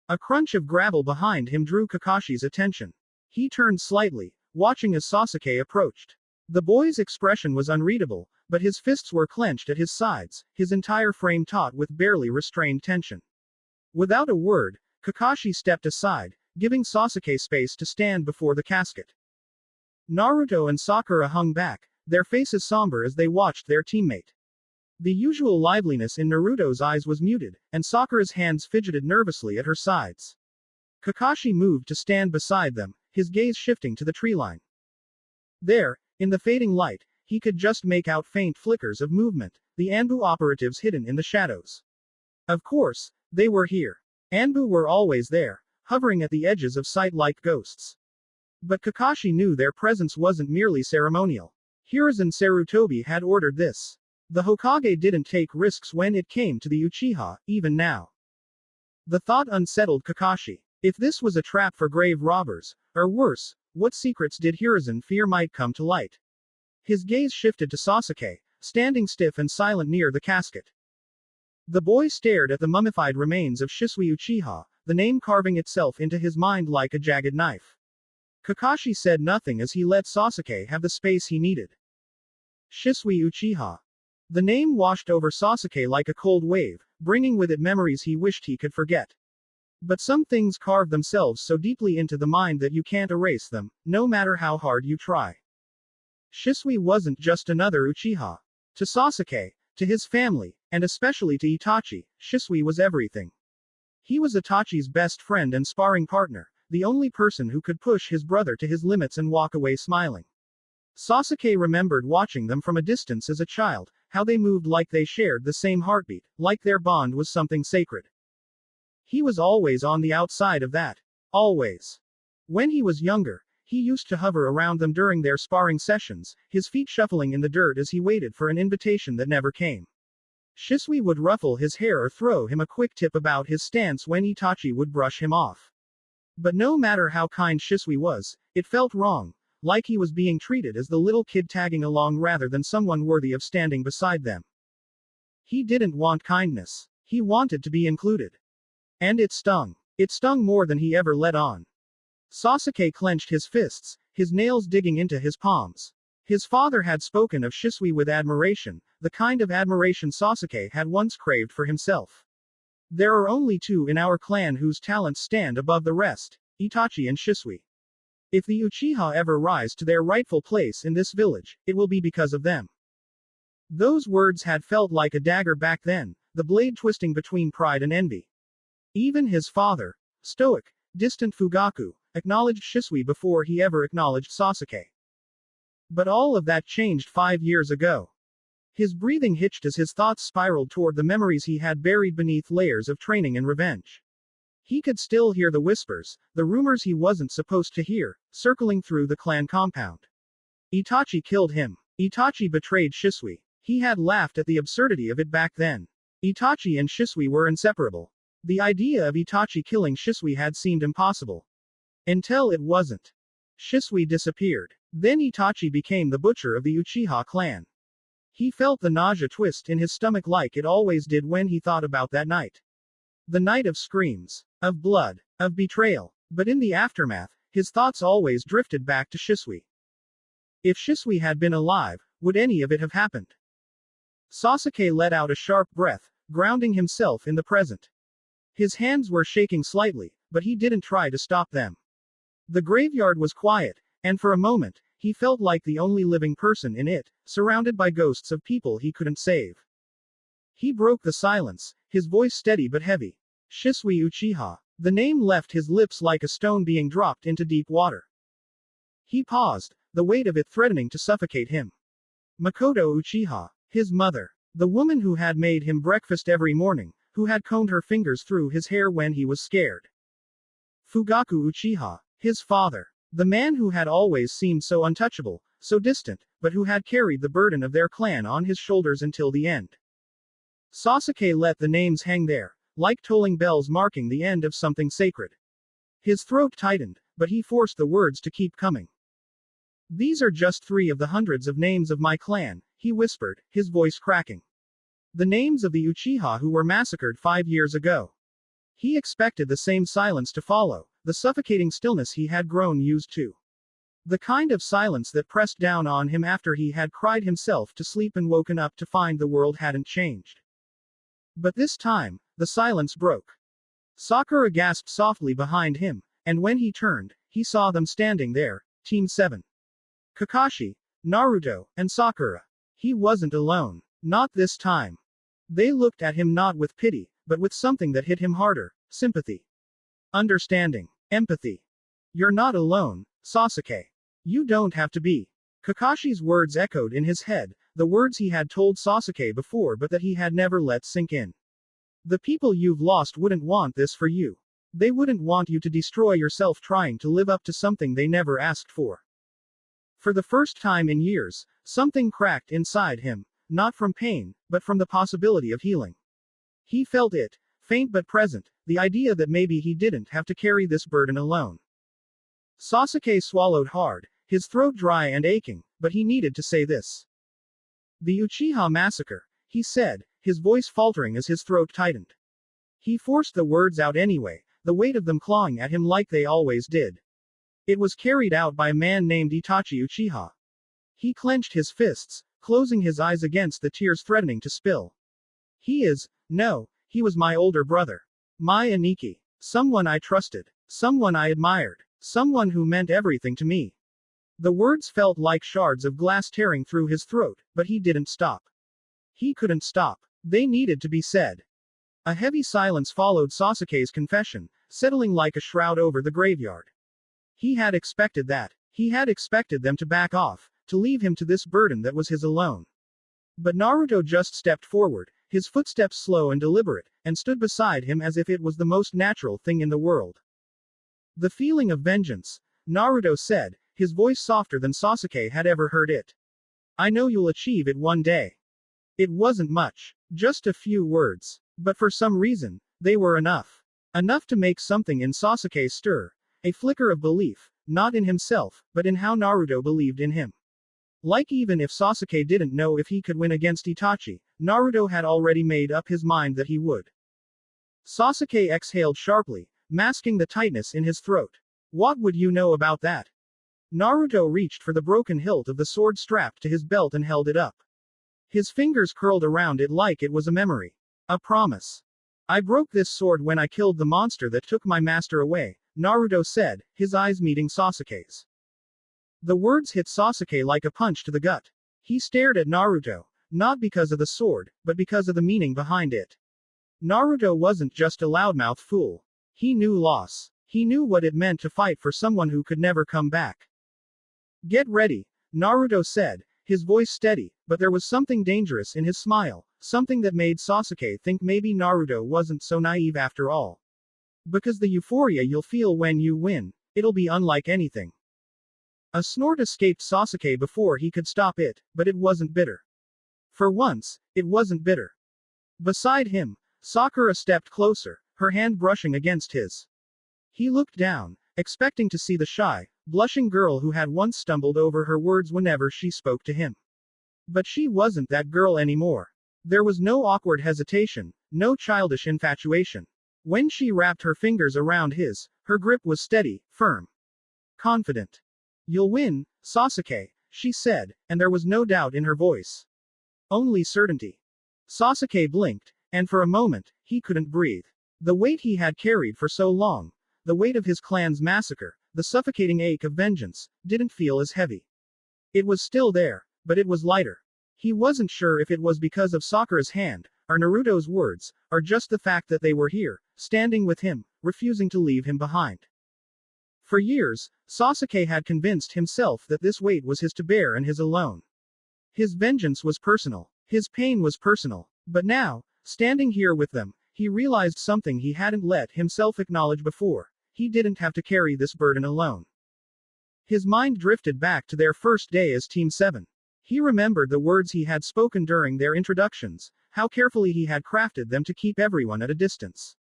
A crunch of gravel behind him drew Kakashi's attention. He turned slightly, watching as Sasuke approached. The boy's expression was unreadable, but his fists were clenched at his sides, his entire frame taut with barely restrained tension. Without a word, Kakashi stepped aside, giving Sasuke space to stand before the casket. Naruto and Sakura hung back, their faces somber as they watched their teammate. The usual liveliness in Naruto's eyes was muted, and Sakura's hands fidgeted nervously at her sides. Kakashi moved to stand beside them, his gaze shifting to the treeline. There, in the fading light, he could just make out faint flickers of movement, the Anbu operatives hidden in the shadows. Of course, they were here. Anbu were always there, hovering at the edges of sight like ghosts. But Kakashi knew their presence wasn't merely ceremonial. Hiruzen Sarutobi had ordered this. The Hokage didn't take risks when it came to the Uchiha, even now. The thought unsettled Kakashi. If this was a trap for grave robbers, or worse, what secrets did Hiruzen fear might come to light? His gaze shifted to Sasuke, standing stiff and silent near the casket. The boy stared at the mummified remains of Shisui Uchiha, the name carving itself into his mind like a jagged knife. Kakashi said nothing as he let Sasuke have the space he needed. Shisui Uchiha. The name washed over Sasuke like a cold wave, bringing with it memories he wished he could forget. But some things carve themselves so deeply into the mind that you can't erase them, no matter how hard you try. Shisui wasn't just another Uchiha. To Sasuke, to his family, and especially to Itachi, Shisui was everything. He was Itachi's best friend and sparring partner, the only person who could push his brother to his limits and walk away smiling. Sasuke remembered watching them from a distance as a child, how they moved like they shared the same heartbeat, like their bond was something sacred. He was always on the outside of that. Always. When he was younger, he used to hover around them during their sparring sessions, his feet shuffling in the dirt as he waited for an invitation that never came. Shisui would ruffle his hair or throw him a quick tip about his stance when Itachi would brush him off. But no matter how kind Shisui was, it felt wrong, like he was being treated as the little kid tagging along rather than someone worthy of standing beside them. He didn't want kindness. He wanted to be included. And it stung. It stung more than he ever let on. Sasuke clenched his fists, his nails digging into his palms. His father had spoken of Shisui with admiration, the kind of admiration Sasuke had once craved for himself. There are only two in our clan whose talents stand above the rest, Itachi and Shisui. If the Uchiha ever rise to their rightful place in this village, it will be because of them. Those words had felt like a dagger back then, the blade twisting between pride and envy. Even his father, stoic, distant Fugaku, acknowledged Shisui before he ever acknowledged Sasuke. But all of that changed 5 years ago. His breathing hitched as his thoughts spiraled toward the memories he had buried beneath layers of training and revenge. He could still hear the whispers, the rumors he wasn't supposed to hear, circling through the clan compound. Itachi killed him. Itachi betrayed Shisui. He had laughed at the absurdity of it back then. Itachi and Shisui were inseparable. The idea of Itachi killing Shisui had seemed impossible. Until it wasn't. Shisui disappeared. Then Itachi became the butcher of the Uchiha clan. He felt the nausea twist in his stomach like it always did when he thought about that night. The night of screams, of blood, of betrayal. But in the aftermath, his thoughts always drifted back to Shisui. If Shisui had been alive, would any of it have happened? Sasuke let out a sharp breath, grounding himself in the present. His hands were shaking slightly, but he didn't try to stop them. The graveyard was quiet, and for a moment, he felt like the only living person in it, surrounded by ghosts of people he couldn't save. He broke the silence, his voice steady but heavy. Shisui Uchiha. The name left his lips like a stone being dropped into deep water. He paused, the weight of it threatening to suffocate him. Makoto Uchiha. His mother. The woman who had made him breakfast every morning, who had combed her fingers through his hair when he was scared. Fugaku Uchiha. His father. The man who had always seemed so untouchable, so distant, but who had carried the burden of their clan on his shoulders until the end. Sasuke let the names hang there, like tolling bells marking the end of something sacred. His throat tightened, but he forced the words to keep coming. These are just 3 of the hundreds of names of my clan, he whispered, his voice cracking. The names of the Uchiha who were massacred 5 years ago. He expected the same silence to follow, the suffocating stillness he had grown used to. The kind of silence that pressed down on him after he had cried himself to sleep and woken up to find the world hadn't changed. But this time, the silence broke. Sakura gasped softly behind him, and when he turned, he saw them standing there, Team 7. Kakashi, Naruto, and Sakura. He wasn't alone. Not this time. They looked at him not with pity, but with something that hit him harder, sympathy. Understanding. Empathy. You're not alone, Sasuke. You don't have to be. Kakashi's words echoed in his head, the words he had told Sasuke before but that he had never let sink in. The people you've lost wouldn't want this for you. They wouldn't want you to destroy yourself trying to live up to something they never asked for. For the first time in years, something cracked inside him, not from pain, but from the possibility of healing. He felt it, faint but present, the idea that maybe he didn't have to carry this burden alone. Sasuke swallowed hard, his throat dry and aching, but he needed to say this. The Uchiha massacre, he said, his voice faltering as his throat tightened. He forced the words out anyway, the weight of them clawing at him like they always did. It was carried out by a man named Itachi Uchiha. He clenched his fists, closing his eyes against the tears threatening to spill. He was my older brother. My Aniki. Someone I trusted. Someone I admired. Someone who meant everything to me. The words felt like shards of glass tearing through his throat, but he didn't stop. He couldn't stop. They needed to be said. A heavy silence followed Sasuke's confession, settling like a shroud over the graveyard. He had expected that. He had expected them to back off, to leave him to this burden that was his alone. But Naruto just stepped forward, his footsteps slow and deliberate, and stood beside him as if it was the most natural thing in the world. The feeling of vengeance, Naruto said, his voice softer than Sasuke had ever heard it. I know you'll achieve it one day. It wasn't much, just a few words, but for some reason, they were enough. Enough to make something in Sasuke stir, a flicker of belief, not in himself, but in how Naruto believed in him. Like even if Sasuke didn't know if he could win against Itachi, Naruto had already made up his mind that he would. Sasuke exhaled sharply, masking the tightness in his throat. What would you know about that? Naruto reached for the broken hilt of the sword strapped to his belt and held it up. His fingers curled around it like it was a memory. A promise. I broke this sword when I killed the monster that took my master away, Naruto said, his eyes meeting Sasuke's. The words hit Sasuke like a punch to the gut. He stared at Naruto, not because of the sword, but because of the meaning behind it. Naruto wasn't just a loudmouth fool. He knew loss. He knew what it meant to fight for someone who could never come back. Get ready, Naruto said, his voice steady, but there was something dangerous in his smile, something that made Sasuke think maybe Naruto wasn't so naive after all. Because the euphoria you'll feel when you win, it'll be unlike anything. A snort escaped Sasuke before he could stop it, but it wasn't bitter. For once, it wasn't bitter. Beside him, Sakura stepped closer, her hand brushing against his. He looked down, expecting to see the shy, blushing girl who had once stumbled over her words whenever she spoke to him. But she wasn't that girl anymore. There was no awkward hesitation, no childish infatuation. When she wrapped her fingers around his, her grip was steady, firm. Confident. You'll win, Sasuke, she said, and there was no doubt in her voice. Only certainty. Sasuke blinked, and for a moment, he couldn't breathe. The weight he had carried for so long, the weight of his clan's massacre, the suffocating ache of vengeance, didn't feel as heavy. It was still there, but it was lighter. He wasn't sure if it was because of Sakura's hand, or Naruto's words, or just the fact that they were here, standing with him, refusing to leave him behind. For years, Sasuke had convinced himself that this weight was his to bear and his alone. His vengeance was personal. His pain was personal. But now, standing here with them, he realized something he hadn't let himself acknowledge before. He didn't have to carry this burden alone. His mind drifted back to their first day as Team 7. He remembered the words he had spoken during their introductions, how carefully he had crafted them to keep everyone at a distance.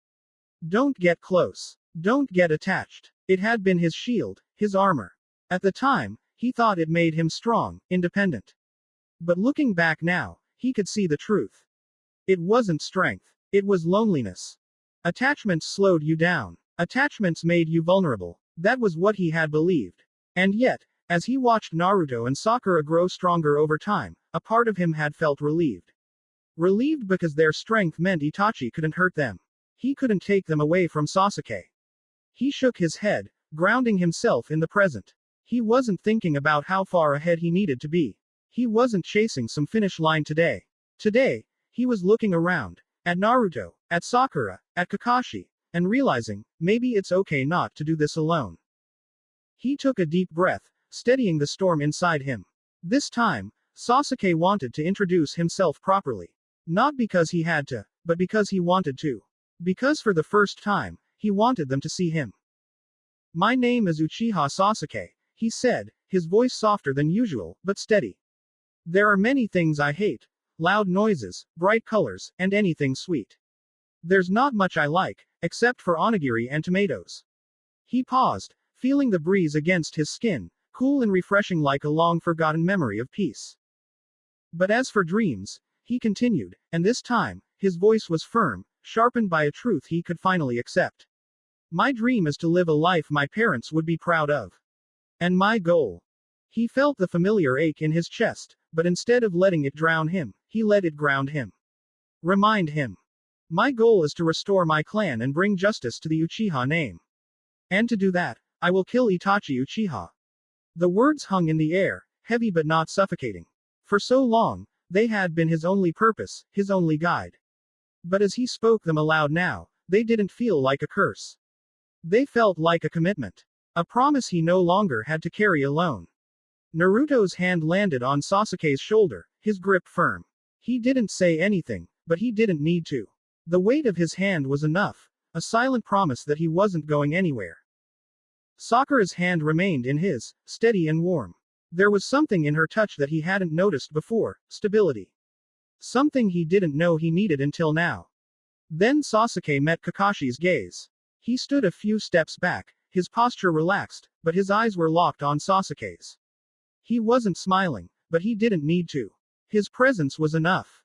Don't get close. Don't get attached. It had been his shield, his armor. At the time, he thought it made him strong, independent. But looking back now, he could see the truth. It wasn't strength. It was loneliness. Attachments slowed you down. Attachments made you vulnerable. That was what he had believed. And yet, as he watched Naruto and Sakura grow stronger over time, a part of him had felt relieved. Relieved because their strength meant Itachi couldn't hurt them. He couldn't take them away from Sasuke. He shook his head, grounding himself in the present. He wasn't thinking about how far ahead he needed to be. He wasn't chasing some finish line today. Today, he was looking around, at Naruto, at Sakura, at Kakashi, and realizing, maybe it's okay not to do this alone. He took a deep breath, steadying the storm inside him. This time, Sasuke wanted to introduce himself properly. Not because he had to, but because he wanted to. Because for the first time, he wanted them to see him. My name is Uchiha Sasuke, he said, his voice softer than usual, but steady. There are many things I hate. Loud noises, bright colors, and anything sweet. There's not much I like, except for onigiri and tomatoes. He paused, feeling the breeze against his skin, cool and refreshing like a long-forgotten memory of peace. But as for dreams, he continued, and this time, his voice was firm, sharpened by a truth he could finally accept. My dream is to live a life my parents would be proud of. And my goal. He felt the familiar ache in his chest, but instead of letting it drown him, he let it ground him. Remind him. My goal is to restore my clan and bring justice to the Uchiha name. And to do that, I will kill Itachi Uchiha. The words hung in the air, heavy but not suffocating. For so long, they had been his only purpose, his only guide. But as he spoke them aloud now, they didn't feel like a curse. They felt like a commitment. A promise he no longer had to carry alone. Naruto's hand landed on Sasuke's shoulder, his grip firm. He didn't say anything, but he didn't need to. The weight of his hand was enough, a silent promise that he wasn't going anywhere. Sakura's hand remained in his, steady and warm. There was something in her touch that he hadn't noticed before, stability. Something he didn't know he needed until now. Then Sasuke met Kakashi's gaze. He stood a few steps back, his posture relaxed, but his eyes were locked on Sasuke's. He wasn't smiling, but he didn't need to. His presence was enough.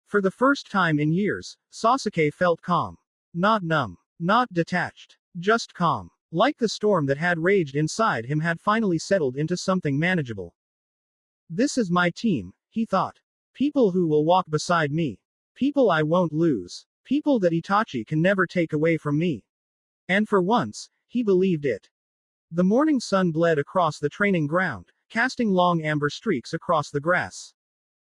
For the first time in years, Sasuke felt calm. Not numb. Not detached. Just calm. Like the storm that had raged inside him had finally settled into something manageable. This is my team, he thought. People who will walk beside me. People I won't lose. People that Itachi can never take away from me. And for once, he believed it. The morning sun bled across the training ground, casting long amber streaks across the grass.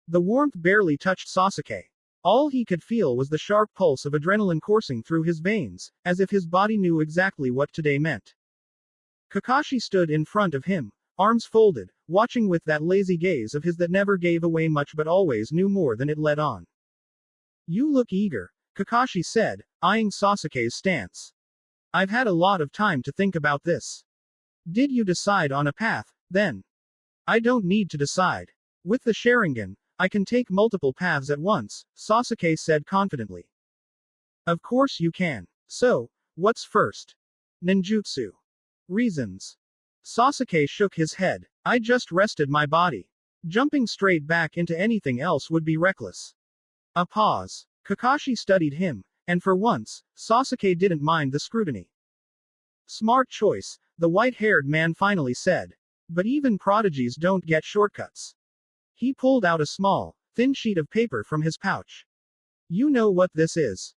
The warmth barely touched Sasuke. All he could feel was the sharp pulse of adrenaline coursing through his veins, as if his body knew exactly what today meant. Kakashi stood in front of him, arms folded, watching with that lazy gaze of his that never gave away much but always knew more than it let on. You look eager, Kakashi said, eyeing Sasuke's stance. I've had a lot of time to think about this. Did you decide on a path, then? I don't need to decide. With the Sharingan, I can take multiple paths at once, Sasuke said confidently. Of course you can. So, what's first? Ninjutsu. Reasons. Sasuke shook his head. I just rested my body. Jumping straight back into anything else would be reckless. A pause. Kakashi studied him, and for once, Sasuke didn't mind the scrutiny. Smart choice, the white-haired man finally said. But even prodigies don't get shortcuts. He pulled out a small, thin sheet of paper from his pouch. You know what this is.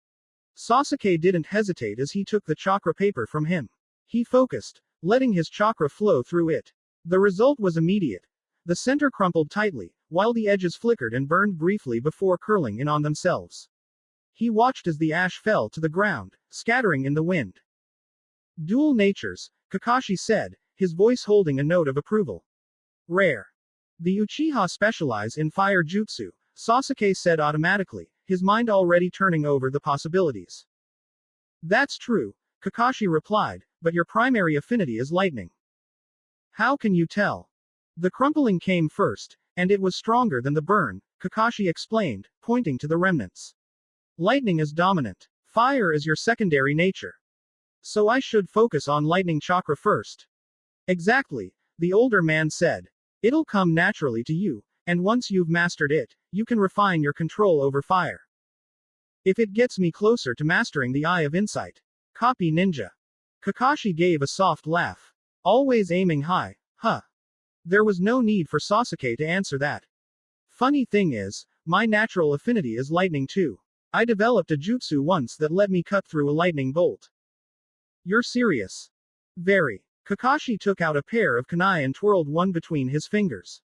Sasuke didn't hesitate as he took the chakra paper from him. He focused, letting his chakra flow through it. The result was immediate. The center crumpled tightly, while the edges flickered and burned briefly before curling in on themselves. He watched as the ash fell to the ground, scattering in the wind. Dual natures, Kakashi said, his voice holding a note of approval. Rare. The Uchiha specialize in fire jutsu, Sasuke said automatically, his mind already turning over the possibilities. That's true, Kakashi replied, but your primary affinity is lightning. How can you tell? The crumpling came first, and it was stronger than the burn, Kakashi explained, pointing to the remnants. Lightning is dominant. Fire is your secondary nature. So I should focus on lightning chakra first. Exactly, the older man said. It'll come naturally to you, and once you've mastered it, you can refine your control over fire. If it gets me closer to mastering the Eye of Insight. Copy ninja. Kakashi gave a soft laugh. Always aiming high, huh? There was no need for Sasuke to answer that. Funny thing is, my natural affinity is lightning too. I developed a jutsu once that let me cut through a lightning bolt. You're serious? Very. Kakashi took out a pair of kunai and twirled one between his fingers.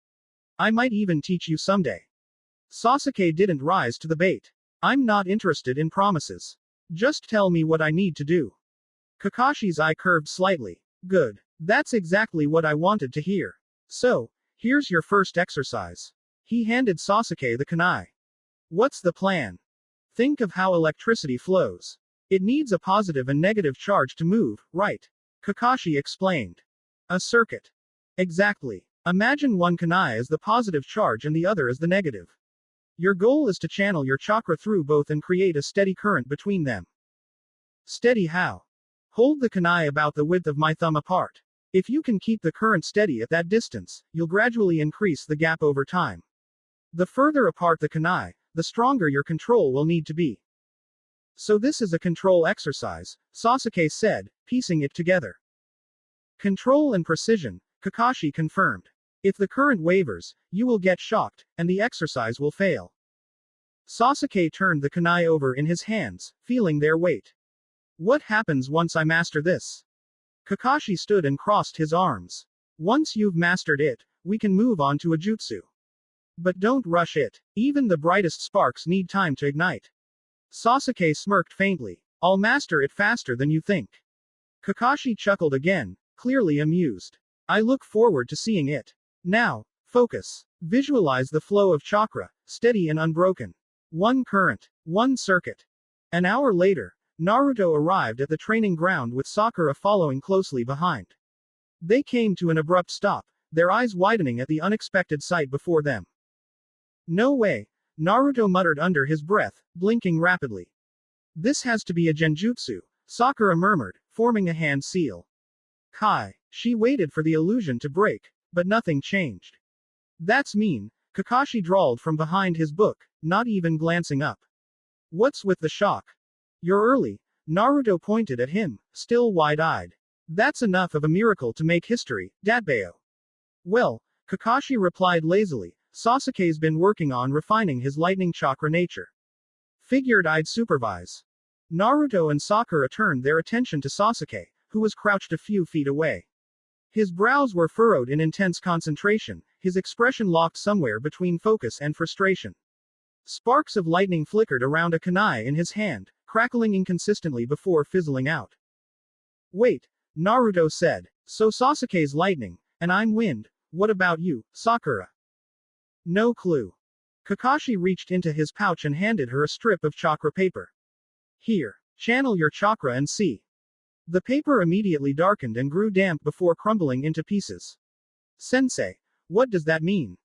I might even teach you someday. Sasuke didn't rise to the bait. I'm not interested in promises. Just tell me what I need to do. Kakashi's eye curved slightly. Good. That's exactly what I wanted to hear. So, here's your first exercise. He handed Sasuke the kunai. What's the plan? Think of how electricity flows. It needs a positive and negative charge to move, right? Kakashi explained. A circuit. Exactly. Imagine one kunai as the positive charge and the other as the negative. Your goal is to channel your chakra through both and create a steady current between them. Steady how? Hold the kunai about the width of my thumb apart. If you can keep the current steady at that distance, you'll gradually increase the gap over time. The further apart the kunai, the stronger your control will need to be. So this is a control exercise, Sasuke said, piecing it together. Control and precision, Kakashi confirmed. If the current wavers, you will get shocked, and the exercise will fail. Sasuke turned the kunai over in his hands, feeling their weight. What happens once I master this? Kakashi stood and crossed his arms. Once you've mastered it, we can move on to a jutsu. But don't rush it. Even the brightest sparks need time to ignite. Sasuke smirked faintly. I'll master it faster than you think. Kakashi chuckled again, clearly amused. I look forward to seeing it. Now, focus. Visualize the flow of chakra, steady and unbroken. One current, one circuit. An hour later, Naruto arrived at the training ground with Sakura following closely behind. They came to an abrupt stop, their eyes widening at the unexpected sight before them. No way, Naruto muttered under his breath, blinking rapidly. This has to be a genjutsu, Sakura murmured, forming a hand seal. Kai. She waited for the illusion to break, but nothing changed. That's mean, Kakashi drawled from behind his book, not even glancing up. What's with the shock? You're early, Naruto pointed at him, still wide-eyed. That's enough of a miracle to make history, Datbeo. Well, Kakashi replied lazily, Sasuke's been working on refining his lightning chakra nature. Figured I'd supervise. Naruto and Sakura turned their attention to Sasuke, who was crouched a few feet away. His brows were furrowed in intense concentration, his expression locked somewhere between focus and frustration. Sparks of lightning flickered around a kunai in his hand, crackling inconsistently before fizzling out. Wait, Naruto said. So Sasuke's lightning, and I'm wind. What about you, Sakura? No clue. Kakashi reached into his pouch and handed her a strip of chakra paper. Here, channel your chakra and see. The paper immediately darkened and grew damp before crumbling into pieces. Sensei, what does that mean?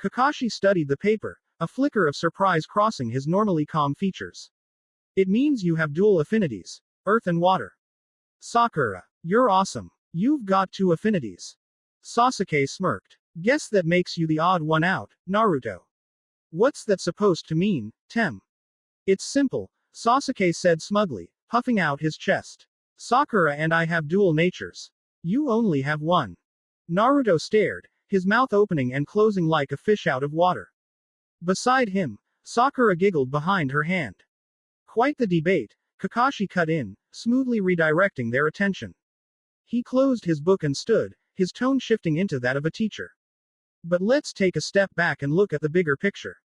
Kakashi studied the paper, a flicker of surprise crossing his normally calm features. It means you have dual affinities, earth and water. Sakura, you're awesome. You've got two affinities. Sasuke smirked. Guess that makes you the odd one out, Naruto. What's that supposed to mean, Tem? It's simple, Sasuke said smugly, puffing out his chest. Sakura and I have dual natures. You only have one. Naruto stared, his mouth opening and closing like a fish out of water. Beside him, Sakura giggled behind her hand. Quite the debate, Kakashi cut in, smoothly redirecting their attention. He closed his book and stood, his tone shifting into that of a teacher. But let's take a step back and look at the bigger picture.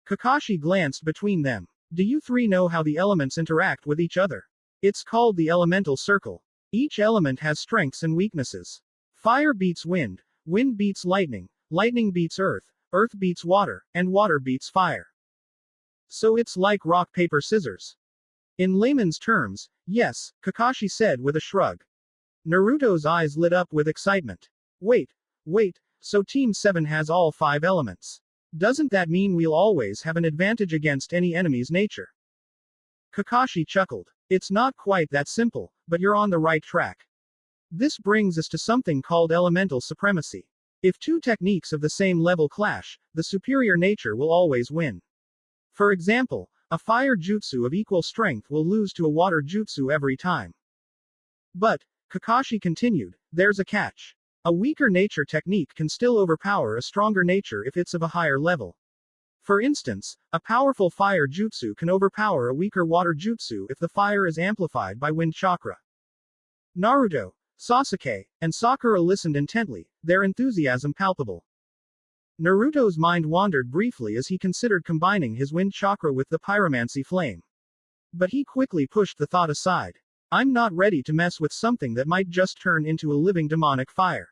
Kakashi glanced between them. Do you three know how the elements interact with each other? It's called the elemental circle. Each element has strengths and weaknesses. Fire beats wind, wind beats lightning, lightning beats earth, earth beats water, and water beats fire. So it's like rock paper scissors. In layman's terms, yes, Kakashi said with a shrug. Naruto's eyes lit up with excitement. Wait, so Team 7 has all 5 elements. Doesn't that mean we'll always have an advantage against any enemy's nature? Kakashi chuckled. It's not quite that simple, but you're on the right track. This brings us to something called elemental supremacy. If two techniques of the same level clash, the superior nature will always win. For example, a fire jutsu of equal strength will lose to a water jutsu every time. But, Kakashi continued, there's a catch. A weaker nature technique can still overpower a stronger nature if it's of a higher level. For instance, a powerful fire jutsu can overpower a weaker water jutsu if the fire is amplified by wind chakra. Naruto, Sasuke, and Sakura listened intently, their enthusiasm palpable. Naruto's mind wandered briefly as he considered combining his wind chakra with the pyromancy flame. But he quickly pushed the thought aside. I'm not ready to mess with something that might just turn into a living demonic fire.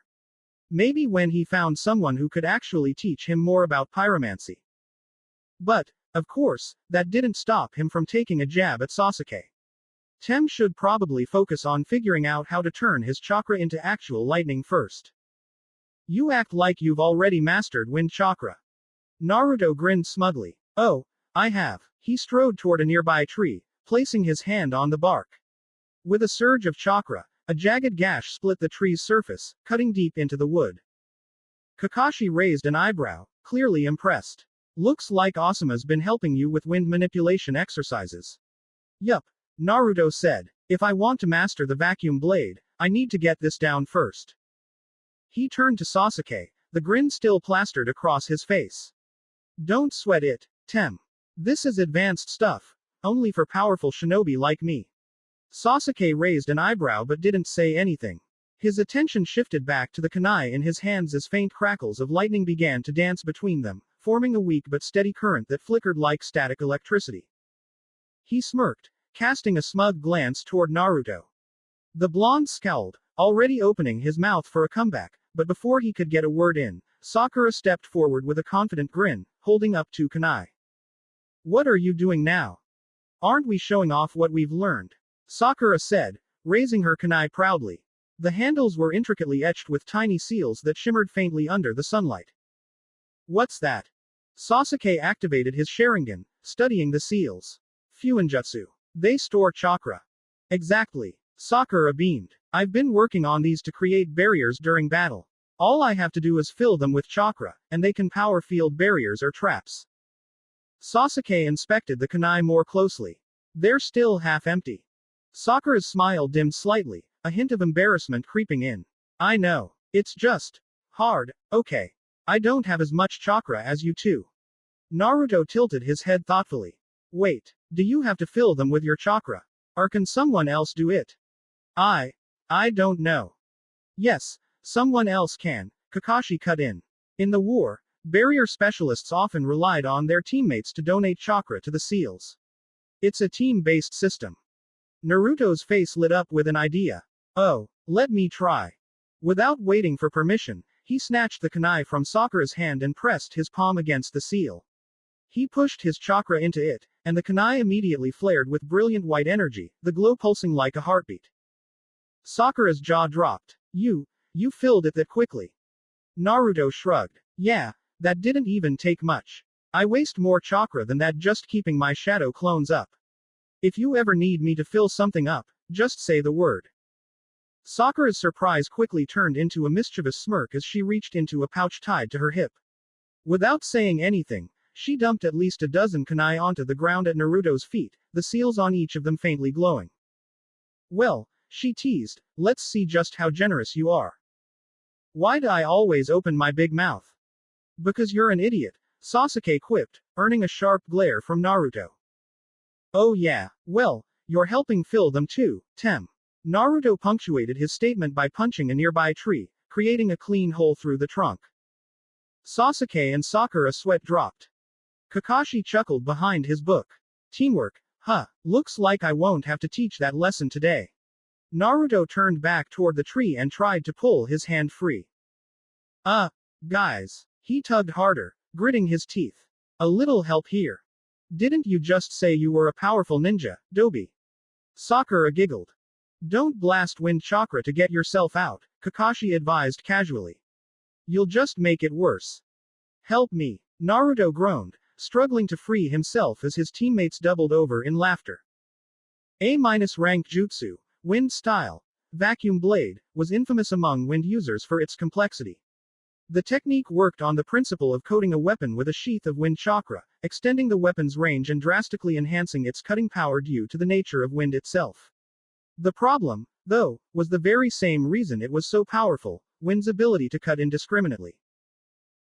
Maybe when he found someone who could actually teach him more about pyromancy. But, of course, that didn't stop him from taking a jab at Sasuke. Tem should probably focus on figuring out how to turn his chakra into actual lightning first. You act like you've already mastered wind chakra. Naruto grinned smugly. Oh, I have. He strode toward a nearby tree, placing his hand on the bark. With a surge of chakra, a jagged gash split the tree's surface, cutting deep into the wood. Kakashi raised an eyebrow, clearly impressed. Looks like Asuma's been helping you with wind manipulation exercises. Yup, Naruto said. If I want to master the vacuum blade, I need to get this down first. He turned to Sasuke, the grin still plastered across his face. Don't sweat it, Tem. This is advanced stuff, only for powerful shinobi like me. Sasuke raised an eyebrow but didn't say anything. His attention shifted back to the kunai in his hands as faint crackles of lightning began to dance between them, forming a weak but steady current that flickered like static electricity. He smirked, casting a smug glance toward Naruto. The blonde scowled, already opening his mouth for a comeback, but before he could get a word in, Sakura stepped forward with a confident grin, holding up two kunai. What are you doing now? Aren't we showing off what we've learned? Sakura said, raising her kunai proudly. The handles were intricately etched with tiny seals that shimmered faintly under the sunlight. What's that? Sasuke activated his Sharingan, studying the seals. Fuinjutsu. They store chakra. Exactly. Sakura beamed. I've been working on these to create barriers during battle. All I have to do is fill them with chakra, and they can power field barriers or traps. Sasuke inspected the kunai more closely. They're still half empty. Sakura's smile dimmed slightly, a hint of embarrassment creeping in. I know. It's just hard, okay. I don't have as much chakra as you two. Naruto tilted his head thoughtfully. Wait, do you have to fill them with your chakra? Or can someone else do it? I don't know. Yes, someone else can, Kakashi cut in. In the war, barrier specialists often relied on their teammates to donate chakra to the seals. It's a team-based system. Naruto's face lit up with an idea. Oh, let me try. Without waiting for permission, he snatched the kunai from Sakura's hand and pressed his palm against the seal. He pushed his chakra into it, and the kunai immediately flared with brilliant white energy, the glow pulsing like a heartbeat. Sakura's jaw dropped. You filled it that quickly. Naruto shrugged. Yeah, that didn't even take much. I waste more chakra than that just keeping my shadow clones up. If you ever need me to fill something up, just say the word. Sakura's surprise quickly turned into a mischievous smirk as she reached into a pouch tied to her hip. Without saying anything, she dumped at least a dozen kunai onto the ground at Naruto's feet, the seals on each of them faintly glowing. Well, she teased, let's see just how generous you are. Why'd I always open my big mouth? Because you're an idiot, Sasuke quipped, earning a sharp glare from Naruto. Oh yeah, well, you're helping fill them too, Tem. Naruto punctuated his statement by punching a nearby tree, creating a clean hole through the trunk. Sasuke and Sakura sweat dropped. Kakashi chuckled behind his book. Teamwork, huh, looks like I won't have to teach that lesson today. Naruto turned back toward the tree and tried to pull his hand free. Guys. He tugged harder, gritting his teeth. A little help here. Didn't you just say you were a powerful ninja, Dobi? Sakura giggled. Don't blast wind chakra to get yourself out, Kakashi advised casually. You'll just make it worse. Help me. Naruto groaned, struggling to free himself as his teammates doubled over in laughter. A-rank jutsu, wind style, vacuum blade, was infamous among wind users for its complexity. The technique worked on the principle of coating a weapon with a sheath of wind chakra, extending the weapon's range and drastically enhancing its cutting power due to the nature of wind itself. The problem, though, was the very same reason it was so powerful, wind's ability to cut indiscriminately.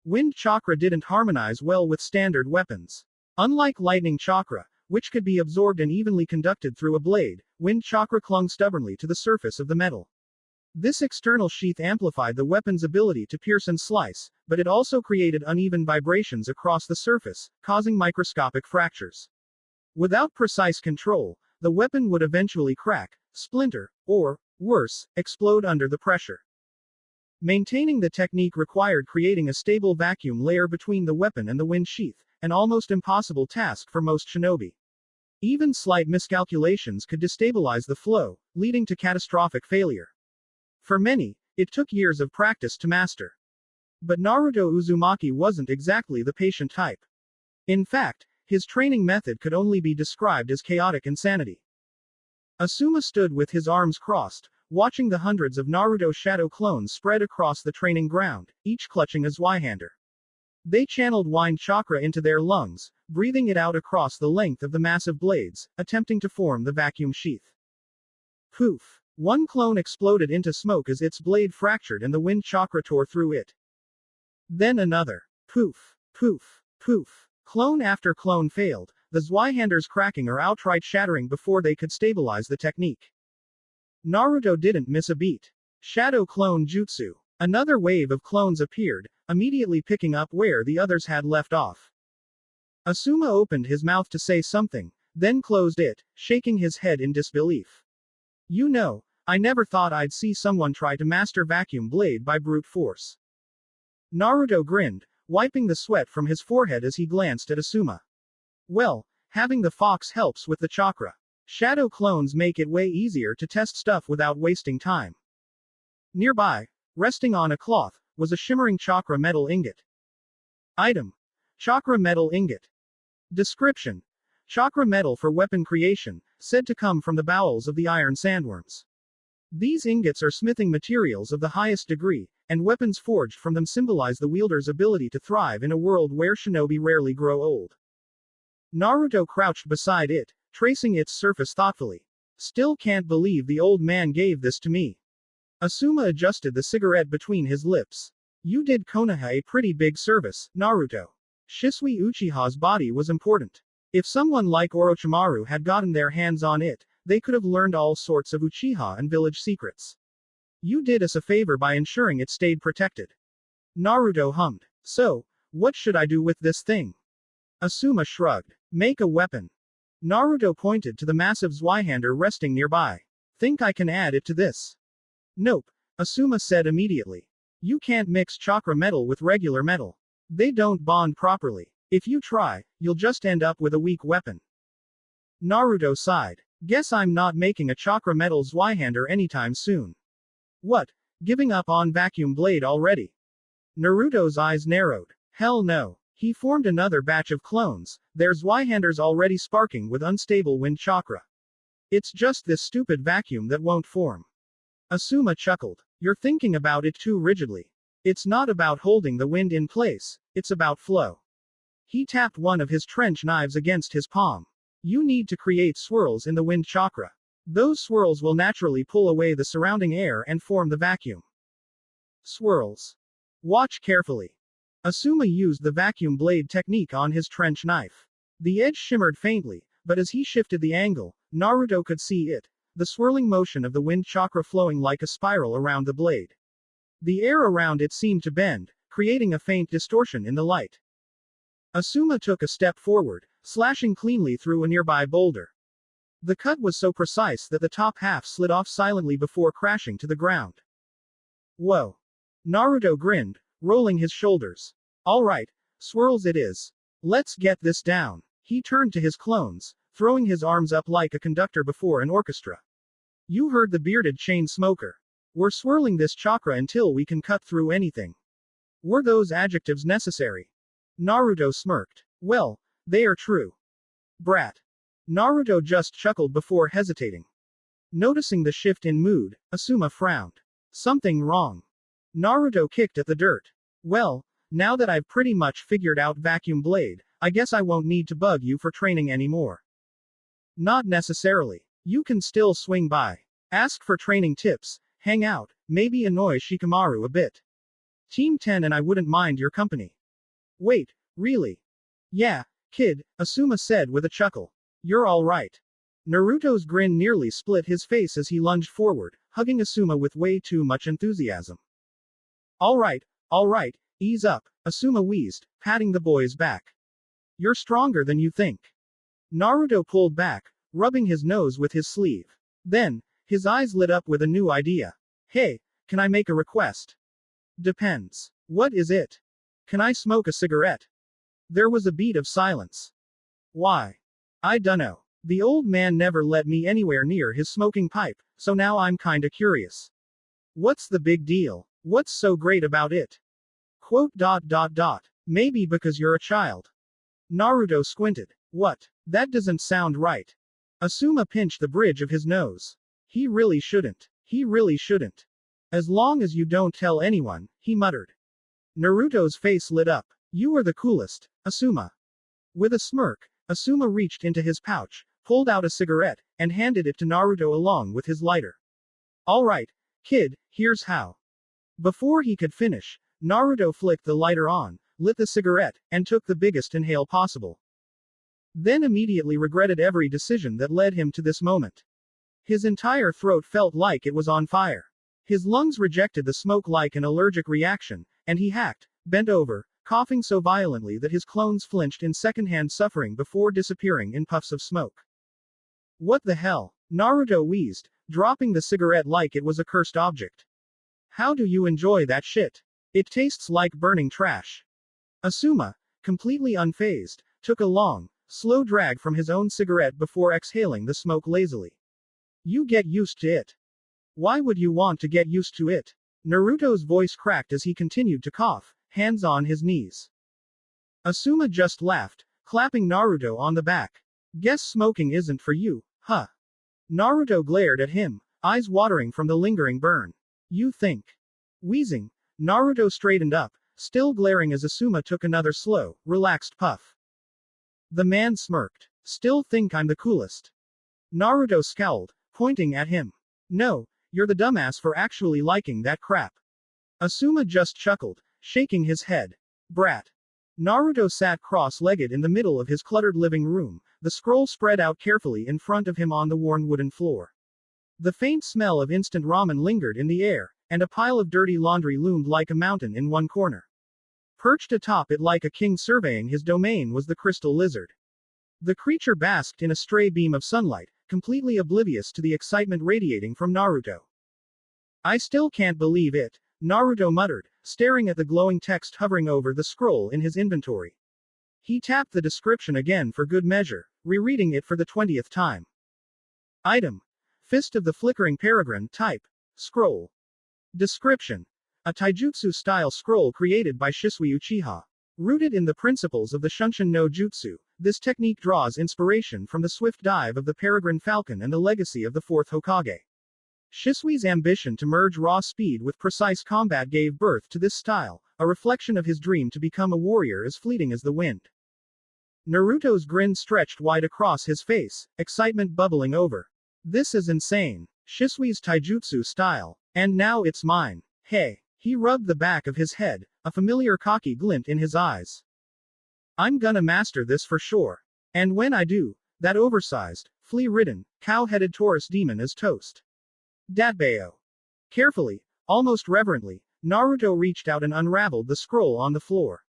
Wind chakra didn't harmonize well with standard weapons. Unlike lightning chakra, which could be absorbed and evenly conducted through a blade, wind chakra clung stubbornly to the surface of the metal. This external sheath amplified the weapon's ability to pierce and slice, but it also created uneven vibrations across the surface, causing microscopic fractures. Without precise control, the weapon would eventually crack, splinter, or, worse, explode under the pressure. Maintaining the technique required creating a stable vacuum layer between the weapon and the wind sheath, an almost impossible task for most shinobi. Even slight miscalculations could destabilize the flow, leading to catastrophic failure. For many, it took years of practice to master. But Naruto Uzumaki wasn't exactly the patient type. In fact, his training method could only be described as chaotic insanity. Asuma stood with his arms crossed, watching the hundreds of Naruto shadow clones spread across the training ground, each clutching a Zweihander. They channeled wind chakra into their lungs, breathing it out across the length of the massive blades, attempting to form the vacuum sheath. Poof! One clone exploded into smoke as its blade fractured and the wind chakra tore through it. Then another. Poof! Poof! Poof! Clone after clone failed, the Zweihanders cracking or outright shattering before they could stabilize the technique. Naruto didn't miss a beat. Shadow clone jutsu. Another wave of clones appeared, immediately picking up where the others had left off. Asuma opened his mouth to say something, then closed it, shaking his head in disbelief. You know, I never thought I'd see someone try to master vacuum blade by brute force. Naruto grinned, wiping the sweat from his forehead as he glanced at Asuma. Well, having the fox helps with the chakra. Shadow clones make it way easier to test stuff without wasting time. Nearby, resting on a cloth, was a shimmering chakra metal ingot. Item. Chakra metal ingot. Description. Chakra metal for weapon creation, said to come from the bowels of the iron sandworms. These ingots are smithing materials of the highest degree, and weapons forged from them symbolize the wielder's ability to thrive in a world where shinobi rarely grow old. Naruto crouched beside it, tracing its surface thoughtfully. Still can't believe the old man gave this to me. Asuma adjusted the cigarette between his lips. You did Konoha a pretty big service, Naruto. Shisui Uchiha's body was important. If someone like Orochimaru had gotten their hands on it, they could have learned all sorts of Uchiha and village secrets. You did us a favor by ensuring it stayed protected. Naruto hummed. So, what should I do with this thing? Asuma shrugged. Make a weapon. Naruto pointed to the massive Zweihander resting nearby. Think I can add it to this? Nope, Asuma said immediately. You can't mix chakra metal with regular metal. They don't bond properly. If you try, you'll just end up with a weak weapon. Naruto sighed. Guess I'm not making a chakra metal Zweihander anytime soon. What? Giving up on vacuum blade already? Naruto's eyes narrowed. Hell no. He formed another batch of clones, their Zweihanders already sparking with unstable wind chakra. It's just this stupid vacuum that won't form. Asuma chuckled. You're thinking about it too rigidly. It's not about holding the wind in place, it's about flow. He tapped one of his trench knives against his palm. You need to create swirls in the wind chakra. Those swirls will naturally pull away the surrounding air and form the vacuum. Swirls. Watch carefully. Asuma used the vacuum blade technique on his trench knife. The edge shimmered faintly, but as he shifted the angle, Naruto could see it, the swirling motion of the wind chakra flowing like a spiral around the blade. The air around it seemed to bend, creating a faint distortion in the light. Asuma took a step forward, slashing cleanly through a nearby boulder. The cut was so precise that the top half slid off silently before crashing to the ground. Whoa. Naruto grinned, rolling his shoulders. Alright, swirls it is. Let's get this down. He turned to his clones, throwing his arms up like a conductor before an orchestra. You heard the bearded chain smoker. We're swirling this chakra until we can cut through anything. Were those adjectives necessary? Naruto smirked. Well, they are true. Brat. Naruto just chuckled before hesitating. Noticing the shift in mood, Asuma frowned. Something wrong. Naruto kicked at the dirt. Well, now that I've pretty much figured out vacuum blade, I guess I won't need to bug you for training anymore. Not necessarily. You can still swing by. Ask for training tips, hang out, maybe annoy Shikamaru a bit. Team 10 and I wouldn't mind your company. Wait, really? Yeah, kid, Asuma said with a chuckle. You're alright. Naruto's grin nearly split his face as he lunged forward, hugging Asuma with way too much enthusiasm. Alright, ease up, Asuma wheezed, patting the boy's back. You're stronger than you think. Naruto pulled back, rubbing his nose with his sleeve. Then, his eyes lit up with a new idea. Hey, can I make a request? Depends. What is it? Can I smoke a cigarette? There was a beat of silence. Why? I dunno. The old man never let me anywhere near his smoking pipe, so now I'm kinda curious. What's the big deal? What's so great about it? Quote. Maybe because you're a child. Naruto squinted. What? That doesn't sound right. Asuma pinched the bridge of his nose. He really shouldn't. As long as you don't tell anyone, he muttered. Naruto's face lit up. You are the coolest, Asuma. With a smirk, Asuma reached into his pouch, pulled out a cigarette, and handed it to Naruto along with his lighter. Alright, kid, here's how. Before he could finish, Naruto flicked the lighter on, lit the cigarette, and took the biggest inhale possible. Then immediately regretted every decision that led him to this moment. His entire throat felt like it was on fire. His lungs rejected the smoke like an allergic reaction, and he hacked, bent over, coughing so violently that his clones flinched in secondhand suffering before disappearing in puffs of smoke. What the hell? Naruto wheezed, dropping the cigarette like it was a cursed object. How do you enjoy that shit? It tastes like burning trash. Asuma, completely unfazed, took a long, slow drag from his own cigarette before exhaling the smoke lazily. You get used to it. Why would you want to get used to it? Naruto's voice cracked as he continued to cough, hands on his knees. Asuma just laughed, clapping Naruto on the back. Guess smoking isn't for you, huh? Naruto glared at him, eyes watering from the lingering burn. You think? Wheezing, Naruto straightened up, still glaring as Asuma took another slow, relaxed puff. The man smirked. Still think I'm the coolest? Naruto scowled, pointing at him. No, you're the dumbass for actually liking that crap. Asuma just chuckled, shaking his head. Brat. Naruto sat cross-legged in the middle of his cluttered living room, the scroll spread out carefully in front of him on the worn wooden floor. The faint smell of instant ramen lingered in the air, and a pile of dirty laundry loomed like a mountain in one corner. Perched atop it like a king surveying his domain was the crystal lizard. The creature basked in a stray beam of sunlight, completely oblivious to the excitement radiating from Naruto. I still can't believe it, Naruto muttered, staring at the glowing text hovering over the scroll in his inventory. He tapped the description again for good measure, rereading it for the 20th time. Item. Fist of the Flickering Peregrine. Type. Scroll. Description. A taijutsu-style scroll created by Shisui Uchiha. Rooted in the principles of the Shunshin no Jutsu, this technique draws inspiration from the swift dive of the peregrine falcon and the legacy of the fourth Hokage. Shisui's ambition to merge raw speed with precise combat gave birth to this style, a reflection of his dream to become a warrior as fleeting as the wind. Naruto's grin stretched wide across his face, excitement bubbling over. This is insane. Shisui's taijutsu style. And now it's mine. Hey. He rubbed the back of his head, a familiar cocky glint in his eyes. I'm gonna master this for sure. And when I do, that oversized, flea-ridden, cow-headed Taurus demon is toast. Datbayo. Carefully, almost reverently, Naruto reached out and unraveled the scroll on the floor.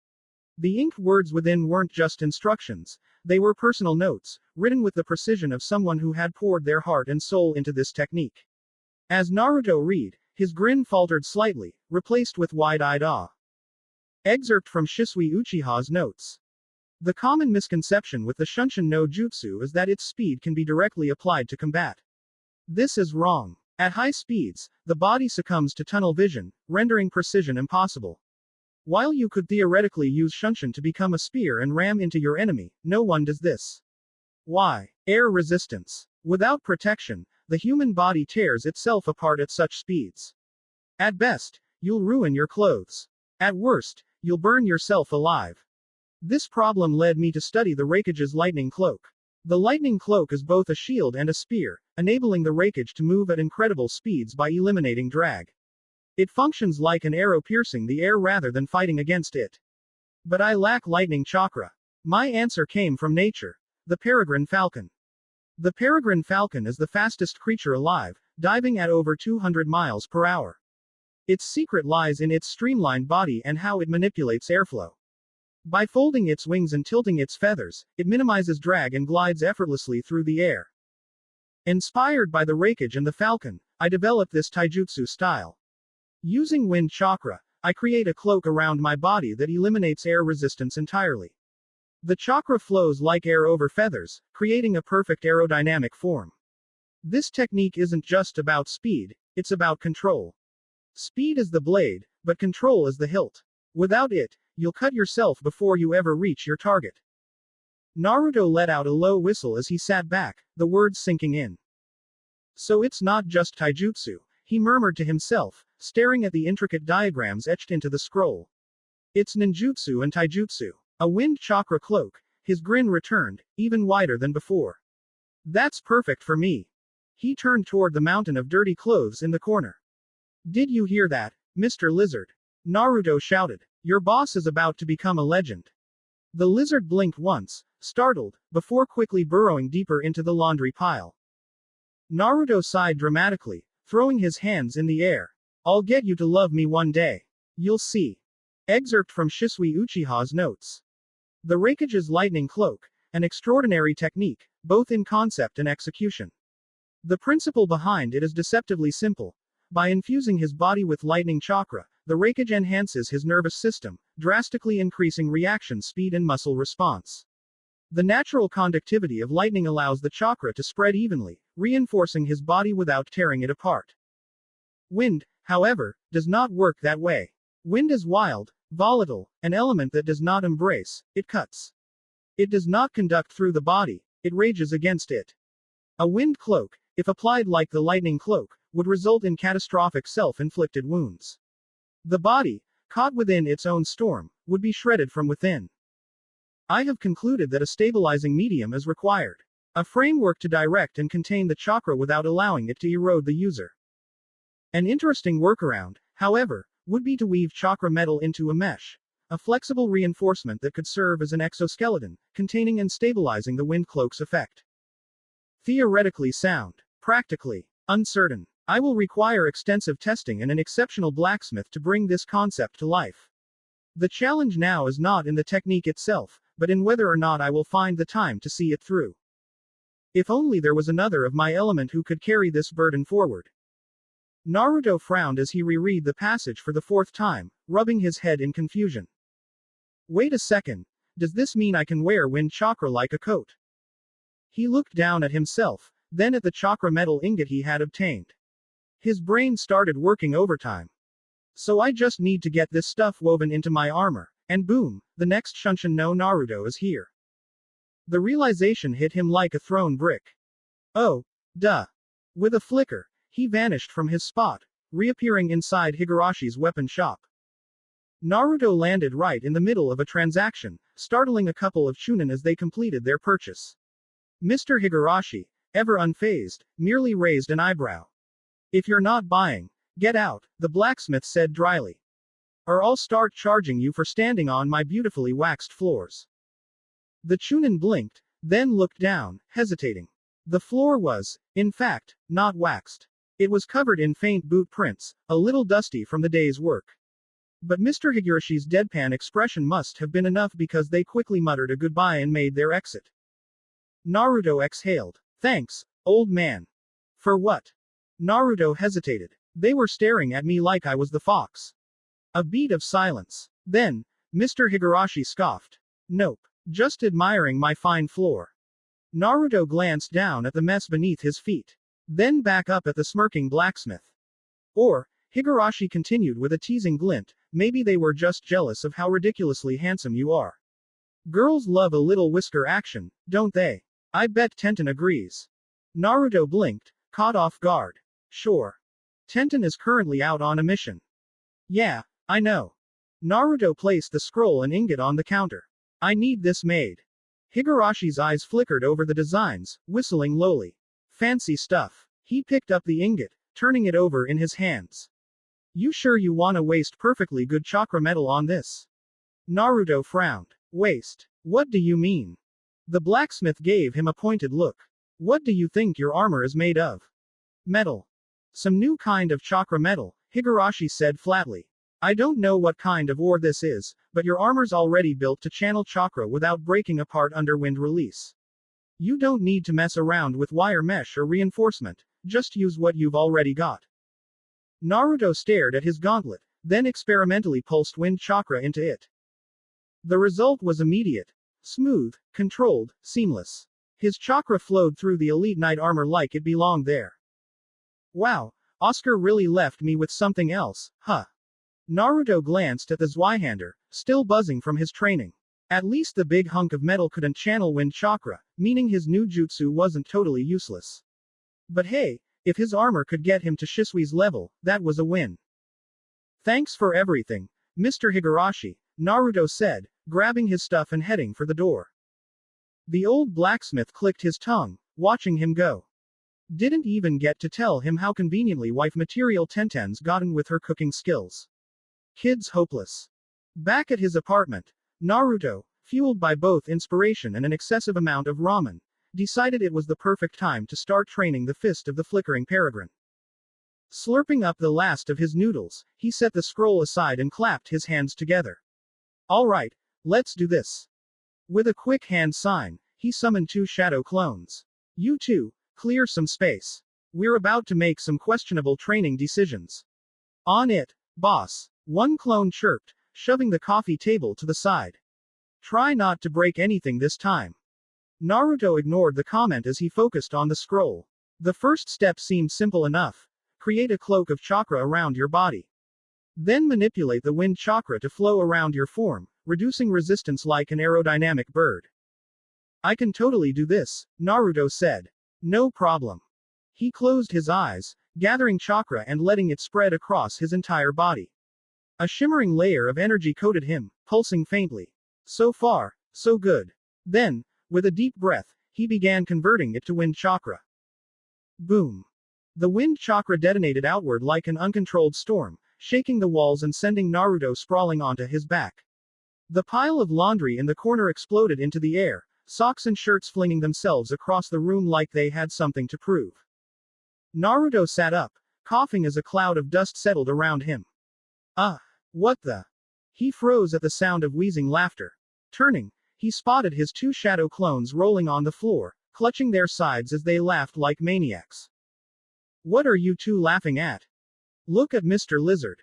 The inked words within weren't just instructions, they were personal notes, written with the precision of someone who had poured their heart and soul into this technique. As Naruto read, his grin faltered slightly, replaced with wide-eyed awe. Excerpt from Shisui Uchiha's notes. The common misconception with the Shunshin no Jutsu is that its speed can be directly applied to combat. This is wrong. At high speeds, the body succumbs to tunnel vision, rendering precision impossible. While you could theoretically use Shunshin to become a spear and ram into your enemy, no one does this. Why? Air resistance. Without protection, the human body tears itself apart at such speeds. At best, you'll ruin your clothes. At worst, you'll burn yourself alive. This problem led me to study the Raikage's lightning cloak. The lightning cloak is both a shield and a spear, enabling the Raikage to move at incredible speeds by eliminating drag. It functions like an arrow piercing the air rather than fighting against it. But I lack lightning chakra. My answer came from nature. The peregrine falcon. The peregrine falcon is the fastest creature alive, diving at over 200 miles per hour. Its secret lies in its streamlined body and how it manipulates airflow. By folding its wings and tilting its feathers, it minimizes drag and glides effortlessly through the air. Inspired by the Raikage and the falcon, I developed this taijutsu style. Using wind chakra, I create a cloak around my body that eliminates air resistance entirely. The chakra flows like air over feathers, creating a perfect aerodynamic form. This technique isn't just about speed, it's about control. Speed is the blade, but control is the hilt. Without it, you'll cut yourself before you ever reach your target. Naruto let out a low whistle as he sat back, the words sinking in. So it's not just taijutsu, he murmured to himself, staring at the intricate diagrams etched into the scroll. It's ninjutsu and taijutsu. A wind chakra cloak. His grin returned, even wider than before. That's perfect for me. He turned toward the mountain of dirty clothes in the corner. Did you hear that, Mr. Lizard? Naruto shouted. Your boss is about to become a legend. The lizard blinked once, startled, before quickly burrowing deeper into the laundry pile. Naruto sighed dramatically, throwing his hands in the air. I'll get you to love me one day. You'll see. Excerpt from Shisui Uchiha's notes. The Raikage's lightning cloak, an extraordinary technique, both in concept and execution. The principle behind it is deceptively simple. By infusing his body with lightning chakra, the Raikage enhances his nervous system, drastically increasing reaction speed and muscle response. The natural conductivity of lightning allows the chakra to spread evenly, reinforcing his body without tearing it apart. Wind, however, does not work that way. Wind is wild, volatile, an element that does not embrace, it cuts. It does not conduct through the body, it rages against it. A wind cloak, if applied like the lightning cloak, would result in catastrophic self-inflicted wounds. The body, caught within its own storm, would be shredded from within. I have concluded that a stabilizing medium is required. A framework to direct and contain the chakra without allowing it to erode the user. An interesting workaround, however, would be to weave chakra metal into a mesh, a flexible reinforcement that could serve as an exoskeleton, containing and stabilizing the wind cloak's effect. Theoretically sound. Practically uncertain. I will require extensive testing and an exceptional blacksmith to bring this concept to life. The challenge now is not in the technique itself, but in whether or not I will find the time to see it through. If only there was another of my element who could carry this burden forward. Naruto frowned as he reread the passage for the fourth time, rubbing his head in confusion. Wait a second. Does this mean I can wear wind chakra like a coat? He looked down at himself, then at the chakra metal ingot he had obtained. His brain started working overtime. So I just need to get this stuff woven into my armor, and boom, the next Shunshin no Naruto is here. The realization hit him like a thrown brick. Oh, duh. With a flicker, he vanished from his spot, reappearing inside Higarashi's weapon shop. Naruto landed right in the middle of a transaction, startling a couple of Chunin as they completed their purchase. Mr. Higurashi, ever unfazed, merely raised an eyebrow. If you're not buying, get out, the blacksmith said dryly. Or I'll start charging you for standing on my beautifully waxed floors. The Chunin blinked, then looked down, hesitating. The floor was, in fact, not waxed. It was covered in faint boot prints, a little dusty from the day's work. But Mr. Higurashi's deadpan expression must have been enough because they quickly muttered a goodbye and made their exit. Naruto exhaled. Thanks, old man. For what? Naruto hesitated. They were staring at me like I was the fox. A beat of silence. Then, Mr. Higurashi scoffed. Nope. Just admiring my fine floor. Naruto glanced down at the mess beneath his feet. Then back up at the smirking blacksmith. Or, Higurashi continued with a teasing glint, maybe they were just jealous of how ridiculously handsome you are. Girls love a little whisker action, don't they? I bet Tenten agrees. Naruto blinked, caught off guard. Sure. Tenten is currently out on a mission. Yeah, I know. Naruto placed the scroll and ingot on the counter. I need this made. Higurashi's eyes flickered over the designs, whistling lowly. Fancy stuff. He picked up the ingot, turning it over in his hands. You sure you wanna waste perfectly good chakra metal on this? Naruto frowned. Waste? What do you mean? The blacksmith gave him a pointed look. What do you think your armor is made of? Metal. Some new kind of chakra metal, Higurashi said flatly. I don't know what kind of ore this is, but your armor's already built to channel chakra without breaking apart under wind release. You don't need to mess around with wire mesh or reinforcement, just use what you've already got. Naruto stared at his gauntlet, then experimentally pulsed wind chakra into it. The result was immediate. Smooth, controlled, seamless. His chakra flowed through the elite knight armor like it belonged there. Wow, Oscar really left me with something else, huh? Naruto glanced at the Zweihander, still buzzing from his training. At least the big hunk of metal couldn't channel wind chakra, meaning his new jutsu wasn't totally useless. But hey, if his armor could get him to Shisui's level, that was a win. Thanks for everything, Mr. Higurashi, Naruto said, grabbing his stuff and heading for the door. The old blacksmith clicked his tongue, watching him go. Didn't even get to tell him how conveniently wife material Tenten's gotten with her cooking skills. Kid's hopeless. Back at his apartment, Naruto, fueled by both inspiration and an excessive amount of ramen, decided it was the perfect time to start training the fist of the flickering peregrine. Slurping up the last of his noodles, he set the scroll aside and clapped his hands together. Alright, let's do this. With a quick hand sign, he summoned 2 shadow clones. You two, clear some space. We're about to make some questionable training decisions. On it, boss. One clone chirped, shoving the coffee table to the side. Try not to break anything this time. Naruto ignored the comment as he focused on the scroll. The first step seemed simple enough. Create a cloak of chakra around your body. Then manipulate the wind chakra to flow around your form, reducing resistance like an aerodynamic bird. I can totally do this, Naruto said. No problem. He closed his eyes, gathering chakra and letting it spread across his entire body. A shimmering layer of energy coated him, pulsing faintly. So far, so good. Then, with a deep breath, he began converting it to wind chakra. Boom. The wind chakra detonated outward like an uncontrolled storm, shaking the walls and sending Naruto sprawling onto his back. The pile of laundry in the corner exploded into the air, socks and shirts flinging themselves across the room like they had something to prove. Naruto sat up, coughing as a cloud of dust settled around him. What the? He froze at the sound of wheezing laughter. Turning, he spotted his 2 shadow clones rolling on the floor, clutching their sides as they laughed like maniacs. What are you two laughing at? Look at Mr. Lizard.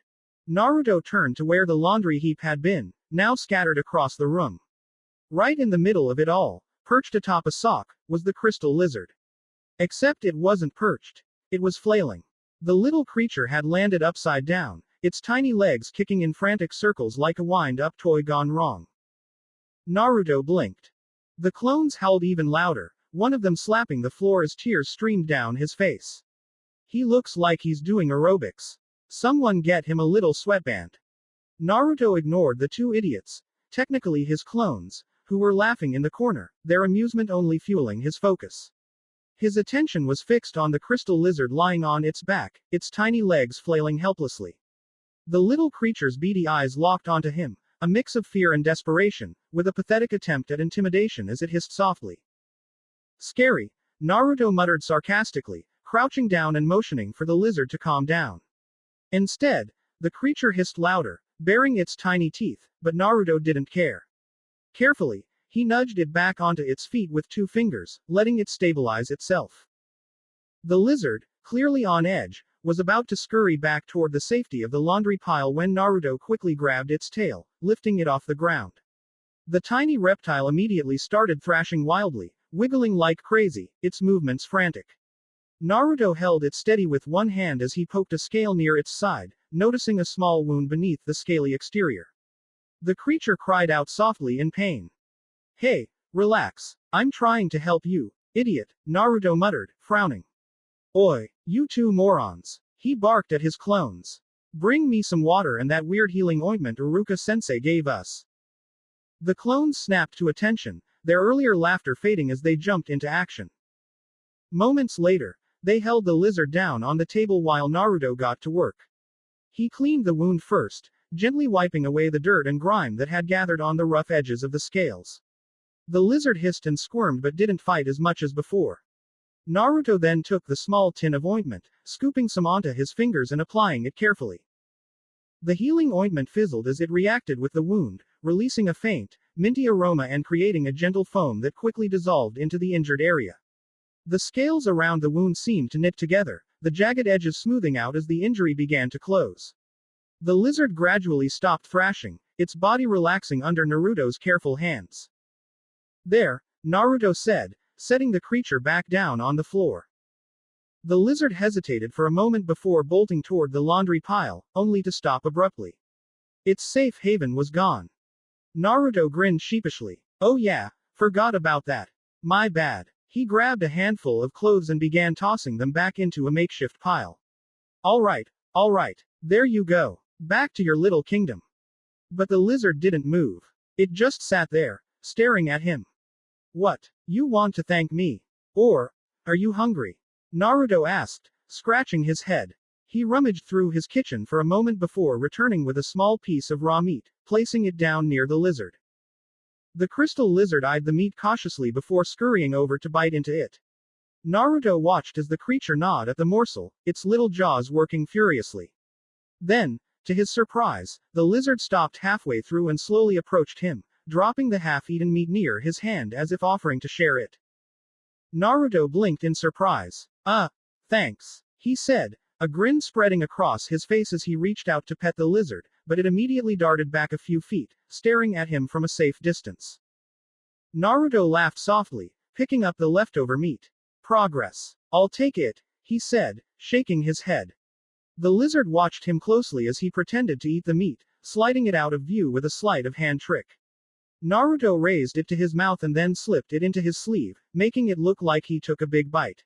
Naruto turned to where the laundry heap had been, now scattered across the room. Right in the middle of it all, perched atop a sock, was the crystal lizard. Except it wasn't perched. It was flailing. The little creature had landed upside down, its tiny legs kicking in frantic circles like a wind-up toy gone wrong. Naruto blinked. The clones howled even louder, one of them slapping the floor as tears streamed down his face. He looks like he's doing aerobics. Someone get him a little sweatband. Naruto ignored the two idiots, technically his clones, who were laughing in the corner, their amusement only fueling his focus. His attention was fixed on the crystal lizard lying on its back, its tiny legs flailing helplessly. The little creature's beady eyes locked onto him, a mix of fear and desperation, with a pathetic attempt at intimidation as it hissed softly. Scary, Naruto muttered sarcastically, crouching down and motioning for the lizard to calm down. Instead, the creature hissed louder, baring its tiny teeth, but Naruto didn't care. Carefully, he nudged it back onto its feet with two fingers, letting it stabilize itself. The lizard, clearly on edge, was about to scurry back toward the safety of the laundry pile when Naruto quickly grabbed its tail, lifting it off the ground. The tiny reptile immediately started thrashing wildly, wiggling like crazy, its movements frantic. Naruto held it steady with one hand as he poked a scale near its side, noticing a small wound beneath the scaly exterior. The creature cried out softly in pain. Hey, relax. I'm trying to help you, idiot, Naruto muttered, frowning. Oi, you two morons. He barked at his clones. Bring me some water and that weird healing ointment Iruka-sensei gave us. The clones snapped to attention, their earlier laughter fading as they jumped into action. Moments later, they held the lizard down on the table while Naruto got to work. He cleaned the wound first, gently wiping away the dirt and grime that had gathered on the rough edges of the scales. The lizard hissed and squirmed but didn't fight as much as before. Naruto then took the small tin of ointment, scooping some onto his fingers and applying it carefully. The healing ointment fizzled as it reacted with the wound, releasing a faint, minty aroma and creating a gentle foam that quickly dissolved into the injured area. The scales around the wound seemed to knit together, the jagged edges smoothing out as the injury began to close. The lizard gradually stopped thrashing, its body relaxing under Naruto's careful hands. There, Naruto said, setting the creature back down on the floor. The lizard hesitated for a moment before bolting toward the laundry pile, only to stop abruptly. Its safe haven was gone. Naruto grinned sheepishly. Oh yeah, forgot about that. My bad. He grabbed a handful of clothes and began tossing them back into a makeshift pile. All right, there you go. Back to your little kingdom. But the lizard didn't move. It just sat there, staring at him. What? You want to thank me? Or, are you hungry? Naruto asked, scratching his head. He rummaged through his kitchen for a moment before returning with a small piece of raw meat, placing it down near the lizard. The crystal lizard eyed the meat cautiously before scurrying over to bite into it. Naruto watched as the creature gnawed at the morsel, its little jaws working furiously. Then, to his surprise, the lizard stopped halfway through and slowly approached him, dropping the half-eaten meat near his hand as if offering to share it. Naruto blinked in surprise. Thanks, he said, a grin spreading across his face as he reached out to pet the lizard, but it immediately darted back a few feet, staring at him from a safe distance. Naruto laughed softly, picking up the leftover meat. Progress. I'll take it, he said, shaking his head. The lizard watched him closely as he pretended to eat the meat, sliding it out of view with a sleight of hand trick. Naruto raised it to his mouth and then slipped it into his sleeve, making it look like he took a big bite.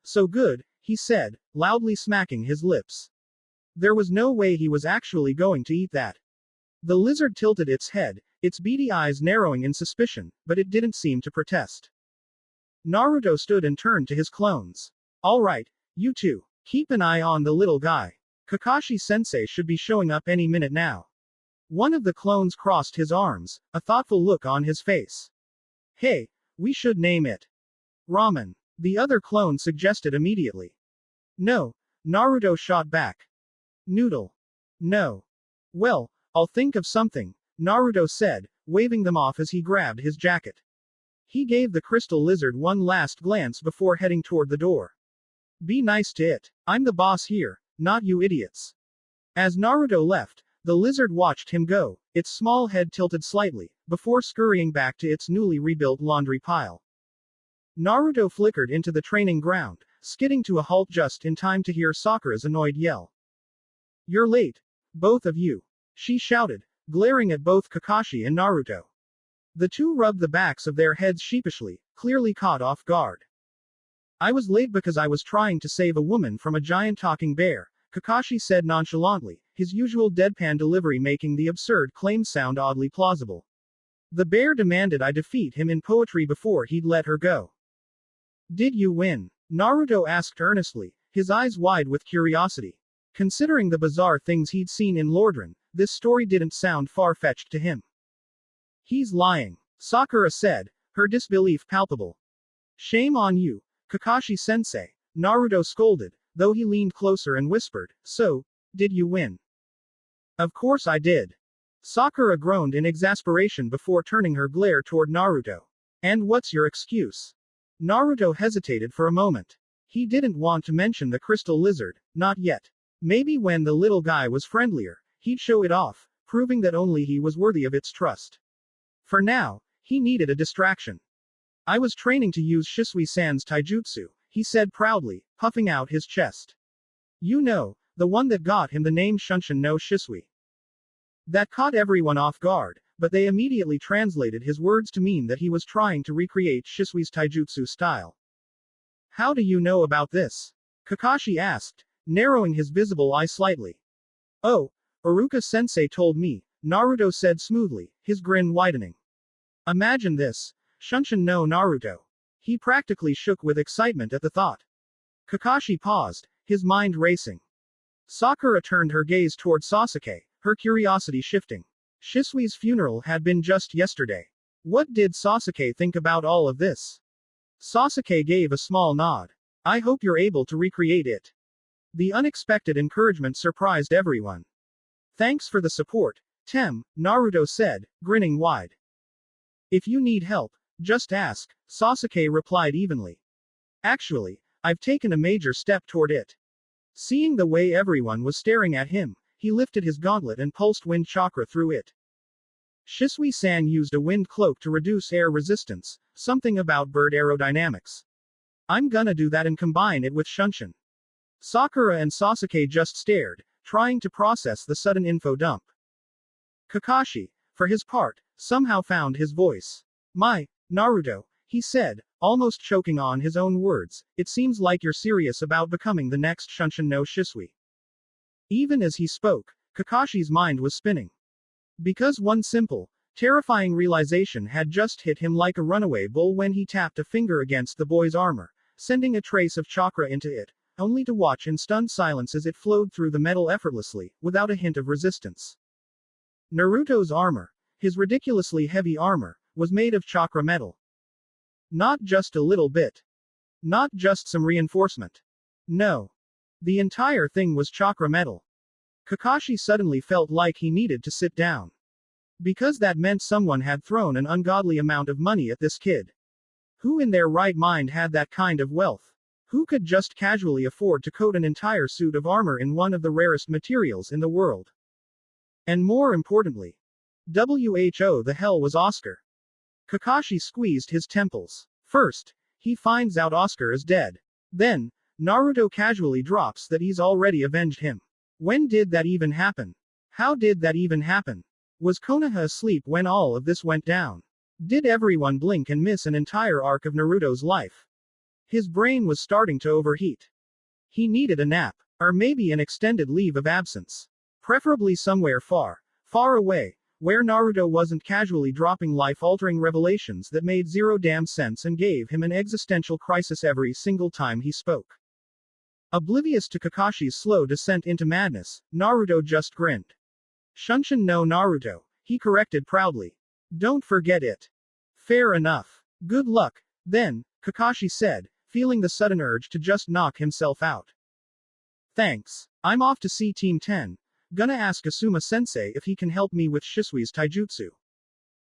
So good, he said, loudly smacking his lips. There was no way he was actually going to eat that. The lizard tilted its head, its beady eyes narrowing in suspicion, but it didn't seem to protest. Naruto stood and turned to his clones. All right, you two, keep an eye on the little guy. Kakashi-sensei should be showing up any minute now. One of the clones crossed his arms, a thoughtful look on his face. Hey, we should name it Ramen, the other clone suggested immediately. No, Naruto shot back. Noodle. No. Well, I'll think of something, Naruto said, waving them off as he grabbed his jacket. He gave the crystal lizard one last glance before heading toward the door. Be nice to it. I'm the boss here, not you idiots. As Naruto left, the lizard watched him go, its small head tilted slightly, before scurrying back to its newly rebuilt laundry pile. Naruto flickered into the training ground, skidding to a halt just in time to hear Sakura's annoyed yell. You're late. Both of you. She shouted, glaring at both Kakashi and Naruto. The two rubbed the backs of their heads sheepishly, clearly caught off guard. I was late because I was trying to save a woman from a giant talking bear, Kakashi said nonchalantly, his usual deadpan delivery making the absurd claim sound oddly plausible. The bear demanded I defeat him in poetry before he'd let her go. Did you win? Naruto asked earnestly, his eyes wide with curiosity. Considering the bizarre things he'd seen in Lordran, this story didn't sound far-fetched to him. He's lying, Sakura said, her disbelief palpable. Shame on you, Kakashi-sensei, Naruto scolded, though he leaned closer and whispered, so, did you win? Of course I did. Sakura groaned in exasperation before turning her glare toward Naruto. And what's your excuse? Naruto hesitated for a moment. He didn't want to mention the crystal lizard, not yet. Maybe when the little guy was friendlier, he'd show it off, proving that only he was worthy of its trust. For now, he needed a distraction. I was training to use Shisui-san's taijutsu, he said proudly, puffing out his chest. You know, the one that got him the name Shunshin no Shisui. That caught everyone off guard, but they immediately translated his words to mean that he was trying to recreate Shisui's taijutsu style. How do you know about this? Kakashi asked, narrowing his visible eye slightly. Oh, Iruka-sensei told me, Naruto said smoothly, his grin widening. Imagine this. Shunshin no Naruto. He practically shook with excitement at the thought. Kakashi paused, his mind racing. Sakura turned her gaze toward Sasuke, her curiosity shifting. Shisui's funeral had been just yesterday. What did Sasuke think about all of this? Sasuke gave a small nod. I hope you're able to recreate it. The unexpected encouragement surprised everyone. Thanks for the support, Tem, Naruto said, grinning wide. If you need help, just ask, Sasuke replied evenly. Actually, I've taken a major step toward it. Seeing the way everyone was staring at him, he lifted his gauntlet and pulsed wind chakra through it. Shisui-san used a wind cloak to reduce air resistance, something about bird aerodynamics. I'm gonna do that and combine it with Shunshin. Sakura and Sasuke just stared, trying to process the sudden info dump. Kakashi, for his part, somehow found his voice. My, Naruto, he said, almost choking on his own words, it seems like you're serious about becoming the next Shunshin no Shisui. Even as he spoke, Kakashi's mind was spinning. Because one simple, terrifying realization had just hit him like a runaway bull when he tapped a finger against the boy's armor, sending a trace of chakra into it, only to watch in stunned silence as it flowed through the metal effortlessly, without a hint of resistance. Naruto's armor, his ridiculously heavy armor, was made of chakra metal. Not just a little bit. Not just some reinforcement. No. The entire thing was chakra metal. Kakashi suddenly felt like he needed to sit down. Because that meant someone had thrown an ungodly amount of money at this kid. Who in their right mind had that kind of wealth? Who could just casually afford to coat an entire suit of armor in one of the rarest materials in the world? And more importantly, who the hell was Oscar? Kakashi squeezed his temples. First, he finds out Oscar is dead. Then, Naruto casually drops that he's already avenged him. When did that even happen? How did that even happen? Was Konoha asleep when all of this went down? Did everyone blink and miss an entire arc of Naruto's life? His brain was starting to overheat. He needed a nap, or maybe an extended leave of absence. Preferably somewhere far, far away, where Naruto wasn't casually dropping life-altering revelations that made zero damn sense and gave him an existential crisis every single time he spoke. Oblivious to Kakashi's slow descent into madness, Naruto just grinned. Shunshin no Naruto, he corrected proudly. Don't forget it. Fair enough. Good luck, then, Kakashi said, feeling the sudden urge to just knock himself out. Thanks. I'm off to see Team 10. Gonna ask Asuma-sensei if he can help me with Shisui's taijutsu.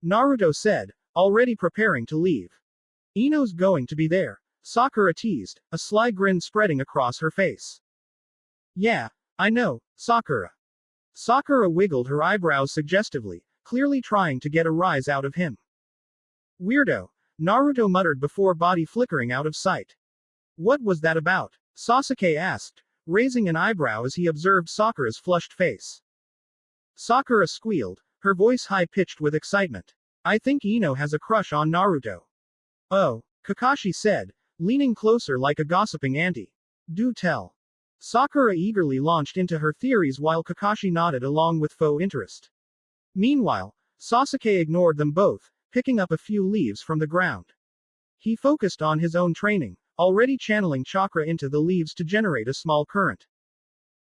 Naruto said, already preparing to leave. Ino's going to be there, Sakura teased, a sly grin spreading across her face. Yeah, I know, Sakura. Sakura wiggled her eyebrows suggestively, clearly trying to get a rise out of him. Weirdo, Naruto muttered before body flickering out of sight. What was that about? Sasuke asked, raising an eyebrow as he observed Sakura's flushed face. Sakura squealed, her voice high-pitched with excitement. I think Ino has a crush on Naruto. Oh, Kakashi said, leaning closer like a gossiping auntie. Do tell. Sakura eagerly launched into her theories while Kakashi nodded along with faux interest. Meanwhile, Sasuke ignored them both, picking up a few leaves from the ground. He focused on his own training, already channeling chakra into the leaves to generate a small current.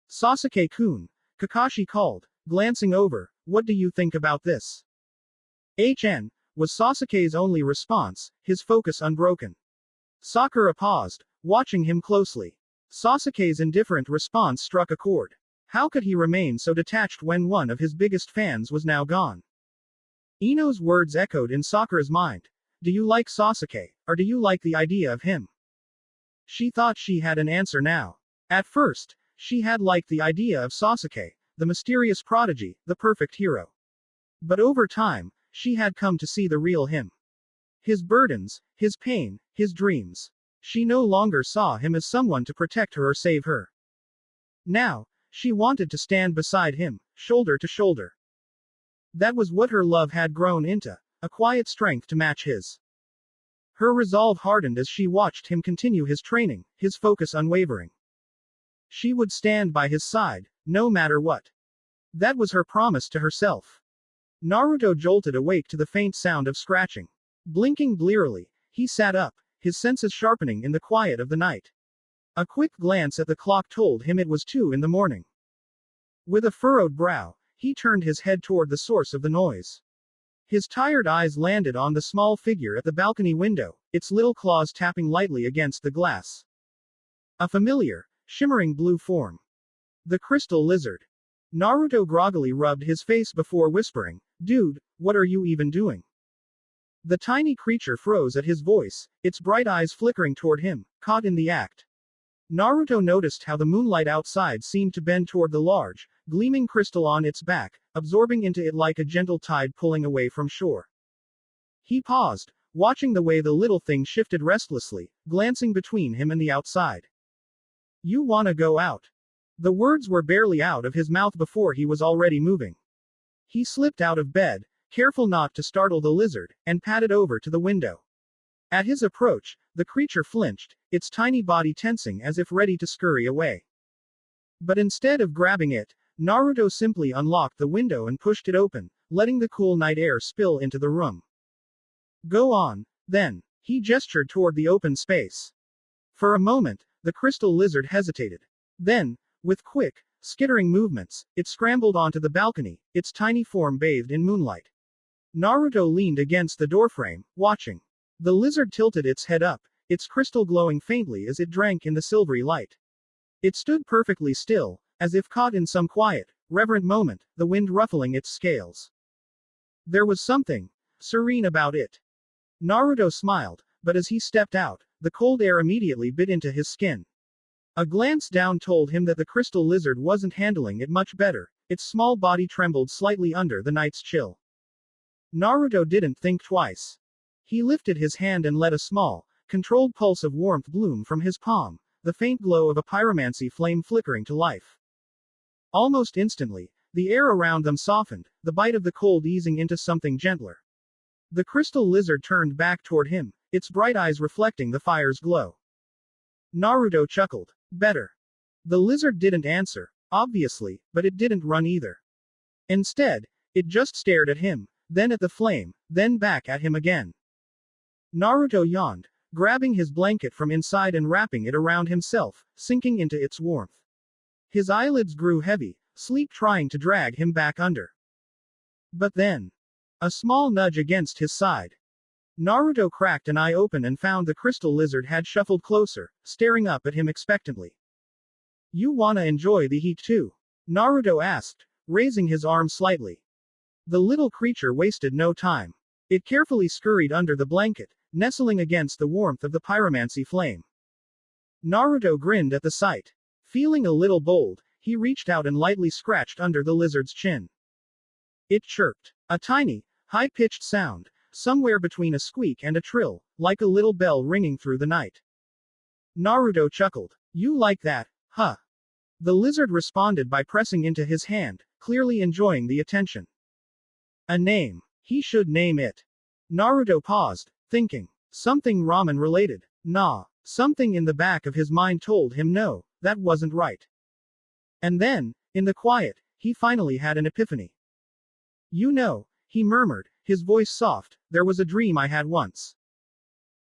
Sasuke-kun, Kakashi called, glancing over, what do you think about this? Was Sasuke's only response, his focus unbroken. Sakura paused, watching him closely. Sasuke's indifferent response struck a chord. How could he remain so detached when one of his biggest fans was now gone? Ino's words echoed in Sakura's mind. Do you like Sasuke, or do you like the idea of him? She thought she had an answer now. At first, she had liked the idea of Sasuke, the mysterious prodigy, the perfect hero. But over time, she had come to see the real him. His burdens, his pain, his dreams. She no longer saw him as someone to protect her or save her. Now, she wanted to stand beside him, shoulder to shoulder. That was what her love had grown into, a quiet strength to match his. Her resolve hardened as she watched him continue his training, his focus unwavering. She would stand by his side, no matter what. That was her promise to herself. Naruto jolted awake to the faint sound of scratching. Blinking blearily, he sat up, his senses sharpening in the quiet of the night. A quick glance at the clock told him it was 2 in the morning. With a furrowed brow, he turned his head toward the source of the noise. His tired eyes landed on the small figure at the balcony window, its little claws tapping lightly against the glass. A familiar, shimmering blue form. The crystal lizard. Naruto groggily rubbed his face before whispering, Dude, what are you even doing? The tiny creature froze at his voice, its bright eyes flickering toward him, caught in the act. Naruto noticed how the moonlight outside seemed to bend toward the large, gleaming crystal on its back, absorbing into it like a gentle tide pulling away from shore. He paused, watching the way the little thing shifted restlessly, glancing between him and the outside. You wanna go out? The words were barely out of his mouth before he was already moving. He slipped out of bed, careful not to startle the lizard, and padded over to the window. At his approach, the creature flinched, its tiny body tensing as if ready to scurry away. But instead of grabbing it, Naruto simply unlocked the window and pushed it open, letting the cool night air spill into the room. Go on, then. He gestured toward the open space. For a moment, the crystal lizard hesitated. Then, with quick, skittering movements, it scrambled onto the balcony, its tiny form bathed in moonlight. Naruto leaned against the doorframe, watching. The lizard tilted its head up, its crystal glowing faintly as it drank in the silvery light. It stood perfectly still, as if caught in some quiet, reverent moment, the wind ruffling its scales. There was something serene about it. Naruto smiled, but as he stepped out, the cold air immediately bit into his skin. A glance down told him that the crystal lizard wasn't handling it much better, its small body trembled slightly under the night's chill. Naruto didn't think twice. He lifted his hand and let a small, controlled pulse of warmth bloom from his palm, the faint glow of a pyromancy flame flickering to life. Almost instantly, the air around them softened, the bite of the cold easing into something gentler. The crystal lizard turned back toward him, its bright eyes reflecting the fire's glow. Naruto chuckled. Better. The lizard didn't answer, obviously, but it didn't run either. Instead, it just stared at him, then at the flame, then back at him again. Naruto yawned, grabbing his blanket from inside and wrapping it around himself, sinking into its warmth. His eyelids grew heavy, sleep trying to drag him back under. But then, a small nudge against his side. Naruto cracked an eye open and found the crystal lizard had shuffled closer, staring up at him expectantly. You wanna enjoy the heat too? Naruto asked, raising his arm slightly. The little creature wasted no time. It carefully scurried under the blanket, nestling against the warmth of the pyromancy flame. Naruto grinned at the sight. Feeling a little bold, he reached out and lightly scratched under the lizard's chin. It chirped. A tiny, high-pitched sound, somewhere between a squeak and a trill, like a little bell ringing through the night. Naruto chuckled. You like that, huh? The lizard responded by pressing into his hand, clearly enjoying the attention. A name. He should name it. Naruto paused, thinking. Something ramen related. Nah. Something in the back of his mind told him no, that wasn't right. And then, in the quiet, he finally had an epiphany. You know, he murmured, his voice soft, there was a dream I had once.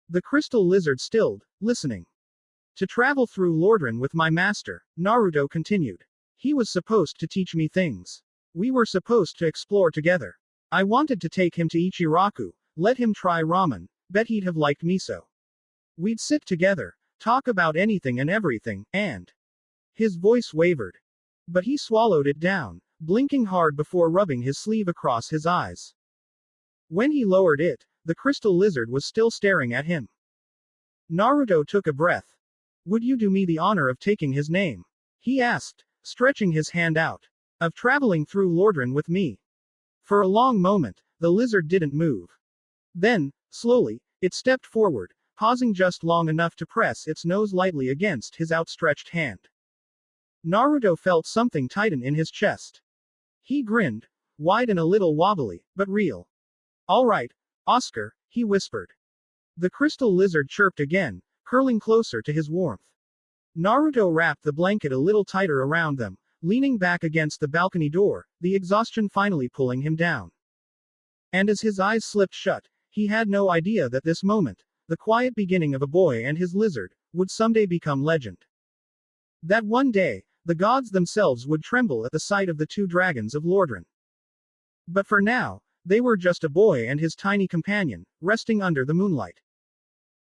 The crystal lizard stilled, listening. To travel through Lordran with my master, Naruto continued. He was supposed to teach me things. We were supposed to explore together. I wanted to take him to Ichiraku, let him try ramen, bet he'd have liked miso. We'd sit together, talk about anything and everything, and... His voice wavered. But he swallowed it down, blinking hard before rubbing his sleeve across his eyes. When he lowered it, the crystal lizard was still staring at him. Naruto took a breath. Would you do me the honor of taking his name? He asked, stretching his hand out. Of traveling through Lordran with me. For a long moment, the lizard didn't move. Then, slowly, it stepped forward, pausing just long enough to press its nose lightly against his outstretched hand. Naruto felt something tighten in his chest. He grinned, wide and a little wobbly, but real. All right, Oscar, he whispered. The crystal lizard chirped again, curling closer to his warmth. Naruto wrapped the blanket a little tighter around them, leaning back against the balcony door, the exhaustion finally pulling him down. And as his eyes slipped shut, he had no idea that this moment, the quiet beginning of a boy and his lizard, would someday become legend. That one day, the gods themselves would tremble at the sight of the two dragons of Lordran. But for now, they were just a boy and his tiny companion, resting under the moonlight.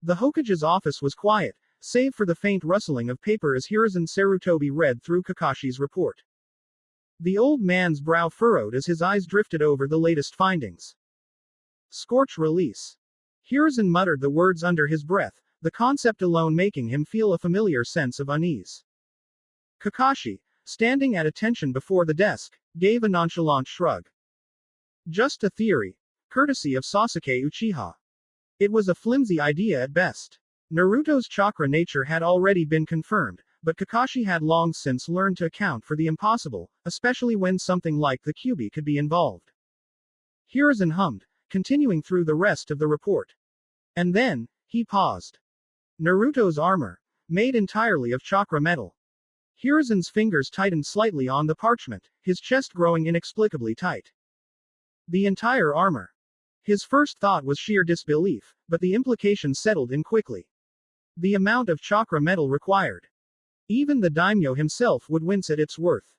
The Hokage's office was quiet, save for the faint rustling of paper as Hiruzen Sarutobi read through Kakashi's report. The old man's brow furrowed as his eyes drifted over the latest findings. Scorch release. Hiruzen muttered the words under his breath, the concept alone making him feel a familiar sense of unease. Kakashi, standing at attention before the desk, gave a nonchalant shrug. Just a theory. Courtesy of Sasuke Uchiha. It was a flimsy idea at best. Naruto's chakra nature had already been confirmed, but Kakashi had long since learned to account for the impossible, especially when something like the Kyuubi could be involved. Hiruzen hummed, continuing through the rest of the report. And then, he paused. Naruto's armor, made entirely of chakra metal. Hiruzen's fingers tightened slightly on the parchment, his chest growing inexplicably tight. The entire armor. His first thought was sheer disbelief, but the implication settled in quickly. The amount of chakra metal required. Even the daimyo himself would wince at its worth.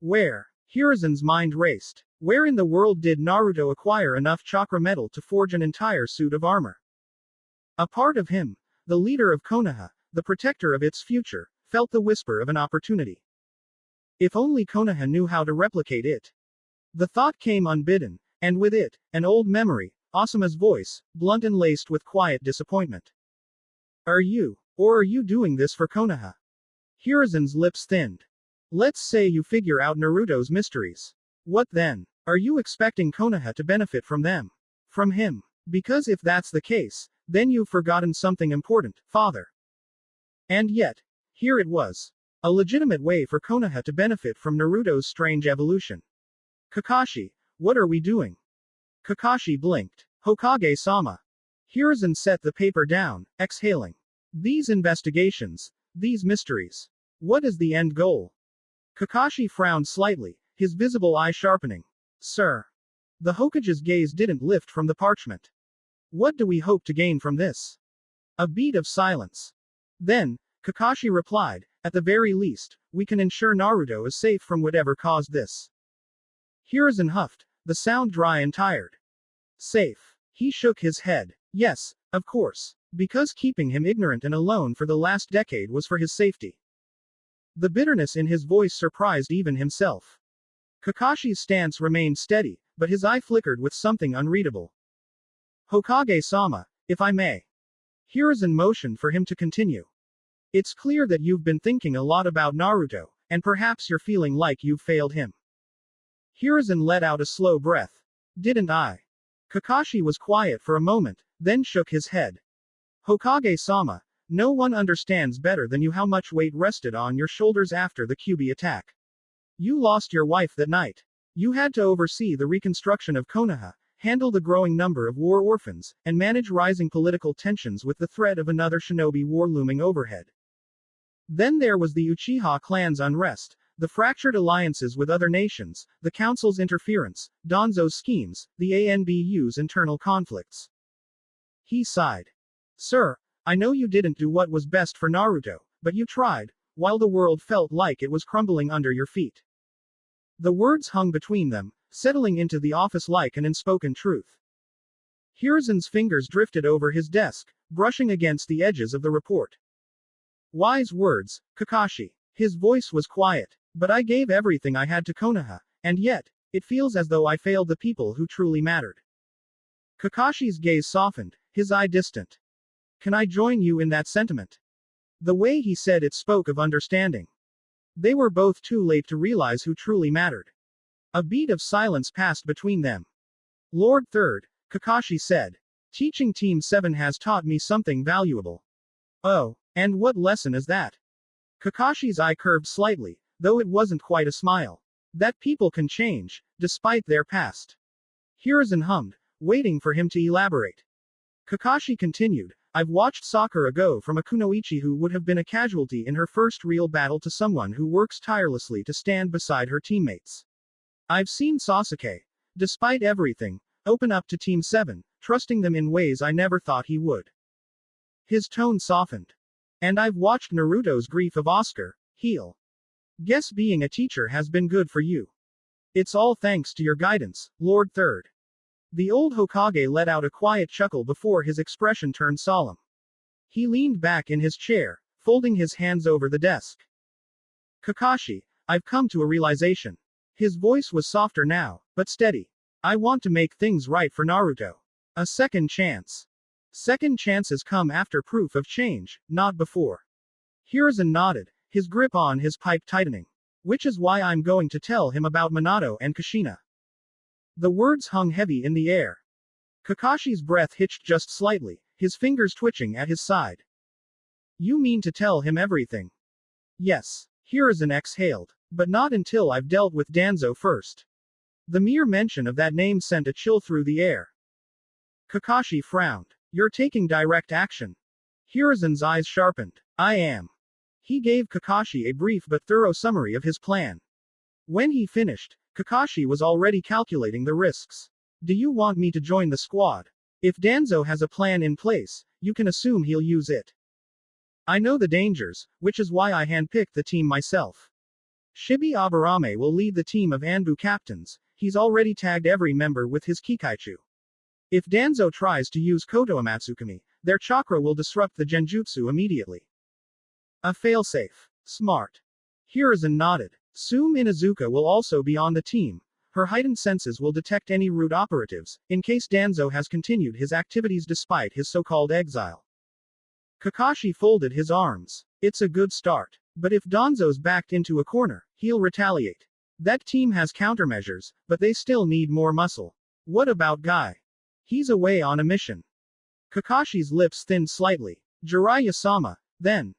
Where? Hiruzen's mind raced. Where in the world did Naruto acquire enough chakra metal to forge an entire suit of armor? A part of him, the leader of Konoha, the protector of its future, felt the whisper of an opportunity. If only Konoha knew how to replicate it. The thought came unbidden, and with it, an old memory, Asuma's voice, blunt and laced with quiet disappointment. Are you doing this for Konoha? Hiruzen's lips thinned. Let's say you figure out Naruto's mysteries. What then? Are you expecting Konoha to benefit from them? From him? Because if that's the case, then you've forgotten something important, father. And yet, here it was. A legitimate way for Konoha to benefit from Naruto's strange evolution. Kakashi, what are we doing? Kakashi blinked. Hokage-sama. Hiruzen set the paper down, exhaling. These investigations, these mysteries. What is the end goal? Kakashi frowned slightly, his visible eye sharpening. Sir. The Hokage's gaze didn't lift from the parchment. What do we hope to gain from this? A beat of silence. Then, Kakashi replied, at the very least, we can ensure Naruto is safe from whatever caused this. Hiruzen huffed, the sound dry and tired. Safe. He shook his head. Yes, of course. Because keeping him ignorant and alone for the last decade was for his safety. The bitterness in his voice surprised even himself. Kakashi's stance remained steady, but his eye flickered with something unreadable. Hokage-sama, if I may. Hiruzen motioned for him to continue. It's clear that you've been thinking a lot about Naruto, and perhaps you're feeling like you've failed him. Hiruzen let out a slow breath. Didn't I? Kakashi was quiet for a moment, then shook his head. Hokage-sama, no one understands better than you how much weight rested on your shoulders after the Kyuubi attack. You lost your wife that night. You had to oversee the reconstruction of Konoha, handle the growing number of war orphans, and manage rising political tensions with the threat of another shinobi war looming overhead. Then there was the Uchiha clan's unrest, the fractured alliances with other nations, the council's interference, Danzo's schemes, the ANBU's internal conflicts. He sighed. Sir, I know you didn't do what was best for Naruto, but you tried, while the world felt like it was crumbling under your feet. The words hung between them, settling into the office like an unspoken truth. Hiruzen's fingers drifted over his desk, brushing against the edges of the report. Wise words, Kakashi. His voice was quiet. But I gave everything I had to Konoha, and yet, it feels as though I failed the people who truly mattered. Kakashi's gaze softened, his eye distant. Can I join you in that sentiment? The way he said it spoke of understanding. They were both too late to realize who truly mattered. A beat of silence passed between them. Lord Third, Kakashi said. Teaching Team 7 has taught me something valuable. Oh, and what lesson is that? Kakashi's eye curved slightly, though it wasn't quite a smile. That people can change, despite their past. Hiruzen hummed, waiting for him to elaborate. Kakashi continued, I've watched Sakura go from a kunoichi who would have been a casualty in her first real battle to someone who works tirelessly to stand beside her teammates. I've seen Sasuke, despite everything, open up to Team 7, trusting them in ways I never thought he would. His tone softened. And I've watched Naruto's grief of Oscar heal. Guess being a teacher has been good for you. It's all thanks to your guidance, Lord Third. The old Hokage let out a quiet chuckle before his expression turned solemn. He leaned back in his chair, folding his hands over the desk. Kakashi, I've come to a realization. His voice was softer now, but steady. I want to make things right for Naruto. A second chance. Second chances come after proof of change, not before. Hiruzen nodded, his grip on his pipe tightening. Which is why I'm going to tell him about Minato and Kushina. The words hung heavy in the air. Kakashi's breath hitched just slightly, his fingers twitching at his side. You mean to tell him everything? Yes. Hiruzen exhaled. But not until I've dealt with Danzo first. The mere mention of that name sent a chill through the air. Kakashi frowned. You're taking direct action. Hiruzen's eyes sharpened. I am. He gave Kakashi a brief but thorough summary of his plan. When he finished, Kakashi was already calculating the risks. Do you want me to join the squad? If Danzo has a plan in place, you can assume he'll use it. I know the dangers, which is why I handpicked the team myself. Shibi Aburame will lead the team of Anbu captains. He's already tagged every member with his Kikaichu. If Danzo tries to use Koto Amatsukami, their chakra will disrupt the genjutsu immediately. A failsafe. Smart. Hiruzen nodded. Sume Inazuka will also be on the team. Her heightened senses will detect any root operatives, in case Danzo has continued his activities despite his so-called exile. Kakashi folded his arms. It's a good start. But if Danzo's backed into a corner, he'll retaliate. That team has countermeasures, but they still need more muscle. What about Guy? He's away on a mission. Kakashi's lips thinned slightly. Jiraiya-sama, then.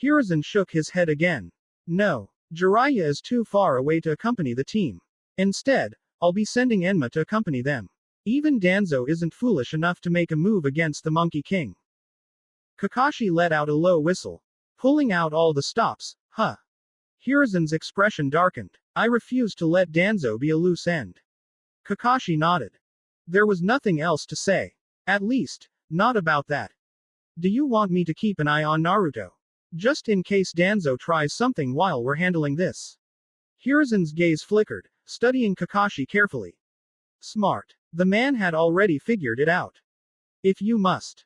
Hiruzen shook his head again. No, Jiraiya is too far away to accompany the team. Instead, I'll be sending Enma to accompany them. Even Danzo isn't foolish enough to make a move against the Monkey King. Kakashi let out a low whistle. Pulling out all the stops, huh? Hiruzen's expression darkened. I refuse to let Danzo be a loose end. Kakashi nodded. There was nothing else to say. At least, not about that. Do you want me to keep an eye on Naruto? Just in case Danzo tries something while we're handling this. Hiruzen's gaze flickered, studying Kakashi carefully. Smart. The man had already figured it out. If you must.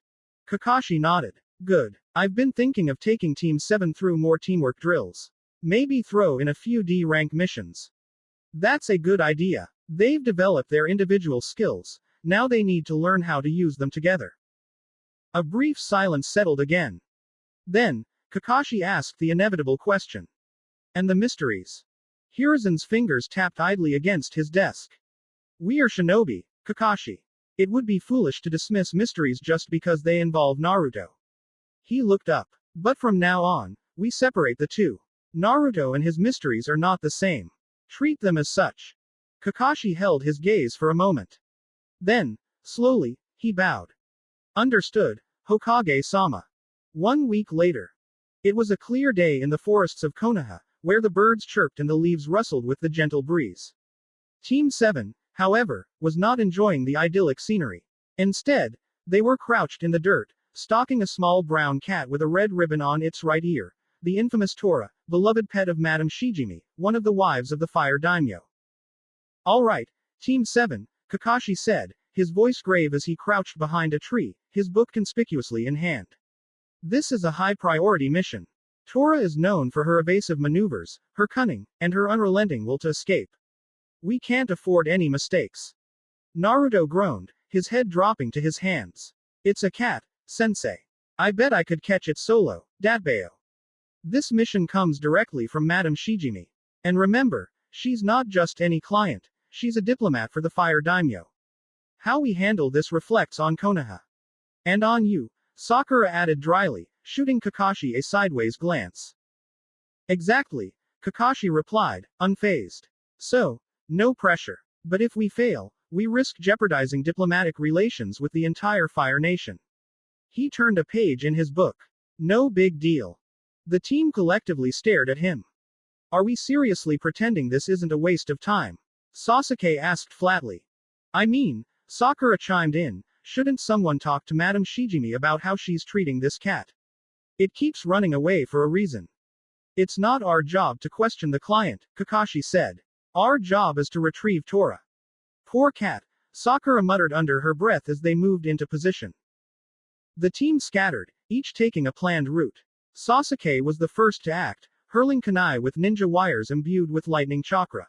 Kakashi nodded. Good. I've been thinking of taking Team 7 through more teamwork drills. Maybe throw in a few D-rank missions. That's a good idea. They've developed their individual skills, now they need to learn how to use them together. A brief silence settled again. Then, Kakashi asked the inevitable question. And the mysteries? Hiruzen's fingers tapped idly against his desk. We are shinobi, Kakashi. It would be foolish to dismiss mysteries just because they involve Naruto. He looked up. But from now on, we separate the two. Naruto and his mysteries are not the same. Treat them as such. Kakashi held his gaze for a moment. Then, slowly, he bowed. Understood, Hokage-sama. 1 week later. It was a clear day in the forests of Konoha, where the birds chirped and the leaves rustled with the gentle breeze. Team 7, however, was not enjoying the idyllic scenery. Instead, they were crouched in the dirt, stalking a small brown cat with a red ribbon on its right ear, the infamous Tora, beloved pet of Madame Shijimi, one of the wives of the Fire Daimyo. All right, Team 7, Kakashi said, his voice grave as he crouched behind a tree, his book conspicuously in hand. This is a high-priority mission. Tora is known for her evasive maneuvers, her cunning, and her unrelenting will to escape. We can't afford any mistakes. Naruto groaned, his head dropping to his hands. It's a cat, sensei. I bet I could catch it solo, Datbeo. This mission comes directly from Madame Shijimi. And remember, she's not just any client, she's a diplomat for the Fire Daimyo. How we handle this reflects on Konoha. And on you, Sakura added dryly, shooting Kakashi a sideways glance. Exactly, Kakashi replied, unfazed. So, no pressure. But if we fail, we risk jeopardizing diplomatic relations with the entire Fire Nation. He turned a page in his book. No big deal. The team collectively stared at him. Are we seriously pretending this isn't a waste of time? Sasuke asked flatly. I mean, Sakura chimed in, shouldn't someone talk to Madame Shijimi about how she's treating this cat? It keeps running away for a reason. It's not our job to question the client, Kakashi said. Our job is to retrieve Tora. Poor cat, Sakura muttered under her breath as they moved into position. The team scattered, each taking a planned route. Sasuke was the first to act, hurling kunai with ninja wires imbued with lightning chakra.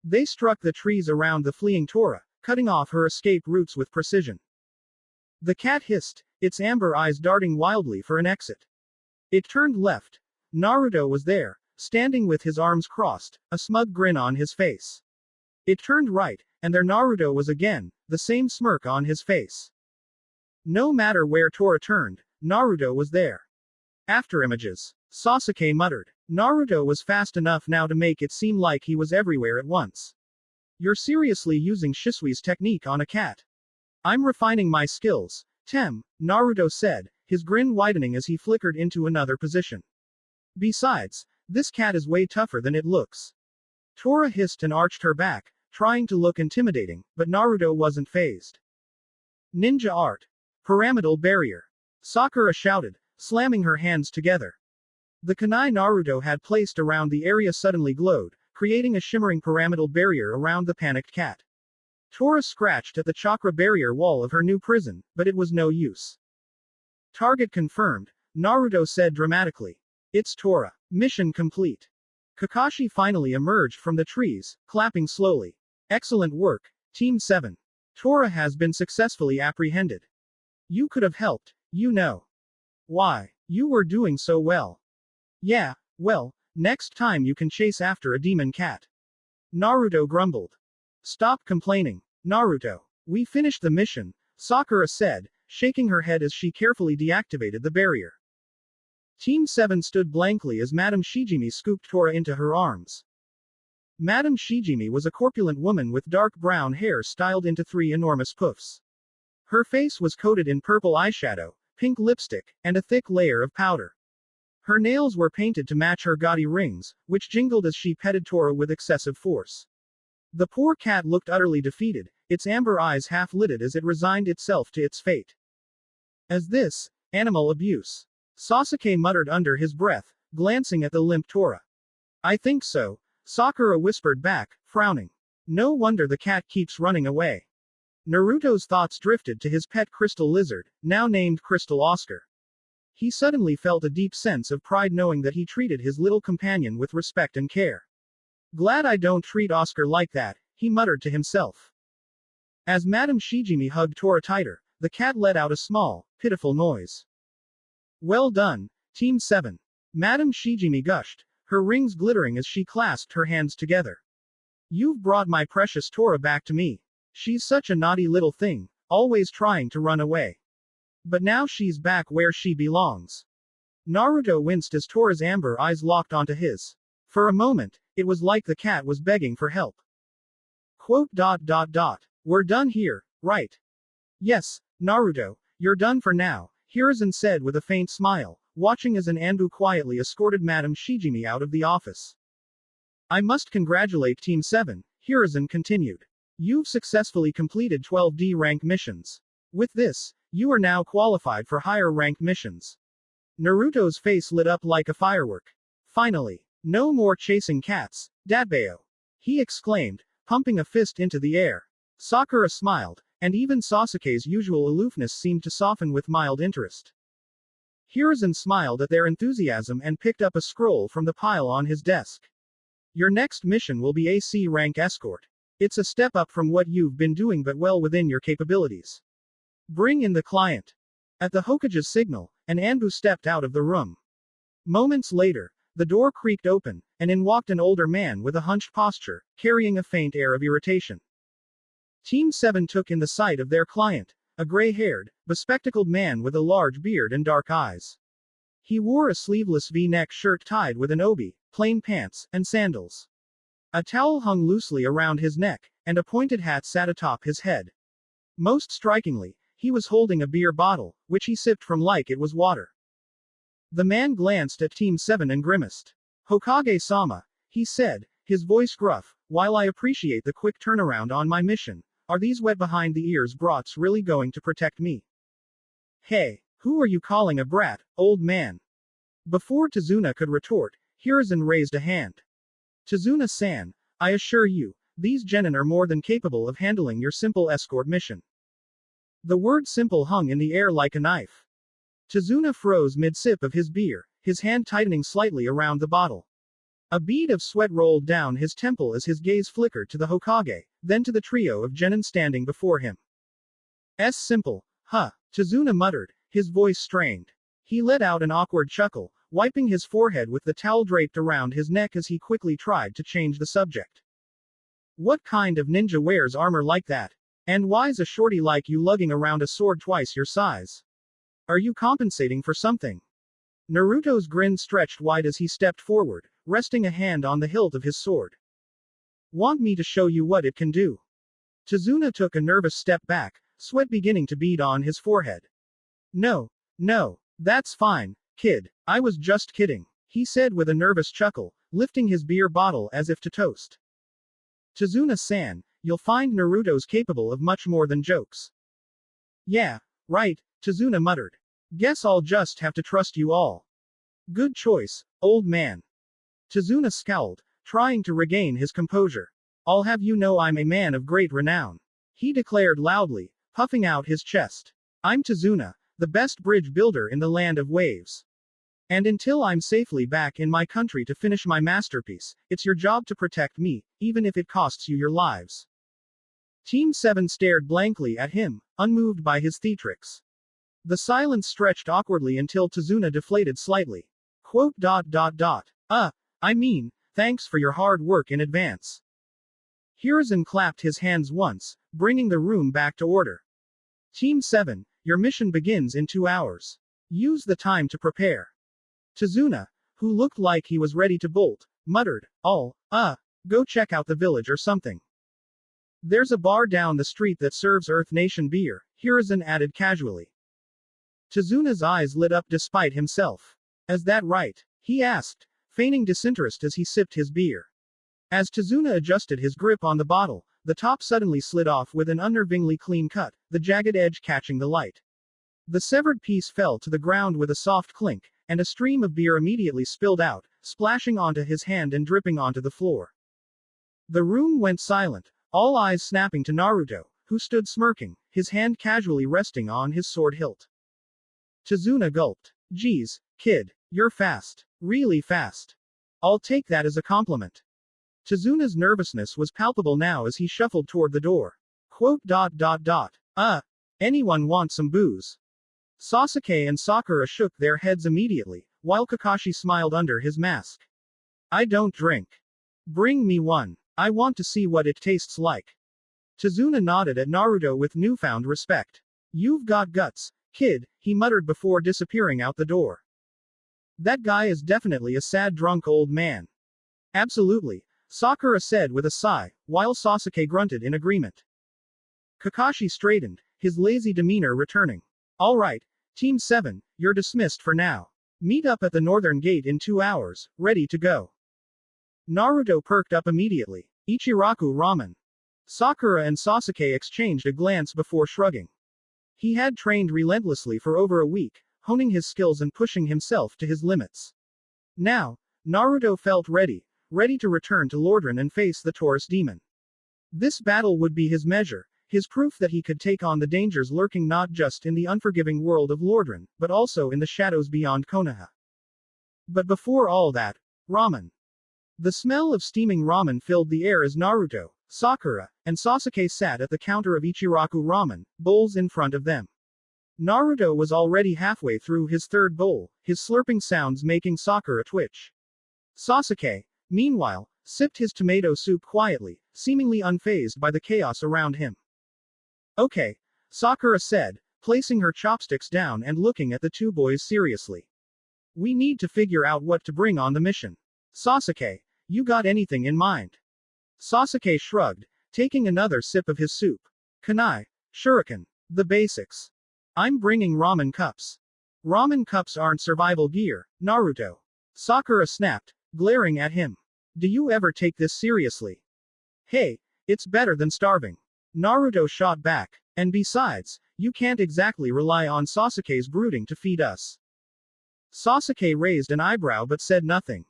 They struck the trees around the fleeing Tora, cutting off her escape routes with precision. The cat hissed, its amber eyes darting wildly for an exit. It turned left. Naruto was there, standing with his arms crossed, a smug grin on his face. It turned right, and there Naruto was again, the same smirk on his face. No matter where Tora turned, Naruto was there. After images. Sasuke muttered. Naruto was fast enough now to make it seem like he was everywhere at once. You're seriously using Shisui's technique on a cat. I'm refining my skills, Tem, Naruto said, his grin widening as he flickered into another position. Besides, this cat is way tougher than it looks. Tora hissed and arched her back, trying to look intimidating, but Naruto wasn't fazed. Ninja art. Pyramidal barrier. Sakura shouted, slamming her hands together. The kunai Naruto had placed around the area suddenly glowed, creating a shimmering pyramidal barrier around the panicked cat. Tora scratched at the chakra barrier wall of her new prison, but it was no use. Target confirmed, Naruto said dramatically. It's Tora. Mission complete. Kakashi finally emerged from the trees, clapping slowly. Excellent work, Team 7. Tora has been successfully apprehended. You could have helped, you know. Why, you were doing so well. Yeah, well, next time you can chase after a demon cat. Naruto grumbled. Stop complaining, Naruto. We finished the mission, Sakura said, shaking her head as she carefully deactivated the barrier. Team 7 stood blankly as Madame Shijimi scooped Tora into her arms. Madame Shijimi was a corpulent woman with dark brown hair styled into 3 enormous puffs. Her face was coated in purple eyeshadow, pink lipstick, and a thick layer of powder. Her nails were painted to match her gaudy rings, which jingled as she petted Tora with excessive force. The poor cat looked utterly defeated, its amber eyes half-lidded as it resigned itself to its fate. As this, animal abuse? Sasuke muttered under his breath, glancing at the limp Tora. I think so, Sakura whispered back, frowning. No wonder the cat keeps running away. Naruto's thoughts drifted to his pet crystal lizard, now named Crystal Oscar. He suddenly felt a deep sense of pride knowing that he treated his little companion with respect and care. Glad I don't treat Oscar like that, he muttered to himself. As Madame Shijimi hugged Tora tighter, the cat let out a small, pitiful noise. Well done, Team 7. Madame Shijimi gushed, her rings glittering as she clasped her hands together. You've brought my precious Tora back to me. She's such a naughty little thing, always trying to run away. But now she's back where she belongs. Naruto winced as Tora's amber eyes locked onto his. For a moment, it was like the cat was begging for help. Quote. We're done here, right? Yes, Naruto, you're done for now, Hiruzen said with a faint smile, watching as an Anbu quietly escorted Madame Shijimi out of the office. I must congratulate Team 7, Hiruzen continued. You've successfully completed 12D rank missions. With this, you are now qualified for higher rank missions. Naruto's face lit up like a firework. Finally, no more chasing cats, Datbeo. He exclaimed, pumping a fist into the air. Sakura smiled, and even Sasuke's usual aloofness seemed to soften with mild interest. Hiruzen smiled at their enthusiasm and picked up a scroll from the pile on his desk. Your next mission will be a C rank escort. It's a step up from what you've been doing but well within your capabilities. Bring in the client. At the Hokage's signal, an Anbu stepped out of the room. Moments later, the door creaked open, and in walked an older man with a hunched posture, carrying a faint air of irritation. Team 7 took in the sight of their client, a gray-haired, bespectacled man with a large beard and dark eyes. He wore a sleeveless V-neck shirt tied with an obi, plain pants, and sandals. A towel hung loosely around his neck, and a pointed hat sat atop his head. Most strikingly, he was holding a beer bottle, which he sipped from like it was water. The man glanced at Team 7 and grimaced. Hokage-sama, he said, his voice gruff, while I appreciate the quick turnaround on my mission, are these wet behind the ears brats really going to protect me? Hey, who are you calling a brat, old man? Before Tazuna could retort, Hiruzen raised a hand. Tazuna-san, I assure you, these genin are more than capable of handling your simple escort mission. The word simple hung in the air like a knife. Tazuna froze mid-sip of his beer, his hand tightening slightly around the bottle. A bead of sweat rolled down his temple as his gaze flickered to the Hokage, then to the trio of genin standing before him. Simple, huh? Tazuna muttered, his voice strained. He let out an awkward chuckle, wiping his forehead with the towel draped around his neck as he quickly tried to change the subject. What kind of ninja wears armor like that? And why's a shorty like you lugging around a sword twice your size? Are you compensating for something? Naruto's grin stretched wide as he stepped forward, resting a hand on the hilt of his sword. Want me to show you what it can do? Tazuna took a nervous step back, sweat beginning to bead on his forehead. No, that's fine, kid, I was just kidding, he said with a nervous chuckle, lifting his beer bottle as if to toast. Tazuna-san, you'll find Naruto's capable of much more than jokes. Yeah, right, Tazuna muttered. Guess I'll just have to trust you all. Good choice, old man. Tazuna scowled, trying to regain his composure. I'll have you know I'm a man of great renown. He declared loudly, puffing out his chest. I'm Tazuna, the best bridge builder in the land of waves. And until I'm safely back in my country to finish my masterpiece, it's your job to protect me, even if it costs you your lives. Team 7 stared blankly at him, unmoved by his theatrics. The silence stretched awkwardly until Tazuna deflated slightly. Quote. I mean, thanks for your hard work in advance. Hiruzen clapped his hands once, bringing the room back to order. Team 7, your mission begins in 2 hours. Use the time to prepare. Tazuna, who looked like he was ready to bolt, muttered, go check out the village or something. There's a bar down the street that serves Earth Nation beer, Hiruzen added casually. Tazuna's eyes lit up despite himself. Is that right? He asked, feigning disinterest as he sipped his beer. As Tazuna adjusted his grip on the bottle, the top suddenly slid off with an unnervingly clean cut, the jagged edge catching the light. The severed piece fell to the ground with a soft clink, and a stream of beer immediately spilled out, splashing onto his hand and dripping onto the floor. The room went silent, all eyes snapping to Naruto, who stood smirking, his hand casually resting on his sword hilt. Tazuna gulped. Geez, kid, you're fast. Really fast. I'll take that as a compliment. Tazuna's nervousness was palpable now as he shuffled toward the door. Quote. Anyone want some booze? Sasuke and Sakura shook their heads immediately, while Kakashi smiled under his mask. I don't drink. Bring me one. I want to see what it tastes like. Tazuna nodded at Naruto with newfound respect. You've got guts, kid, he muttered before disappearing out the door. That guy is definitely a sad drunk old man. Absolutely, Sakura said with a sigh, while Sasuke grunted in agreement. Kakashi straightened, his lazy demeanor returning. Alright, Team 7, you're dismissed for now. Meet up at the northern gate in 2 hours, ready to go. Naruto perked up immediately. Ichiraku ramen. Sakura and Sasuke exchanged a glance before shrugging. He had trained relentlessly for over a week, honing his skills and pushing himself to his limits. Now, Naruto felt ready to return to Lordran and face the Taurus demon. This battle would be his measure, his proof that he could take on the dangers lurking not just in the unforgiving world of Lordran, but also in the shadows beyond Konoha. But before all that, ramen. The smell of steaming ramen filled the air as Naruto, Sakura, and Sasuke sat at the counter of Ichiraku ramen, bowls in front of them. Naruto was already halfway through his third bowl, his slurping sounds making Sakura twitch. Sasuke, meanwhile, sipped his tomato soup quietly, seemingly unfazed by the chaos around him. Okay, Sakura said, placing her chopsticks down and looking at the two boys seriously. We need to figure out what to bring on the mission. Sasuke, you got anything in mind? Sasuke shrugged, taking another sip of his soup. Kunai, shuriken, the basics. I'm bringing ramen cups. Ramen cups aren't survival gear, Naruto. Sakura snapped, glaring at him. Do you ever take this seriously? Hey, it's better than starving. Naruto shot back, and besides, you can't exactly rely on Sasuke's brooding to feed us. Sasuke raised an eyebrow but said nothing.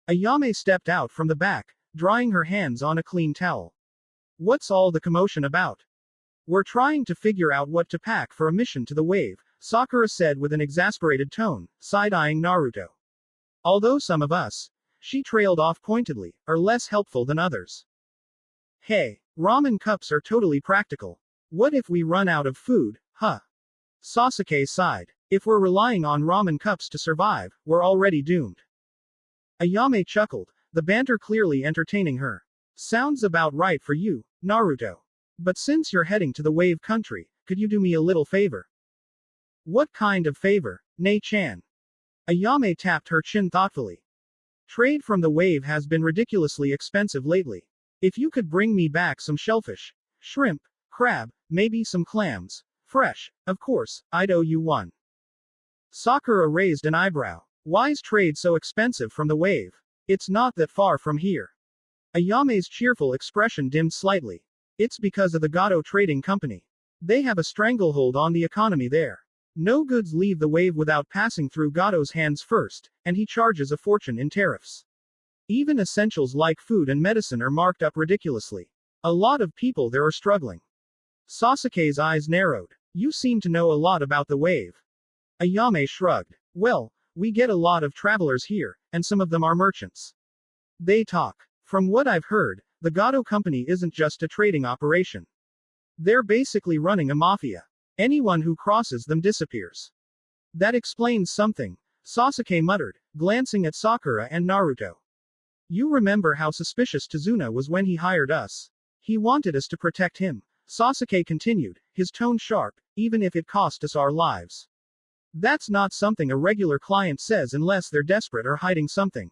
Ayame stepped out from the back, drying her hands on a clean towel. What's all the commotion about? We're trying to figure out what to pack for a mission to the wave, Sakura said with an exasperated tone, side-eyeing Naruto. Although some of us, she trailed off pointedly, are less helpful than others. Hey, ramen cups are totally practical. What if we run out of food, huh? Sasuke sighed. If we're relying on ramen cups to survive, we're already doomed. Ayame chuckled, the banter clearly entertaining her. Sounds about right for you, Naruto. But since you're heading to the wave country, could you do me a little favor? What kind of favor, Nei-chan? Ayame tapped her chin thoughtfully. Trade from the wave has been ridiculously expensive lately. If you could bring me back some shellfish, shrimp, crab, maybe some clams, fresh, of course, I'd owe you one. Sakura raised an eyebrow. Why's trade so expensive from the wave? It's not that far from here. Ayame's cheerful expression dimmed slightly. It's because of the Gato Trading Company. They have a stranglehold on the economy there. No goods leave the wave without passing through Gato's hands first, and he charges a fortune in tariffs. Even essentials like food and medicine are marked up ridiculously. A lot of people there are struggling. Sasuke's eyes narrowed. You seem to know a lot about the wave. Ayame shrugged. Well, we get a lot of travelers here, and some of them are merchants. They talk. From what I've heard, the Gato Company isn't just a trading operation. They're basically running a mafia. Anyone who crosses them disappears. That explains something, Sasuke muttered, glancing at Sakura and Naruto. You remember how suspicious Tazuna was when he hired us. He wanted us to protect him, Sasuke continued, his tone sharp, even if it cost us our lives. That's not something a regular client says unless they're desperate or hiding something.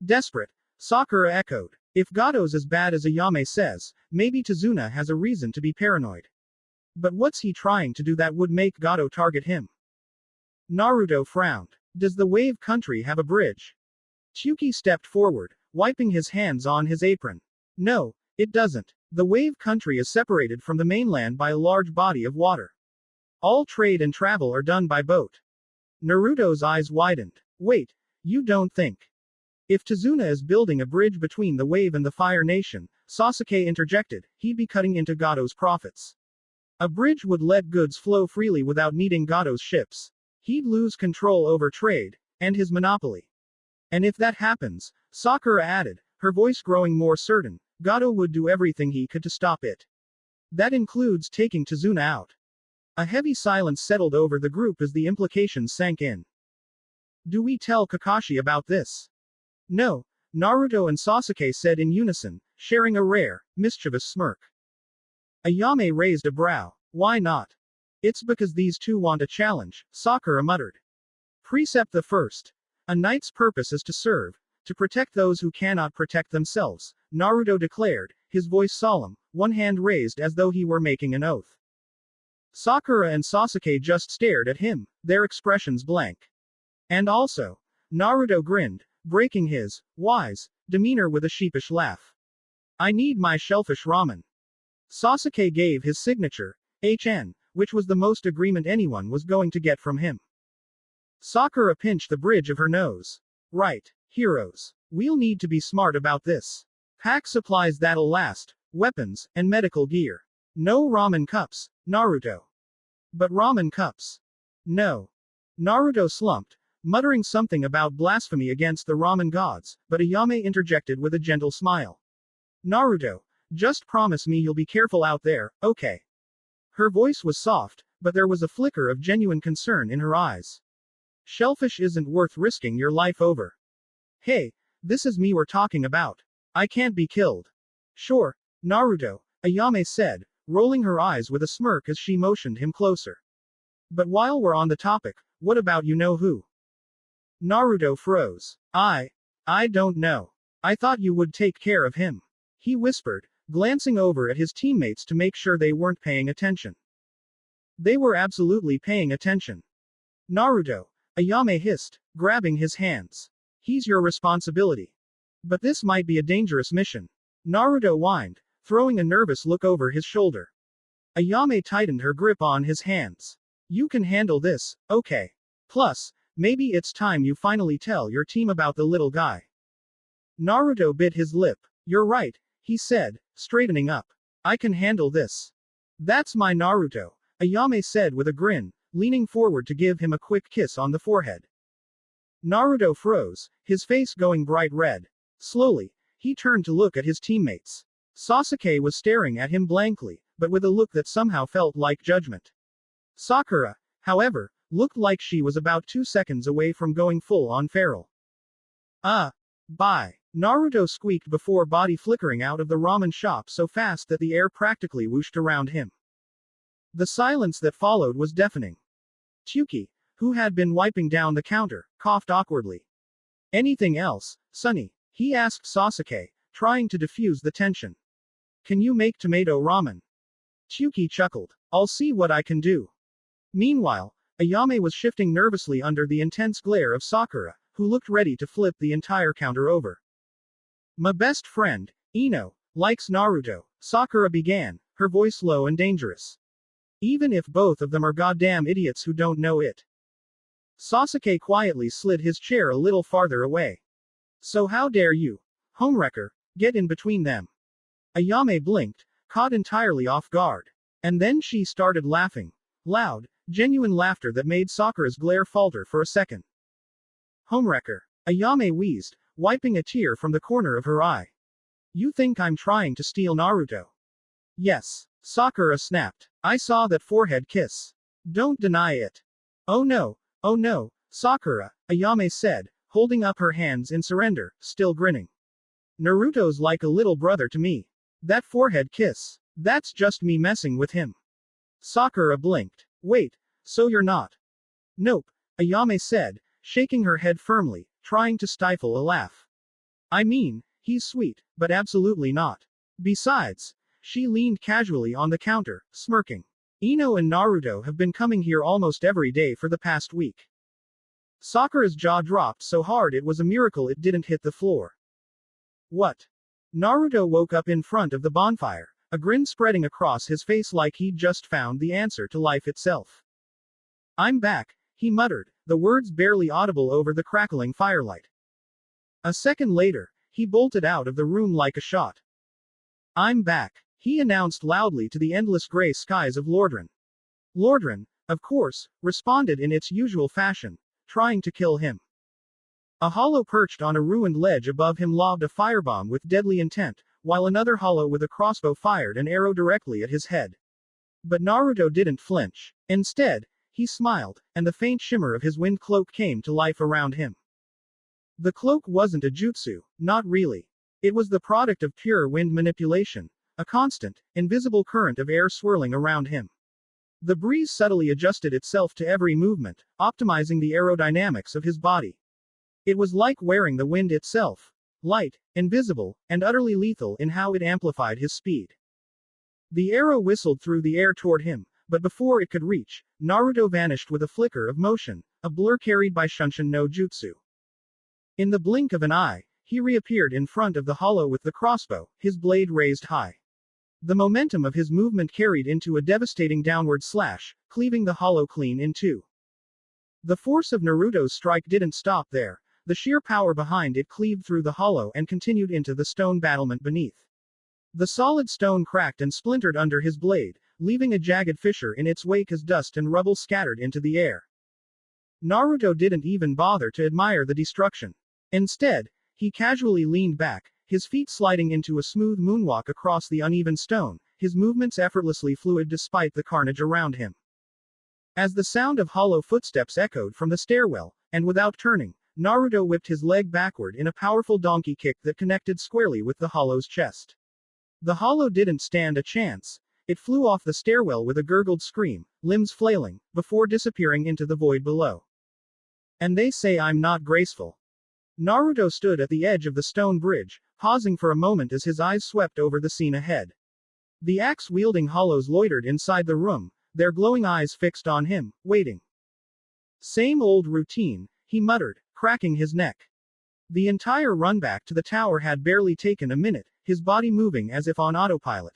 Desperate? Sakura echoed. If Gato's as bad as Ayame says, maybe Tazuna has a reason to be paranoid. But what's he trying to do that would make Gato target him? Naruto frowned. Does the wave country have a bridge? Tsuki stepped forward, wiping his hands on his apron. No, it doesn't. The wave country is separated from the mainland by a large body of water. All trade and travel are done by boat. Naruto's eyes widened. Wait, you don't think? If Tazuna is building a bridge between the wave and the Fire Nation, Sasuke interjected, he'd be cutting into Gato's profits. A bridge would let goods flow freely without needing Gato's ships. He'd lose control over trade, and his monopoly. And if that happens, Sakura added, her voice growing more certain, Gato would do everything he could to stop it. That includes taking Tazuna out. A heavy silence settled over the group as the implications sank in. Do we tell Kakashi about this? No, Naruto and Sasuke said in unison, sharing a rare, mischievous smirk. Ayame raised a brow. Why not? It's because these two want a challenge, Sakura muttered. Precept the first. A knight's purpose is to serve, to protect those who cannot protect themselves, Naruto declared, his voice solemn, one hand raised as though he were making an oath. Sakura and Sasuke just stared at him, their expressions blank. And also, Naruto grinned, breaking his wise demeanor with a sheepish laugh. I need my shellfish ramen. Sasuke gave his signature, HN, which was the most agreement anyone was going to get from him. Sakura pinched the bridge of her nose. Right, heroes. We'll need to be smart about this. Pack supplies that'll last, weapons, and medical gear. No ramen cups, Naruto. But ramen cups. No. Naruto slumped, muttering something about blasphemy against the ramen gods, but Ayame interjected with a gentle smile. Naruto, just promise me you'll be careful out there, okay? Her voice was soft, but there was a flicker of genuine concern in her eyes. Shellfish isn't worth risking your life over. Hey, this is me we're talking about. I can't be killed. Sure, Naruto, Ayame said, rolling her eyes with a smirk as she motioned him closer. But while we're on the topic, what about you-know-who? Naruto froze. I don't know. I thought you would take care of him. He whispered, glancing over at his teammates to make sure they weren't paying attention. They were absolutely paying attention. Naruto, Ayame hissed, grabbing his hands. He's your responsibility. But this might be a dangerous mission. Naruto whined, throwing a nervous look over his shoulder. Ayame tightened her grip on his hands. You can handle this, okay? Plus, maybe it's time you finally tell your team about the little guy. Naruto bit his lip. You're right, he said, straightening up. I can handle this. That's my Naruto, Ayame said with a grin, leaning forward to give him a quick kiss on the forehead. Naruto froze, his face going bright red. Slowly, he turned to look at his teammates. Sasuke was staring at him blankly, but with a look that somehow felt like judgment. Sakura, however, looked like she was about 2 seconds away from going full-on feral. Bye. Naruto squeaked before body flickering out of the ramen shop so fast that the air practically whooshed around him. The silence that followed was deafening. Chuki, who had been wiping down the counter, coughed awkwardly. Anything else, Sonny? He asked Sasuke, trying to diffuse the tension. Can you make tomato ramen? Chuki chuckled. I'll see what I can do. Meanwhile, Ayame was shifting nervously under the intense glare of Sakura, who looked ready to flip the entire counter over. My best friend, Ino, likes Naruto, Sakura began, her voice low and dangerous. Even if both of them are goddamn idiots who don't know it. Sasuke quietly slid his chair a little farther away. So how dare you, homewrecker, get in between them? Ayame blinked, caught entirely off guard. And then she started laughing. Loud, genuine laughter that made Sakura's glare falter for a second. Homewrecker. Ayame wheezed, wiping a tear from the corner of her eye. You think I'm trying to steal Naruto? Yes. Sakura snapped. I saw that forehead kiss. Don't deny it. Oh no, Sakura, Ayame said, holding up her hands in surrender, still grinning. Naruto's like a little brother to me. That forehead kiss. That's just me messing with him. Sakura blinked. Wait, so you're not? Nope, Ayame said, shaking her head firmly, trying to stifle a laugh. I mean, he's sweet, but absolutely not. Besides, she leaned casually on the counter, smirking. Ino and Naruto have been coming here almost every day for the past week. Sakura's jaw dropped so hard it was a miracle it didn't hit the floor. What? Naruto woke up in front of the bonfire, a grin spreading across his face like he'd just found the answer to life itself. I'm back, he muttered, the words barely audible over the crackling firelight. A second later, he bolted out of the room like a shot. I'm back, he announced loudly to the endless gray skies of Lordran. Lordran, of course, responded in its usual fashion, trying to kill him. A hollow perched on a ruined ledge above him lobbed a firebomb with deadly intent, while another hollow with a crossbow fired an arrow directly at his head. But Naruto didn't flinch. Instead, he smiled, and the faint shimmer of his wind cloak came to life around him. The cloak wasn't a jutsu, not really. It was the product of pure wind manipulation, a constant, invisible current of air swirling around him. The breeze subtly adjusted itself to every movement, optimizing the aerodynamics of his body. It was like wearing the wind itself. Light, invisible, and utterly lethal in how it amplified his speed. The arrow whistled through the air toward him, but before it could reach, Naruto vanished with a flicker of motion, a blur carried by Shunshin no Jutsu. In the blink of an eye, he reappeared in front of the hollow with the crossbow, his blade raised high. The momentum of his movement carried into a devastating downward slash, cleaving the hollow clean in two. The force of Naruto's strike didn't stop there. The sheer power behind it cleaved through the hollow and continued into the stone battlement beneath. The solid stone cracked and splintered under his blade, leaving a jagged fissure in its wake as dust and rubble scattered into the air. Naruto didn't even bother to admire the destruction. Instead, he casually leaned back, his feet sliding into a smooth moonwalk across the uneven stone, his movements effortlessly fluid despite the carnage around him. As the sound of hollow footsteps echoed from the stairwell, and without turning, Naruto whipped his leg backward in a powerful donkey kick that connected squarely with the hollow's chest. The hollow didn't stand a chance. It flew off the stairwell with a gurgled scream, limbs flailing, before disappearing into the void below. And they say I'm not graceful. Naruto stood at the edge of the stone bridge, pausing for a moment as his eyes swept over the scene ahead. The axe-wielding hollows loitered inside the room, their glowing eyes fixed on him, waiting. Same old routine, he muttered, cracking his neck. The entire run back to the tower had barely taken a minute, his body moving as if on autopilot.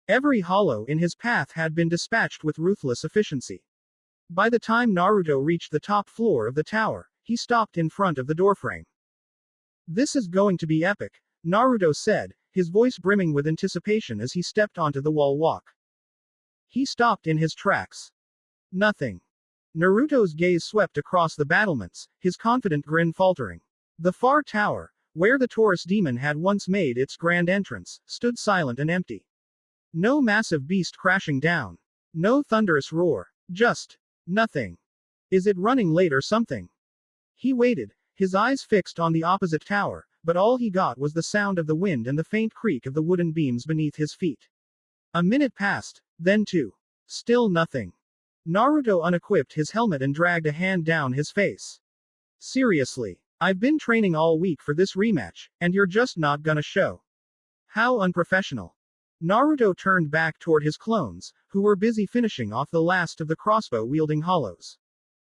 Every hollow in his path had been dispatched with ruthless efficiency. By the time Naruto reached the top floor of the tower, he stopped in front of the doorframe. This is going to be epic, Naruto said, his voice brimming with anticipation as he stepped onto the wall walk. He stopped in his tracks. Nothing. Naruto's gaze swept across the battlements, his confident grin faltering. The far tower, where the Taurus demon had once made its grand entrance, stood silent and empty. No massive beast crashing down. No thunderous roar. Just nothing. Is it running late or something? He waited, his eyes fixed on the opposite tower, but all he got was the sound of the wind and the faint creak of the wooden beams beneath his feet. A minute passed, then two. Still nothing. Naruto unequipped his helmet and dragged a hand down his face. Seriously, I've been training all week for this rematch, and you're just not gonna show. How unprofessional. Naruto turned back toward his clones, who were busy finishing off the last of the crossbow-wielding hollows.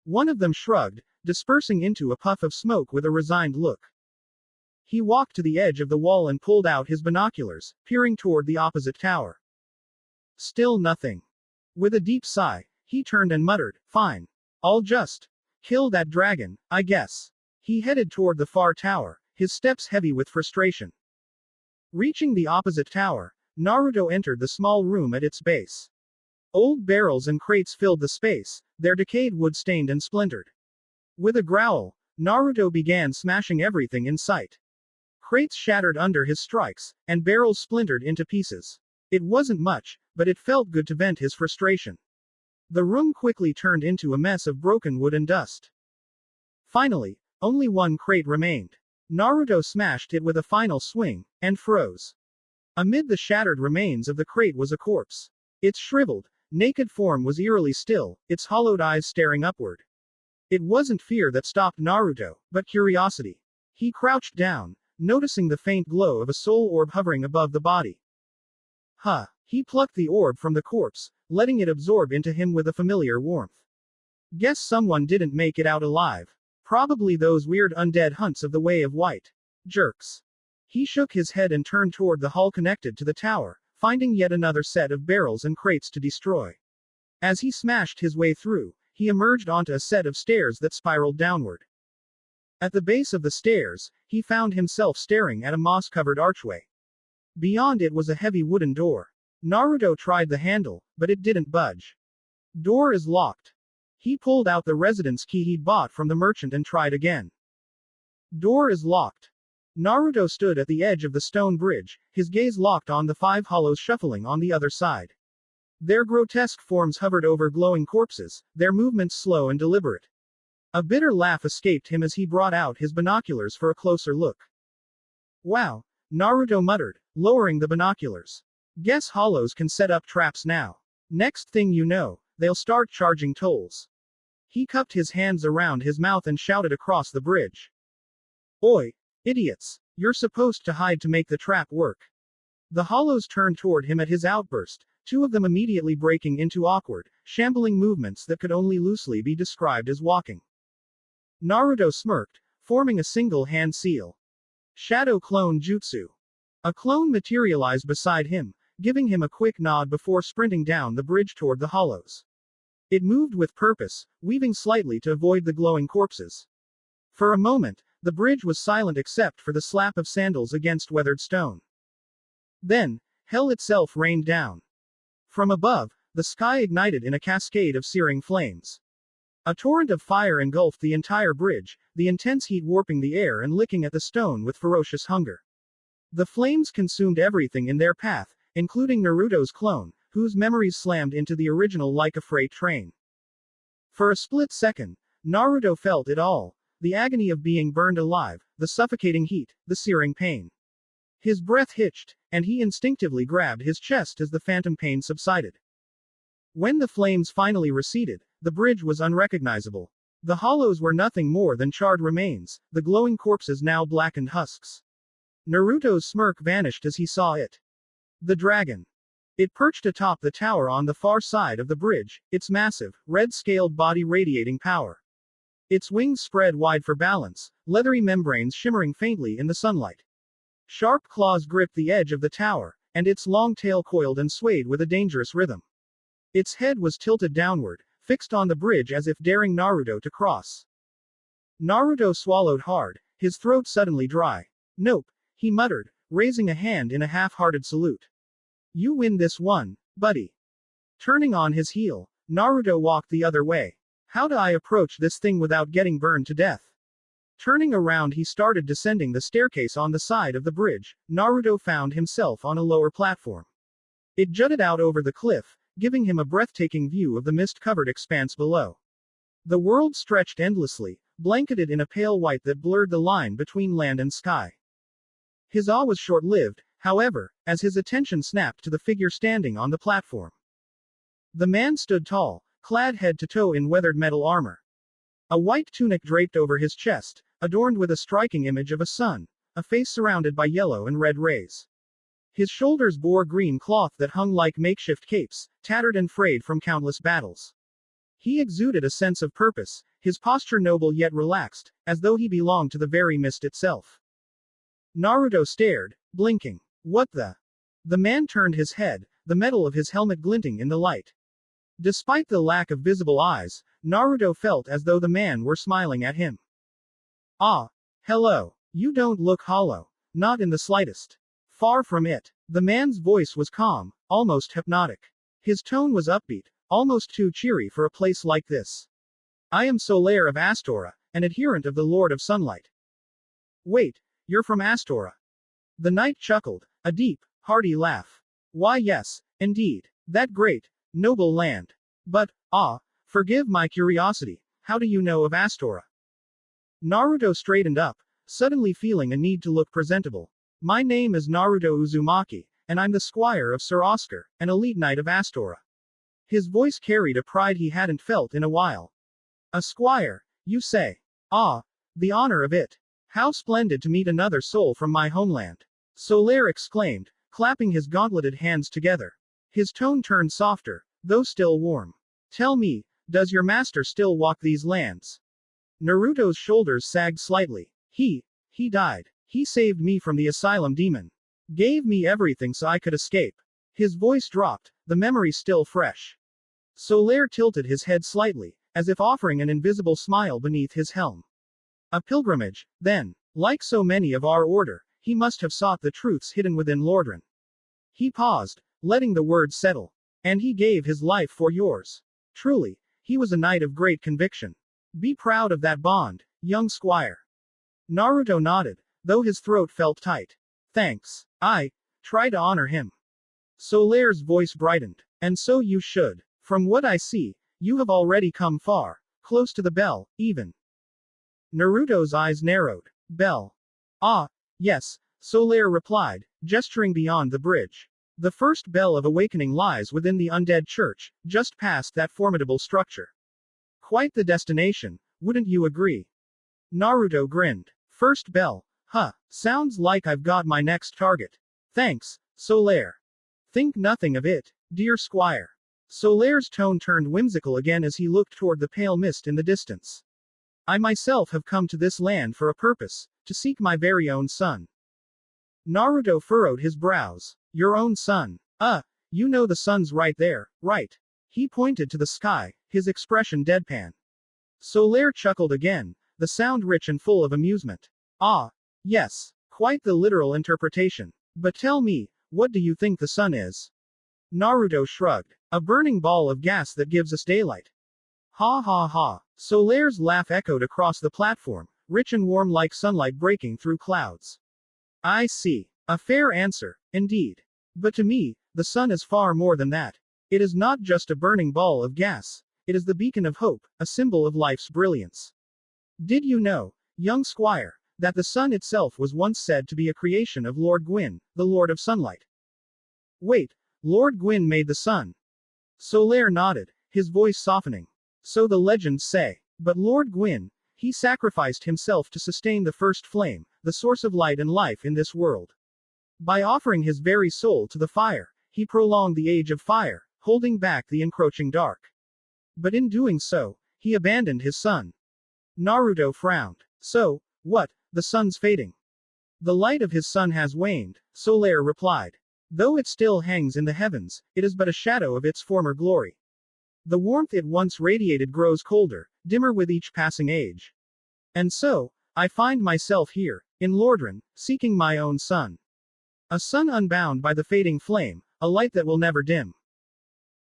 One of them shrugged, dispersing into a puff of smoke with a resigned look. He walked to the edge of the wall and pulled out his binoculars, peering toward the opposite tower. Still nothing. With a deep sigh, he turned and muttered, "Fine. I'll just kill that dragon, I guess." He headed toward the far tower, his steps heavy with frustration. Reaching the opposite tower, Naruto entered the small room at its base. Old barrels and crates filled the space, their decayed wood stained and splintered. With a growl, Naruto began smashing everything in sight. Crates shattered under his strikes, and barrels splintered into pieces. It wasn't much, but it felt good to vent his frustration. The room quickly turned into a mess of broken wood and dust. Finally, only one crate remained. Naruto smashed it with a final swing, and froze. Amid the shattered remains of the crate was a corpse. Its shriveled, naked form was eerily still, its hollowed eyes staring upward. It wasn't fear that stopped Naruto, but curiosity. He crouched down, noticing the faint glow of a soul orb hovering above the body. Huh. He plucked the orb from the corpse, letting it absorb into him with a familiar warmth. Guess someone didn't make it out alive. Probably those weird undead hunts of the Way of White. Jerks. He shook his head and turned toward the hall connected to the tower, finding yet another set of barrels and crates to destroy. As he smashed his way through, he emerged onto a set of stairs that spiraled downward. At the base of the stairs, he found himself staring at a moss-covered archway. Beyond it was a heavy wooden door. Naruto tried the handle, but it didn't budge. Door is locked. He pulled out the residence key he'd bought from the merchant and tried again. Door is locked. Naruto stood at the edge of the stone bridge, his gaze locked on the five hollows shuffling on the other side. Their grotesque forms hovered over glowing corpses, their movements slow and deliberate. A bitter laugh escaped him as he brought out his binoculars for a closer look. Wow, Naruto muttered, lowering the binoculars. Guess hollows can set up traps now. Next thing you know, they'll start charging tolls. He cupped his hands around his mouth and shouted across the bridge. Oi! Idiots! You're supposed to hide to make the trap work. The hollows turned toward him at his outburst, two of them immediately breaking into awkward, shambling movements that could only loosely be described as walking. Naruto smirked, forming a single hand seal. Shadow Clone Jutsu. A clone materialized beside him, giving him a quick nod before sprinting down the bridge toward the hollows. It moved with purpose, weaving slightly to avoid the glowing corpses. For a moment, the bridge was silent except for the slap of sandals against weathered stone. Then, hell itself rained down. From above, the sky ignited in a cascade of searing flames. A torrent of fire engulfed the entire bridge, the intense heat warping the air and licking at the stone with ferocious hunger. The flames consumed everything in their path, including Naruto's clone, whose memories slammed into the original like a freight train. For a split second, Naruto felt it all, the agony of being burned alive, the suffocating heat, the searing pain. His breath hitched, and he instinctively grabbed his chest as the phantom pain subsided. When the flames finally receded, the bridge was unrecognizable. The hollows were nothing more than charred remains, the glowing corpses now blackened husks. Naruto's smirk vanished as he saw it. The dragon. It perched atop the tower on the far side of the bridge, its massive, red-scaled body radiating power. Its wings spread wide for balance, leathery membranes shimmering faintly in the sunlight. Sharp claws gripped the edge of the tower, and its long tail coiled and swayed with a dangerous rhythm. Its head was tilted downward, fixed on the bridge as if daring Naruto to cross. Naruto swallowed hard, his throat suddenly dry. Nope, he muttered, raising a hand in a half-hearted salute. You win this one, buddy. Turning on his heel, Naruto walked the other way. How do I approach this thing without getting burned to death? Turning around, he started descending the staircase on the side of the bridge. Naruto found himself on a lower platform. It jutted out over the cliff, giving him a breathtaking view of the mist-covered expanse below. The world stretched endlessly, blanketed in a pale white that blurred the line between land and sky. His awe was short-lived, however, as his attention snapped to the figure standing on the platform. The man stood tall, clad head to toe in weathered metal armor. A white tunic draped over his chest, adorned with a striking image of a sun, a face surrounded by yellow and red rays. His shoulders bore green cloth that hung like makeshift capes, tattered and frayed from countless battles. He exuded a sense of purpose, his posture noble yet relaxed, as though he belonged to the very mist itself. Naruto stared, blinking. What the? The man turned his head, the metal of his helmet glinting in the light. Despite the lack of visible eyes, Naruto felt as though the man were smiling at him. Ah, hello. You don't look hollow. Not in the slightest. Far from it. The man's voice was calm, almost hypnotic. His tone was upbeat, almost too cheery for a place like this. I am Solaire of Astora, an adherent of the Lord of Sunlight. Wait, you're from Astora? The knight chuckled, a deep, hearty laugh. Why yes, indeed. That great, noble land. But, forgive my curiosity, how do you know of Astora? Naruto straightened up, suddenly feeling a need to look presentable. My name is Naruto Uzumaki, and I'm the squire of Sir Oscar, an elite knight of Astora. His voice carried a pride he hadn't felt in a while. A squire, you say? Ah, the honor of it. How splendid to meet another soul from my homeland. Solaire exclaimed, clapping his gauntleted hands together. His tone turned softer, though still warm. Tell me, does your master still walk these lands? Naruto's shoulders sagged slightly. He died. He saved me from the asylum demon. Gave me everything so I could escape. His voice dropped, the memory still fresh. Solaire tilted his head slightly, as if offering an invisible smile beneath his helm. A pilgrimage, then. Like so many of our order, he must have sought the truths hidden within Lordran. He paused, letting the words settle. And he gave his life for yours. Truly, he was a knight of great conviction. Be proud of that bond, young squire. Naruto nodded, though his throat felt tight. Thanks. I try to honor him. Solaire's voice brightened. And so you should. From what I see, you have already come far. Close to the bell, even. Naruto's eyes narrowed. Bell. Ah, yes, Solaire replied, gesturing beyond the bridge. The first bell of awakening lies within the undead church, just past that formidable structure. Quite the destination, wouldn't you agree? Naruto grinned. First bell. Huh, sounds like I've got my next target. Thanks, Solaire. Think nothing of it, dear squire. Solaire's tone turned whimsical again as he looked toward the pale mist in the distance. I myself have come to this land for a purpose, to seek my very own son. Naruto furrowed his brows. Your own son. You know the sun's right there, right? He pointed to the sky, his expression deadpan. Solaire chuckled again, the sound rich and full of amusement. Ah, yes, quite the literal interpretation. But tell me, what do you think the sun is? Naruto shrugged. A burning ball of gas that gives us daylight. Ha ha ha. Solaire's laugh echoed across the platform, rich and warm like sunlight breaking through clouds. I see. A fair answer, indeed. But to me, the sun is far more than that. It is not just a burning ball of gas, it is the beacon of hope, a symbol of life's brilliance. Did you know, young squire, that the sun itself was once said to be a creation of Lord Gwyn, the Lord of Sunlight? Wait, Lord Gwyn made the sun? Solaire nodded, his voice softening. So the legends say. But Lord Gwyn, he sacrificed himself to sustain the first flame, the source of light and life in this world. By offering his very soul to the fire, he prolonged the age of fire, holding back the encroaching dark. But in doing so, he abandoned his son. Naruto frowned. So, what, the sun's fading? The light of his sun has waned, Solaire replied. Though it still hangs in the heavens, it is but a shadow of its former glory. The warmth it once radiated grows colder, dimmer with each passing age. And so, I find myself here, in Lordran, seeking my own sun. A sun unbound by the fading flame, a light that will never dim.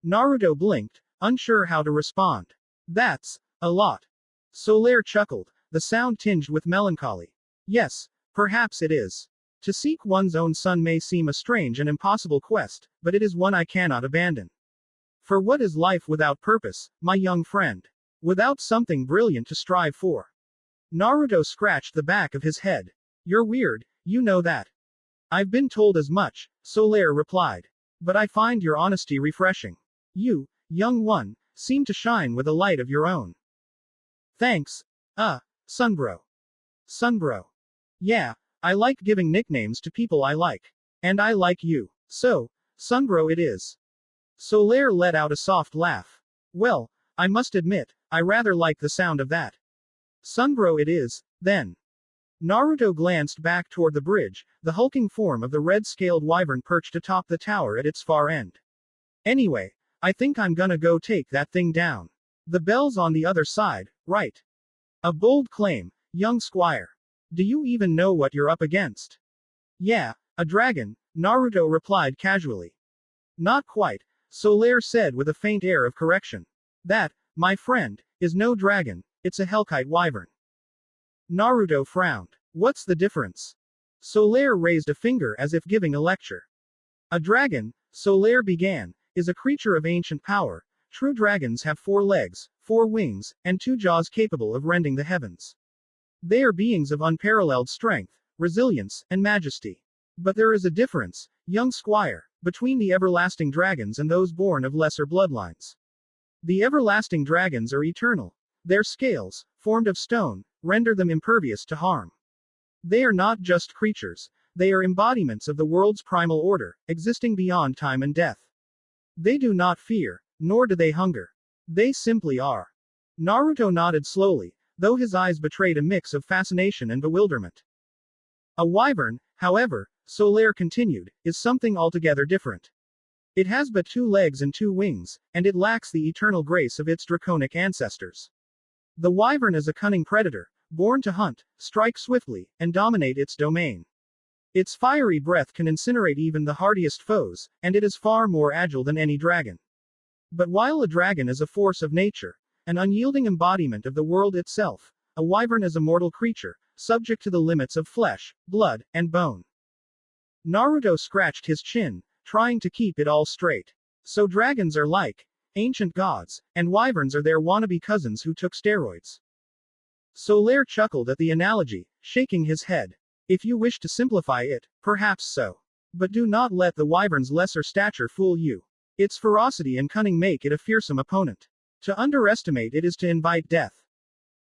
Naruto blinked, unsure how to respond. That's a lot. Solaire chuckled, the sound tinged with melancholy. Yes, perhaps it is. To seek one's own sun may seem a strange and impossible quest, but it is one I cannot abandon. For what is life without purpose, my young friend? Without something brilliant to strive for? Naruto scratched the back of his head. You're weird, you know that. I've been told as much, Solaire replied. But I find your honesty refreshing. You, young one, seem to shine with a light of your own. Thanks. Sunbro. Sunbro. Yeah, I like giving nicknames to people I like. And I like you. So, Sunbro it is. Solaire let out a soft laugh. Well, I must admit, I rather like the sound of that. Sunbro it is, then. Naruto glanced back toward the bridge, the hulking form of the red-scaled wyvern perched atop the tower at its far end. Anyway, I think I'm gonna go take that thing down. The bell's on the other side, right? A bold claim, young squire. Do you even know what you're up against? Yeah, a dragon, Naruto replied casually. Not quite, Solaire said with a faint air of correction. That, my friend, is no dragon, it's a Hellkite wyvern. Naruto frowned. What's the difference? Solaire raised a finger as if giving a lecture. A dragon, Solaire began, is a creature of ancient power. True dragons have 4 legs, 4 wings, and 2 jaws capable of rending the heavens. They are beings of unparalleled strength, resilience, and majesty. But there is a difference, young squire, between the everlasting dragons and those born of lesser bloodlines. The everlasting dragons are eternal. Their scales, formed of stone, render them impervious to harm. They are not just creatures, they are embodiments of the world's primal order, existing beyond time and death. They do not fear, nor do they hunger. They simply are. Naruto nodded slowly, though his eyes betrayed a mix of fascination and bewilderment. A wyvern, however, Solaire continued, is something altogether different. It has but 2 legs and 2 wings, and it lacks the eternal grace of its draconic ancestors. The wyvern is a cunning predator, born to hunt, strike swiftly, and dominate its domain. Its fiery breath can incinerate even the hardiest foes, and it is far more agile than any dragon. But while a dragon is a force of nature, an unyielding embodiment of the world itself, a wyvern is a mortal creature, subject to the limits of flesh, blood, and bone. Naruto scratched his chin, trying to keep it all straight. So dragons are like ancient gods, and wyverns are their wannabe cousins who took steroids. Solaire chuckled at the analogy, shaking his head. If you wish to simplify it, perhaps so. But do not let the wyvern's lesser stature fool you. Its ferocity and cunning make it a fearsome opponent. To underestimate it is to invite death.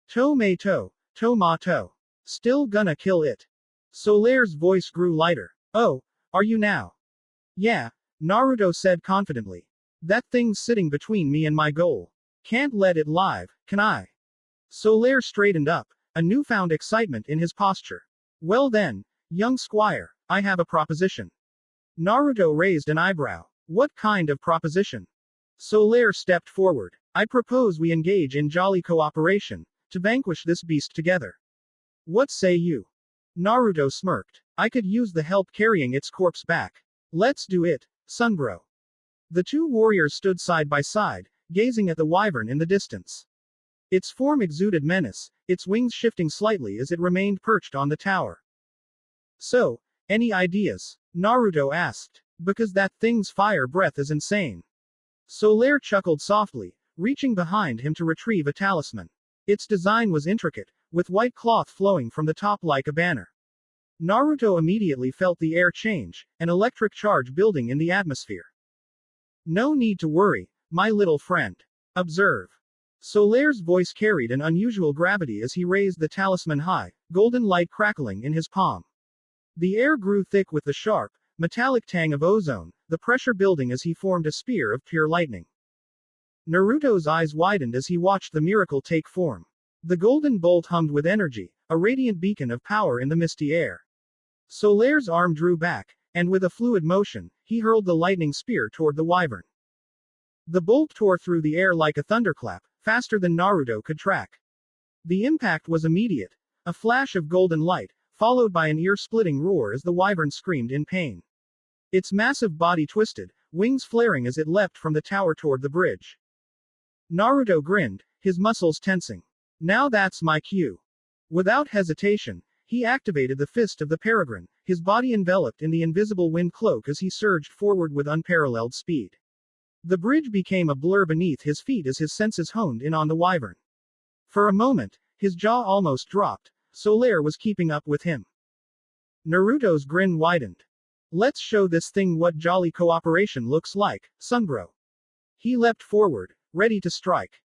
To me to ma to. Still gonna kill it. Solaire's voice grew lighter. Oh, are you now? Yeah, Naruto said confidently. That thing's sitting between me and my goal. Can't let it live, can I? Solaire straightened up, a newfound excitement in his posture. Well then, young squire, I have a proposition. Naruto raised an eyebrow. What kind of proposition? Solaire stepped forward. I propose we engage in jolly cooperation, to vanquish this beast together. What say you? Naruto smirked. I could use the help carrying its corpse back. Let's do it, Sunbro. The two warriors stood side by side, gazing at the wyvern in the distance. Its form exuded menace, its wings shifting slightly as it remained perched on the tower. So, any ideas? Naruto asked. Because that thing's fire breath is insane. Solaire chuckled softly, reaching behind him to retrieve a talisman. Its design was intricate, with white cloth flowing from the top like a banner. Naruto immediately felt the air change, an electric charge building in the atmosphere. No need to worry, my little friend. Observe. Solaire's voice carried an unusual gravity as he raised the talisman high, golden light crackling in his palm. The air grew thick with the sharp, metallic tang of ozone, the pressure building as he formed a spear of pure lightning. Naruto's eyes widened as he watched the miracle take form. The golden bolt hummed with energy, a radiant beacon of power in the misty air. Solaire's arm drew back, and with a fluid motion, he hurled the lightning spear toward the wyvern. The bolt tore through the air like a thunderclap, faster than Naruto could track. The impact was immediate, a flash of golden light, followed by an ear-splitting roar as the wyvern screamed in pain. Its massive body twisted, wings flaring as it leapt from the tower toward the bridge. Naruto grinned, his muscles tensing. Now that's my cue. Without hesitation, he activated the fist of the peregrine, his body enveloped in the invisible wind cloak as he surged forward with unparalleled speed. The bridge became a blur beneath his feet as his senses honed in on the wyvern. For a moment, his jaw almost dropped. Solaire was keeping up with him. Naruto's grin widened. Let's show this thing what jolly cooperation looks like, Sunbro. He leapt forward, ready to strike.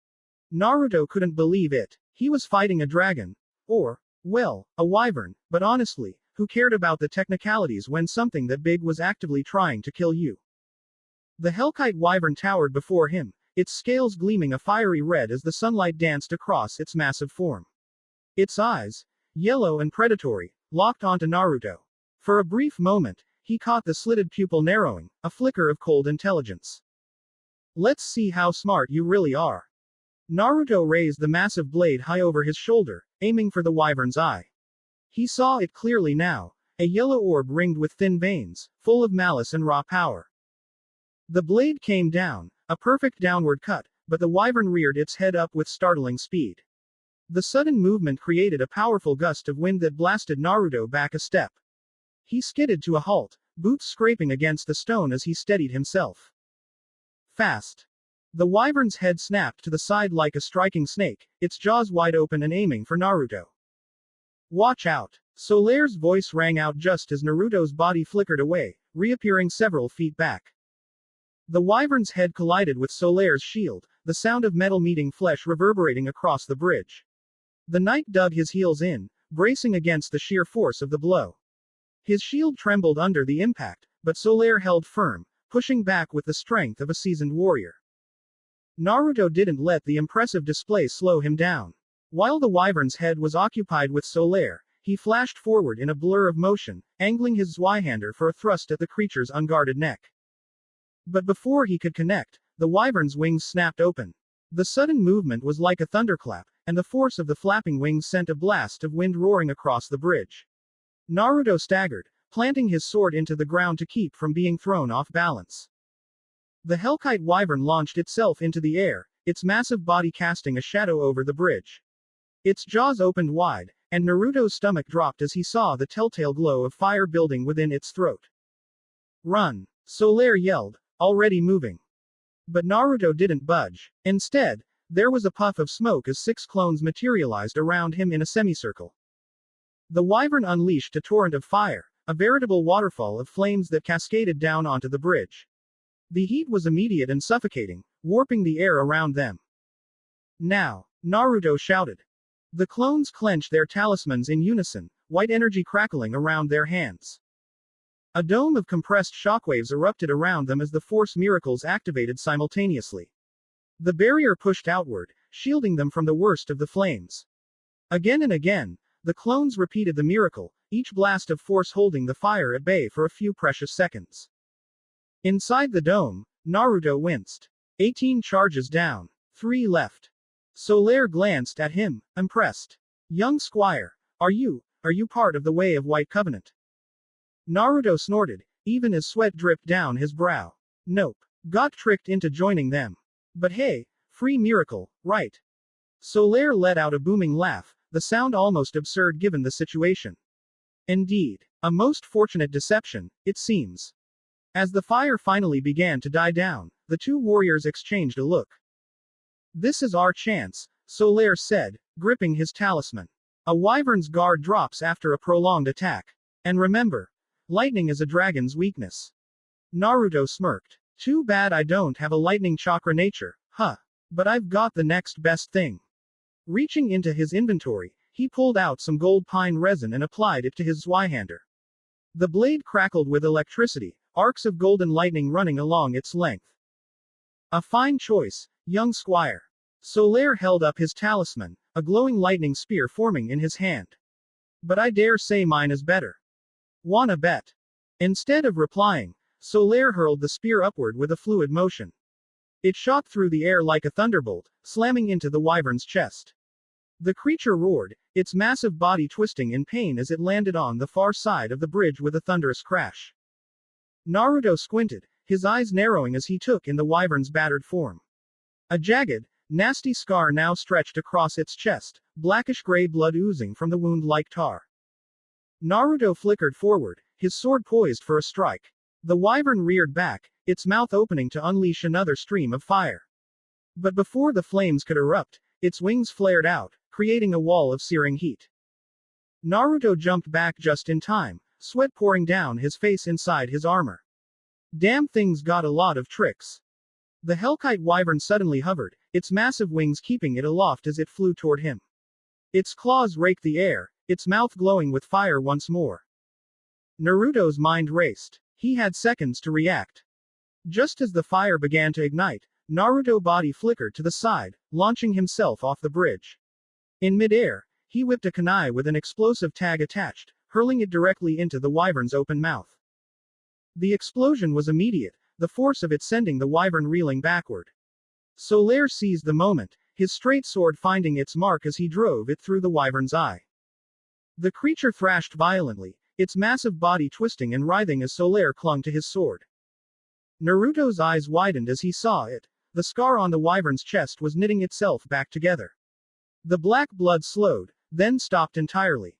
Naruto couldn't believe it. He was fighting a dragon. Or, well, a wyvern, but honestly, who cared about the technicalities when something that big was actively trying to kill you? The Hellkite wyvern towered before him, its scales gleaming a fiery red as the sunlight danced across its massive form. Its eyes, yellow and predatory, locked onto Naruto. For a brief moment, he caught the slitted pupil narrowing, a flicker of cold intelligence. Let's see how smart you really are. Naruto raised the massive blade high over his shoulder, aiming for the wyvern's eye. He saw it clearly now, a yellow orb ringed with thin veins, full of malice and raw power. The blade came down, a perfect downward cut, but the wyvern reared its head up with startling speed. The sudden movement created a powerful gust of wind that blasted Naruto back a step. He skidded to a halt, boots scraping against the stone as he steadied himself. Fast. The wyvern's head snapped to the side like a striking snake, its jaws wide open and aiming for Naruto. Watch out! Solaire's voice rang out just as Naruto's body flickered away, reappearing several feet back. The wyvern's head collided with Solaire's shield, the sound of metal meeting flesh reverberating across the bridge. The knight dug his heels in, bracing against the sheer force of the blow. His shield trembled under the impact, but Solaire held firm, pushing back with the strength of a seasoned warrior. Naruto didn't let the impressive display slow him down. While the wyvern's head was occupied with Solaire, he flashed forward in a blur of motion, angling his Zweihander for a thrust at the creature's unguarded neck. But before he could connect, the wyvern's wings snapped open. The sudden movement was like a thunderclap, and the force of the flapping wings sent a blast of wind roaring across the bridge. Naruto staggered, planting his sword into the ground to keep from being thrown off balance. The Hellkite wyvern launched itself into the air, its massive body casting a shadow over the bridge. Its jaws opened wide, and Naruto's stomach dropped as he saw the telltale glow of fire building within its throat. Run! Solaire yelled, already moving. But Naruto didn't budge. Instead, there was a puff of smoke as 6 clones materialized around him in a semicircle. The wyvern unleashed a torrent of fire, a veritable waterfall of flames that cascaded down onto the bridge. The heat was immediate and suffocating, warping the air around them. Now, Naruto shouted. The clones clenched their talismans in unison, white energy crackling around their hands. A dome of compressed shockwaves erupted around them as the force miracles activated simultaneously. The barrier pushed outward, shielding them from the worst of the flames. Again and again, the clones repeated the miracle, each blast of force holding the fire at bay for a few precious seconds. Inside the dome, Naruto winced. 18 charges down. 3 left. Solaire glanced at him, impressed. Young squire, are you part of the Way of White Covenant? Naruto snorted, even as sweat dripped down his brow. Nope. Got tricked into joining them. But hey, free miracle, right? Solaire let out a booming laugh, the sound almost absurd given the situation. Indeed. A most fortunate deception, it seems. As the fire finally began to die down, the two warriors exchanged a look. This is our chance, Solaire said, gripping his talisman. A wyvern's guard drops after a prolonged attack. And remember, lightning is a dragon's weakness. Naruto smirked. Too bad I don't have a lightning chakra nature, huh? But I've got the next best thing. Reaching into his inventory, he pulled out some gold pine resin and applied it to his Zweihander. The blade crackled with electricity, arcs of golden lightning running along its length. A fine choice, young squire. Solaire held up his talisman, a glowing lightning spear forming in his hand. But I dare say mine is better. Wanna bet? Instead of replying, Solaire hurled the spear upward with a fluid motion. It shot through the air like a thunderbolt, slamming into the wyvern's chest. The creature roared, its massive body twisting in pain as it landed on the far side of the bridge with a thunderous crash. Naruto squinted, his eyes narrowing as he took in the wyvern's battered form. A jagged, nasty scar now stretched across its chest, blackish-gray blood oozing from the wound like tar. Naruto flickered forward, his sword poised for a strike. The wyvern reared back, its mouth opening to unleash another stream of fire. But before the flames could erupt, its wings flared out, creating a wall of searing heat. Naruto jumped back just in time, sweat pouring down his face inside his armor. Damn thing's got a lot of tricks. The Hellkite wyvern suddenly hovered, its massive wings keeping it aloft as it flew toward him. Its claws raked the air, its mouth glowing with fire once more. Naruto's mind raced. He had seconds to react. Just as the fire began to ignite, Naruto's body flickered to the side, launching himself off the bridge. In midair, he whipped a kunai with an explosive tag attached, hurling it directly into the wyvern's open mouth. The explosion was immediate, the force of it sending the wyvern reeling backward. Solaire seized the moment, his straight sword finding its mark as he drove it through the wyvern's eye. The creature thrashed violently, its massive body twisting and writhing as Solaire clung to his sword. Naruto's eyes widened as he saw it. The scar on the wyvern's chest was knitting itself back together. The black blood slowed, then stopped entirely.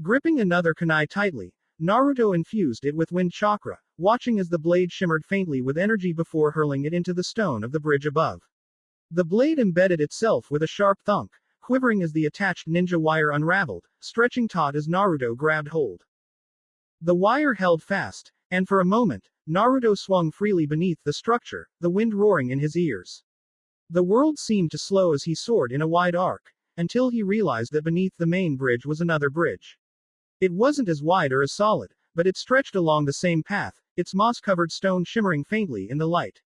Gripping another kunai tightly, Naruto infused it with wind chakra, watching as the blade shimmered faintly with energy before hurling it into the stone of the bridge above. The blade embedded itself with a sharp thunk, quivering as the attached ninja wire unraveled, stretching taut as Naruto grabbed hold. The wire held fast, and for a moment, Naruto swung freely beneath the structure, the wind roaring in his ears. The world seemed to slow as he soared in a wide arc, until he realized that beneath the main bridge was another bridge. It wasn't as wide or as solid, but it stretched along the same path, its moss-covered stone shimmering faintly in the light.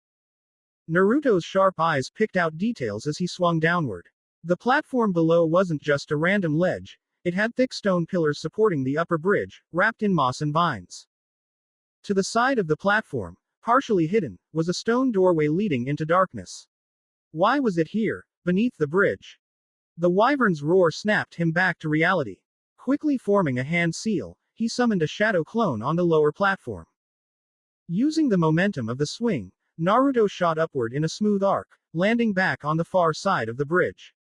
Naruto's sharp eyes picked out details as he swung downward. The platform below wasn't just a random ledge, it had thick stone pillars supporting the upper bridge, wrapped in moss and vines. To the side of the platform, partially hidden, was a stone doorway leading into darkness. Why was it here, beneath the bridge? The wyvern's roar snapped him back to reality. Quickly forming a hand seal, he summoned a shadow clone on the lower platform. Using the momentum of the swing, Naruto shot upward in a smooth arc, landing back on the far side of the bridge.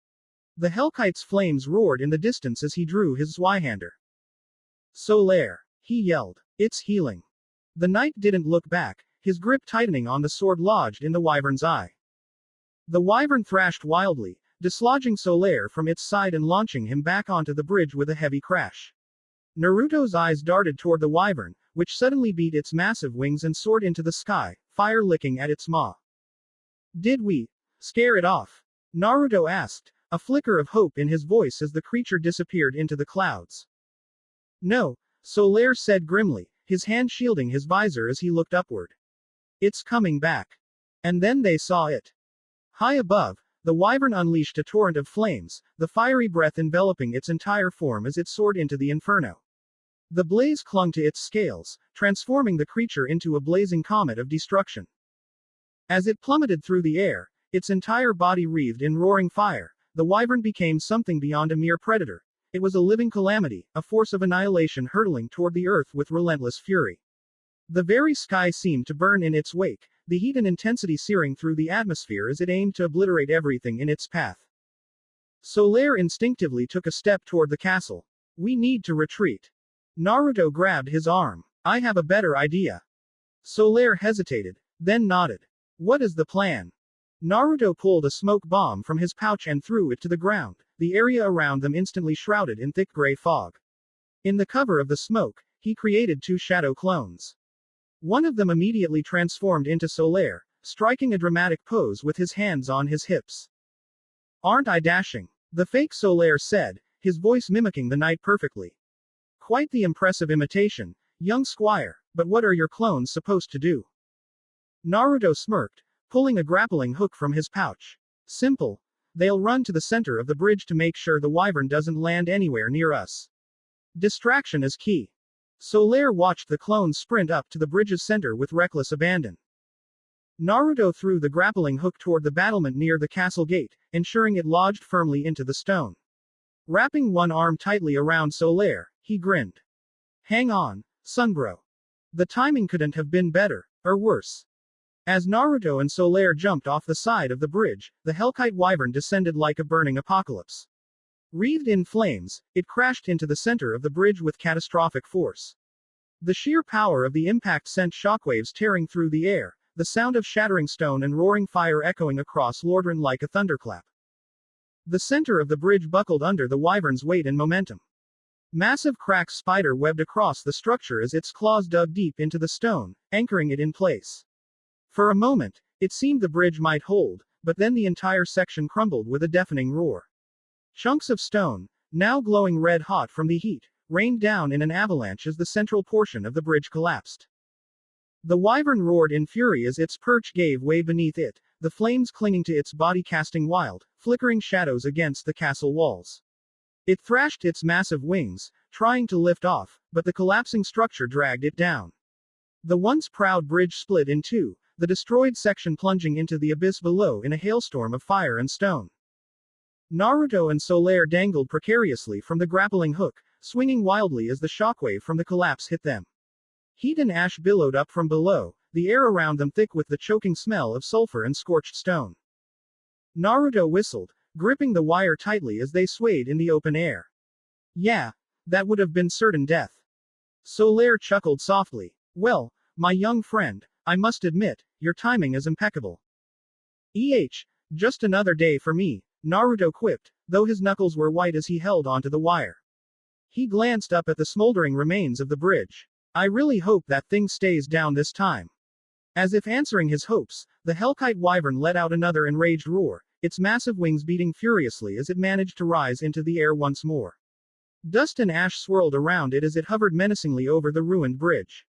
The Hellkite's flames roared in the distance as he drew his Zweihander. Solaire, he yelled. It's healing. The knight didn't look back, his grip tightening on the sword lodged in the wyvern's eye. The wyvern thrashed wildly, dislodging Solaire from its side and launching him back onto the bridge with a heavy crash. Naruto's eyes darted toward the wyvern, which suddenly beat its massive wings and soared into the sky, fire licking at its maw. Did we scare it off? Naruto asked, a flicker of hope in his voice as the creature disappeared into the clouds. No, Solaire said grimly, his hand shielding his visor as he looked upward. It's coming back. And then they saw it. High above, the wyvern unleashed a torrent of flames, the fiery breath enveloping its entire form as it soared into the inferno. The blaze clung to its scales, transforming the creature into a blazing comet of destruction. As it plummeted through the air, its entire body wreathed in roaring fire, the wyvern became something beyond a mere predator. It was a living calamity, a force of annihilation hurtling toward the earth with relentless fury. The very sky seemed to burn in its wake, the heat and intensity searing through the atmosphere as it aimed to obliterate everything in its path. Solaire instinctively took a step toward the castle. We need to retreat. Naruto grabbed his arm. I have a better idea. Solaire hesitated, then nodded. What is the plan? Naruto pulled a smoke bomb from his pouch and threw it to the ground, the area around them instantly shrouded in thick gray fog. In the cover of the smoke, he created two shadow clones. One of them immediately transformed into Solaire, striking a dramatic pose with his hands on his hips. Aren't I dashing? The fake Solaire said, his voice mimicking the night perfectly. Quite the impressive imitation, young squire, but what are your clones supposed to do? Naruto smirked, pulling a grappling hook from his pouch. Simple. They'll run to the center of the bridge to make sure the wyvern doesn't land anywhere near us. Distraction is key. Solaire watched the clones sprint up to the bridge's center with reckless abandon. Naruto threw the grappling hook toward the battlement near the castle gate, ensuring it lodged firmly into the stone. Wrapping one arm tightly around Solaire, he grinned. Hang on, Sunbro. The timing couldn't have been better, or worse. As Naruto and Solaire jumped off the side of the bridge, the Hellkite wyvern descended like a burning apocalypse. Wreathed in flames, it crashed into the center of the bridge with catastrophic force. The sheer power of the impact sent shockwaves tearing through the air, the sound of shattering stone and roaring fire echoing across Lordran like a thunderclap. The center of the bridge buckled under the wyvern's weight and momentum. Massive cracks spider-webbed across the structure as its claws dug deep into the stone, anchoring it in place. For a moment, it seemed the bridge might hold, but then the entire section crumbled with a deafening roar. Chunks of stone, now glowing red-hot from the heat, rained down in an avalanche as the central portion of the bridge collapsed. The wyvern roared in fury as its perch gave way beneath it, the flames clinging to its body casting wild, flickering shadows against the castle walls. It thrashed its massive wings, trying to lift off, but the collapsing structure dragged it down. The once proud bridge split in two, the destroyed section plunging into the abyss below in a hailstorm of fire and stone. Naruto and Solaire dangled precariously from the grappling hook, swinging wildly as the shockwave from the collapse hit them. Heat and ash billowed up from below, the air around them thick with the choking smell of sulfur and scorched stone. Naruto whistled, gripping the wire tightly as they swayed in the open air. Yeah, that would have been certain death. Solaire chuckled softly. Well, my young friend, I must admit, your timing is impeccable. Just another day for me, Naruto quipped, though his knuckles were white as he held onto the wire. He glanced up at the smoldering remains of the bridge. I really hope that thing stays down this time. As if answering his hopes, the Hellkite wyvern let out another enraged roar, its massive wings beating furiously as it managed to rise into the air once more. Dust and ash swirled around it as it hovered menacingly over the ruined bridge.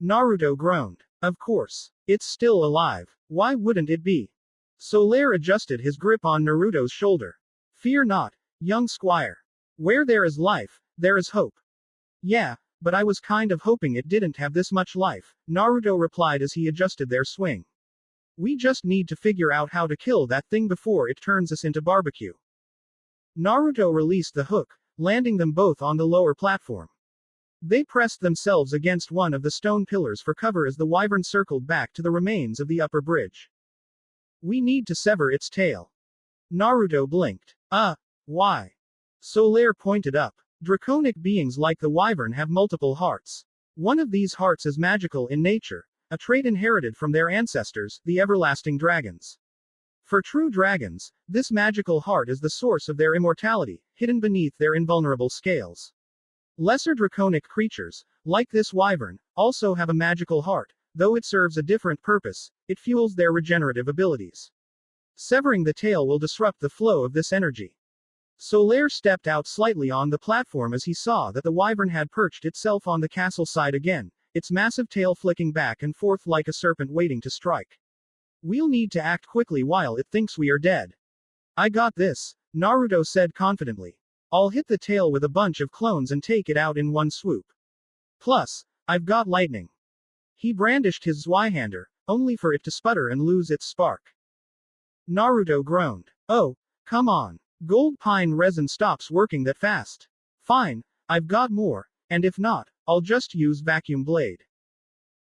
Naruto groaned. Of course. It's still alive. Why wouldn't it be? Solaire adjusted his grip on Naruto's shoulder. Fear not, young squire. Where there is life, there is hope. Yeah, but I was kind of hoping it didn't have this much life, Naruto replied as he adjusted their swing. We just need to figure out how to kill that thing before it turns us into barbecue. Naruto released the hook, landing them both on the lower platform. They pressed themselves against one of the stone pillars for cover as the wyvern circled back to the remains of the upper bridge. We need to sever its tail. Naruto blinked. Why? Solaire pointed up. Draconic beings like the wyvern have multiple hearts. One of these hearts is magical in nature, a trait inherited from their ancestors, the everlasting dragons. For true dragons, this magical heart is the source of their immortality, hidden beneath their invulnerable scales. Lesser draconic creatures, like this wyvern, also have a magical heart, though it serves a different purpose, it fuels their regenerative abilities. Severing the tail will disrupt the flow of this energy. Solaire stepped out slightly on the platform as he saw that the wyvern had perched itself on the castle side again, its massive tail flicking back and forth like a serpent waiting to strike. We'll need to act quickly while it thinks we are dead. I got this, Naruto said confidently. I'll hit the tail with a bunch of clones and take it out in one swoop. Plus, I've got lightning. He brandished his Zweihander, only for it to sputter and lose its spark. Naruto groaned. Oh, come on. Gold pine resin stops working that fast. Fine, I've got more, and if not, I'll just use vacuum blade.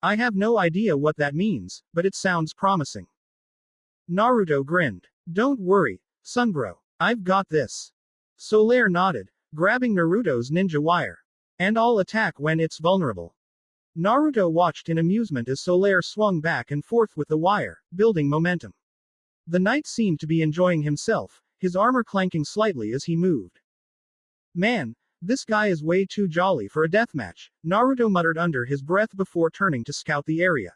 I have no idea what that means, but it sounds promising. Naruto grinned. Don't worry, Sunbro, I've got this. Solaire nodded, grabbing Naruto's ninja wire. And I'll attack when it's vulnerable. Naruto watched in amusement as Solaire swung back and forth with the wire, building momentum. The knight seemed to be enjoying himself, his armor clanking slightly as he moved. Man, this guy is way too jolly for a deathmatch, Naruto muttered under his breath before turning to scout the area.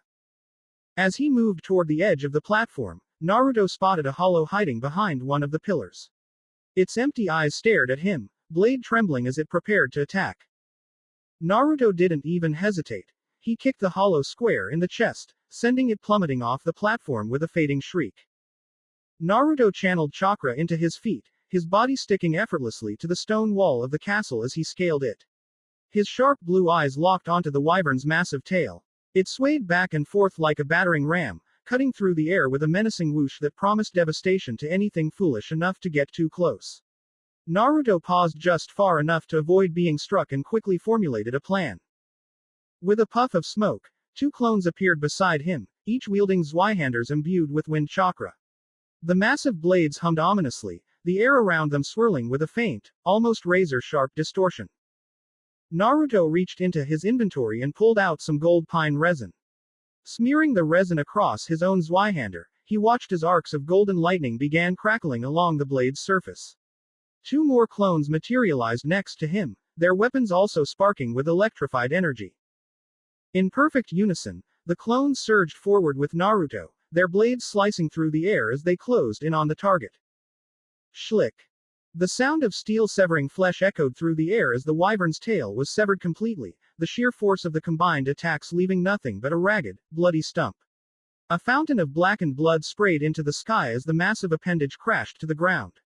As he moved toward the edge of the platform, Naruto spotted a hollow hiding behind one of the pillars. Its empty eyes stared at him, blade trembling as it prepared to attack. Naruto didn't even hesitate. He kicked the hollow square in the chest, sending it plummeting off the platform with a fading shriek. Naruto channeled chakra into his feet, his body sticking effortlessly to the stone wall of the castle as he scaled it. His sharp blue eyes locked onto the wyvern's massive tail. It swayed back and forth like a battering ram, cutting through the air with a menacing whoosh that promised devastation to anything foolish enough to get too close. Naruto paused just far enough to avoid being struck and quickly formulated a plan. With a puff of smoke, two clones appeared beside him, each wielding Zweihanders imbued with wind chakra. The massive blades hummed ominously, the air around them swirling with a faint, almost razor-sharp distortion. Naruto reached into his inventory and pulled out some gold pine resin. Smearing the resin across his own Zweihander, he watched as arcs of golden lightning began crackling along the blade's surface. Two more clones materialized next to him, their weapons also sparking with electrified energy. In perfect unison, the clones surged forward with Naruto, their blades slicing through the air as they closed in on the target. Schlick. The sound of steel severing flesh echoed through the air as the wyvern's tail was severed completely, the sheer force of the combined attacks leaving nothing but a ragged, bloody stump. A fountain of blackened blood sprayed into the sky as the massive appendage crashed to the ground.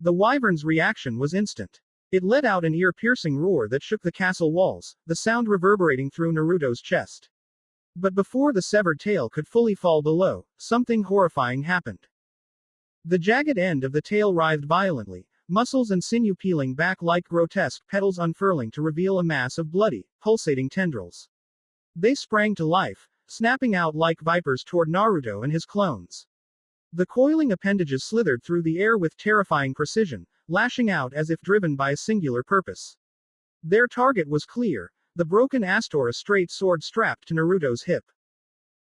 The wyvern's reaction was instant. It let out an ear-piercing roar that shook the castle walls, the sound reverberating through Naruto's chest. But before the severed tail could fully fall below, something horrifying happened. The jagged end of the tail writhed violently, muscles and sinew peeling back like grotesque petals unfurling to reveal a mass of bloody, pulsating tendrils. They sprang to life, snapping out like vipers toward Naruto and his clones. The coiling appendages slithered through the air with terrifying precision, lashing out as if driven by a singular purpose. Their target was clear, the broken Astora straight sword strapped to Naruto's hip.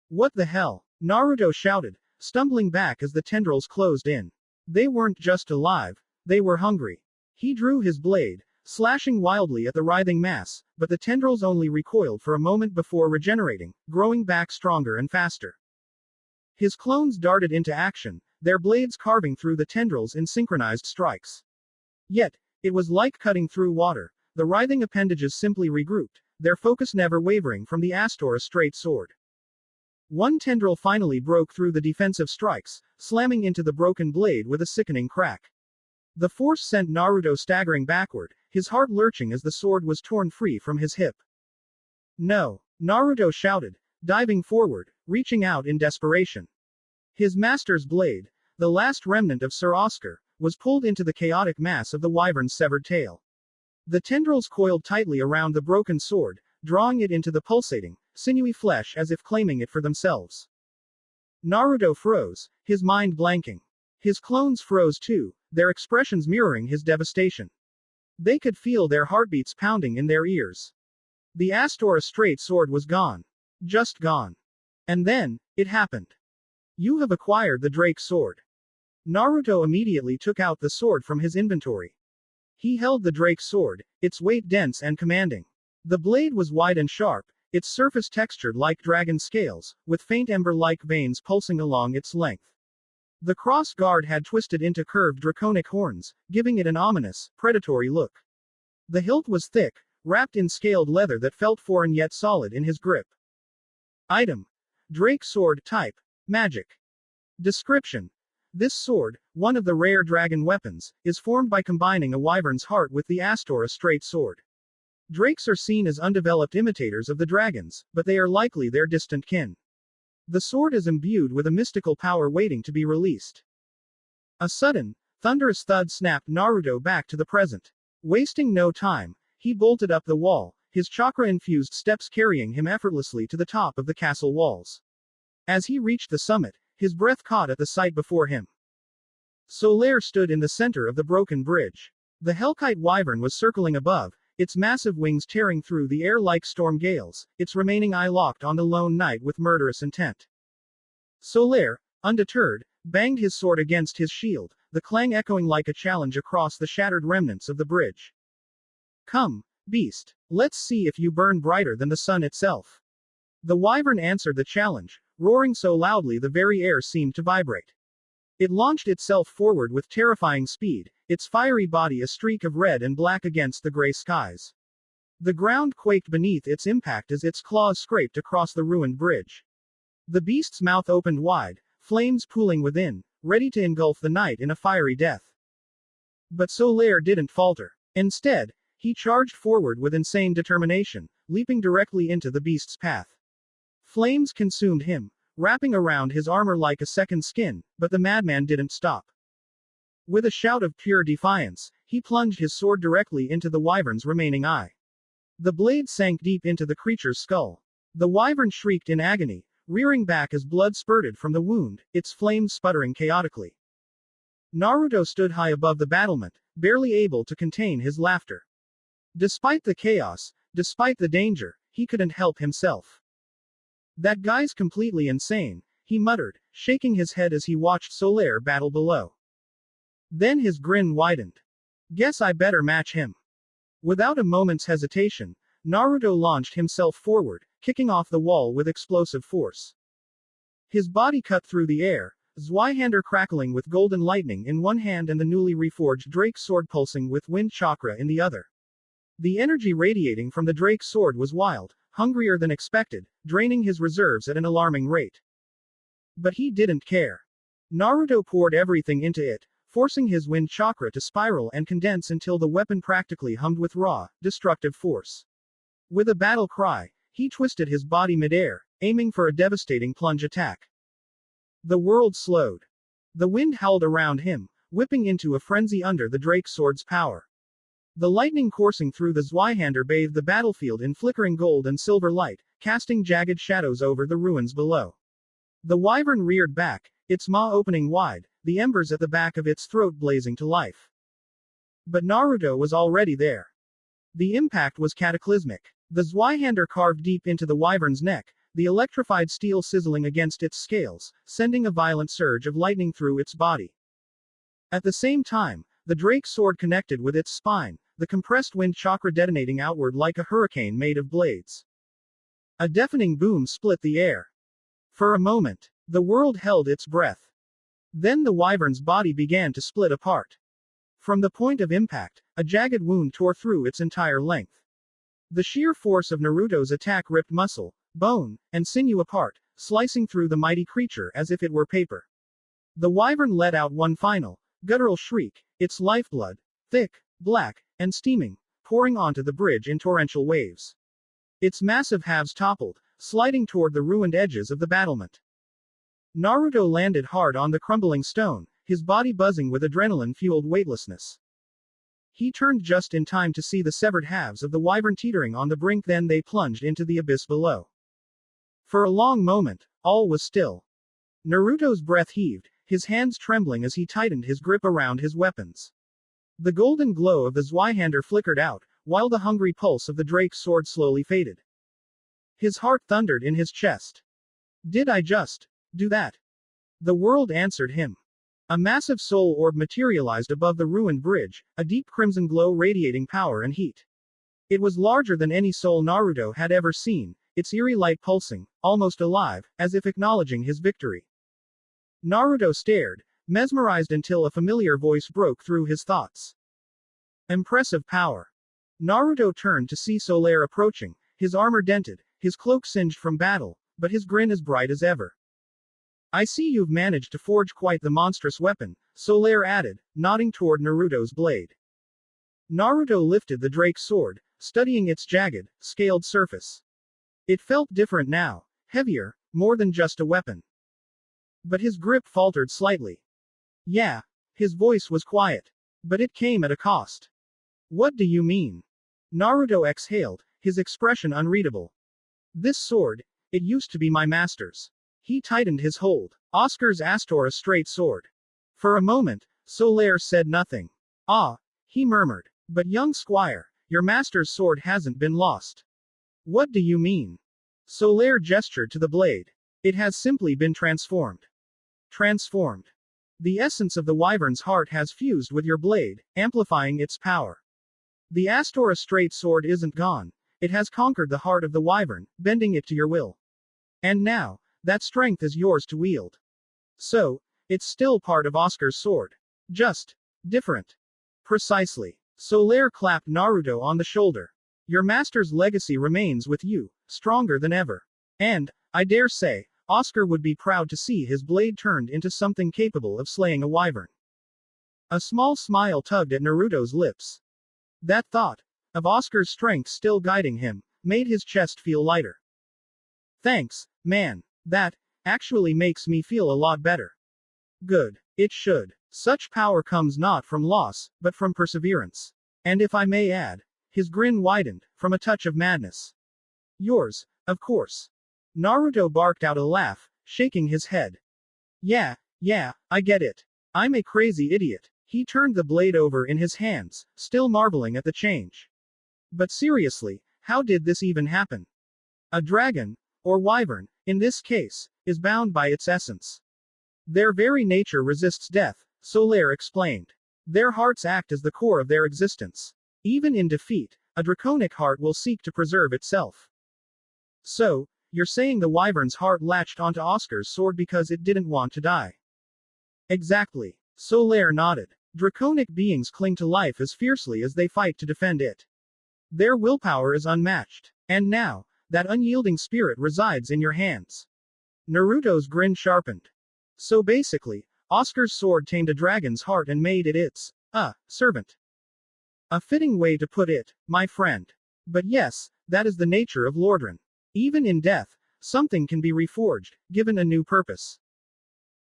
What the hell? Naruto shouted, stumbling back as the tendrils closed in. They weren't just alive, they were hungry. He drew his blade, slashing wildly at the writhing mass, but the tendrils only recoiled for a moment before regenerating, growing back stronger and faster. His clones darted into action, their blades carving through the tendrils in synchronized strikes. Yet, it was like cutting through water. The writhing appendages simply regrouped, their focus never wavering from the Astora straight sword. One tendril finally broke through the defensive strikes, slamming into the broken blade with a sickening crack. The force sent Naruto staggering backward, his heart lurching as the sword was torn free from his hip. No! Naruto shouted, diving forward, reaching out in desperation. His master's blade, the last remnant of Sir Oscar, was pulled into the chaotic mass of the wyvern's severed tail. The tendrils coiled tightly around the broken sword, drawing it into the pulsating, sinewy flesh as if claiming it for themselves. Naruto froze, his mind blanking. His clones froze too, their expressions mirroring his devastation. They could feel their heartbeats pounding in their ears. The Astora straight sword was gone. Just gone. And then, it happened. You have acquired the Drake sword. Naruto immediately took out the sword from his inventory. He held the drake's sword, its weight dense and commanding. The blade was wide and sharp, its surface textured like dragon scales, with faint ember-like veins pulsing along its length. The cross guard had twisted into curved draconic horns, giving it an ominous, predatory look. The hilt was thick, wrapped in scaled leather that felt foreign yet solid in his grip. Item: Drake Sword. Type: Magic. Description: This sword, one of the rare dragon weapons, is formed by combining a wyvern's heart with the Astor, a straight sword. Drakes are seen as undeveloped imitators of the dragons, but they are likely their distant kin. The sword is imbued with a mystical power waiting to be released. A sudden, thunderous thud snapped Naruto back to the present. Wasting no time, he bolted up the wall, his chakra-infused steps carrying him effortlessly to the top of the castle walls. As he reached the summit, his breath caught at the sight before him. Solaire stood in the center of the broken bridge. The Hellkite wyvern was circling above, its massive wings tearing through the air like storm gales, its remaining eye locked on the lone knight with murderous intent. Solaire, undeterred, banged his sword against his shield, the clang echoing like a challenge across the shattered remnants of the bridge. Come, beast, let's see if you burn brighter than the sun itself. The wyvern answered the challenge, roaring so loudly the very air seemed to vibrate. It launched itself forward with terrifying speed, its fiery body a streak of red and black against the gray skies. The ground quaked beneath its impact as its claws scraped across the ruined bridge. The beast's mouth opened wide, flames pooling within, ready to engulf the knight in a fiery death. But Solaire didn't falter. Instead, he charged forward with insane determination, leaping directly into the beast's path. Flames consumed him, wrapping around his armor like a second skin, but the madman didn't stop. With a shout of pure defiance, he plunged his sword directly into the wyvern's remaining eye. The blade sank deep into the creature's skull. The wyvern shrieked in agony, rearing back as blood spurted from the wound, its flames sputtering chaotically. Naruto stood high above the battlement, barely able to contain his laughter. Despite the chaos, despite the danger, he couldn't help himself. That guy's completely insane, he muttered, shaking his head as he watched Solaire battle below. Then his grin widened. Guess I better match him. Without a moment's hesitation, Naruto launched himself forward, kicking off the wall with explosive force. His body cut through the air, Zweihander crackling with golden lightning in one hand and the newly reforged Drake's sword pulsing with wind chakra in the other. The energy radiating from the Drake's sword was wild, hungrier than expected, draining his reserves at an alarming rate. But he didn't care. Naruto poured everything into it, forcing his wind chakra to spiral and condense until the weapon practically hummed with raw, destructive force. With a battle cry, he twisted his body midair, aiming for a devastating plunge attack. The world slowed. The wind howled around him, whipping into a frenzy under the Drake's sword's power. The lightning coursing through the Zweihander bathed the battlefield in flickering gold and silver light, casting jagged shadows over the ruins below. The wyvern reared back, its maw opening wide, the embers at the back of its throat blazing to life. But Naruto was already there. The impact was cataclysmic. The Zweihander carved deep into the wyvern's neck, the electrified steel sizzling against its scales, sending a violent surge of lightning through its body. At the same time, the Drake's sword connected with its spine, the compressed wind chakra detonating outward like a hurricane made of blades. A deafening boom split the air. For a moment, the world held its breath. Then the wyvern's body began to split apart. From the point of impact, a jagged wound tore through its entire length. The sheer force of Naruto's attack ripped muscle, bone, and sinew apart, slicing through the mighty creature as if it were paper. The wyvern let out one final, guttural shriek, its lifeblood, thick, black, and steaming, pouring onto the bridge in torrential waves. Its massive halves toppled, sliding toward the ruined edges of the battlement. Naruto landed hard on the crumbling stone, his body buzzing with adrenaline-fueled weightlessness. He turned just in time to see the severed halves of the wyvern teetering on the brink, then they plunged into the abyss below. For a long moment, all was still. Naruto's breath heaved, his hands trembling as he tightened his grip around his weapons. The golden glow of the Zweihander flickered out, while the hungry pulse of the Drake's sword slowly faded. His heart thundered in his chest. Did I just do that? The world answered him. A massive soul orb materialized above the ruined bridge, a deep crimson glow radiating power and heat. It was larger than any soul Naruto had ever seen, its eerie light pulsing, almost alive, as if acknowledging his victory. Naruto stared, mesmerized until a familiar voice broke through his thoughts. Impressive power. Naruto turned to see Solaire approaching, his armor dented, his cloak singed from battle, but his grin as bright as ever. I see you've managed to forge quite the monstrous weapon, Solaire added, nodding toward Naruto's blade. Naruto lifted the Drake's sword, studying its jagged, scaled surface. It felt different now, heavier, more than just a weapon. But his grip faltered slightly. Yeah. His voice was quiet. But it came at a cost. What do you mean? Naruto exhaled, his expression unreadable. This sword, it used to be my master's. He tightened his hold. Oscar's Astor, a straight sword. For a moment, Solaire said nothing. Ah, he murmured. But young squire, your master's sword hasn't been lost. What do you mean? Solaire gestured to the blade. It has simply been transformed. Transformed. The essence of the wyvern's heart has fused with your blade, amplifying its power. The Astora straight sword isn't gone. It has conquered the heart of the wyvern, bending it to your will. And now, that strength is yours to wield. So, it's still part of Oscar's sword. Just different. Precisely. Solaire clapped Naruto on the shoulder. Your master's legacy remains with you, stronger than ever. And, I dare say, Oscar would be proud to see his blade turned into something capable of slaying a wyvern. A small smile tugged at Naruto's lips. That thought, of Oscar's strength still guiding him, made his chest feel lighter. Thanks, man. That, actually makes me feel a lot better. Good. It should. Such power comes not from loss, but from perseverance. And if I may add, his grin widened, from a touch of madness. Yours, of course. Naruto barked out a laugh, shaking his head. Yeah, I get it. I'm a crazy idiot. He turned the blade over in his hands, still marveling at the change. But seriously, how did this even happen? A dragon, or wyvern, in this case, is bound by its essence. Their very nature resists death, Solaire explained. Their hearts act as the core of their existence. Even in defeat, a draconic heart will seek to preserve itself. So, you're saying the wyvern's heart latched onto Oscar's sword because it didn't want to die? Exactly. Solaire nodded. Draconic beings cling to life as fiercely as they fight to defend it. Their willpower is unmatched. And now, that unyielding spirit resides in your hands. Naruto's grin sharpened. So basically, Oscar's sword tamed a dragon's heart and made it its, servant. A fitting way to put it, my friend. But yes, that is the nature of Lordran. Even in death, something can be reforged, given a new purpose.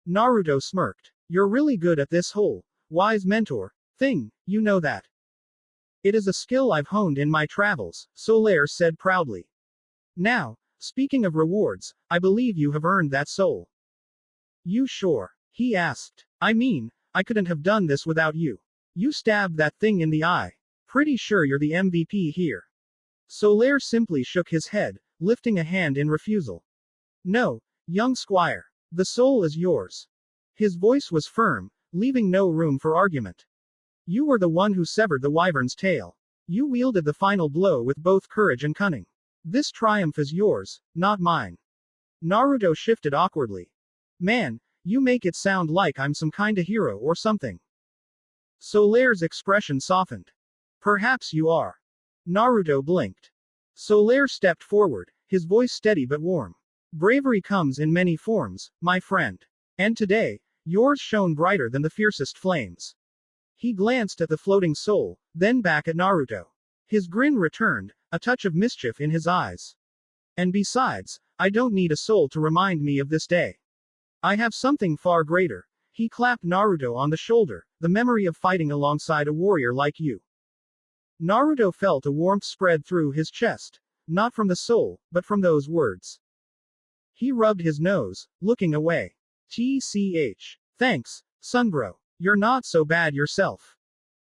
Naruto smirked. You're really good at this whole, wise mentor, thing, you know that. It is a skill I've honed in my travels, Solaire said proudly. Now, speaking of rewards, I believe you have earned that soul. You sure? He asked. I mean, I couldn't have done this without you. You stabbed that thing in the eye. Pretty sure you're the MVP here. Solaire simply shook his head, lifting a hand in refusal. No, young squire. The soul is yours. His voice was firm, leaving no room for argument. You were the one who severed the wyvern's tail. You wielded the final blow with both courage and cunning. This triumph is yours, not mine. Naruto shifted awkwardly. Man, you make it sound like I'm some kinda hero or something. Solaire's expression softened. Perhaps you are. Naruto blinked. Solaire stepped forward, his voice steady but warm. Bravery comes in many forms, my friend. And today, yours shone brighter than the fiercest flames. He glanced at the floating soul, then back at Naruto. His grin returned, a touch of mischief in his eyes. And besides, I don't need a soul to remind me of this day. I have something far greater. He clapped Naruto on the shoulder, the memory of fighting alongside a warrior like you. Naruto felt a warmth spread through his chest, not from the soul, but from those words. He rubbed his nose, looking away. Thanks, Sunbro. You're not so bad yourself.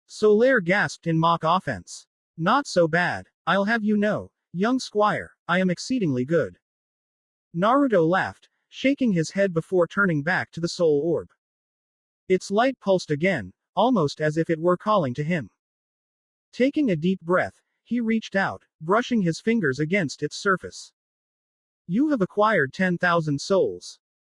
Solaire gasped in mock offense. Not so bad, I'll have you know, young squire, I am exceedingly good. Naruto laughed, shaking his head before turning back to the soul orb. Its light pulsed again, almost as if it were calling to him. Taking a deep breath, he reached out, brushing his fingers against its surface. You have acquired 10,000 souls.